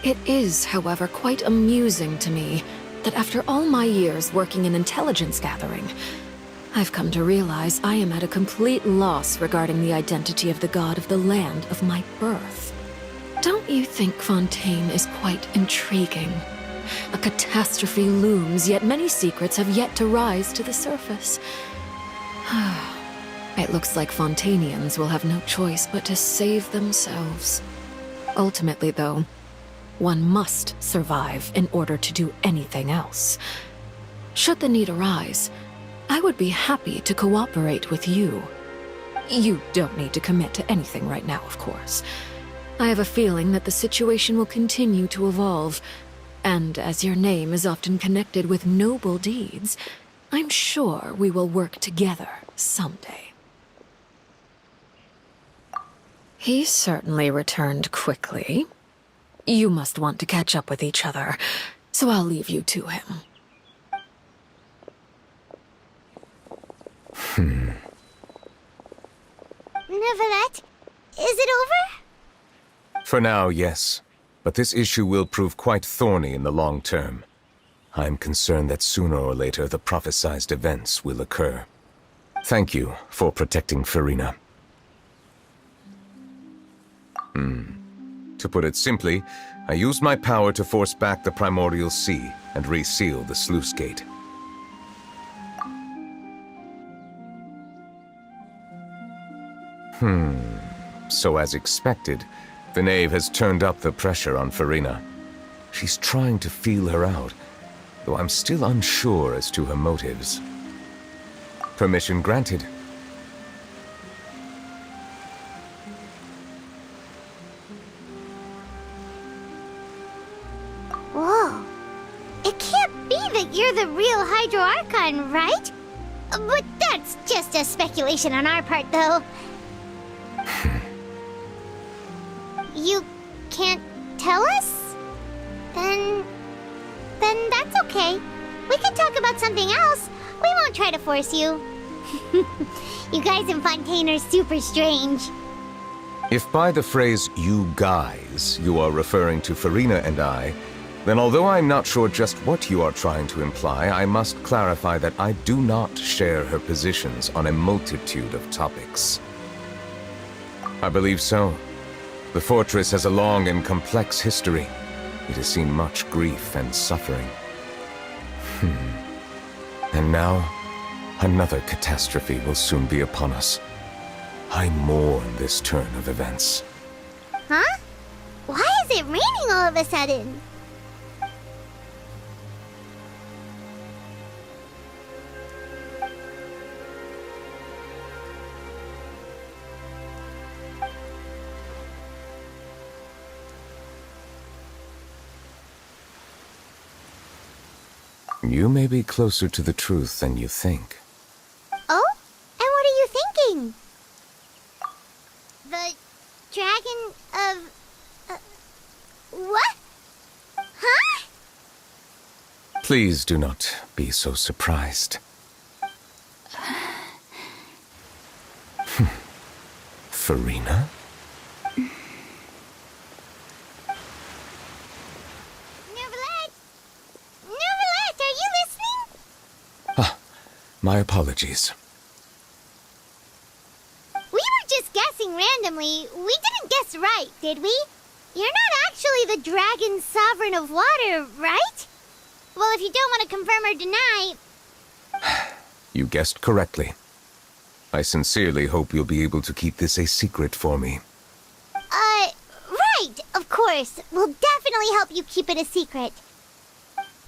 It is, however, quite amusing to me that after all my years working in intelligence gathering, I've come to realize I am at a complete loss regarding the identity of the god of the land of my birth. Don't you think Fontaine is quite intriguing? A catastrophe looms, yet many secrets have yet to rise to the surface. It looks like Fontainians will have no choice but to save themselves. Ultimately, though, one must survive in order to do anything else. Should the need arise, I would be happy to cooperate with you. You don't need to commit to anything right now, of course. I have a feeling that the situation will continue to evolve, and as your name is often connected with noble deeds, I'm sure we will work together someday. He certainly returned quickly. You must want to catch up with each other, so I'll leave you to him. Neuvillette, is it over? For now, yes. But this issue will prove quite thorny in the long term. I'm concerned that sooner or later the prophesized events will occur. Thank you for protecting Farina. To put it simply, I used my power to force back the Primordial Sea and reseal the sluice gate. So as expected, the knave has turned up the pressure on Farina. She's trying to feel her out, though I'm still unsure as to her motives. Permission granted. Whoa. It can't be that you're the real Hydro Archon, right? But that's just a speculation on our part, though. You can't tell us? Then that's okay. We can talk about something else. We won't try to force you. You guys in Fontaine are super strange. If by the phrase, you guys, you are referring to Farina and I, then although I'm not sure just what you are trying to imply, I must clarify that I do not share her positions on a multitude of topics. I believe so. The fortress has a long and complex history. It has seen much grief and suffering. And now, another catastrophe will soon be upon us. I mourn this turn of events. Huh? Why is it raining all of a sudden? You may be closer to the truth than you think. Oh? And what are you thinking? The dragon of... what? Huh? Please do not be so surprised. Farina? Neverlet, are you listening? My apologies. We were just guessing randomly. We didn't guess right, did we? You're not actually the dragon sovereign of water, right? Well, if you don't want to confirm or deny... You guessed correctly. I sincerely hope you'll be able to keep this a secret for me. Right, of course. We'll definitely help you keep it a secret.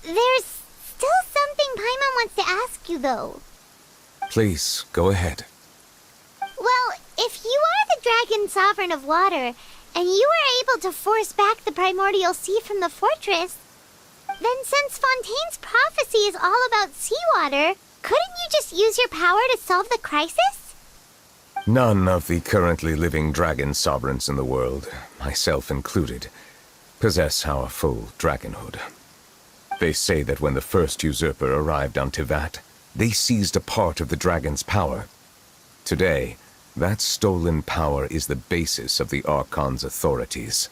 There's still something Paimon wants to ask you, though. Please, go ahead. Well, if you are the dragon sovereign of water, and you were able to force back the primordial sea from the fortress, then since Fontaine's prophecy is all about seawater, couldn't you just use your power to solve the crisis? None of the currently living dragon sovereigns in the world, myself included, possess our full dragonhood. They say that when the first usurper arrived on Tivat, they seized a part of the dragon's power. Today, that stolen power is the basis of the Archon's authorities.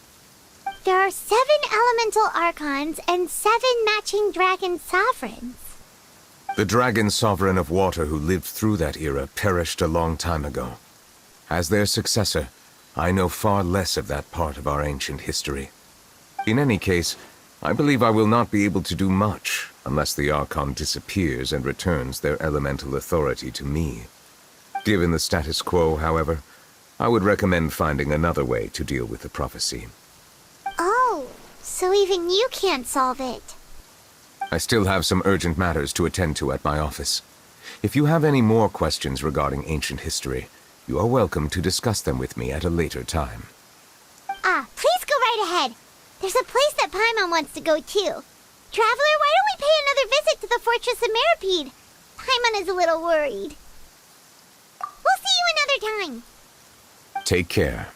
There are 7 elemental archons and 7 matching dragon sovereigns. The dragon sovereign of water who lived through that era perished a long time ago. As their successor, I know far less of that part of our ancient history. In any case, I believe I will not be able to do much unless the Archon disappears and returns their elemental authority to me. Given the status quo, however, I would recommend finding another way to deal with the prophecy. Oh, so even you can't solve it. I still have some urgent matters to attend to at my office. If you have any more questions regarding ancient history, you are welcome to discuss them with me at a later time. Please go right ahead. There's a place that Paimon wants to go too. Traveler, why don't we pay another visit to the Fortress of Meripede? Paimon is a little worried. We'll see you another time. Take care.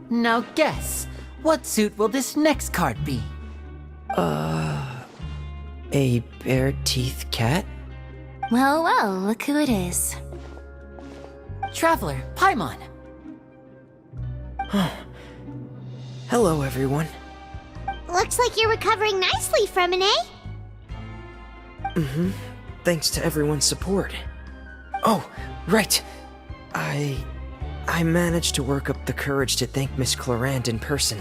Now guess, what suit will this next card be? A bare-teeth cat? Well, well, look who it is. Traveler, Paimon. Hello, everyone. Looks like you're recovering nicely from it, eh? Mm-hmm. Thanks to everyone's support. Oh, right. I managed to work up the courage to thank Miss Clorand in person.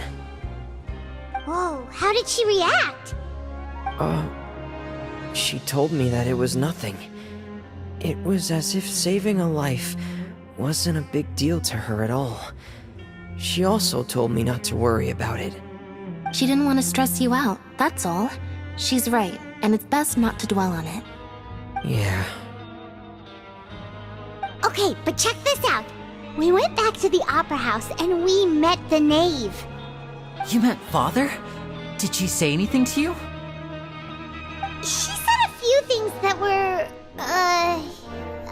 Whoa, how did she react? She told me that it was nothing. It was as if saving a life wasn't a big deal to her at all. She also told me not to worry about it. She didn't want to stress you out, that's all. She's right, and it's best not to dwell on it. Yeah. Okay, but check this out. We went back to the Opera House and we met the knave. You met Father? Did she say anything to you? She said a few things that were,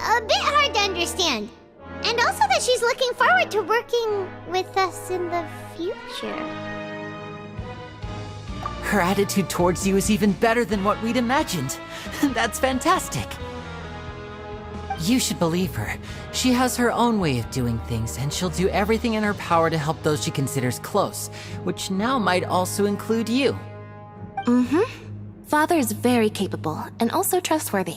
a bit hard to understand. And also that she's looking forward to working with us in the future. Her attitude towards you is even better than what we'd imagined. That's fantastic. You should believe her. She has her own way of doing things, and she'll do everything in her power to help those she considers close, which now might also include you. Mm-hmm. Father is very capable, and also trustworthy.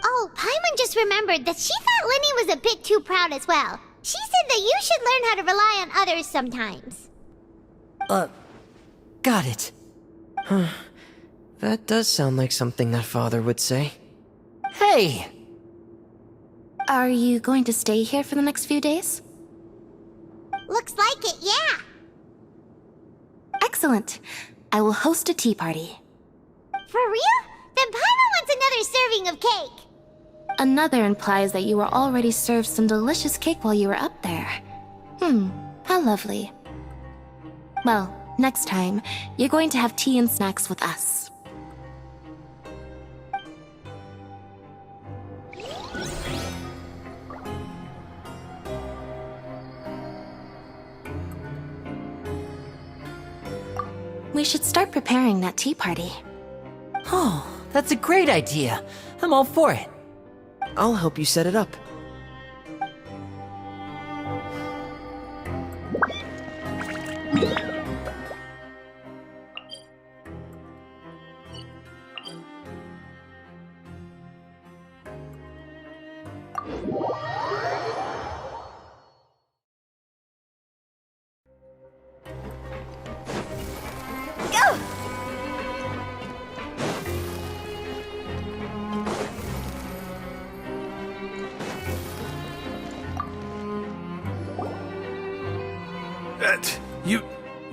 Oh, Paimon just remembered that she thought Lenny was a bit too proud as well. She said that you should learn how to rely on others sometimes. Got it. Huh. That does sound like something that Father would say. Hey! Are you going to stay here for the next few days? Looks like it, yeah. Excellent. I will host a tea party. For real? Then Paimon wants another serving of cake. Another implies that you were already served some delicious cake while you were up there. How lovely. Well, next time, you're going to have tea and snacks with us. We should start preparing that tea party. Oh, that's a great idea. I'm all for it. I'll help you set it up.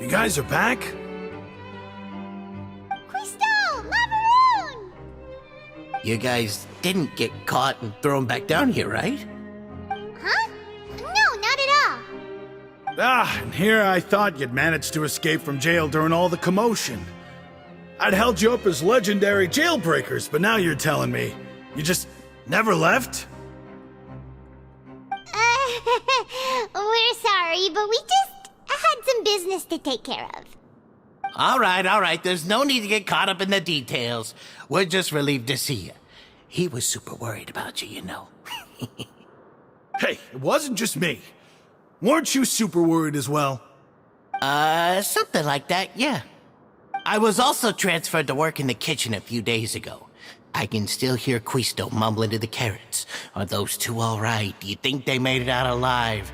You guys are back? Crystal! Macaroon! You guys didn't get caught and thrown back down here, right? Huh? No, not at all. And here I thought you'd managed to escape from jail during all the commotion. I'd held you up as legendary jailbreakers, but now you're telling me you just never left? We're sorry, but we just had some business to take care of. All right. There's no need to get caught up in the details. We're just relieved to see you. He was super worried about you, you know. Hey, it wasn't just me. Weren't you super worried as well? Something like that, yeah. I was also transferred to work in the kitchen a few days ago. I can still hear Quisto mumbling to the carrots. Are those two all right? Do you think they made it out alive?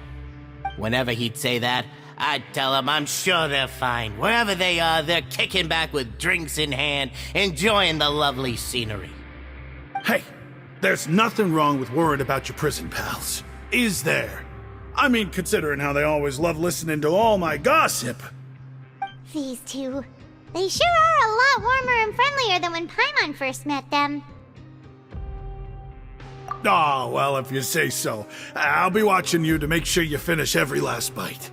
Whenever he'd say that, I'd tell him I'm sure they're fine. Wherever they are, they're kicking back with drinks in hand, enjoying the lovely scenery. Hey, there's nothing wrong with worrying about your prison pals. Is there? I mean, considering how they always love listening to all my gossip. These two. They sure are a lot warmer and friendlier than when Paimon first met them. Oh, well, if you say so. I'll be watching you to make sure you finish every last bite.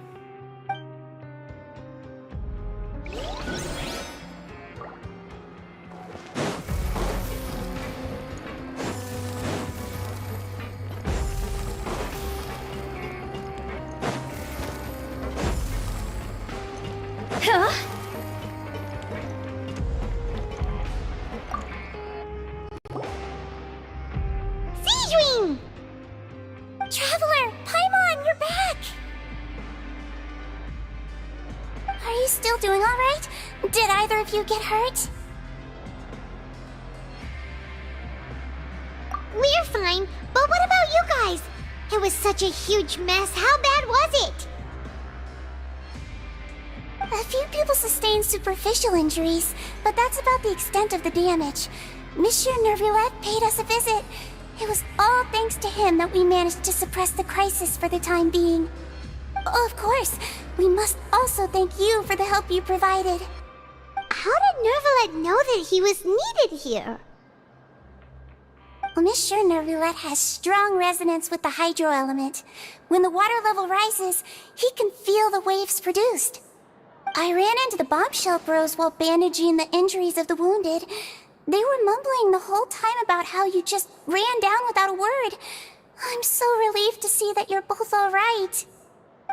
Traveler! Paimon, you're back! Are you still doing alright? Did either of you get hurt? We're fine, but what about you guys? It was such a huge mess. How bad was it? A few people sustained superficial injuries, but that's about the extent of the damage. Monsieur Nervulette paid us a visit. It was all thanks to him that we managed to suppress the crisis for the time being. Of course, we must also thank you for the help you provided. How did Nervulette know that he was needed here? Well, Monsieur Nervulette has strong resonance with the hydro element. When the water level rises, he can feel the waves produced. I ran into the bombshell bros while bandaging the injuries of the wounded. They were mumbling the whole time about how you just ran down without a word. I'm so relieved to see that you're both alright.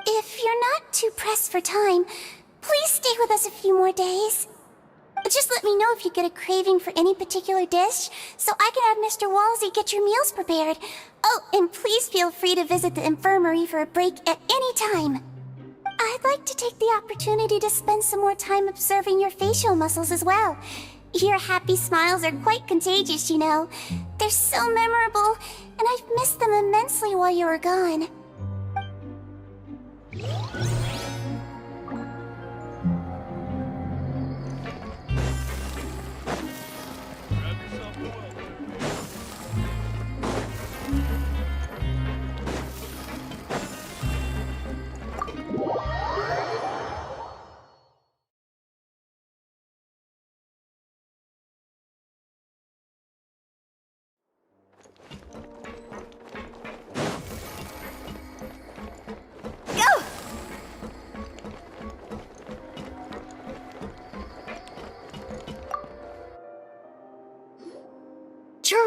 If you're not too pressed for time, please stay with us a few more days. Just let me know if you get a craving for any particular dish, so I can have Mr. Walsey get your meals prepared. Oh, and please feel free to visit the infirmary for a break at any time. I'd like to take the opportunity to spend some more time observing your facial muscles as well. Your happy smiles are quite contagious, you know. They're so memorable, and I've missed them immensely while you were gone.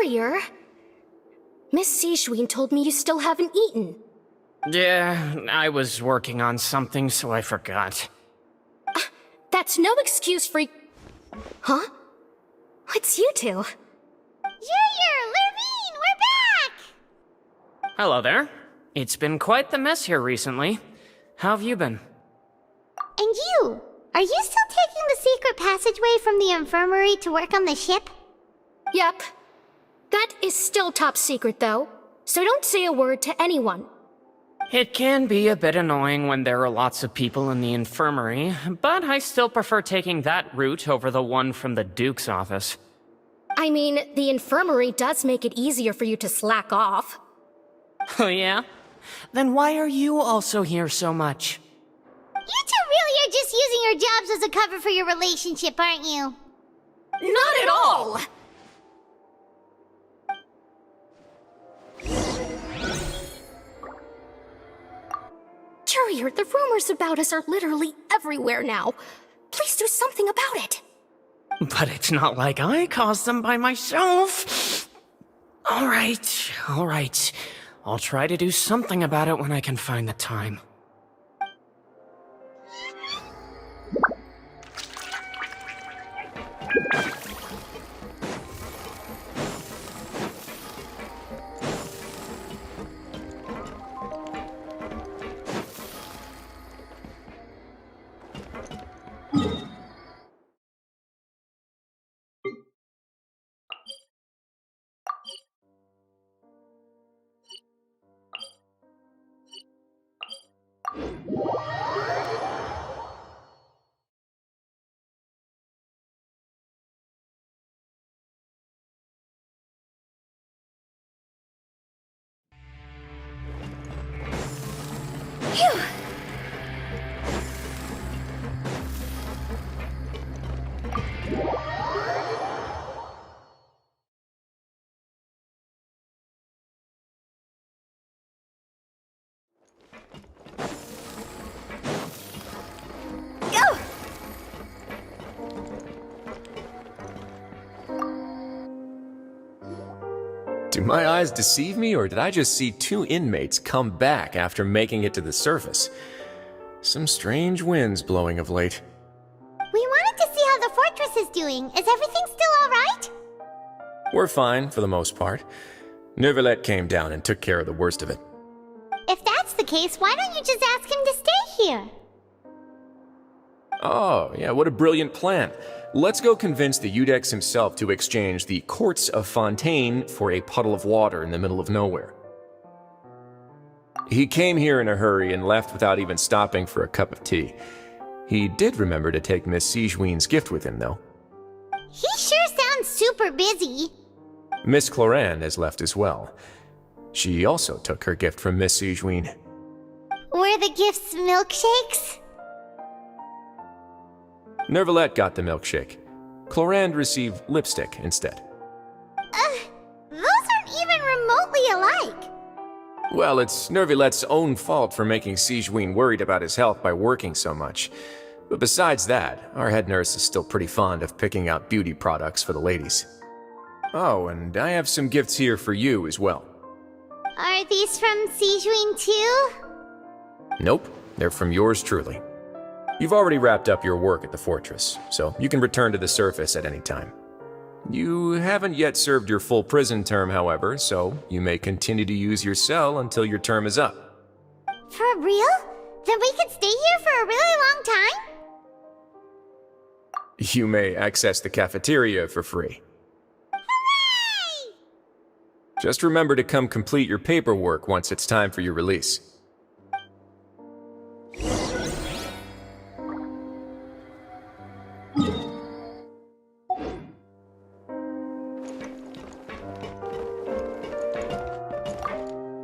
Courier, Miss Sijween told me you still haven't eaten. Yeah, I was working on something, so I forgot. That's no excuse for... Huh? It's you two. Junior, Lurvine, we're back! Hello there. It's been quite the mess here recently. How have you been? And you? Are you still taking the secret passageway from the infirmary to work on the ship? Yep. That is still top secret, though, so don't say a word to anyone. It can be a bit annoying when there are lots of people in the infirmary, but I still prefer taking that route over the one from the Duke's office. I mean, the infirmary does make it easier for you to slack off. Oh yeah? Then why are you also here so much? You two really are just using your jobs as a cover for your relationship, aren't you? Not at all! Courier, the rumors about us are literally everywhere now. Please do something about it. But it's not like I caused them by myself. All right. I'll try to do something about it when I can find the time. Do my eyes deceive me, or did I just see two inmates come back after making it to the surface? Some strange winds blowing of late. We wanted to see how the fortress is doing. Is everything still alright? We're fine, for the most part. Neuvillette came down and took care of the worst of it. If that's the case, why don't you just ask him to stay here? Oh, yeah, what a brilliant plan. Let's go convince the Eudex himself to exchange the Courts of Fontaine for a puddle of water in the middle of nowhere. He came here in a hurry and left without even stopping for a cup of tea. He did remember to take Miss Sijween's gift with him, though. He sure sounds super busy. Miss Cloran has left as well. She also took her gift from Miss Sijween. Were the gifts milkshakes? Neuvillette got the milkshake. Cloran received lipstick instead. Those aren't even remotely alike. Well, it's Neuvillette's own fault for making Sijween worried about his health by working so much. But besides that, our head nurse is still pretty fond of picking out beauty products for the ladies. Oh, and I have some gifts here for you as well. Are these from Sijuin too? Nope, they're from yours truly. You've already wrapped up your work at the fortress, so you can return to the surface at any time. You haven't yet served your full prison term, however, so you may continue to use your cell until your term is up. For real? Then we could stay here for a really long time? You may access the cafeteria for free. Hooray! Just remember to come complete your paperwork once it's time for your release.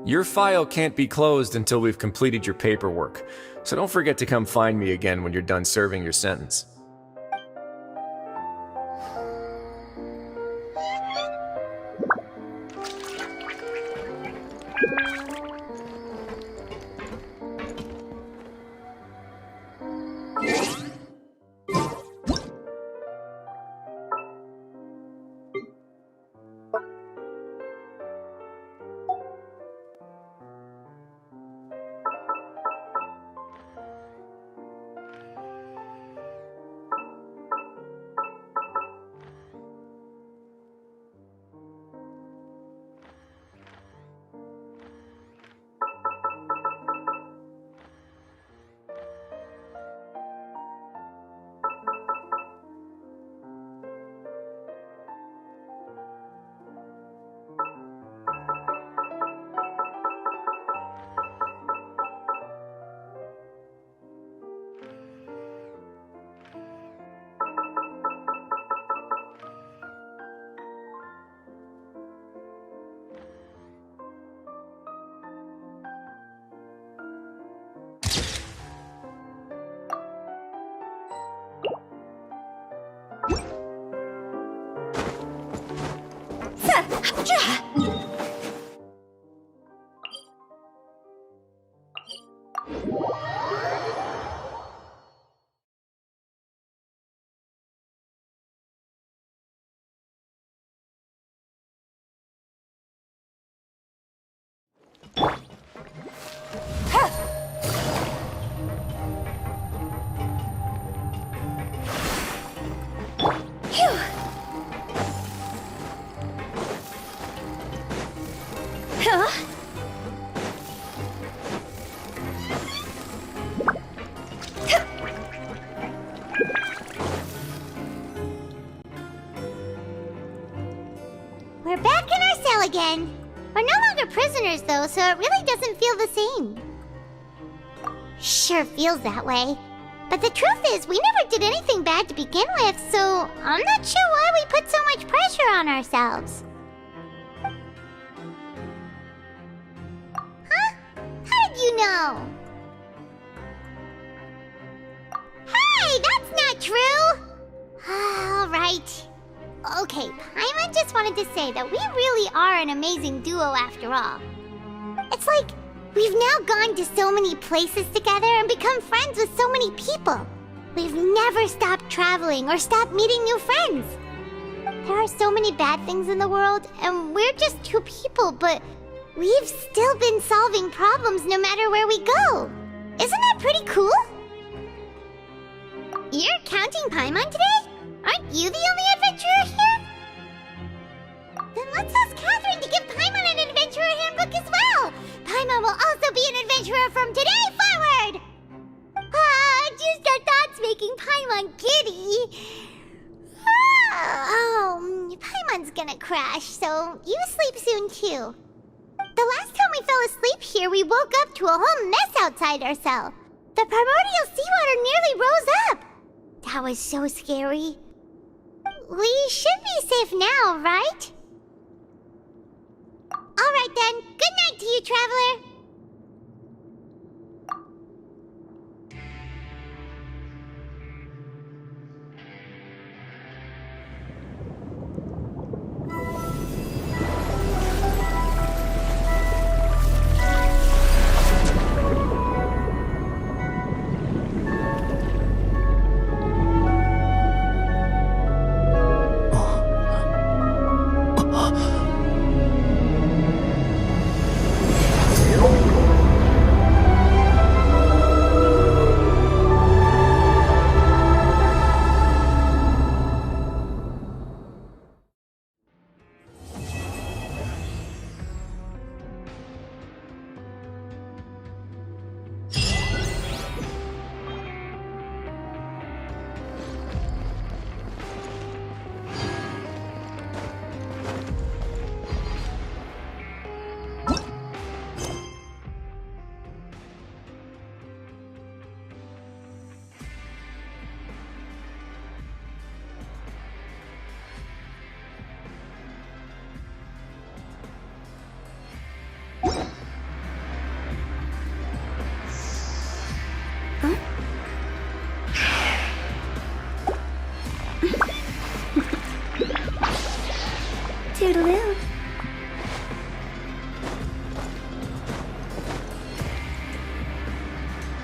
Your file can't be closed until we've completed your paperwork, so don't forget to come find me again when you're done serving your sentence. We're back in our cell again. We're no longer prisoners though, so it really doesn't feel the same. Sure feels that way. But the truth is, we never did anything bad to begin with, so I'm not sure why we put so much pressure on ourselves. Huh? How did you know? Hey, that's not true! Alright. Okay, Paimon just wanted to say that we really are an amazing duo after all. It's like we've now gone to so many places together and become friends with so many people. We've never stopped traveling or stopped meeting new friends. There are so many bad things in the world, and we're just two people, but we've still been solving problems no matter where we go. Isn't that pretty cool? You're counting Paimon today? Aren't you the only adventurer here? Then let's ask Catherine to give Paimon an adventurer handbook as well. Paimon will also be an adventurer from today forward. Just our thoughts making Paimon giddy. Paimon's gonna crash, so you sleep soon too. The last time we fell asleep here, we woke up to a whole mess outside our cell. The primordial seawater nearly rose up. That was so scary. We should be safe now, right? Alright then, good night to you, traveler. Toodaloo.